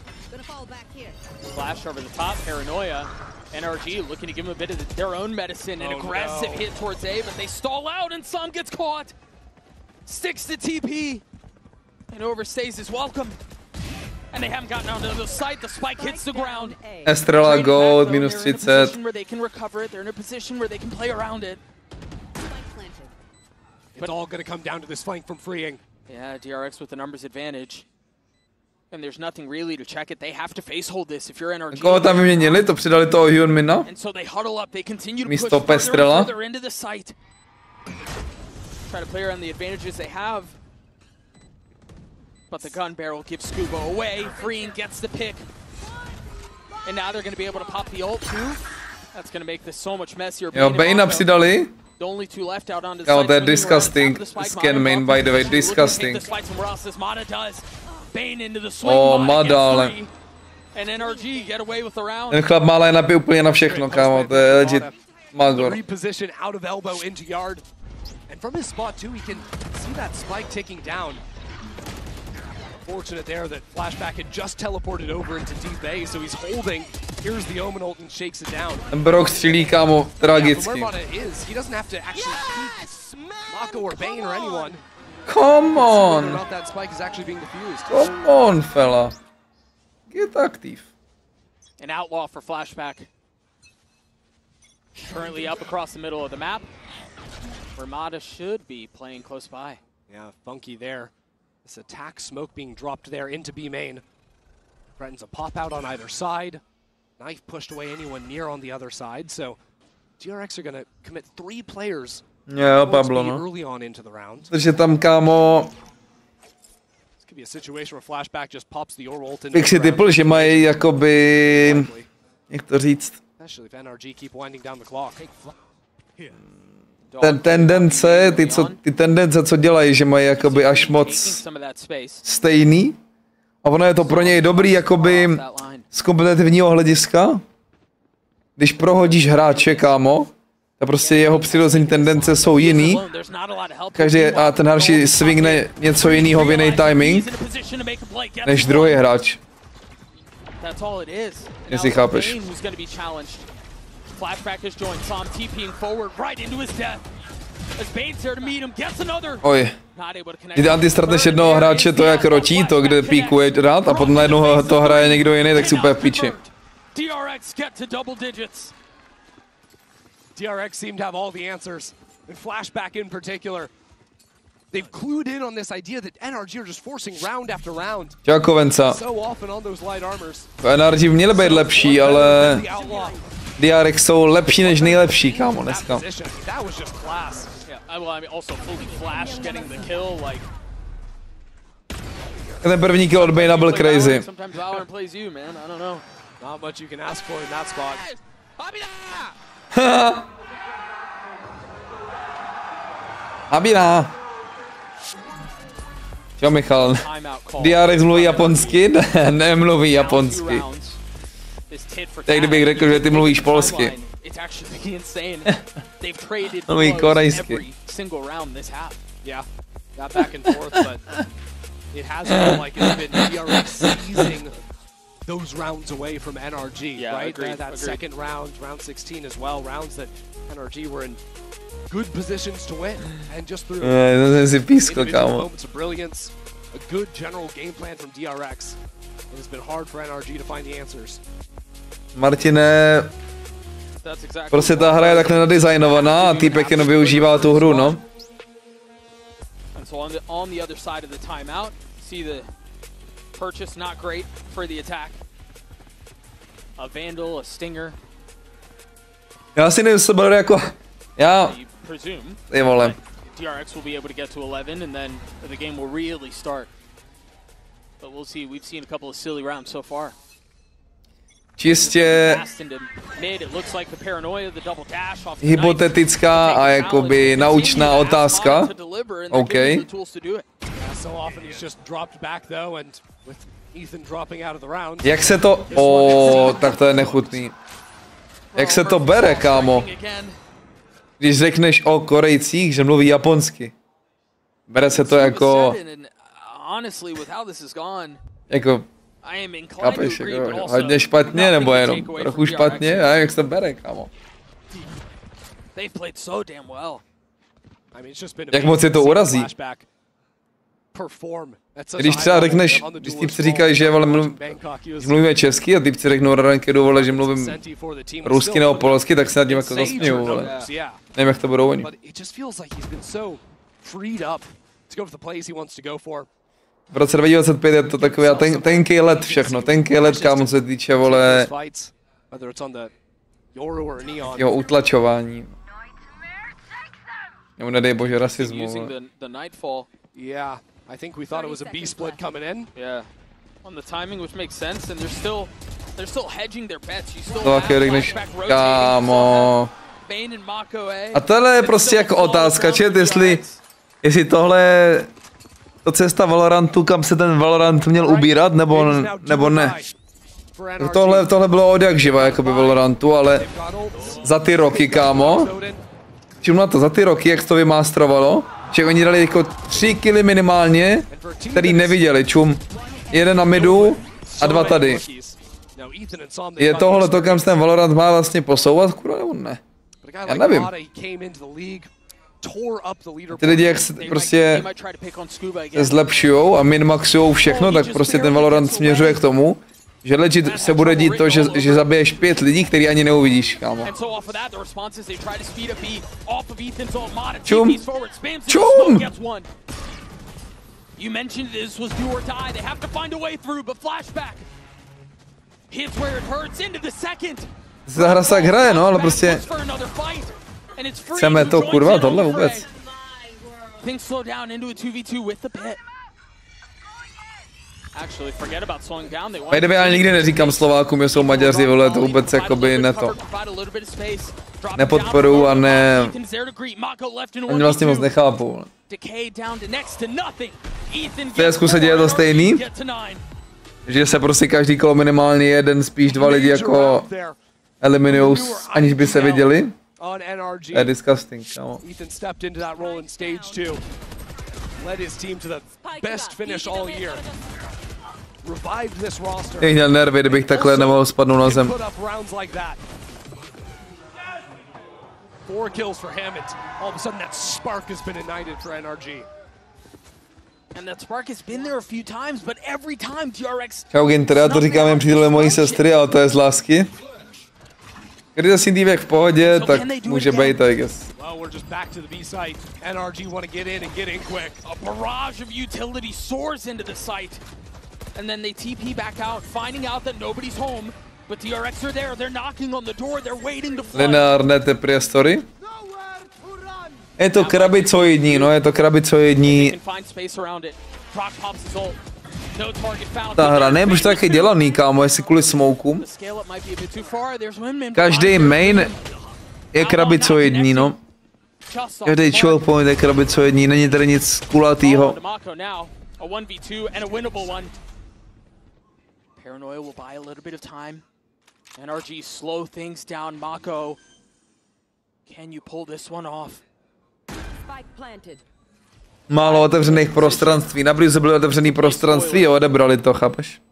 Flash over the top, Paranoia. NRG looking to give him a bit of their own medicine. An aggressive hit towards A, but they stall out and s0m gets caught. Sticks to TP and overstays his welcome. And they haven't gotten onto the site. The spike hits the ground. Estrella Gold, minus 30. They're in a position where they can recover it. They're in a position where they can play around it. It's all going to come down to this flank from freeing. Yeah, DRX with the numbers advantage. And there's nothing really to check it. They have to face hold this if you're NRG. Koho tam vyměnili, to přidali toho Hyunmina. And so they huddle up. They continue to místo push Pestrela. further into the site. Try to play around the advantages they have. But the gun barrel gives Scuba away. Freeing gets the pick. And now they're going to be able to pop the ult too. That's going to make this so much messier. Jo, Bane'a přidali. The only 2 left out on the Kámo, site. to je disgusting. Scan main by the way, disgusting. Oh, Mada, ale... Ten chlap má line-upy úplně na všechno, kámo, to je legit magor. Reposition out of elbow into yard. And from his spot too, he can see that spike ticking down. Fortunate there that Flashback had just teleported over into deep A, so he's holding. Here's the Omen ult and shakes it down. Ten Brok střílí, kámo, tragicky. He doesn't have to actually peek MaKo or Bane or anyone. Come on! Not that spike is actually being defused. Come on, fella. Get active. An outlaw for Flashback. Currently up across the middle of the map. Where Mada should be playing close by. Yeah, funky there. This attack smoke being dropped there into B main. Threatens a pop out on either side. Knife pushed away anyone near on the other side, so DRX are going to commit 3 players Jo, Pablo, no. early on into the round. Takže tam, kámo... This could be a situation where Flashback just pops the ult bych si typl, že mají jakoby... Jak to říct? Especially if NRG keep winding down the clock. Ten tendence, ty tendence, co dělají, že mají jakoby až moc stejný. A ono je to pro něj dobrý jakoby z kompetitivního hlediska. Když prohodíš hráče, kámo, tak prostě jeho přirozené tendence jsou jiný. Každý a ten hráč swingne něco jiného v jiný timing, než druhý hráč. Jestli chápeš. Oj. Když antistratneš jednoho hráče, to jak rotí, to kde píkuje rád a potom najednou to hraje někdo jiný, tak si úplně v piči. DRX seem to have all the answers, and Flashback in particular. They've clued in on this idea that NRG are just forcing round after round. Čau, Kovenca. So often on those light armors. NRG měly být lepší, ale DRX jsou lepší než nejlepší, kámo, dneska. That was just class. Yeah, well, I mean, also fully Flash getting the kill, like. Ten první kill od Bane'a byl crazy. Sometimes Valorant plays you, man. I don't know. Not much you can ask for in that spot. Habina. Čau, Michal. DRX mluví japonsky? Nemluví japonsky. Tak kdybych řekl, že ty mluvíš polsky. Mluví korejsky. Yeah, got back and forth, but it has felt like it's been DRX seizing those rounds away from NRG, yeah, right? Agreed, That second round, round 16 as well, rounds that NRG were in good positions to win, and just through individual moments of brilliance, a good general game plan from DRX. It has been hard for NRG to find the answers. Martine, prostě ta hra je takhle nadizajnovaná a týpek jen využívá tu hru, no. And so on the other side of the timeout, see the purchase not great for the attack. A Vandal, a Stinger. Já si nevím, co bude jako... Já... Ty vole. DRX will be able to get to 11 and then the game will really start. But we'll see. We've seen a couple of silly rounds so far. Čistě hypotetická a jakoby naučná otázka. OK. Jak se to... tak to je nechutný. Jak se to bere, kámo? Když řekneš o Korejcích, že mluví japonsky. Bere se to jako... Jako... Chápeš, jako hodně špatně, nebo jenom trochu špatně? A jak se to bere, kámo? Jak moc je to urazí? Když třeba řekneš, když typci říkají, že mluvíme česky a typci řeknou rankedu, vole, že mluvím rusky nebo polsky, tak se nad tím jako zasměju, vole. Nevím, jak to budou oni. V roce 2025 je to takový tenký let všechno, tenký let, kámo, se týče, vole, jeho utlačování. Nebo nedej bože rasismu, vole. I think we thought it was a B split coming in. Yeah. On the timing, which makes sense, and they're still hedging their bets. You still have flashback kámo. Bane and MaKo, A tohle je prostě jako otázka, čet, jestli tohle je to cesta Valorantu, kam se ten Valorant měl ubírat, nebo ne. Tohle bylo od jak živa, jakoby Valorantu, ale za ty roky, kámo. Čím na to, za ty roky, jak to vymástrovalo, že oni dali jako 3 killy minimálně, který neviděli, čum. Jeden na midu a 2 tady. Je tohle to, kam se ten Valorant má vlastně posouvat, kurva, nebo ne? Já nevím. Ty lidi, jak se prostě zlepšujou a minmaxujou všechno, tak prostě ten Valorant směřuje k tomu, že legit se bude dít to, že zabiješ 5 lidí, který ani neuvidíš, kámo. Čum! Čum! Ta hra se tak hraje, no, ale prostě... Chceme to, kurva, tohle vůbec. By já nikdy neříkám Slovákům, že jsou Maďaři, vole, to vůbec jakoby ne to. Nepodporuju a ne... Ani vlastně moc nechápu, vole. V CSku se děje to stejný, že se prostě každý kolo minimálně jeden, spíš 2 lidi jako eliminujou, aniž by se viděli. To je disgusting, kámo. Bych měl nervy, kdybych takhle nemohl spadnout na zem. 4 kills for him, and all of a sudden that spark has been ignited for NRG. And that spark has been there a few times, but every time DRX... Čau Ginter, já to říkám jen přítelé mojí sestry, ale to je z lásky. Když je Cindy v pohodě, tak může být, I guess. Well, we're just back to the B site. NRG want to get in and get in quick. A barrage of utility soars into the site. And then they TP back out, finding out that nobody's home. But DRX are there, they're knocking on the door, they're waiting to fly. Lineárne ty priestory. Je to krabicoidní, no, je to krabicoidní. Ta hra nebude taky dělaný, kámo, jestli kvůli smokům. Každý main je krabicoidní, no. Každý choke point je krabicoidní, není tady nic kulatýho. Paranoia will buy a little bit of time. NRG slow things down. MaKo, can you pull this one off? Spike planted. Málo otevřených prostranství. Na Blizu byly otevřený prostranství a odebrali to, chápeš?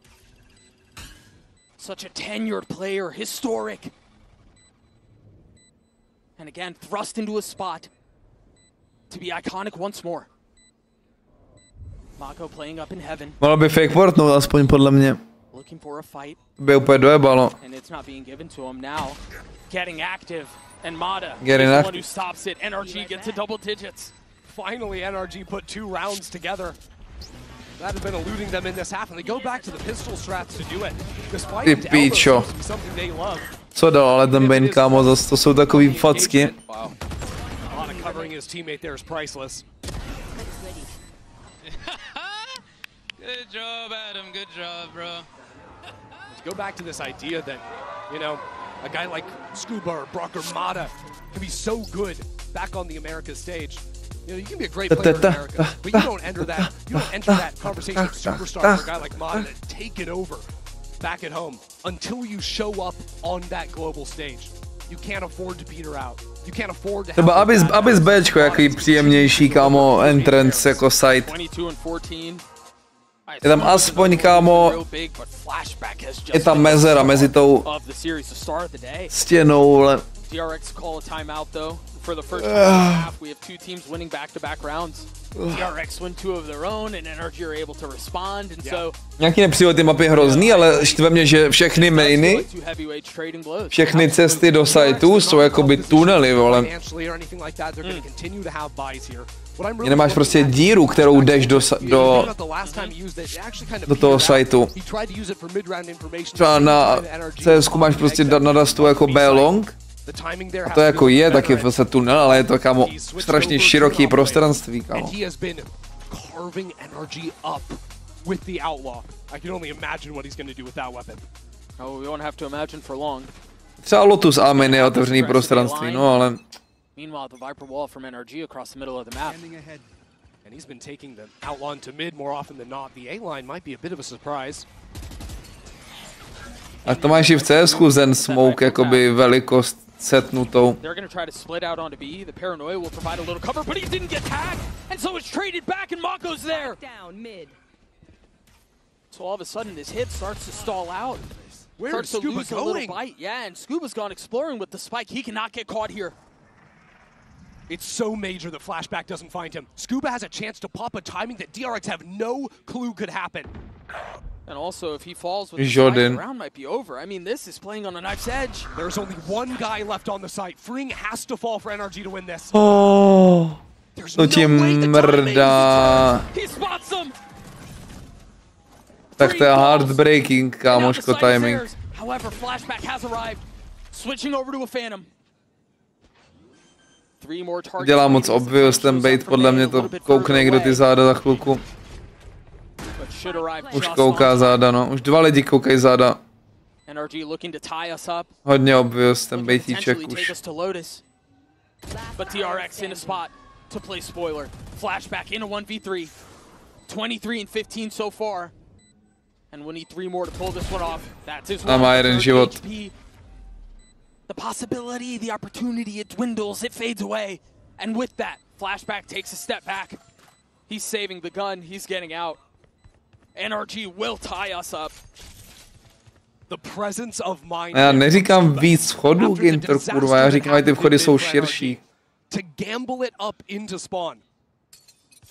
Such a tenured player, historic. And again, thrust into a spot to be iconic once more. MaKo playing up in heaven. Mohl by fake portnout, aspoň podle mě. By úplně dojebalo. And it's not being given to him now. Getting active. And Mada is the one who stops it. NRG gets to double digits. Finally, NRG put 2 rounds together. That has been eluding them in this half, and they go back to the pistol strats to do it. Ty píčo. Co dal ale ten Bane, kámo, zase to jsou takový facky. Covering his teammate there is priceless. Good job, Adam. Good job, bro. To go back to this idea that, you know, a guy like Scuba or Brock or Mata can be so good back on the America stage. You know, you can be a great player in America, but you don't enter that conversation of superstar for a guy like Mata to take it over back at home until you show up on that global stage. You can't afford to beat her out. You can't afford to Třeba abys Bčko jaký příjemnější, kámo, entrance jako site. Je tam aspoň, kámo, je tam mezera mezi tou stěnou, ale... DRX call a timeout though. For the first half, we have two teams winning back-to-back rounds. DRX win 2 of their own, and NRG are able to respond, and so... Nějaký nepřijde ty mapy hrozný, ale štve mě, že všechny mainy, všechny cesty do siteu jsou jakoby tunely, vole. Nemáš prostě díru, kterou jdeš do toho siteu. Třeba na CSku máš prostě na Dustu jako B-long. A to jako je taky vlastně tunel, ale je to, kámo, strašně široký prostranství, kámo. Třeba Lotus Amen je otevřený prostranství, no ale... Meanwhile, the Viper wall from NRG across the middle of the map. And he's been taking the outlaw to mid more often than not. The A-line might be a bit of a surprise. A to máš i v CSku Zen Smoke, jakoby velikost setnutou. They're going to try to split out onto B. The Paranoia will provide a little cover, but he didn't get tagged, and so it's traded back, and MaKo's there. Down mid. So all of a sudden, this hit starts to stall out. Where is Scuba going? Yeah, and Scuba's gone exploring with the spike. He cannot get caught here. It's so major that Flashback doesn't find him. Scuba has a chance to pop a timing that DRX have no clue could happen. And also, if he falls with the spike, the round might be over. I mean, this is playing on a knife's edge. There's only one guy left on the site. Freeing has to fall for NRG to win this. Oh, to ti mrdá. He spots him. Tak to je heartbreaking, kámoško, timing. However, Flashback has arrived. Switching over to a Phantom. Dělá moc obvious ten bait, podle mě to koukne někdo ty záda za chvilku. Už kouká záda, no. Už 2 lidi koukají záda. Hodně obvious ten baitíček už. But DRX in a spot to play spoiler. Flashback in a 1v3. 23 and 15 so far. And we need 3 more to pull this one off. That's his one. A má 1 život. The possibility, the opportunity, it dwindles, it fades away. And with that, Flashback takes a step back. He's saving the gun, he's getting out. NRG will tie us up. The presence of mind. Já neříkám víc schodů, Ginter, kurva, já říkám, že ty vchody jsou širší. To gamble it up into spawn.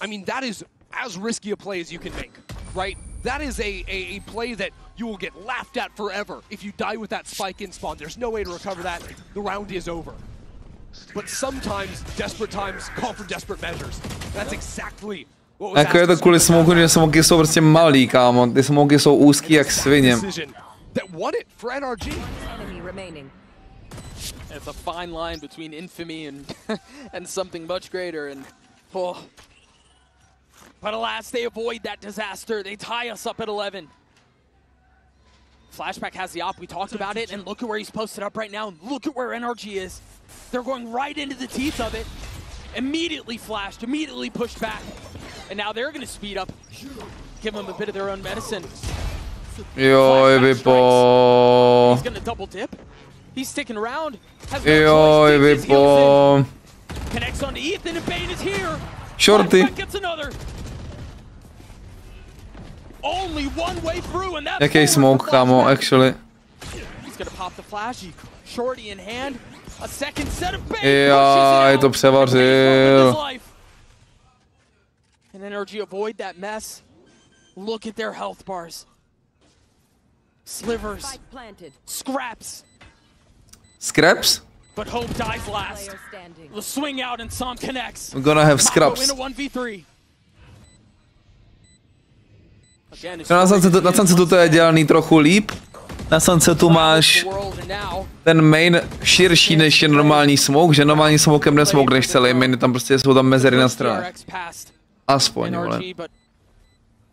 I mean, that is as risky a play as you can make, right? That is a play that you will get laughed at forever if you die with that spike in spawn. There's no way to recover that. The round is over. But sometimes, desperate times call for desperate measures. That's exactly what was jako je to kvůli smoku, že smoky jsou prostě malý, kámo. Ty smoky jsou úzký jak svině. That won it for NRG. It's a fine line between infamy and something much greater. And but alas, they avoid that disaster. They tie us up at 11. Flashback has the op. We talked about it, and look at where he's posted up right now. Look at where NRG is. They're going right into the teeth of it. Immediately flashed, immediately pushed back. And now they're going to speed up, give them a bit of their own medicine. Joj, vypo. He's going to double dip. He's sticking around. Joj, vypo. Connects onto Ethan, and Bane is here. Shorty. Gets another. Only one way through, and that's jaký smoke, kámo, actually. He's gonna pop the flash. Shorty in hand. A second set of Bane. Jaj, to převařil. And NRG avoid that mess. Look at their health bars. Slivers. Scraps. Scraps? But hope dies last. The swing out and s0m connects. We're gonna have scraps. In a 1v3. Na Sunsetu to je dělaný trochu líp. Na Sunsetu máš ten main širší než je normální smoke, že normální smokem nesmokneš celý main, tam prostě jsou tam mezery na stranách. Aspoň, vole.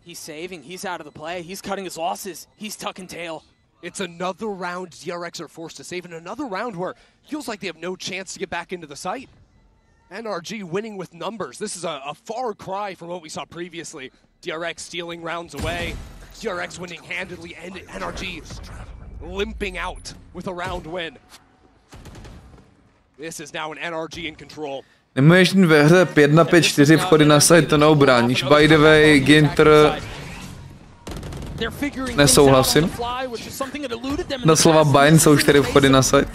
He's saving, he's out of the play, he's cutting his losses, he's tucking tail. It's another round DRX are forced to save, and another round where it feels like they have no chance to get back into the site. NRG winning with numbers. This is a far cry from what we saw previously. DRX stealing rounds away, DRX winning handedly, and NRG limping out with a round win. This is now an NRG in control. Nemůžeš ve hře 5 na 5 4 vchody na site, to neobráníš. By the way, Ginter... Nesouhlasím. Na slova Bind jsou 4 vchody na site.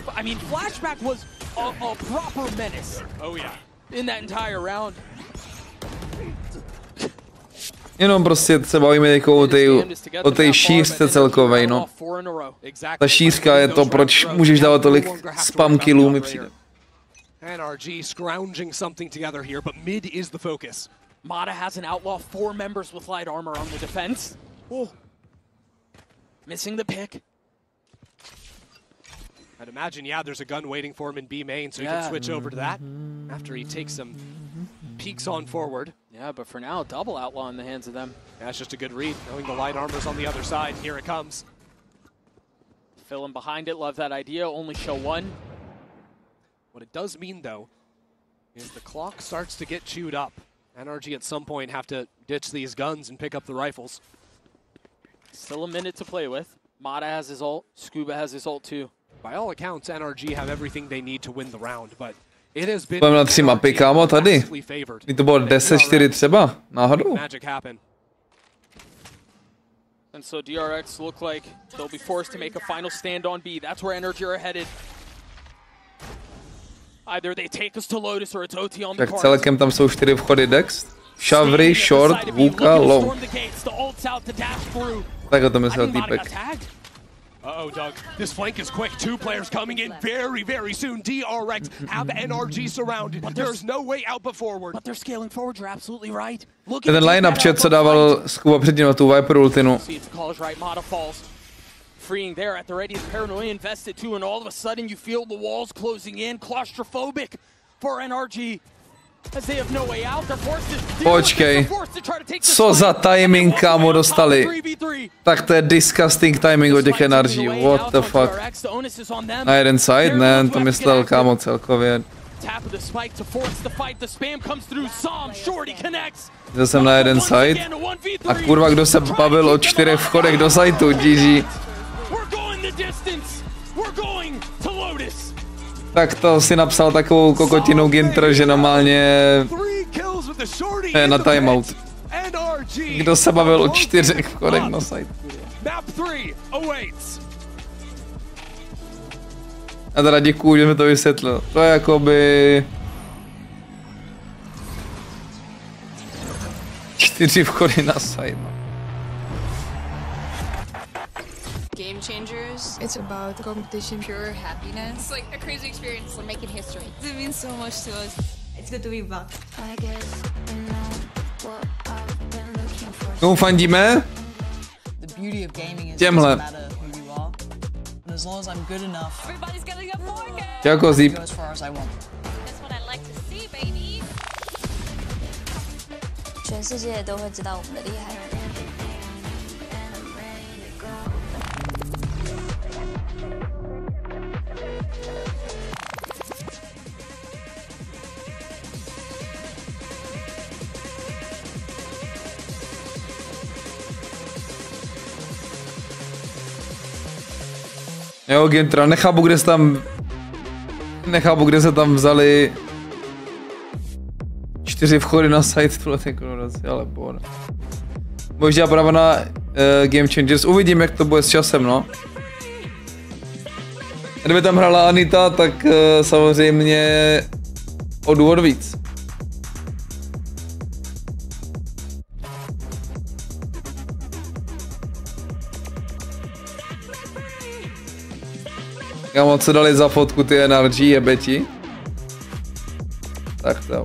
Jenom prostě se bavíme jako o té šířce celkovej, no. Ta šířka je to, proč můžeš dávat tolik spam killů, mi přijde. NRG scrounging something together here, but mid is the focus. Mada has an outlaw, 4 members with light armor on the defense. Oh. Missing the pick. I'd imagine, yeah, there's a gun waiting for him in B main, so he can switch over to that after he takes some peeks on forward. Yeah, but for now, double outlaw in the hands of them. That's just a good read, knowing the light armor's on the other side. Here it comes. Fill him behind it, love that idea, only show 1. What it does mean, though, is the clock starts to get chewed up. NRG at some point have to ditch these guns and pick up the rifles. Still a minute to play with. Mada has his ult, Scuba has his ult too. By all accounts, NRG have everything they need to win the round, but it has been Budeme na 3 mapy, kámo, tady. Kdy to bylo 10-4 třeba, náhodou. Magic happen. And so DRX look like they'll be forced to make a final stand on B. That's where NRG are headed. Either they take us to Lotus or it's OT on the Tak cards. celkem tam jsou 4 vchody Dex. Shavry, Short, Vuka, Low. Tak to myslel týpek. Uh-oh, Doug. This flank is quick. 2 players coming in very soon. DRX have NRG surrounded. There's no way out but forward. But they're scaling forward, you're absolutely right. Ten line-up chat, co dával Scuba předtím na tu Viper ultinu. Freeing there at the ready is Paranoia invested too, and all of a sudden you feel the walls closing in, claustrophobic for NRG. As they have no way out, they're forced to... Počkej, co za timing, kámo, dostali? Tak to je disgusting timing od těch NRG, what the fuck. Na jeden side, ne, to myslel, kámo, celkově. Jel jsem na jeden side a kurva, kdo se bavil o 4 vchodech do sajtu, GG. Tak to si napsal takovou kokotinu Ginter, že normálně je na timeout. Kdo se bavil o 4 vchodech na site. A teda děkuju, že mi to vysvětlil. To je jakoby... 4 vchody na site. Game changers. It's about competition, pure happiness. It's like a crazy experience. We're making history. It means so much to us. It's good to be back. Komu fandíme? The beauty of gaming is Těmhle. doesn't matter who you are. And as long as I'm good enough, Everybody's getting a 4K. Jako I zíp. go as far as I want. That's what I like to see, baby. 全世界都会知道我们的厉害。 Jo, Gintra, nechápu, kde se tam vzali 4 vchody na site, tohle konuraci, ale pohoda. Možná právě na Game Changers, uvidím, jak to bude s časem, no. Kdyby tam hrála Anita, tak samozřejmě o důvod víc. Kámo, co dali za fotku ty NRG, jebeti? Tak to.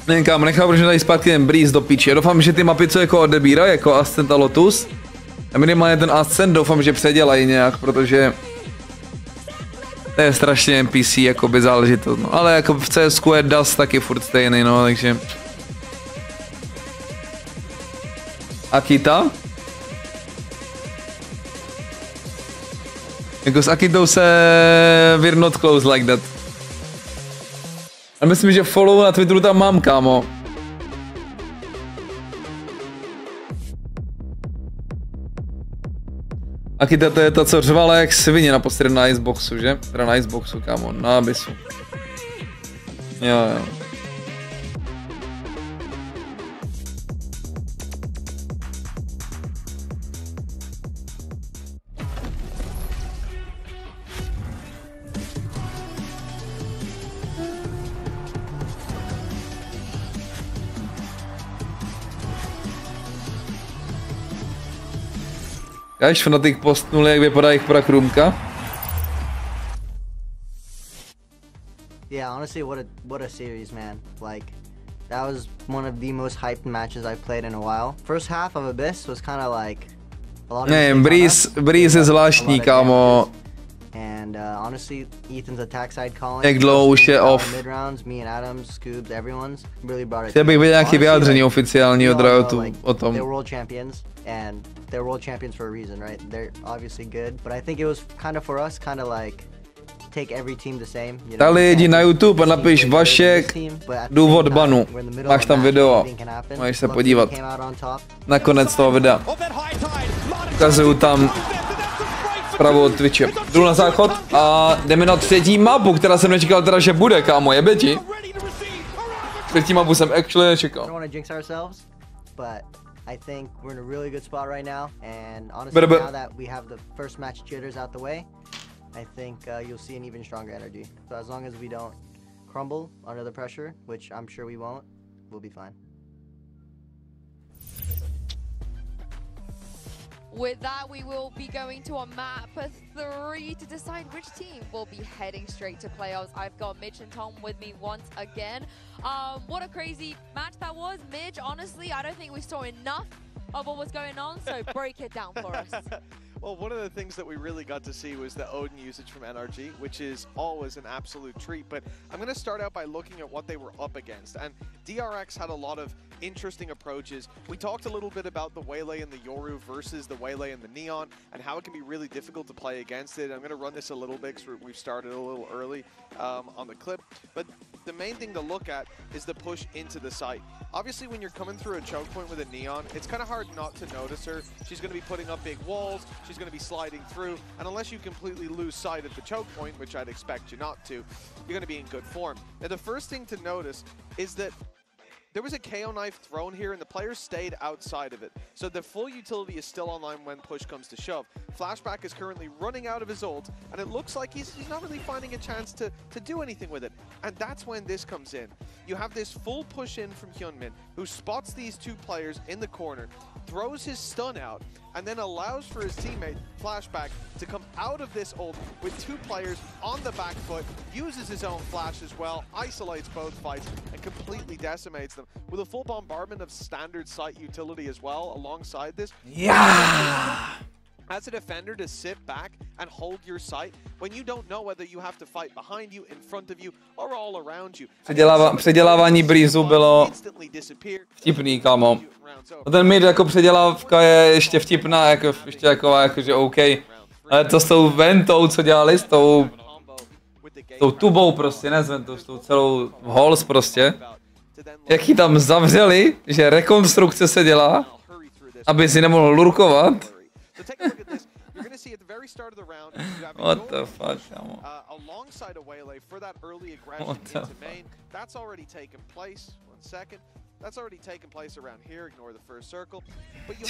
Ne, kámo, nechápu, že dají zpátky ten Breeze do piči. Já doufám, že ty mapy, co jako odebírají, jako Ascent a Lotus, a minimálně ten Ascent doufám, že předělají nějak, protože to je strašně NPC, jakoby záležitost, no. Ale jako v CSku je Dust taky furt stejný, no, takže... Akita? Jako s Akitou se we're not close like that. A myslím, že follow na Twitteru tam mám, kámo. Akita to je ta, co řvala jak svině naposledy na Iceboxu, že? Teda na Iceboxu, kámo, na Abyssu. Jo. Až Fnatic postnuli, jak vypadá jejich prakrůmka. Yeah, honestly, what a series, man. Like, that was one of the most hyped matches I've played in a while. First half of Abyss was kind of like a lot of Breeze je zvláštní, kámo. And honestly, Ethan's attack side calling. Jak dlouho už je off. Mid rounds, me and Adams, Scoobs, everyone's really brought it. Chtěl bych vidět nějaký vyjádření oficiální od Riotu o tom. They're world champions and they're world champions for a reason, right? They're obviously good, but I think it was kind of for us, kind of like take every team the same. Dali jdi na YouTube a napiš Vašek důvod banu. Máš tam video, můžeš se podívat. Na konec toho videa. Ukazuju tam zpravo od Twitche. Jdu na záchod a jdeme na třetí mapu, která jsem nečekal teda, že bude, kámo, jebe ti. Třetí mapu jsem actually nečekal. I think we're in a really good spot right now, and honestly, now that we have the first match jitters out the way, I think you'll see an even stronger energy. So as long as we don't crumble under the pressure, which I'm sure we won't, we'll be fine. With that, we will be going to a map 3 to decide which team will be heading straight to playoffs. I've got Mitch and Tom with me once again. What a crazy match that was. Mitch, honestly, I don't think we saw enough of what was going on, so break it down for us. Well, one of the things that we really got to see was the Odin usage from NRG, which is always an absolute treat. But I'm going to start out by looking at what they were up against. And DRX had a lot of interesting approaches. We talked a little bit about the Waylay and the Yoru versus the Waylay and the Neon and how it can be really difficult to play against it. I'm going to run this a little bit because we've started a little early on the clip. But the main thing to look at is the push into the site. Obviously, when you're coming through a choke point with a Neon, it's kind of hard not to notice her. She's going to be putting up big walls. She's going to be sliding through. And unless you completely lose sight of the choke point, which I'd expect you not to, you're going to be in good form. Now, the first thing to notice is that there was a KO knife thrown here and the players stayed outside of it. So the full utility is still online when push comes to shove. Flashback is currently running out of his ult and it looks like he's not really finding a chance to do anything with it. And that's when this comes in. You have this full push in from Hyunmin who spots these two players in the corner, throws his stun out, and then allows for his teammate, Flashback, to come out of this ult with two players on the back foot, uses his own flash as well, isolates both fights, and completely decimates them. With a full bombardment of standard site utility as well alongside this. Yeah! As a defender to sit back and hold your sight when you don't know whether you have to fight behind you, in front of you, or all around you. Předělávání Breezeu bylo vtipný, kámo. Ten mid jako předělávka je ještě vtipná, jako ještě taková, jakože OK. Ale to s tou ventou, co dělali, s tou tubou prostě, ne s ventou, s tou celou hols prostě. Jak ji tam zavřeli, že rekonstrukce se dělá, aby si nemohl lurkovat. What the fuck, kámo. What the fuck.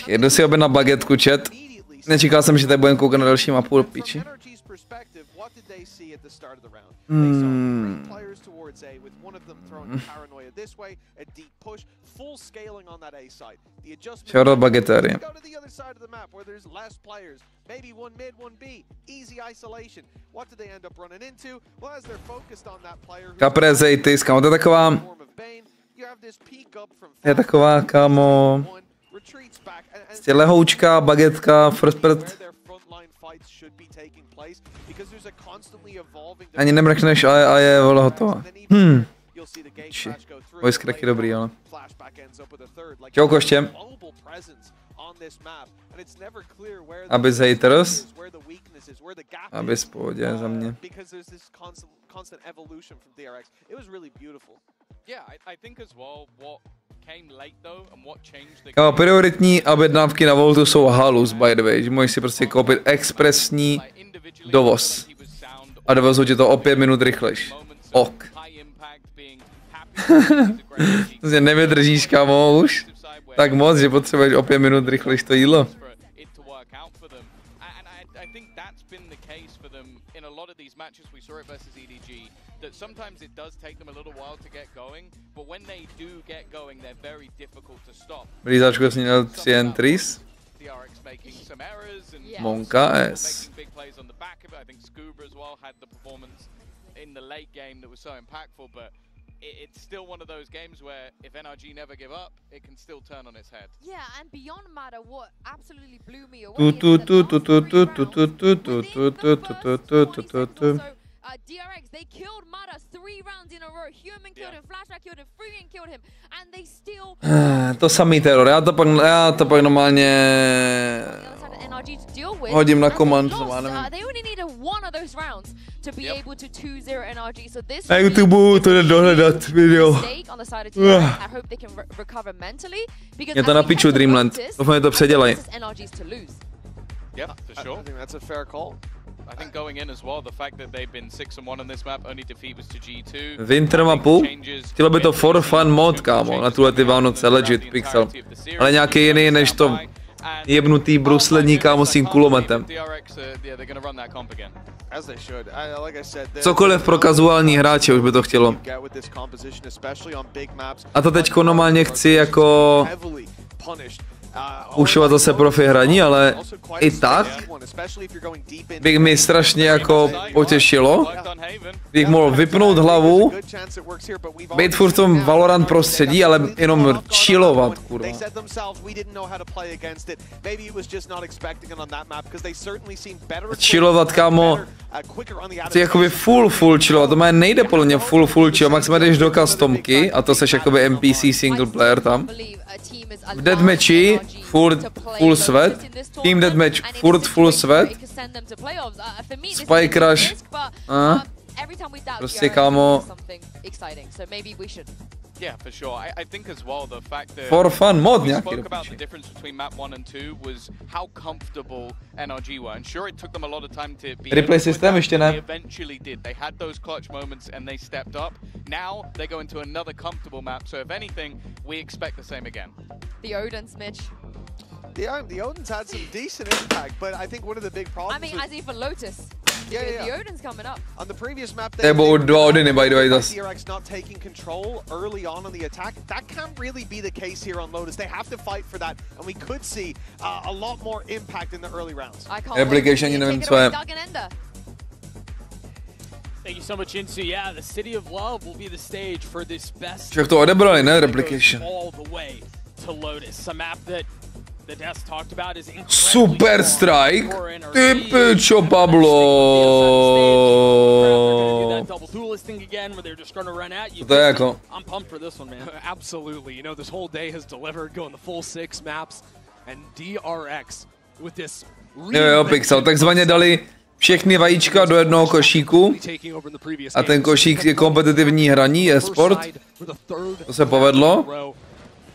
Jdu si objednat bagetku, chat. Nečekal jsem, že tady budeme koukat na další mapu do píči. Shoutout bagetéry. Caprese, kámo, to je taková Je taková, kámo, prostě lehoučka, bagetka, first bird. Ani nemrkneš a je vole hotová. Voice crack je dobrý, ale. Čau koště. Abys haters. Abys pohodě za mě. Kámo, prioritní objednávky na Voltu jsou halus, by the way, že můžeš si prostě koupit expresní dovoz. A dovozou ti to o 5 minut rychlejš. Ok. Prostě nevydržíš, kámo, už tak moc, že potřebuješ o 5 minut rychlejš to jídlo. That sometimes it does take them a little while to get going, but when they do get going, they're very difficult to stop. Blízáčko jsi měl 3 entries. DRX making some errors and Monka S. making big plays on the back of it. I think Scuba as well had the performance in the late game that was so impactful, but it's still one of those games where if NRG never give up, it can still turn on its head. Yeah, and beyond matter, what absolutely blew me away. DRX, they killed Mada 3 rounds in a row. Human killed him, Flashback killed him, Freeman killed him, and they still. To samý teror, já to pak normálně hodím na command. They only needed one of those rounds to be able to 2-0 NRG. So this na YouTube to jde dohledat video. Je to na piču Dreamland, doufám, že to předělají. Yeah, for sure. I think that's a fair call. I think going in as well, the fact that they've been 6-1 on this map, only defeat was to G2. Winter mapu, chtělo by to for fun mod, kámo, na tuhle ty Vánoce, legit pixel. Ale nějaký jiný než to jebnutý bruslení, kámo, s tím kulometem. Cokoliv pro kazuální hráče už by to chtělo. A to teďko normálně chci jako ušovat zase profi hraní, ale i tak bych mi strašně jako potěšilo, bych mohl vypnout hlavu, být furt v tom Valorant prostředí, ale jenom chillovat, kurva. Chillovat, kámo, to je jakoby full chillovat, to má nejde podle mě full chill, maximálně jdeš do customky a to seš jakoby NPC single player tam. V deathmatchi full sweat, team deathmatch full sweat, spike rush, prostě kámo. Yeah, for sure. I think as well the fact that for fun mod we spoke about the difference between map 1 and 2 was how comfortable NRG were. And sure, it took them a lot of time to be replay system ještě ne. They eventually did. They had those clutch moments and they stepped up. Now they go into another comfortable map. So if anything, we expect the same again. The Odin's, Mitch. The Odin's had some decent impact, but I think one of the big problems. I mean, as even Lotus. Yeah. The Odin's coming up. On the previous map, they budou 2 Odiny, by the way. DRX not taking control early on the attack. That can't really be the case here on Lotus. They have to fight for that, and we could see a lot more impact in the early rounds. Application, nevím, co je. Thank you so much, Insu. Yeah, the City of Love will be the stage for this best. Však to odebrali, ne? Replication. All the way to Lotus, a map that the Death talked about is Super Strike. Ty pičo, Pablo. To je jako. I'm pumped for this one, man. Absolutely. You know, this whole day has delivered, going the full 6 maps, and DRX with this. Jo, Pixel, takzvaně dali všechny vajíčka do jednoho košíku a ten košík je kompetitivní hraní, e-sport. To se povedlo.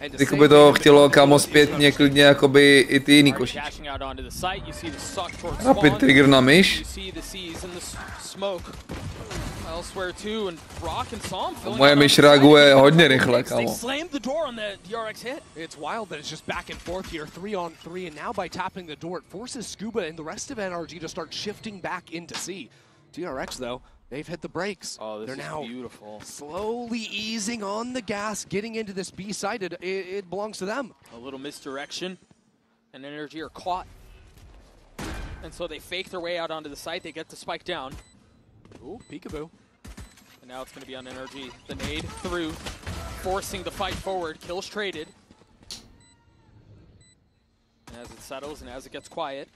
Kdyby by to chtělo, kámo, zpětně klidně jakoby i ty jiný košíčky. Rapid trigger na myš. Moje myš reaguje hodně rychle, kámo. It's wild that it's just back and forth here, 3-on-3, and now by tapping the door, it forces Scuba and the rest of NRG to start shifting back into C. DRX, though, they've hit the brakes. Oh, this They're is now beautiful. Slowly easing on the gas, getting into this B side. It belongs to them. A little misdirection, and NRG are caught. And so they fake their way out onto the site. They get the spike down. Ooh, peekaboo. And now it's going to be on NRG. The nade through. forcing the fight forward. Kills traded. As it settles and as it gets quiet,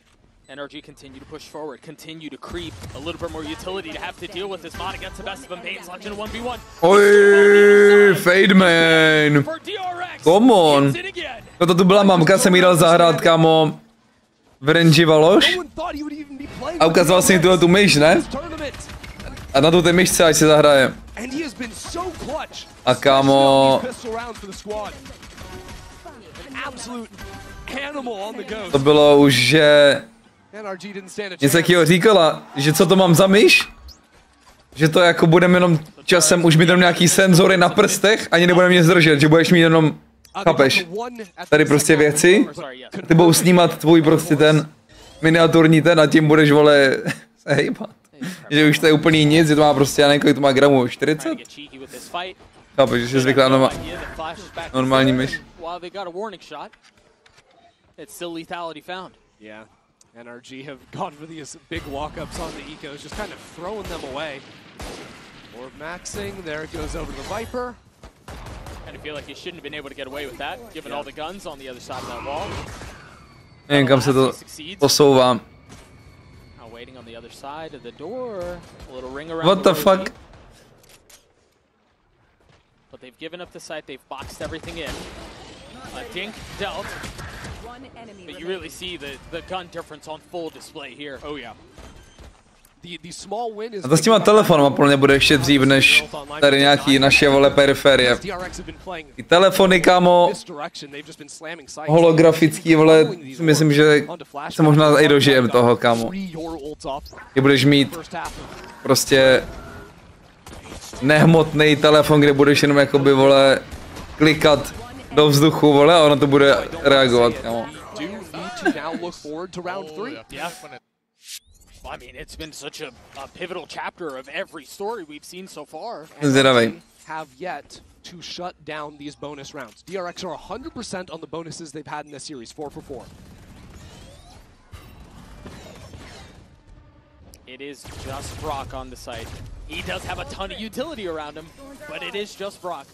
NRG continue to push forward, continue to creep. A little bit more utility to have to deal with this. Mada gets the best of him. Bane's left in 1v1. Oj, fade man. Come on. Toto tu byla mamka, jsem jí dal zahrát, kámo. V range Valoš. A ukazoval jsem jí tu myš, ne? A na tu té myšce, ať se zahraje. A kámo... To bylo už, že... Něco takého říkala, že co to mám za myš? Že to jako budeme jenom časem už mít jenom nějaký senzory na prstech, ani nebudeme mě zdržet, že budeš mít jenom... Chápeš? Tady prostě věci. Ty budou snímat tvůj prostě ten miniaturní ten a tím budeš, vole, se hejbat. Že už to je úplně nic, že to má prostě, já nevím, kolik to má gramů, 40? Chápeš, že jsi zvyklá na normální myš. NRG have gone for these big walk-ups on the ecos, just kind of throwing them away. Orb maxing, there it goes over to the Viper. And I feel like you shouldn't have been able to get away with that, given all the guns on the other side of that wall. Nevím, kam se to posouvá. Waiting on the other side of the door. A little ring around. What the fuck? But they've given up the site, they've boxed everything in. A dink dealt. But you really see the gun difference on full display here. Oh yeah. The small win is... A to s těma telefonama podle mě bude ještě dřív než tady nějaký naše, vole, periferie. Ty telefony, kámo, holografický, vole, myslím, že se možná i dožijem toho, kámo. Ty budeš mít prostě nehmotný telefon, kde budeš jenom jakoby, vole, klikat do vzduchu, vole, a ono to bude reagovat, kámo. I mean, it's been such a pivotal chapter of every story we've seen so far. Have yet to shut down these bonus rounds. DRX are 100% on the bonuses they've had in this series, 4 for 4. It is just Brock on the site. He does have a ton of utility around him, but it is just Brock.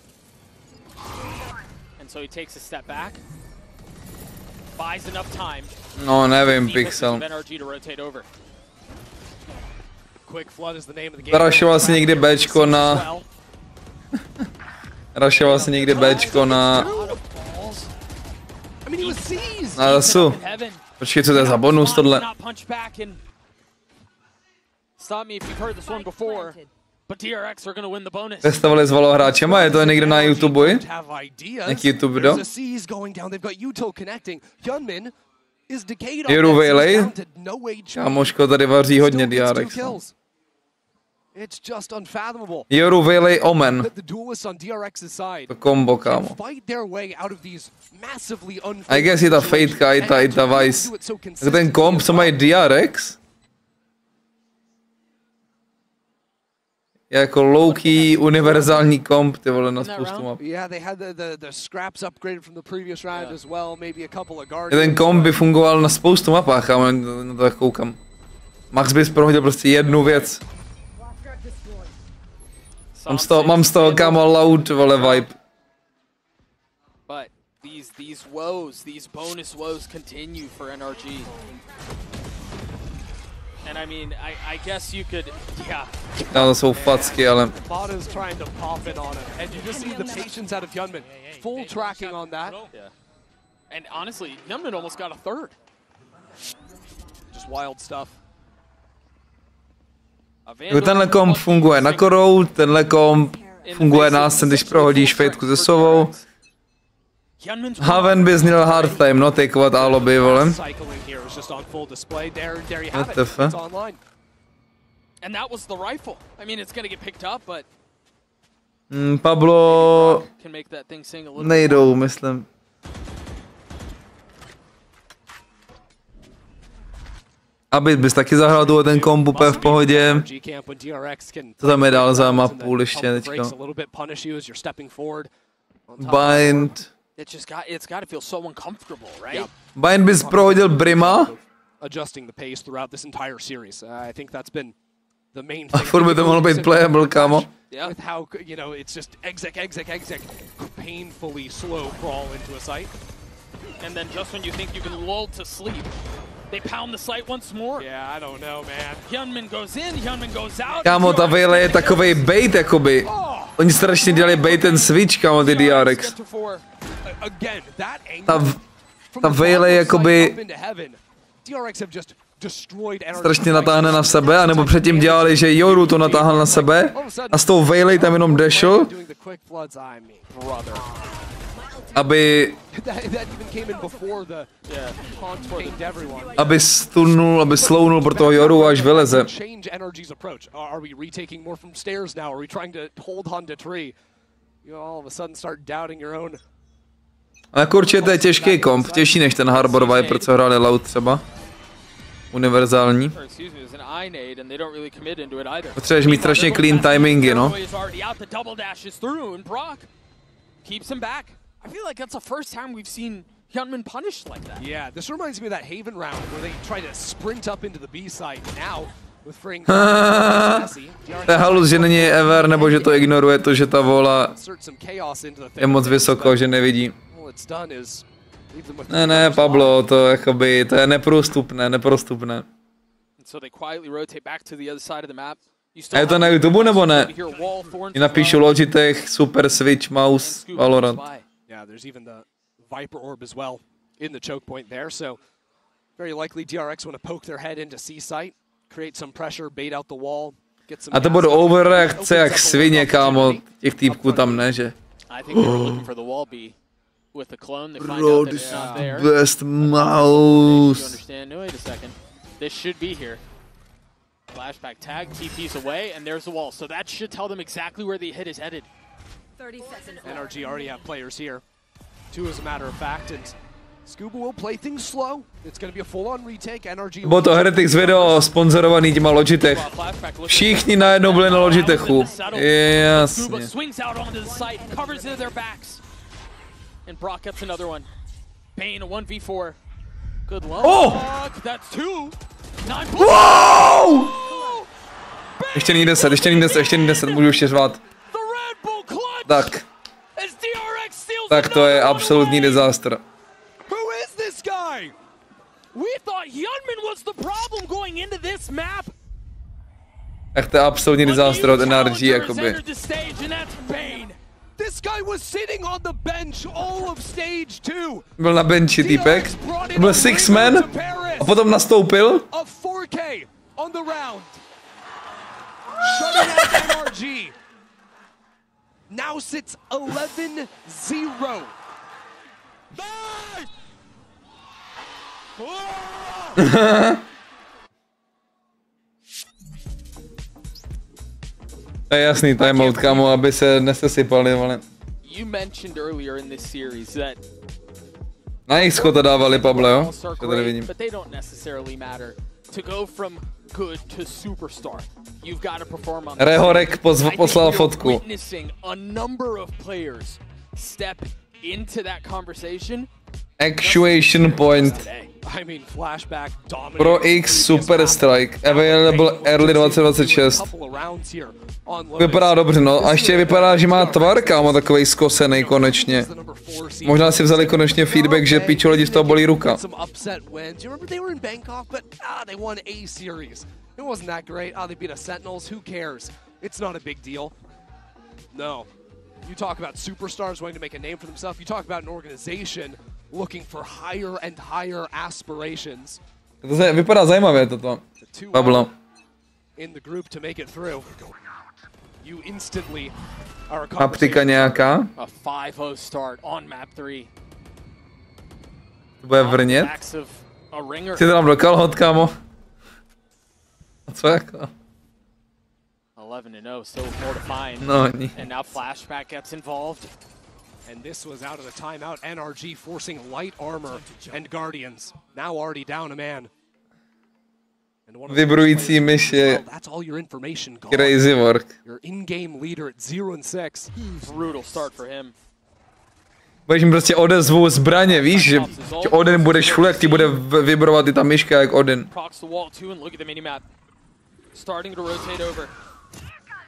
And so he takes a step back, buys enough time. No, nevím, Pixel. NRG to rotate over. Rašoval si někdy Bčko na... Rašoval si někdy Bčko na... Na lasu. Počkej, co to je za bonus tohle? Testavali s Valo hráčema, je to někde na YouTube? Nějaký YouTube video? Jeru Vejlej? Kámoško, tady vaří hodně DRX. Jeru Vejlej Omen. To kombo, kámo. I guess je ta fejtka, i ta Vice. Tak ten komp, co mají DRX? Je jako low-key univerzální komp, ty vole, na spoustu map. Ten komp by fungoval na spoustu mapách, kámo, na to tak koukám. Max bys prohodil prostě jednu věc. Mám z toho, kámo, loud, vole, vibe. But these woes, these bonus woes continue for NRG. And I mean, I guess you could, yeah. No, to jsou facky, ale... Mada's trying to pop in on him, and you just see the patience out of Hyunmin. Full tracking on that. Yeah. And honestly, Hyunmin almost got a third. Just wild stuff. Tenhle komp funguje na korou, tenhle komp funguje na Ascent, když prohodíš fejtku ze sovou. Haven bys měl hard time, no, takeovat A lobby, vole. WTF. Pablo nejdou, myslím. Aby bys taky zahrál tu ten komp úplně v pohodě. Co tam je dál za mapu ještě teďka? Bind. Bind bys prohodil Brima. A furt by to mohlo být playable, kámo. With how, you know, it's just exec, painfully slow crawl into a site. And then just when you think you can lull to sleep, they pound the site once more. Yeah, I don't know, man. Hyunmin goes in, Hyunmin goes out. Kámo, ta Veile je takovej bait, jakoby. Oni strašně dělali bait and switch, kámo, ty DRX. Ta Veile je jakoby strašně natáhne na sebe, anebo předtím dělali, že Yoru to natáhl na sebe a s tou Veilej tam jenom dešl, aby stunul, aby slownul pro toho Yoru, až vyleze. A jako určitě to je těžký komp, těžší než ten Harbor Viper, co hráli Loud třeba. Univerzální. Potřebuješ mít strašně clean timingy, no. I feel like that's the first time we've seen Hyunmin punished like that. Yeah, this reminds me of that Haven round where they try to sprint up into the B side now with freeing. To je halus, že není ever, nebo že to ignoruje to, že ta vola je moc vysoko, že nevidí. Ne, Pablo, to jakoby, to je neprostupné. A je to na YouTube nebo ne? I napíšu Logitech, Super Switch, Mouse, Valorant. Yeah, there's even the Viper Orb as well in the choke point there, so very likely DRX want to poke their head into C site, create some pressure, bait out the wall, get some. A to budou overreakce jak svině, kámo, těch týpků tam ne, že? Bro, this is the best mouse. This should be here. Flashback tag, TP's away, and there's the wall. So that should tell them exactly where the hit is headed. 30 seconds. NRG already have players here. 2 as a matter of fact, and Scuba will play things slow. It's going to be a full-on retake. NRG. Bylo to Heretics video sponzorovaný těma Logitech. Všichni najednou byli na Logitechu. Jasně. Swings out onto the site, covers into their backs. And Brock gets another one. Bane, a 1v4. Good luck. Oh! That's 2. Wow! Ještě není 10, můžu ještě řvát. Tak. Tak to je absolutní disaster. Who is this guy? We thought Hyunmin was the problem going into this map. Tak to je absolutní disaster od NRG, jakoby. This guy was sitting on the bench all of stage 2. Byl na benchi týpek. Byl 6-man a potom nastoupil. A 4K on the round. Shutting out NRG. Now sits 11-0. To je jasný timeout, kámo, aby se nesesypali, vole. You mentioned earlier in this series that na jejich schod dávali, Pablo, jo? To tady vidím. But they don't necessarily matter. To go from good to superstar, you've got to perform on. Rehorek poslal fotku. Witnessing a number of players step into that conversation. Actuation point. I mean, flashback dominated. Pro X Super Strike. Available early 2026. Vypadá dobře, no. A ještě vypadá, že má tvar, kámo, takovej skosenej konečně. Možná si vzali konečně feedback, že pičo lidi z toho bolí ruka. You talk about superstars wanting to make a name for themselves. You talk about an organization looking for higher and higher aspirations. To vypadá zajímavě toto. Pablo. In the group to make it through. You instantly are a Aptika nějaká. A 5-0 start on map 3. To bude vrnět. Si to dám do kalhot, kámo. A co jako? 11-0, still mortifying. No, and now flashback gets involved. And this was out of the timeout. NRG forcing light armor and guardians. Now already down a man. Vibrující myš je crazy work. Your in-game leader at 0-6. Brutal start for him. Budeš mi prostě odezvu zbraně, víš, že Odin budeš full, jak ti bude vibrovat i ta myška jak Odin. starting to rotate over.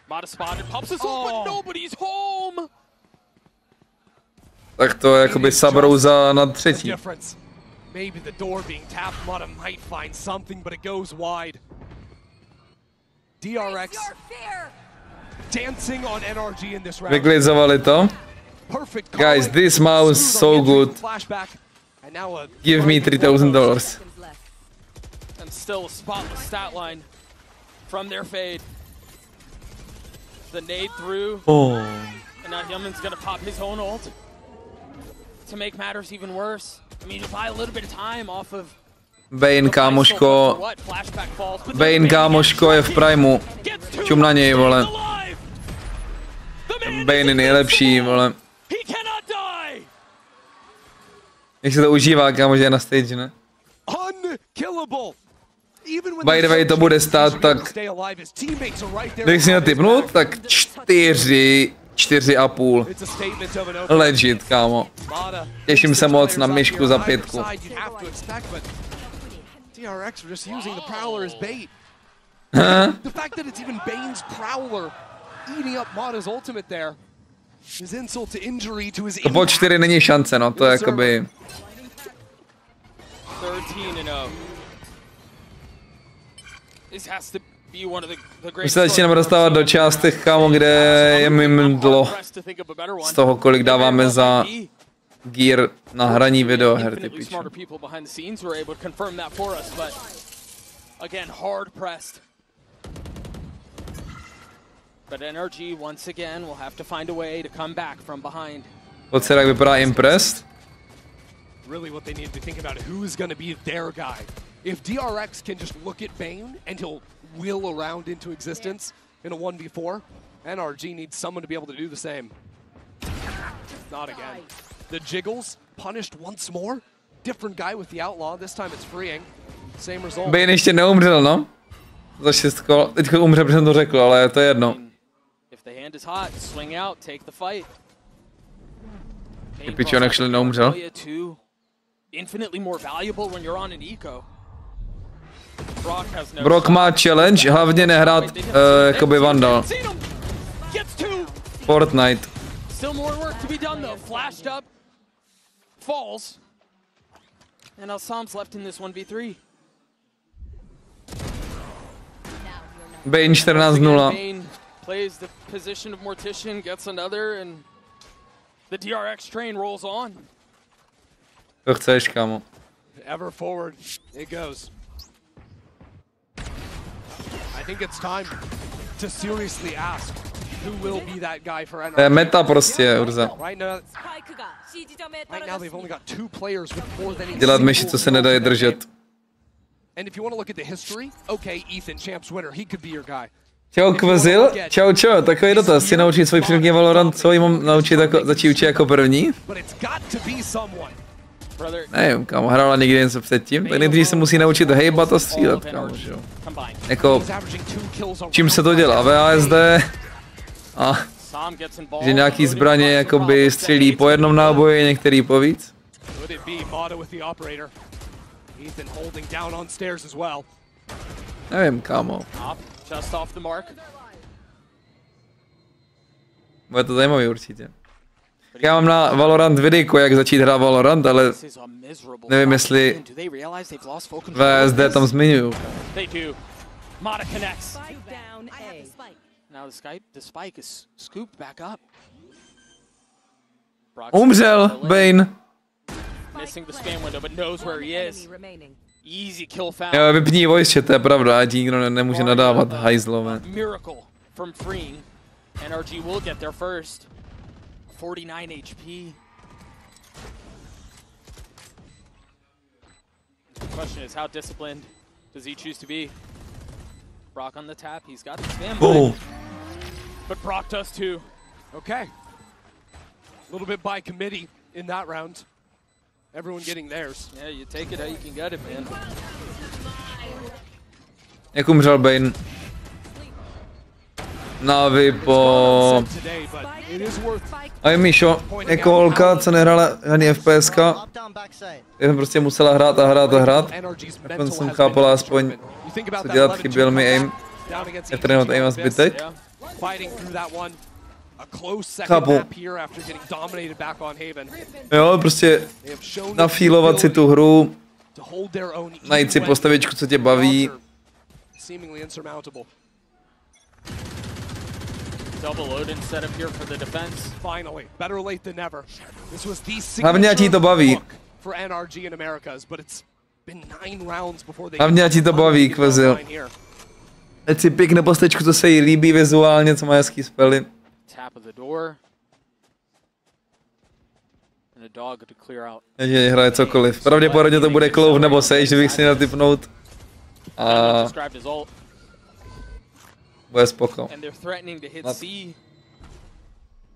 Mada spotted, pops his ult, but nobody's home. Tak to jakoby sabrouza na třetí. Maybe the door being tapped, Mada might find something, but it goes wide. DRX dancing on NRG in this round. Vyklizovali to. Guys, this mouse so good. Give me $3,000. And still a spotless stat line from their fade. The nade through. Oh. And now Yemen's gonna pop his own ult to make matters even worse. I mean, you buy a little bit of time off of Bane, kámoško. Bane, kámoško, je v primu. Čum na něj, vole. Bane je nejlepší, vole. Jak se to užívá, kámoš, je na stage, ne? By the way, to bude stát tak... Když si natipnout, tak 4,5. Legit, kámo. Těším se moc na myšku za 5. DRX are just using the Prowler as bait. The fact that it's even Bane's Prowler eating up Mada's ultimate there is insult to injury to his. To po 4 není šance, no, to je jakoby... 13-0. This has to be one of the great. My se začínáme dostávat do částech, kámo, kde je mimdlo z toho, kolik dáváme za gear na hraní videoher, ty piči. But NRG once again will have to find a way to come back from behind. Pojď se, jak vypadá Impressed. Really what they need to think about is who's going to be their guy. If DRX can just look at Bane and he'll wheel around into existence in a 1v4, NRG needs someone to be able to do the same. Not again. The jiggles punished once more. Different guy with the outlaw. This time it's freeing. Same result. Bane ještě neumřel, no. Za 6 kol. Teďka umře, protože jsem to řekl, ale to je jedno. If the hand is hot, swing out, take the fight. Ty piči, on actually neumřel. Infinitely more valuable when you're on an eco. Brock má challenge, hlavně nehrát jakoby Vandal. Fortnite. Still more work to be done though. Flashed up, falls, and now s0m's left in this 1v3. Bane 14-0. Bane plays the position of Mortician, gets another, and the DRX train rolls on. To chceš, kámo. Ever forward it goes. I think it's time to seriously ask who will be that guy for NRG. To je meta prostě, Urza. Right now they've only got 2 players with more than Dělat myši, co se nedají držet. And if you want to look at the history, okay, Ethan, champs winner, he could be your guy. Čau Kvazil, čau, takový dotaz, chci naučit svůj přírodní Valorant, co jí mám naučit jako, začít učit jako první? Nevím, kámo, hrála někdy něco předtím, tak nejdřív se musí naučit hejbat a střílet, kámo, že jo. Jako, čím se to dělá, VASD a že nějaký zbraně jakoby střílí po jednom náboji, některý po víc. Nevím, kámo. Bude to zajímavý určitě. Já mám na Valorant videjko, jak začít hrát Valorant, ale nevím, jestli VSD tam zmiňuju. Umřel, Bane. Jo, vypní voice chat, to je pravda, ať nikdo nemůže nadávat, hajzlové. NRG will get there first. 49 HP. The question is, how disciplined does he choose to be? Brock on the tap, he's got the spam. Oh. But Brock does too. Okay. A little bit by committee in that round. Everyone getting theirs. Yeah, you take it how you can get it, man. Jak umřel Bane? Navi po... A je Míšo, jako holka, co nehrála ani FPSka, jsem prostě musela hrát a hrát a hrát. Nakonec jsem chápala aspoň, co dělat, chyběl mi aim. down against Netrénovat aima zbytek. fighting through that one. A close second Chápu. map here after getting dominated back on Haven. Jo, prostě nafílovat si tu hru, najít si postavičku, co tě baví. Seemingly insurmountable. Double Odin setup here for the defense. Finally, better late than never. This was the Hlavně, ať jí to baví. for NRG in Americas, but it's been 9 rounds before they. Hlavně, ať jí to baví, Kvezil. Ať si pěkne postavičku, co se jí líbí vizuálně, co má hezký spely. Tap of the door. And a dog to clear out. Takže hraje cokoliv. Pravděpodobně to bude Clove nebo Sage, kdybych si měl tipnout. A bude spoko. And they're threatening to hit C.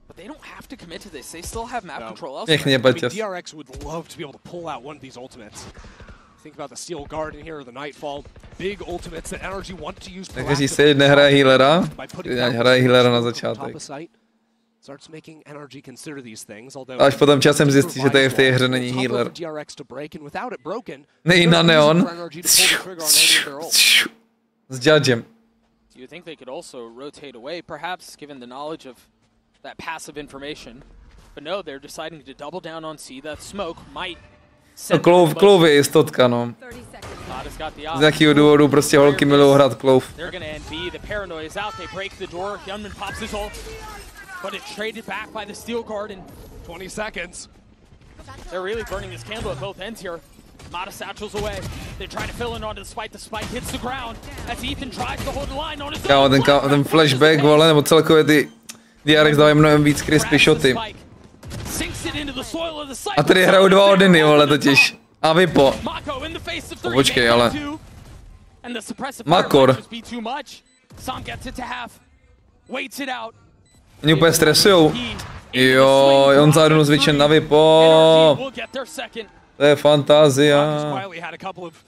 But they don't have to commit to this. They still have map control elsewhere. Pěkně, Baťas. DRX would love to be able to pull out one of these ultimates. Think about the Steel Garden here or the Nightfall. Big ultimates that NRG want to use. Takže Sage nehraje healera, hraje healera na začátek. Starts making NRG consider these things, although Až potom časem zjistí, že tady v té hře není healer. Nej na neon. S judgem. Do you think they could also rotate away, perhaps, given the knowledge of that passive information? But no, they're deciding to double down on C. That smoke might. Clove je jistotka, no. Z nějakého důvodu prostě holky milují hrát Clove. They're gonna end B. The paranoia is out. They break the door. Hyunmin pops his ult. But it's traded back by the Steel Garden. 20 seconds. They're really burning this candle at both ends here. Mata satchels away. They try to fill in onto the spike. The spike hits the ground as Ethan tries to hold the line on his own. Kámo, ten flashback, vole, nebo celkově ty DRX dávají mnohem víc crispy shoty. A tady hrajou 2 Odiny, vole, totiž. A vypo. Počkej, ale. Makor. Oni úplně stresujou. Jo, on zádunu zvětšen na vypo. To je fantázia.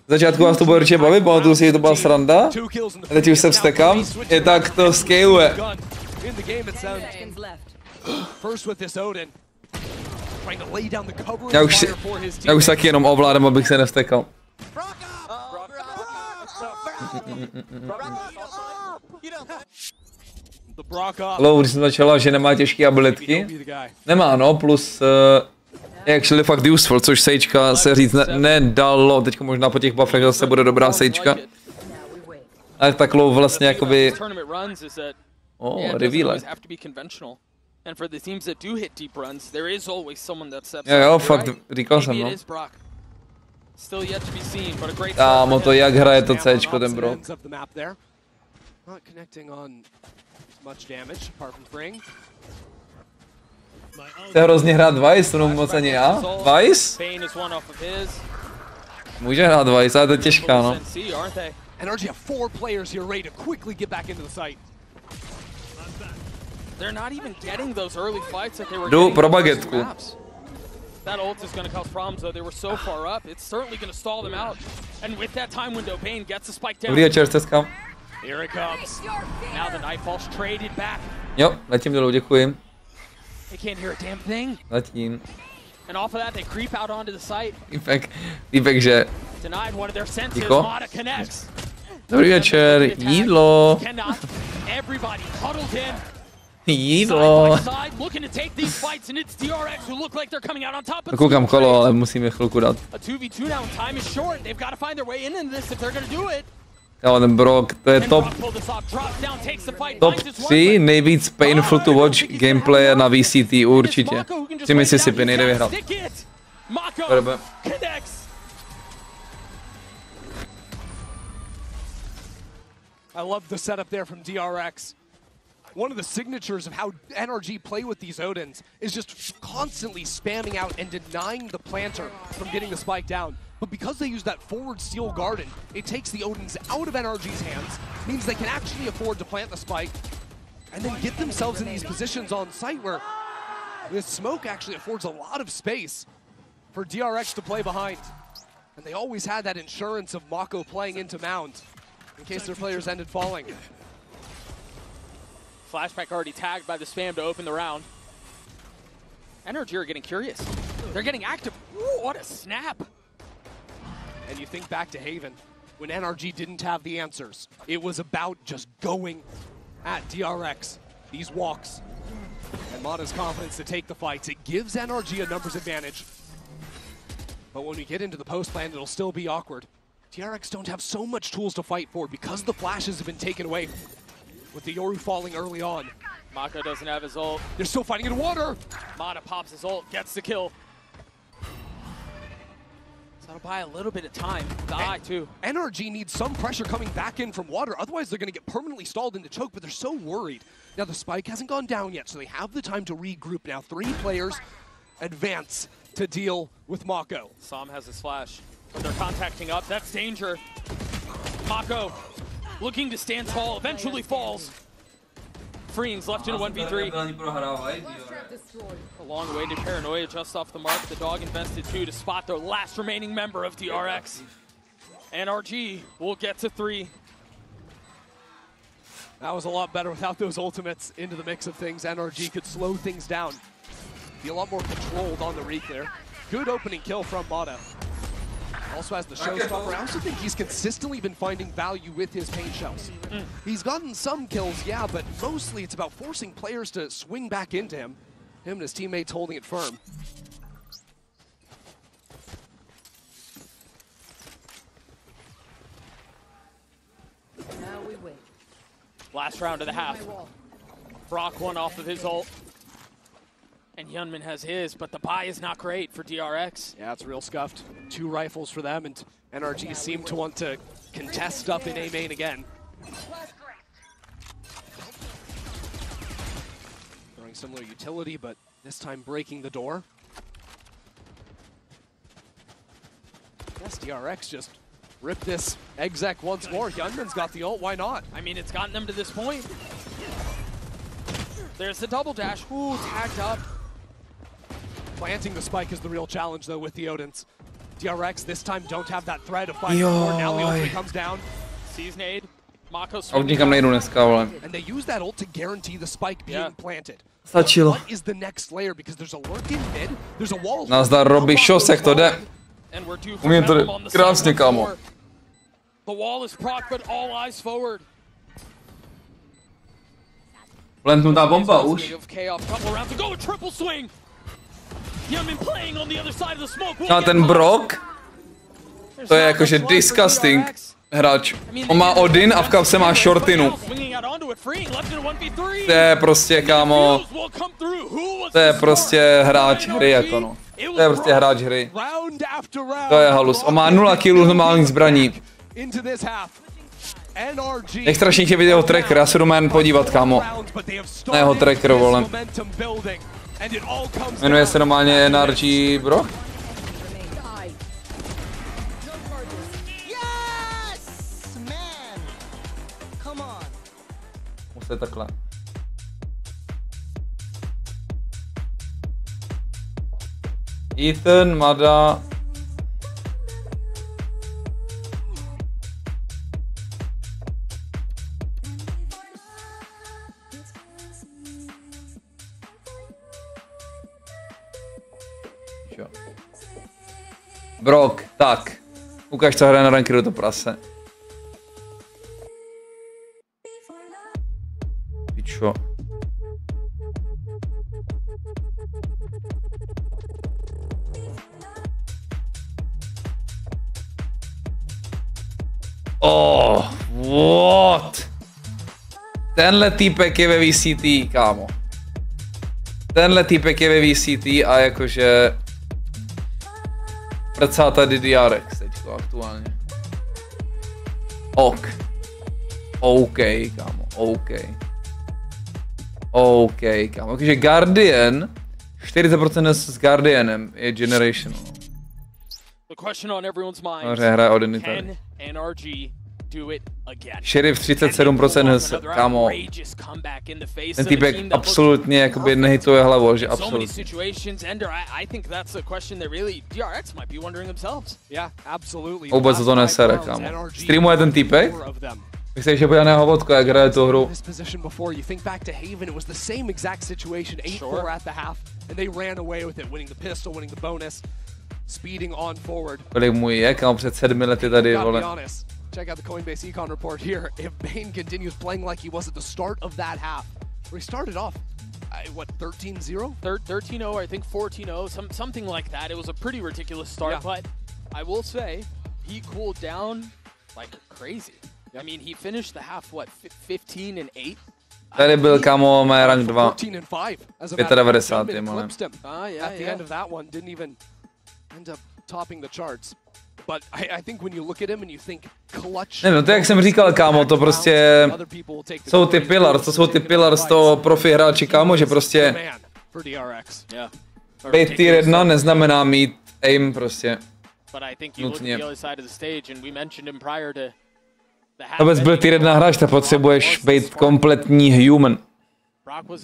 V začátku vás to bude určitě bavit, pamatuju si, že to byla sranda. A teď už se vstekám. Je tak to scaluje. Já už taky jenom ovládám, abych se nevstekal. Low, když jsem začala, že nemá těžké abilitky. Nemá, no, plus je actually fakt useful, což Sageka se říct nedalo. Teďka možná po těch buffrech zase bude dobrá Sageka. Ale tak Low vlastně jakoby... reveal. Jo, fakt, říkal jsem, no. Kámo, to jak hraje to Cčko, ten bro. Chce hrozně hrát Vice, to nemůžu moc ani já. Vice? Může hrát Vice, ale to je těžká, no. Jdu pro bagetku. That ult is going to cause problems, though. They were so far up, it's certainly going to stall them out. And with that time window, Bane gets a spike down. Dobrý večer, Ceskam. Here it comes. Now the Nightfall's traded back. Jo, letím dolů, děkuji. They can't hear a damn thing. Letím. And off of that, they creep out onto the site. Týpek, že... Denied one of their senses. Ticho. Mata connects. Dobrý večer, jídlo. Everybody huddled in. Jídlo. Koukám kolo, ale musíme chvilku dát. Jo, ten Brock, to je top 3 nejvíc painful to watch gameplay na VCT, určitě. Při Mississippi nejde vyhrát. I love the setup there from DRX. One of the signatures of how NRG play with these Odins is just constantly spamming out and denying the planter from getting the spike down. But because they use that forward Steel Garden, it takes the Odins out of NRG's hands, means they can actually afford to plant the spike and then get themselves in these positions on site where this smoke actually affords a lot of space for DRX to play behind. And they always had that insurance of MaKo playing into Mound in case their players ended falling. Flashback already tagged by the spam to open the round. NRG are getting curious. They're getting active. Ooh, what a snap. And you think back to Haven. when NRG didn't have the answers. It was about just going at DRX. These walks. And Mada's confidence to take the fights. It gives NRG a numbers advantage. But when we get into the post plan, it'll still be awkward. DRX don't have so much tools to fight for because the flashes have been taken away. With the Yoru falling early on. MaKo doesn't have his ult. They're still fighting in water. Mada pops his ult, gets the kill. So that'll buy a little bit of time. The eye too. NRG needs some pressure coming back in from water, otherwise they're going to get permanently stalled into choke, but they're so worried. Now the spike hasn't gone down yet, so they have the time to regroup. Now 3 players advance to deal with MaKo. s0m has his flash, but they're contacting up. That's danger. MaKo looking to stand tall, eventually falls. Freeing's left in a 1v3. A long way to Paranoia just off the mark. The dog invested 2 to spot the last remaining member of DRX. NRG will get to 3. That was a lot better without those ultimates into the mix of things. NRG could slow things down. Be a lot more controlled on the re-clear. Good opening kill from Mada. Also has the showstopper. I also think he's consistently been finding value with his paint shells. He's gotten some kills, yeah, but mostly it's about forcing players to swing back into him. Him and his teammates holding it firm. Now we wait. Last round of the half. Brock one off of his ult. And Hyunmin has his, but the buy is not great for DRX. Yeah, it's real scuffed. 2 rifles for them, and NRG seem to want to contest up in A main again. Throwing similar utility, but this time breaking the door. Yes, DRX just ripped this exec once more. Hyunmin's got the ult, why not? I mean, it's gotten them to this point. There's the double dash. Ooh, tagged up. Planting the spike is the real challenge, though, with the Odins. DRX this time don't have that threat of fighting for. Now the ultimate comes down. Sees nade. MaKo nikam nejdu dneska, vole. And they use that ult to guarantee the spike being planted. Stačilo. What is the next layer? Because there's a lurk in mid, there's a wall. Nazdar, Robby, šos, jak to jde. Umím to krásně, kámo. The wall is proc, but all eyes forward. Plentnutá bomba už. No a ten Brock, to je jakože disgusting hráč. On má Odin a v kapse má Shortinu. To je prostě, kámo, to je prostě hráč hry, jako no. To je prostě hráč hry. To je halus. On má 0 kg normálních zbraní. Jak strašně chtěl vidět jeho tracker, já se jdu jen podívat, kámo. Na jeho tracker, vole. Jmenuje se normálně NRG, bro? Musí takhle. Ethan, Mada. Brock, tak. Ukaž, co hraje na ranky do to prase. Pičo. Oh, what? Tenhle týpek je ve VCT, kámo. Tenhle týpek je ve VCT a jakože... Prcá tady DRX teďko aktuálně. OK. OK, kámo, OK. OK, kámo. Takže Guardian, 40% s Guardianem je generational. Dobře, hraje Odiny tady. Sheriff 37% s, kámo. Ten týpek absolutně jakoby nehituje hlavou, že absolutně. Vůbec to nesere, kámo. Streamuje ten týpek? Bych se ještě podíval na jeho vodku, jak hraje tu hru. Kolik můj je, kámo, před 7 lety tady, vole. Check out the Coinbase econ report here. If Bane continues playing like he was at the start of that half, where he started off, what, 13-0? 13-0, I think 14-0, something like that. It was a pretty ridiculous start, but I will say, he cooled down like crazy. I mean, he finished the half, what, 15-8? Tady byl, kámo, má rank 2. 95, mole. At the end of that one, didn't even end up topping the charts. But I think when you look at him and you think clutch. Ne, no to jak jsem říkal, kámo, to prostě jsou ty pillars, to jsou ty pillars toho profi hráči, kámo, že prostě být tier 1 neznamená mít aim prostě. Nutně. Vůbec byl tier 1 hráč, tak potřebuješ být kompletní human.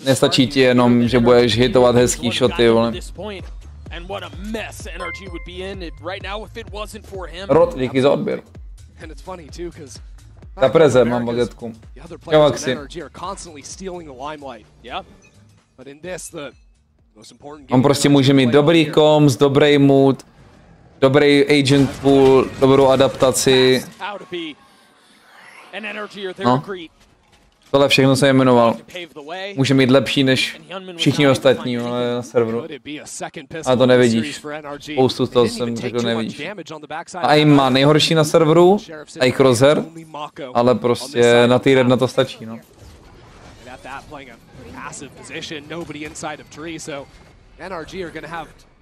Nestačí ti jenom, že budeš hitovat hezký shoty, vole. And what a mess NRG would be in right now if it wasn't for him. Rod, díky za odběr. And it's funny too, because za preze mám bagetku. Galaxy. NRG are constantly stealing the limelight. Yeah. But in this, the most important game. On prostě může mít dobrý comms, dobrý mood, dobrý agent pool, dobrou adaptaci. No. Tohle všechno jsem jmenoval. Může mít lepší než všichni ostatní, ale na serveru. A to nevidíš. Spoustu toho jsem řekl nevidíš. A i má nejhorší na serveru, a i crosshair, ale prostě na tier 1 to stačí, no.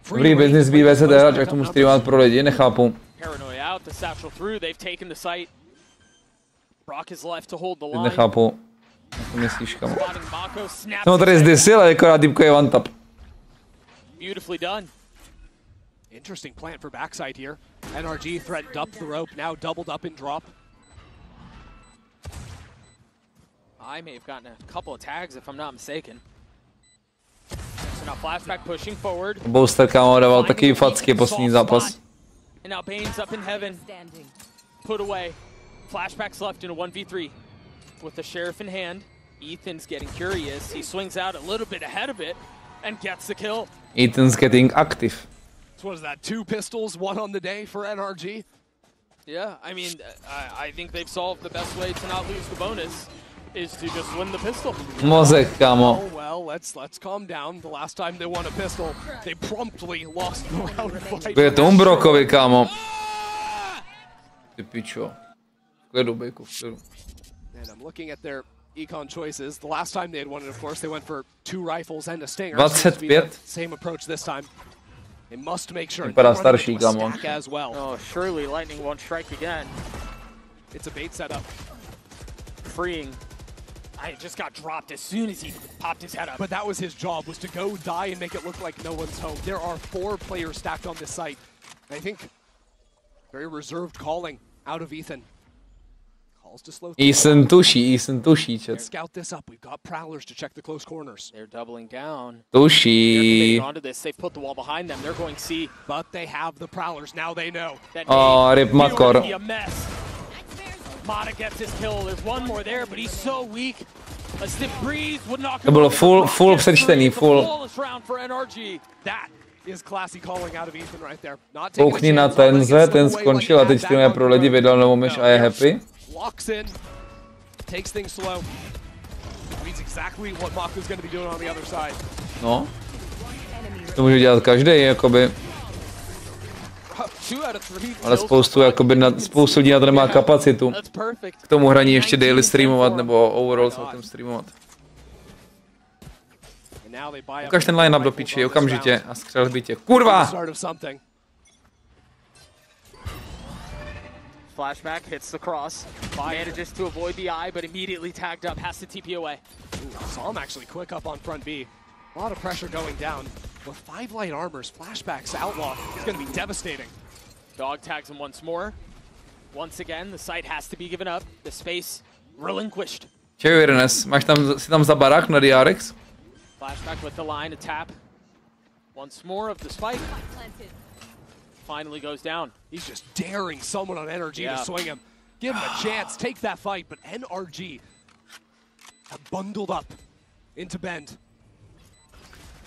Dobrý business být VCT hráč, jak tomu streamovat pro lidi, nechápu. Nechápu. Co myslíš, kamo? Jsem ho tady zdysil, ale akorát dýpkuje one tap. Beautifully done. Interesting plant for backside here. NRG threatened up the rope, now doubled up in drop. I may have gotten a couple of tags if I'm not mistaken. So now flashback pushing forward. Booster, kámo, dával taky facky poslední zápas. And now Bane's up in heaven. Put away. Flashback's left in a 1v3. With the sheriff in hand, Ethan's getting curious. He swings out a little bit ahead of it and gets the kill. Ethan's getting active. So what is that, 2 pistols, 1 on the day for NRG? Yeah, I mean, I think they've solved the best way to not lose the bonus is to just win the pistol. Mozek, kámo. Oh, well, let's calm down. The last time they won a pistol, they promptly lost the round fight. Je to Umbrokovi, kámo. Ty pičo. V klidu, bejku, v klidu. And I'm looking at their econ choices. The last time they had won it, of course, they went for 2 rifles and a stinger. 25. Same approach this time. They must make sure. Vypadá starší, kámo. As well. Oh, surely lightning won't strike again. It's a bait setup. Freeing. I just got dropped as soon as he popped his head up. But that was his job, was to go die and make it look like no one's home. There are 4 players stacked on this site. I think very reserved calling out of Ethan. Ethan tuší, čet. Scout this up. We've got prowlers to check the close corners. They're doubling down. Tuší. They've put the wall behind them. They're going C. But they have the prowlers. Now they know. Oh, rip Makor. Mada gets his kill. There's one more there, but he's so weak. A stiff breeze would knock him. To bylo full přečtený, full. Koukni na tenze, ten skončil a teď streamuje pro lidi, vydal novou meš a je happy. Walks in, takes things slow. Reads exactly what MaKo's going to be doing on the other side. No. To může dělat každý, jakoby. Ale spoustu lidí na to nemá kapacitu. K tomu hraní ještě daily streamovat nebo overall celkem streamovat. Ukaž ten line-up do piči, okamžitě a střel by tě. Kurva! Flashback hits the cross, manages to avoid the eye, but immediately tagged up, has to TP away. s0m actually quick up on front B. A lot of pressure going down. With 5 light armors, Flashback's outlaw is going to be devastating. Dog tags him once more. Once again, the site has to be given up. The space relinquished. Čau, Irnes, jsi tam za barák na DRX? Flashback with the line, a tap. Once more of the spike. Finally goes down. He's just daring someone on NRG to swing him. Give him a chance, take that fight, but NRG have bundled up into Bend.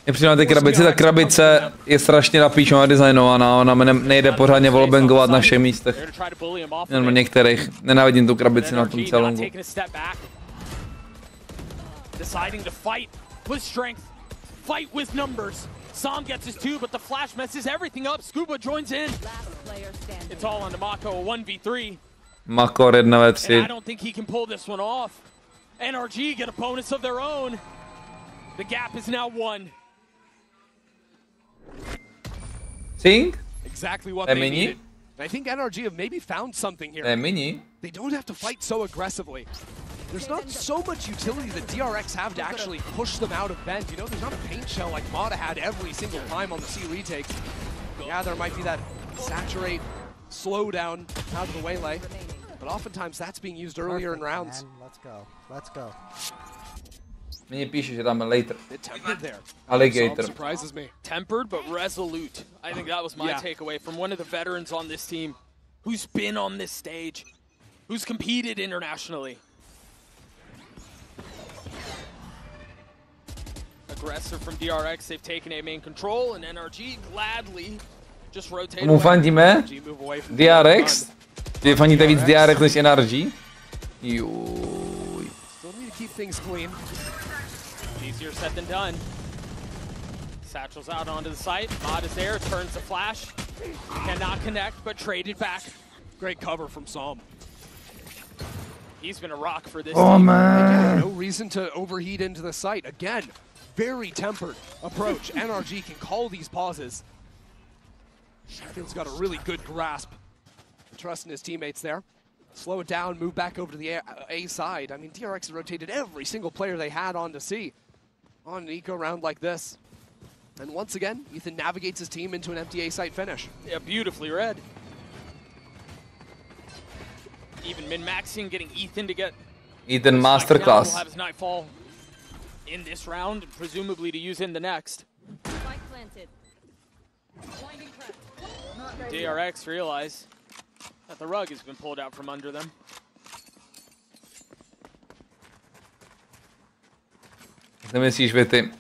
Je přijde na ty krabici, ta krabice je strašně napíčená designovaná, ona nejde pořádně wallbangovat na všech místech. Jenom na některých. Nenávidím tu krabici na tom celém. Deciding to fight with strength, fight with numbers. s0m gets his 2, but the flash messes everything up. Scuba joins in. It's all on to MaKo, a 1v3. MaKo 1v3. And I don't think he can pull this one off. NRG get a bonus of their own. The gap is now 1. Think? Exactly what they needed. I think NRG have maybe found something here. They don't have to fight so aggressively. There's not so much utility that DRX have to actually push them out of bend. You know, there's not a paint shell like Mada had every single time on the C retake. Yeah, there might be that saturate, slow down out of the waylay, but oftentimes that's being used earlier in rounds. Man. Let's go. Let's go. Mně píše, že tam je later. Alligator. Surprises me. Tempered but resolute. I think that was my takeaway from one of the veterans on this team, who's been on this stage, who's competed internationally. Aggressor from DRX, they've taken A main control, and NRG gladly just rotate. Komu fandíme? DRX? Ty fandíte víc DRX než NRG? Juj. Still need to keep things clean. Easier said than done. Satchel's out onto the site. Mod is there, turns the flash. Cannot connect, but traded back. Great cover from s0m. He's been a rock for this team. Man. No reason to overheat into the site. Again, very tempered approach. NRG can call these pauses. Sheffield's got a really good grasp. Trust in his teammates there. Slow it down, move back over to the A side. I mean, DRX rotated every single player they had onto C on an eco round like this. And once again, Ethan navigates his team into an empty A site finish. Yeah, beautifully read. Even min-maxing, getting Ethan to get Ethan masterclass. Will have his nightfall in this round, presumably to use in the next. DRX realize that the rug has been pulled out from under them. Nemyslíš, Vity,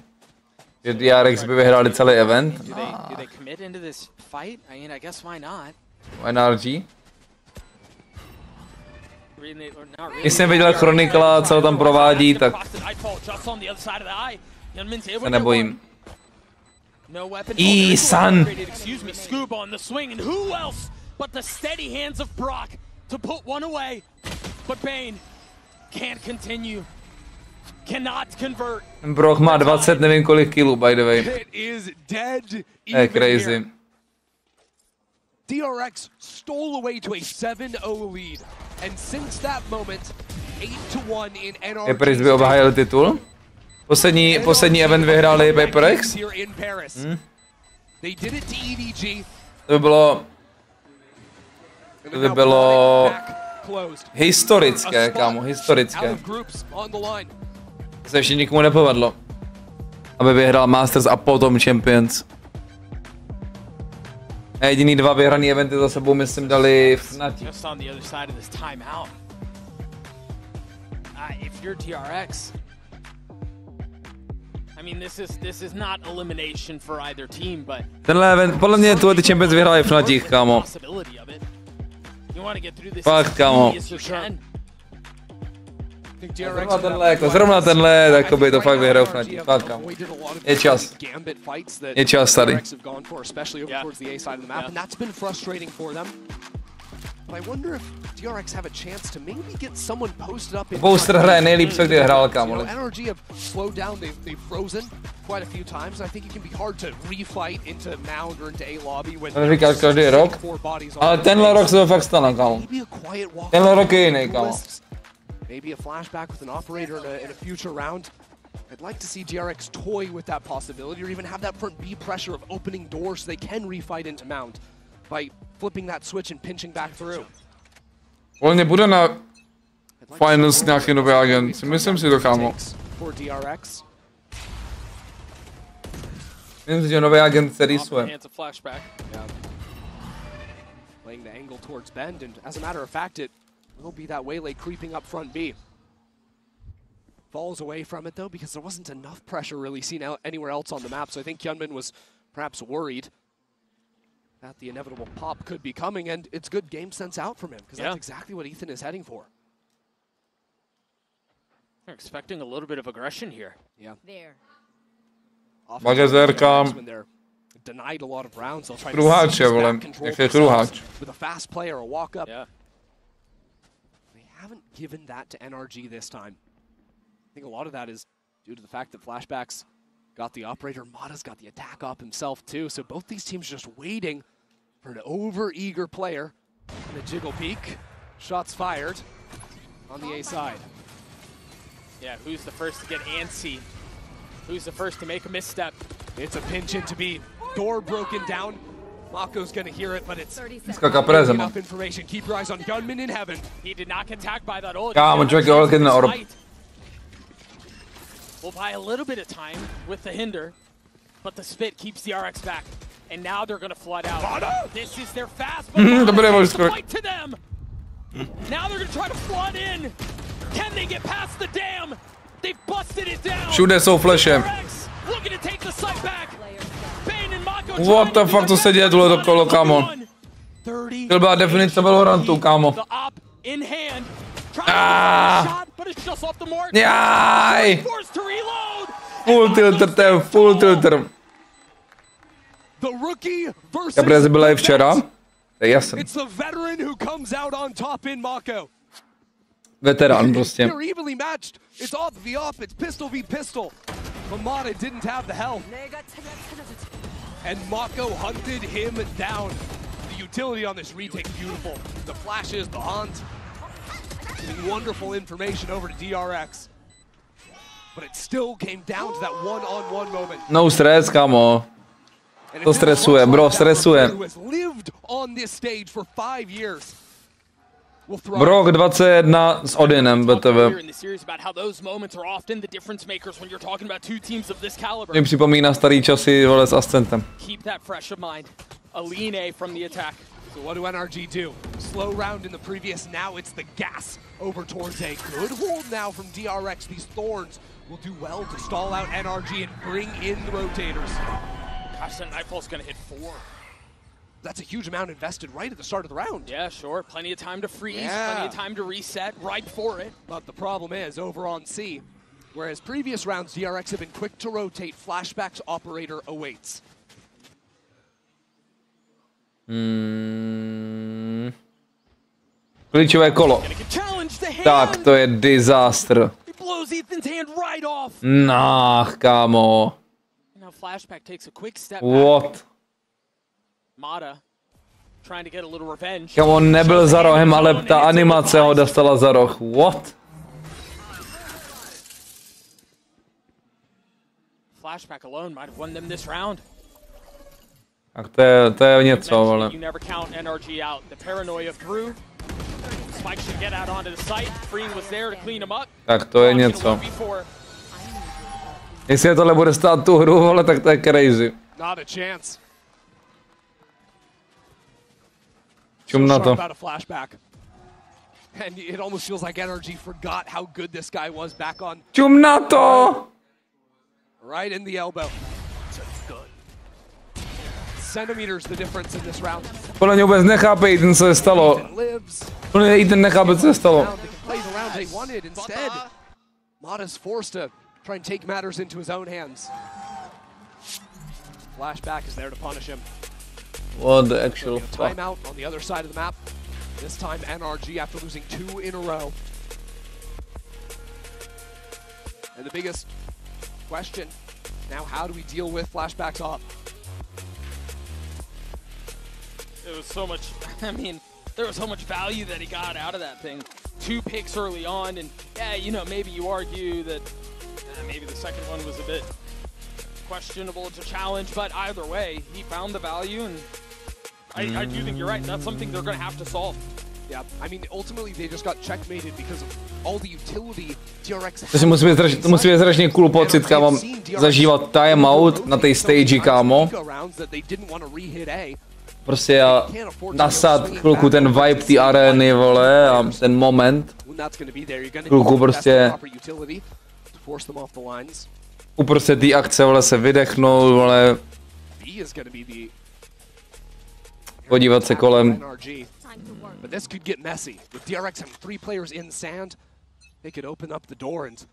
že DRX by vyhráli celý event? Do they commit into this fight? I mean, I guess why not? NRG? Když jsem viděl Chronicla, co tam provádí, tak se nebojím. Sun! Excuse me, Scuba on the swing, and who else but the steady hands of Brock to put one away? But Bane can't continue, cannot convert. Brock má 20 nevím kolik kilů, by the way. It is dead. Je crazy. DRX stole away to a 7-0 lead, and since that moment, 8-1 in NRG. Paperex by obhájil titul. Poslední event vyhráli Paperex. To by bylo historické, kámo, historické. To se ještě nikomu nepovedlo, aby vyhrál Masters a potom Champions. A jediný 2 vyhraný eventy za sebou, myslím, dali v Fnati. Tenhle event, podle mě ty Champions vyhráli v Fnatích, kámo. Fakt, kámo. Zrovna tenhle, tak by to fakt vyhrál v Fnatích. Fakt, kámo. Je čas. Je čas tady. Poster hraje nejlíp, co kdy hrál, kámo. To říkáš každý rok, ale tenhle rok se to fakt stane, kámo. Tenhle rok je jiný, kámo. Maybe a flashback with an operator in a future round. I'd like to see DRX toy with that possibility, or even have that front B pressure of opening doors so they can refight into mount by flipping that switch and pinching back through. Volně bude na finals nějaký nový agent, myslím si to, kámo. Myslím si, že nový agent se rýsuje. Playing the angle towards bend, and as a matter of fact, it will be that waylay creeping up front B. falls away from it though because there wasn't enough pressure really seen out anywhere else on the map. So I think Hyunmin was perhaps worried that the inevitable pop could be coming, and it's good game sense out from him because that's exactly what Ethan is heading for. They're expecting a little bit of aggression here. Yeah. There. Magazérka. When they're denied a lot of rounds, they'll try Kruháče, vole. Jak je kruháč. with a fast play or a walk up. Yeah. They haven't given that to NRG this time. I think a lot of that is due to the fact that Flashback's got the operator, Mada's got the attack op himself too. So both these teams just waiting for an over-eager player. And a jiggle peek. Shots fired on the A side. Yeah, who's the first to get antsy? Who's the first to make a misstep? It's a pinch in to be door broken down. MaKo's gonna hear it, but it's enough information. Keep your eyes on Gunman in heaven. He did not get tagged by that ult. Kámo, člověk je velký na orb. We'll buy a little bit of time with the hinder, but the spit keeps the RX back. And now they're gonna flood out. This is their fast, but it's a fight to them. Now they're gonna try to flood in. Can they get past the dam? They've busted it down. Všude jsou flashem. Looking to take the site back. Bane and MaKo. What the fuck, co se děje tohle kolo, kámo? To byla definice Valorantu, kámo. In hand. Jaj! Full tilter, to je full tilter. Já protože byla i včera. To je jasný. It's the veteran who comes out on top in MaKo. Veterán prostě. They're evenly matched. It's off v off. It's pistol v pistol. But Mada didn't have the health. And MaKo hunted him down. The utility on this retake is beautiful. The flashes, the hunt. Giving wonderful information over to DRX. But it still came down to that one-on-one moment. No stres, kámo. To stresuje, bro, stresuje. Who has lived on this stage for 5 years. Rok 21 s Odinem, BTV. Mě připomíná starý časy, vole, s Ascentem. Keep that fresh of mind. A lean A from the attack. So what do NRG do? Slow round in the previous, now it's the gas over towards A. Good hold now from DRX. These thorns will do well to stall out NRG and bring in the rotators. Gosh, that Nightfall's gonna hit 4. That's a huge amount invested right at the start of the round. Yeah, sure. Plenty of time to freeze, plenty of time to reset, right for it. But the problem is, over on C, whereas previous rounds, DRX have been quick to rotate, Flashback's operator awaits. Klíčové kolo. Tak, to je disaster. Nah, kámo. Flashback takes a quick step What? Mada trying to get a little revenge. Kámo, on nebyl za rohem, ale ta animace ho dostala za roh. What? Flashback alone might have won them this round. Tak to je něco, vole. You never count NRG out. The paranoia through. Spike should get out onto the site. Freen was there to clean him up. Tak to je něco. Jestli tohle bude stát tu hru, vole, tak to je crazy. Not a chance. Čum na to. And it almost feels like NRG forgot how good this guy was back on. Čum na to! Right in the elbow. Centimeters the difference in this round. Podle mě vůbec nechápe Ethan, co se stalo. Podle mě Ethan nechápe, co se stalo. Mada's forced to try and take matters into his own hands. Flashback is there to punish him. What the actual fuck? Timeout on the other side of the map. This time NRG after losing 2 in a row. And the biggest question now, how do we deal with Flashback's op? It was so much, I mean, there was so much value that he got out of that thing. 2 picks early on, and yeah, you know, maybe you argue that maybe the second one was a bit questionable to challenge, but either way, he found the value, and I do think you're right. That's something they're going to have to solve. Yeah, I mean, ultimately they just got checkmated because of all the utility DRX To musí být strašně cool pocit, kámo, zažívat timeout na té stage, kámo. Prostě a nasát chvilku ten vibe té arény, vole, a ten moment. Chvilku prostě Uprostřed té akce, vole, se vydechnout, vole. Podívat se kolem. But this could get messy. With DRX having 3 players in sand, they could open up the door and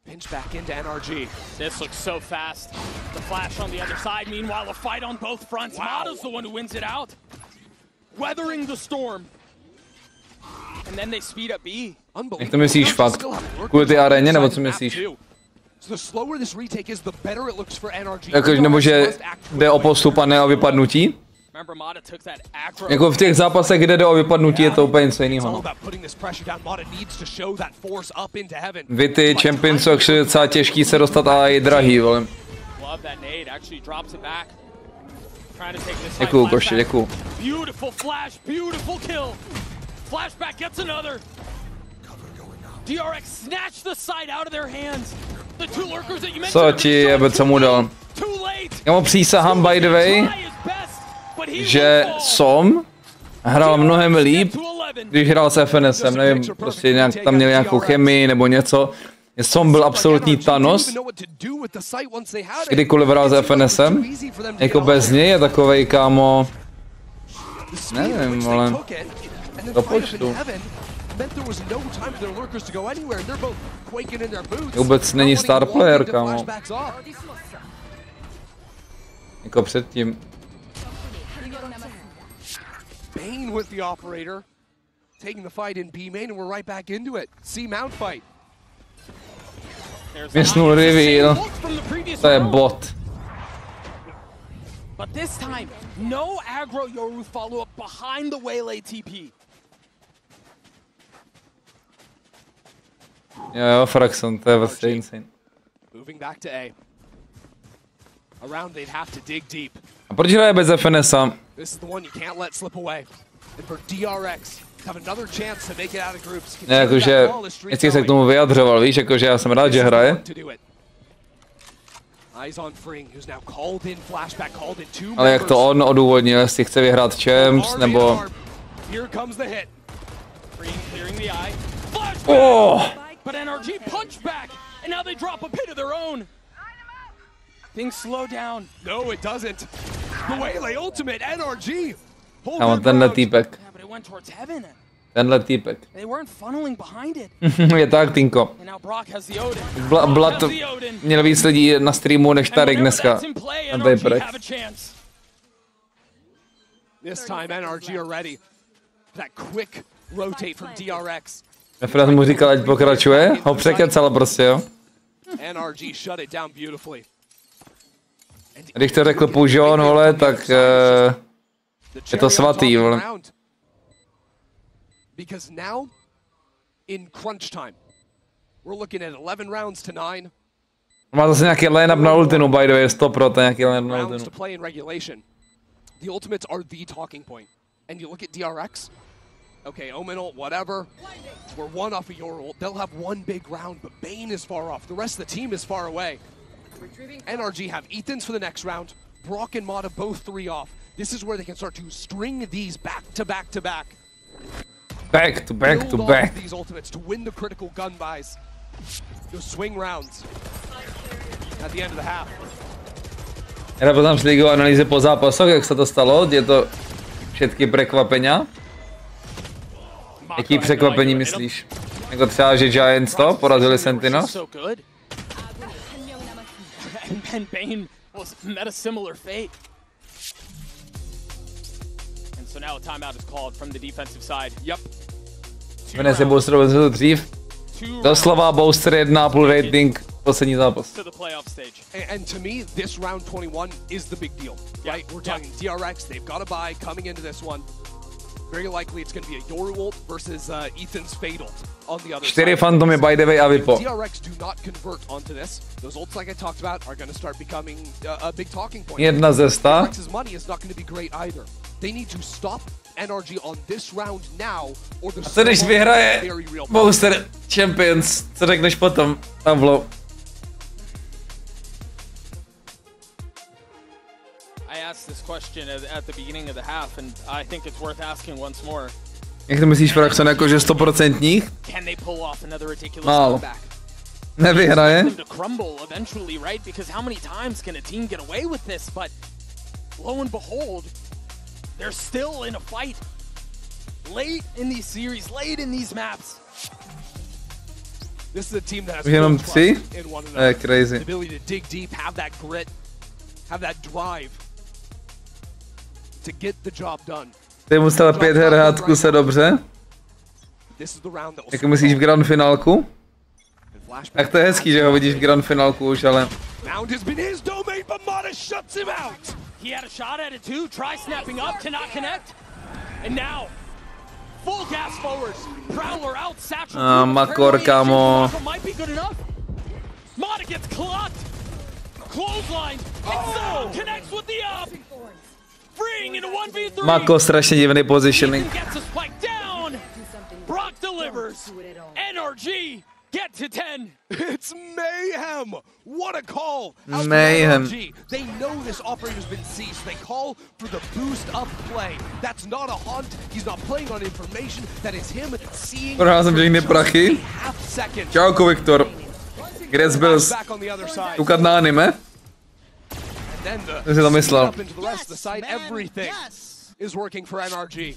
pinch back into NRG. This looks so fast. The flash on the other side. Meanwhile, a fight on both fronts. Mada's the one who wins it out. Weathering the storm. And then they speed up B. Jak to myslíš fakt? Kvůli té aréně, nebo co myslíš? Jakož, nebo že jde o postup a ne o vypadnutí? Jako v těch zápasech, kde jde o vypadnutí, je to úplně něco jiného. VCT Champions Paris je docela těžký se dostat a je drahý, vole. Děkuju, koště, děkuju. Co ti jebe, co mu dal? Já mu přísahám, by the way, že s0m hrál mnohem líp, když hrál s FNSem, nevím, prostě nějak, tam měl nějakou chemii nebo něco. s0m byl absolutní Thanos, kdykoliv hrál s FNSem, jako bez něj je takovej, kámo, nevím, ale do počtu. Vůbec není star player, kámo. Jako předtím. Bane with the operator, taking the fight in B main, and we're right back into it. s0m fight. Mysnul reveal. To je bot. But this time, no aggro Yoru follow up behind the waylay TP. Jo, Fraxon, to je vlastně insane. Moving back to A. Around they'd have to dig deep. A proč hraje bez FNSa? This is the one you can't let slip away. And for DRX, have another chance to make it out of groups. Ne, jakože, jestli se k tomu vyjadřoval, víš, jakože já jsem rád, že hraje. Ale jak to on odůvodnil, jestli chce vyhrát Champs, nebo... Oh! But NRG punch back, and now they drop a pit of their own. Things slow down. No, it doesn't. The waylay ultimate, NRG. Kámo, tenhle týpek. Yeah, but it went towards heaven. Tenhle týpek. They weren't funneling behind it. Je tak, Tinko. And now Brock has the Odin. Blood měl víc lidí na streamu než Tarek dneska. Na DRX. This time NRG are ready. That quick rotate from DRX. Refrat mu říkal, ať pokračuje, ho překecal prostě, jo. NRG shut it down beautifully. Když to řekl Pužon, vole, tak je to svatý, vole. Because now, in crunch time, we're looking at 11 rounds to 9. Má zase nějaký line-up na ultinu, by the way, 100% nějaký line-up na ultinu. The ultimates are the talking point. And you look at DRX, okay, Omen ult, whatever. We're one off of your ult. They'll have one big round, but Bane is far off. The rest of the team is far away. NRG have Ethans for the next round. Brock and Mada both 3 off. This is where they can start to string these back to back to back. Back to back to back. These ultimates to win the critical gun buys. Those swing rounds at the end of the half. Já potom šli go analýzy po zápasoch, jak se to stalo, je to všetky překvapenia. Jaký překvapení myslíš? Jako třeba, že Giants to porazili Sentinels? And Bane met a similar fate. And so now a timeout is called from the defensive side. Yep. Jmenuje se Booster to dřív. Doslova Booster 1,5 rating, poslední zápas. And to me, this round 21 is the big deal, right? We're talking DRX, they've got a buy coming into this one. Very likely it's going to be a Yoru ult versus Ethan's Fade ult on the other 4 side. fantomy by the way a Vipo. DRX do not convert onto this. Those ults, like I talked about, are going to start becoming a big talking point. Jedna ze 100. DRX's money is not going to be great either. They need to stop NRG on this round now, or the co když vyhraje Booster Champions, co řekneš potom, Pavlo? I asked this question at the beginning of the half, and I think it's worth asking once more. Jak to myslíš, Fraxon, jakože 100%? Can they pull off another ridiculous málo. comeback? Nevyhraje. To crumble eventually, right? Because how many times can a team get away with this? But lo and behold, they're still in a fight. Late in these series, late in these maps. This is a team that has jenom trust 3? in one another. Crazy. The ability to dig deep, have that grit, have that drive to get the job done. Ty musel 5 her hrát v kuse dobře. Jak myslíš v grand finálku? Tak to je hezký, že ho vidíš v grand finálku už, ale... Round has been his domain, but MADA shuts him out. He had a shot at it too, try snapping up, cannot connect. And now, full gas forward. Prowler out, satchel. MaKo, kámo. Might be good enough. MADA gets clocked. Clothesline. Oh! Connects with the up. Freeing into 1v3. MaKo strašně divný positioning. Gets a spike down. Brock delivers. NRG get to 10. It's mayhem. What a call. Mayhem. They know this operator's been seized. So they call for the boost up play. That's not a hunt. He's not playing on information. That is him seeing. Prohrál jsem všechny prachy. Čauko, Viktor. Kde jsi byl? Koukat na anime? Jsem si to myslel. Is working for NRG.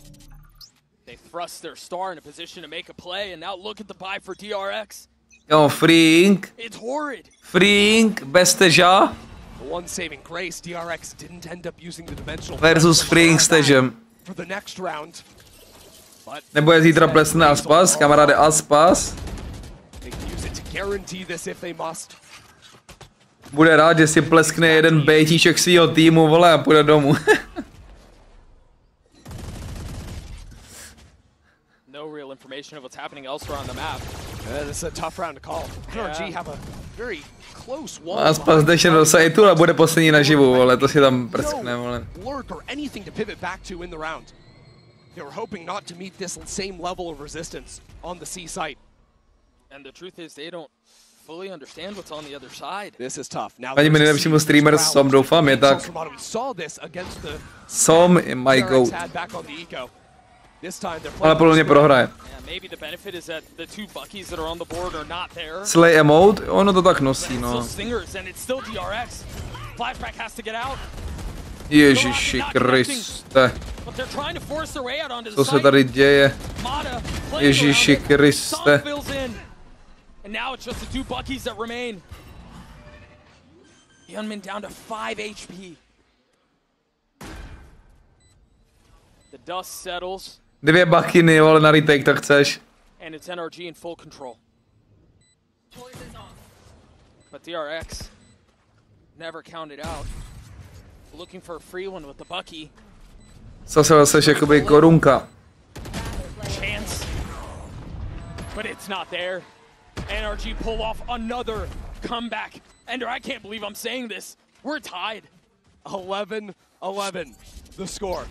They thrust their star in a position to make a play, and now look at the buy for DRX. Jo, freeing. It's horrid. Freeing, bez teža. One saving grace, DRX didn't end up using the dimensional Versus freeing s težem. for the next round. Nebo je zítra plesne Aspas, kamaráde Aspas. They can use it to guarantee this if they must. Bude rád, že si pleskne jeden bejtíček svýho týmu, vole, a půjde domů. No real information of what's happening elsewhere on the map. This is a tough round to call. NRG have a very close wall. Aspas jde do sajtu a bude poslední naživu, vole, to si tam prskne, vole. Lurk or anything to pivot back to in the round. They were hoping not to meet this same level of resistance on the C site. And the truth is they don't fully understand what's on the other side. This is tough. Now Ani mi nejlepšímu streamer s0m, doufám, je tak. s0m je my goat. Ale podle mě prohraje. Slay emote? Ono to tak nosí, no. Ježiši Kriste. Co se tady děje? Ježiši Kriste. And now it's just the two Buckies that remain. Hyunmin down to 5 HP. The dust settles. 2 bakiny, vole, na retake to chceš. And it's NRG in full control. But DRX never counted out. Looking for a free one with the Bucky. Co se zase jakoby korunka. Chance. But it's not there. NRG pull off another comeback. And I can't believe I'm saying this. We're tied. 11-11, the score.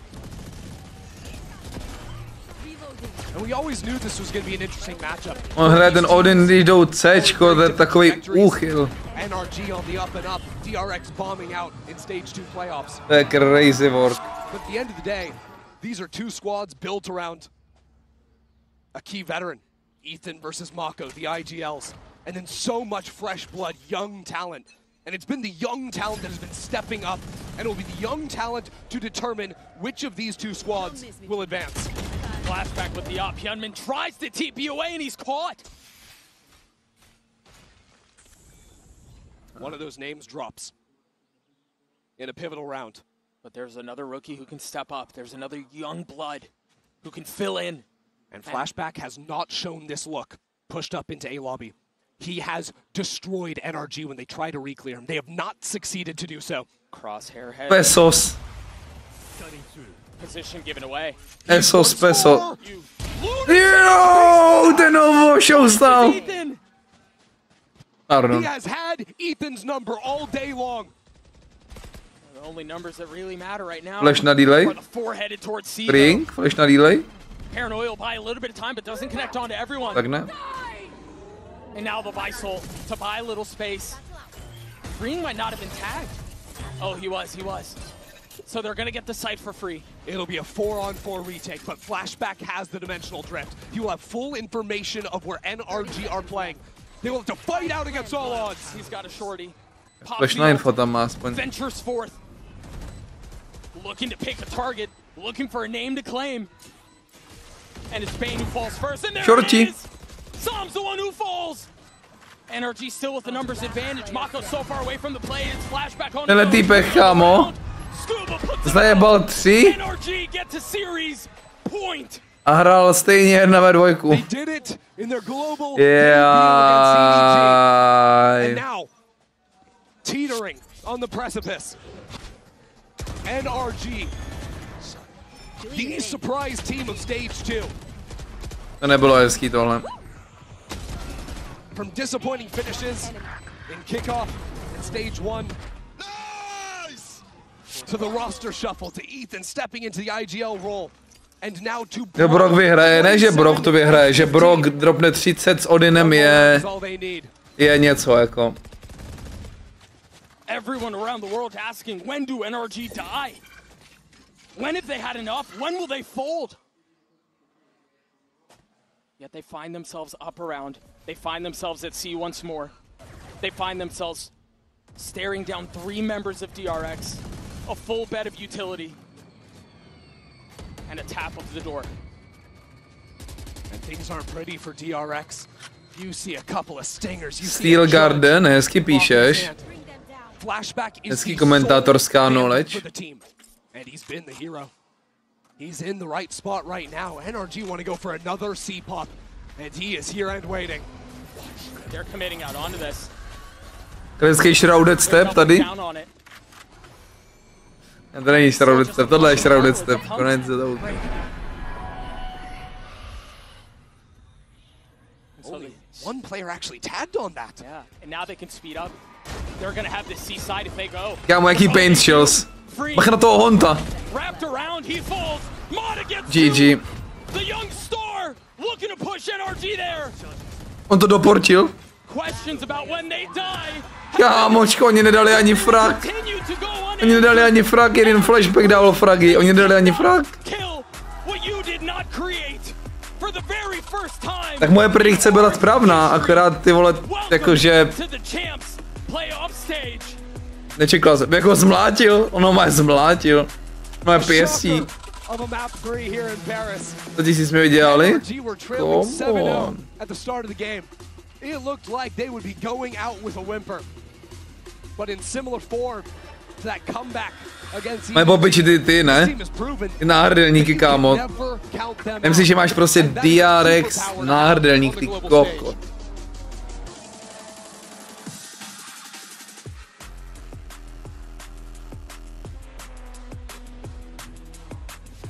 And we always knew this was going to be an interesting matchup. On hraje ten Odin, když jdou Cčko, to je takový úchyl. NRG on the up and up, DRX bombing out in stage 2 playoffs. To je crazy work. But at the end of the day, these are two squads built around a key veteran. Ethan versus MaKo, the IGLs, and then so much fresh blood, young talent. And it's been the young talent that has been stepping up, and it will be the young talent to determine which of these two squads will advance. Flashback with the up. Hyunmin tries to TP away, and he's caught. One of those names drops in a pivotal round. But there's another rookie who can step up. There's another young blood who can fill in. And Flashback has not shown this look. Pushed up into A lobby. He has destroyed NRG when they try to re-clear him. They have not succeeded to do so. Crosshair head. Pesos. Position given away. Pesos, pesos. Yo, de novo showstyle. I don't know. He has had Ethan's number all day long. The only numbers that really matter right now. Flash na delay. Freeing, flash na delay. Paranoia will buy a little bit of time, but doesn't connect onto everyone. Tak ne. And now the Visol to buy a little space. Freeing might not have been tagged. Oh, he was. So they're gonna get the site for free. It'll be a 4-on-4 retake, but Flashback has the dimensional drift. You will have full information of where NRG are playing. They will have to fight out against all odds. He's got a shorty. Flashná info tam má aspoň. Ventures forth. Looking to pick a target. Looking for a name to claim. And it's Bane who falls first. And there Shorty. it is! s0m's the one who falls! NRG still with the numbers advantage. MaKo so far away from the play. It's flashback on Tenhle týpek, kámo. Zajebal 3. NRG get to series point. A hrál stejně 1v2. They did it in their global Yeah. and now teetering on the precipice. NRG, the surprise team of stage 2. To nebylo hezký tohle. From disappointing finishes in kickoff and stage 1. To the roster shuffle, to Ethan stepping into the IGL role. And now to Brock vyhraje, ne že Brock to vyhraje, že Brock dropne 30 s Odinem je něco jako. Everyone around the world asking, when do NRG die? When have they had enough? When will they fold? Yet they find themselves up around. They find themselves at C once more. They find themselves staring down 3 members of DRX, a full bed of utility, and a tap of the door. And things aren't pretty for DRX. You see a couple of stingers. You Steel Garden, hezky píšeš. Hezký komentátorská knowledge. And he's been the hero. He's in the right spot right now. NRG want to go for another C-pop. And he is here and waiting. They're committing out onto this. Hezký shrouded step tady. To není shrouded step, tohle je shrouded step. Konec za to. Only one player actually tagged on that. Yeah, and now they can speed up. They're gonna have the C side if they go. Kámo, jaký paint chills. Bacha na toho Honta. Wrapped around, he falls. Mada gets GG. The young star looking to push NRG there. On to doportil. Questions about when they die. Kámočko, oni nedali ani frak. Oni nedali ani frak, jeden flashback dával fragy. Oni nedali ani frak. Tak moje predikce byla správná, akorát ty vole, jakože... Nečekal jsem, jako zmlátil, ono má zmlátil. Moje pěstí. To ty jsme viděli? Come on. It looked like they would be going out with a whimper. But in similar form to that comeback against Moje popiči ty ne? Ty náhrdelníky, kámo. Nemyslíš, že máš prostě DRX náhrdelník, ty kokot.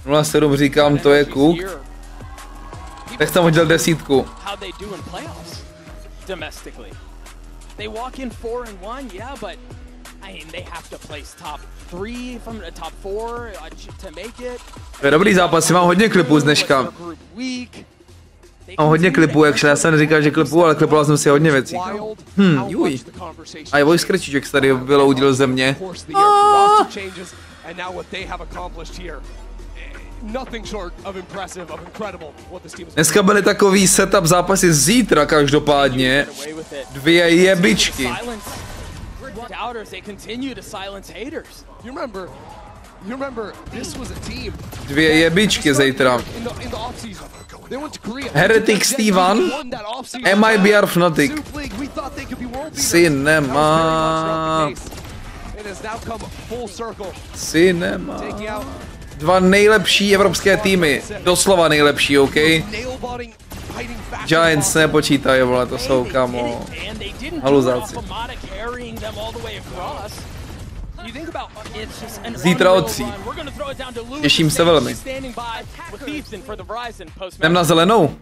No 7 říkám, to je kuk. Tak jsem hodil 10. Domestically, they walk in 4-1, yeah, but I mean they have to place top 3 from the top 4 to make it. To je dobrý zápas, mám hodně klipů z dneška. Mám hodně klipů, jak já jsem neříkal, že klipů, ale klipoval jsem si hodně věcí. Juj. A je voice krčiček se tady vyloudil ze mě. Dneska byly takový setup zápasy zítra každopádně. 2 jebičky. Dvě jebičky zítra. Heretic Steven, MIBR Fnatic. Cinema. Cinema. 2 nejlepší evropské týmy. Doslova nejlepší, OK? Giants nepočítají, vole, to jsou, kamo, haluzáci. Zítra od 3. Těším se velmi. Jdem na zelenou.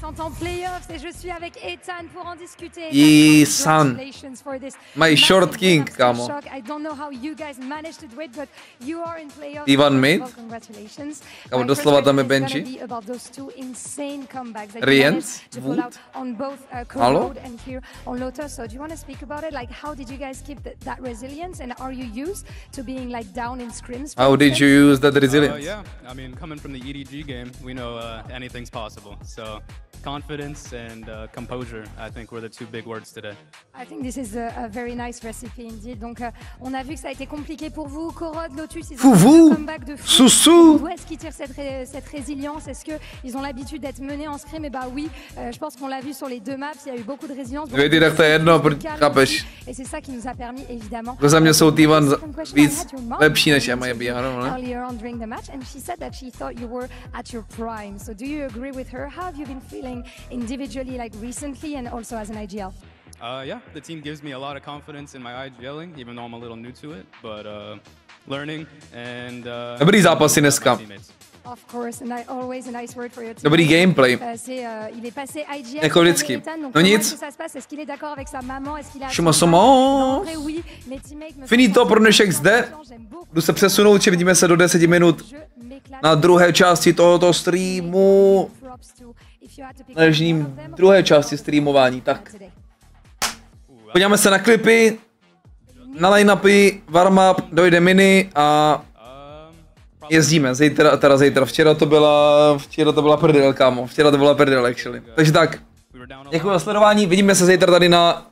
En playoffs et je suis avec Ethan pour en discuter. Ethan, my short king, kamo. I don't know how you guys managed to do it, but you are in playoffs. Ivan mid. Congratulations. Kamo, doslova tam je Benji. Riens, Wood. Halo? And here on Lotus. So do you want to speak about it? Like, how did you guys keep that resilience, and are you used to being like down in scrims? How did you use that resilience? Yeah, I mean, coming from the EDG game, we know anything's possible. So confidence and composure, I think, were the two big words today. I think this is a very nice recipe indeed. Donc on a vu que ça a été compliqué pour vous. Korod, Lotus, ils ont fait un comeback de fou. D'où est-ce qu'ils tirent cette résilience? Est-ce qu'ils ont l'habitude d'être menés en scrim? Et bah oui, je pense qu'on l'a vu sur les deux maps, il y a eu beaucoup de résilience. Et c'est ça qui nous a permis évidemment. Za mě jsou T1 víc lepší než MIB, Earlier on during the match, and she said that she thought you were at your prime. So do you agree with her? How have you been feeling individually, like recently, and also as an IGL? Yeah, the team gives me a lot of confidence in my IGLing, even though I'm a little new to it, but learning and Dobrý zápasy dneska. Of course, and always a nice word for your team. Dobrý gameplay. Il est passé IGL. Jako vždycky. No nic. Finito pro dnešek zde. Jdu se přesunout, že vidíme se do 10 minut na druhé části tohoto streamu. Na druhé části streamování, tak. Podíváme se na klipy, na line-upy, warm-up, dojde mini a jezdíme. Zítra, včera to byla prdel, kámo. Včera to byla prdel, actually. Takže tak, děkuji za sledování, vidíme se zítra tady na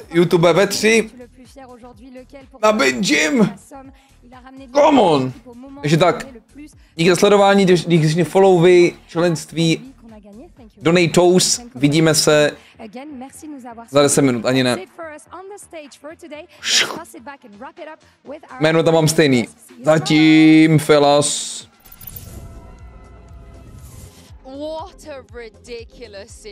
YouTube ve 3. Na Benjim! Come on! Takže tak, díky za sledování, díky za followy, členství, donatos, vidíme se za 10 minut, ani ne. Jméno tam mám stejný. Zatím, fellas. What a ridiculous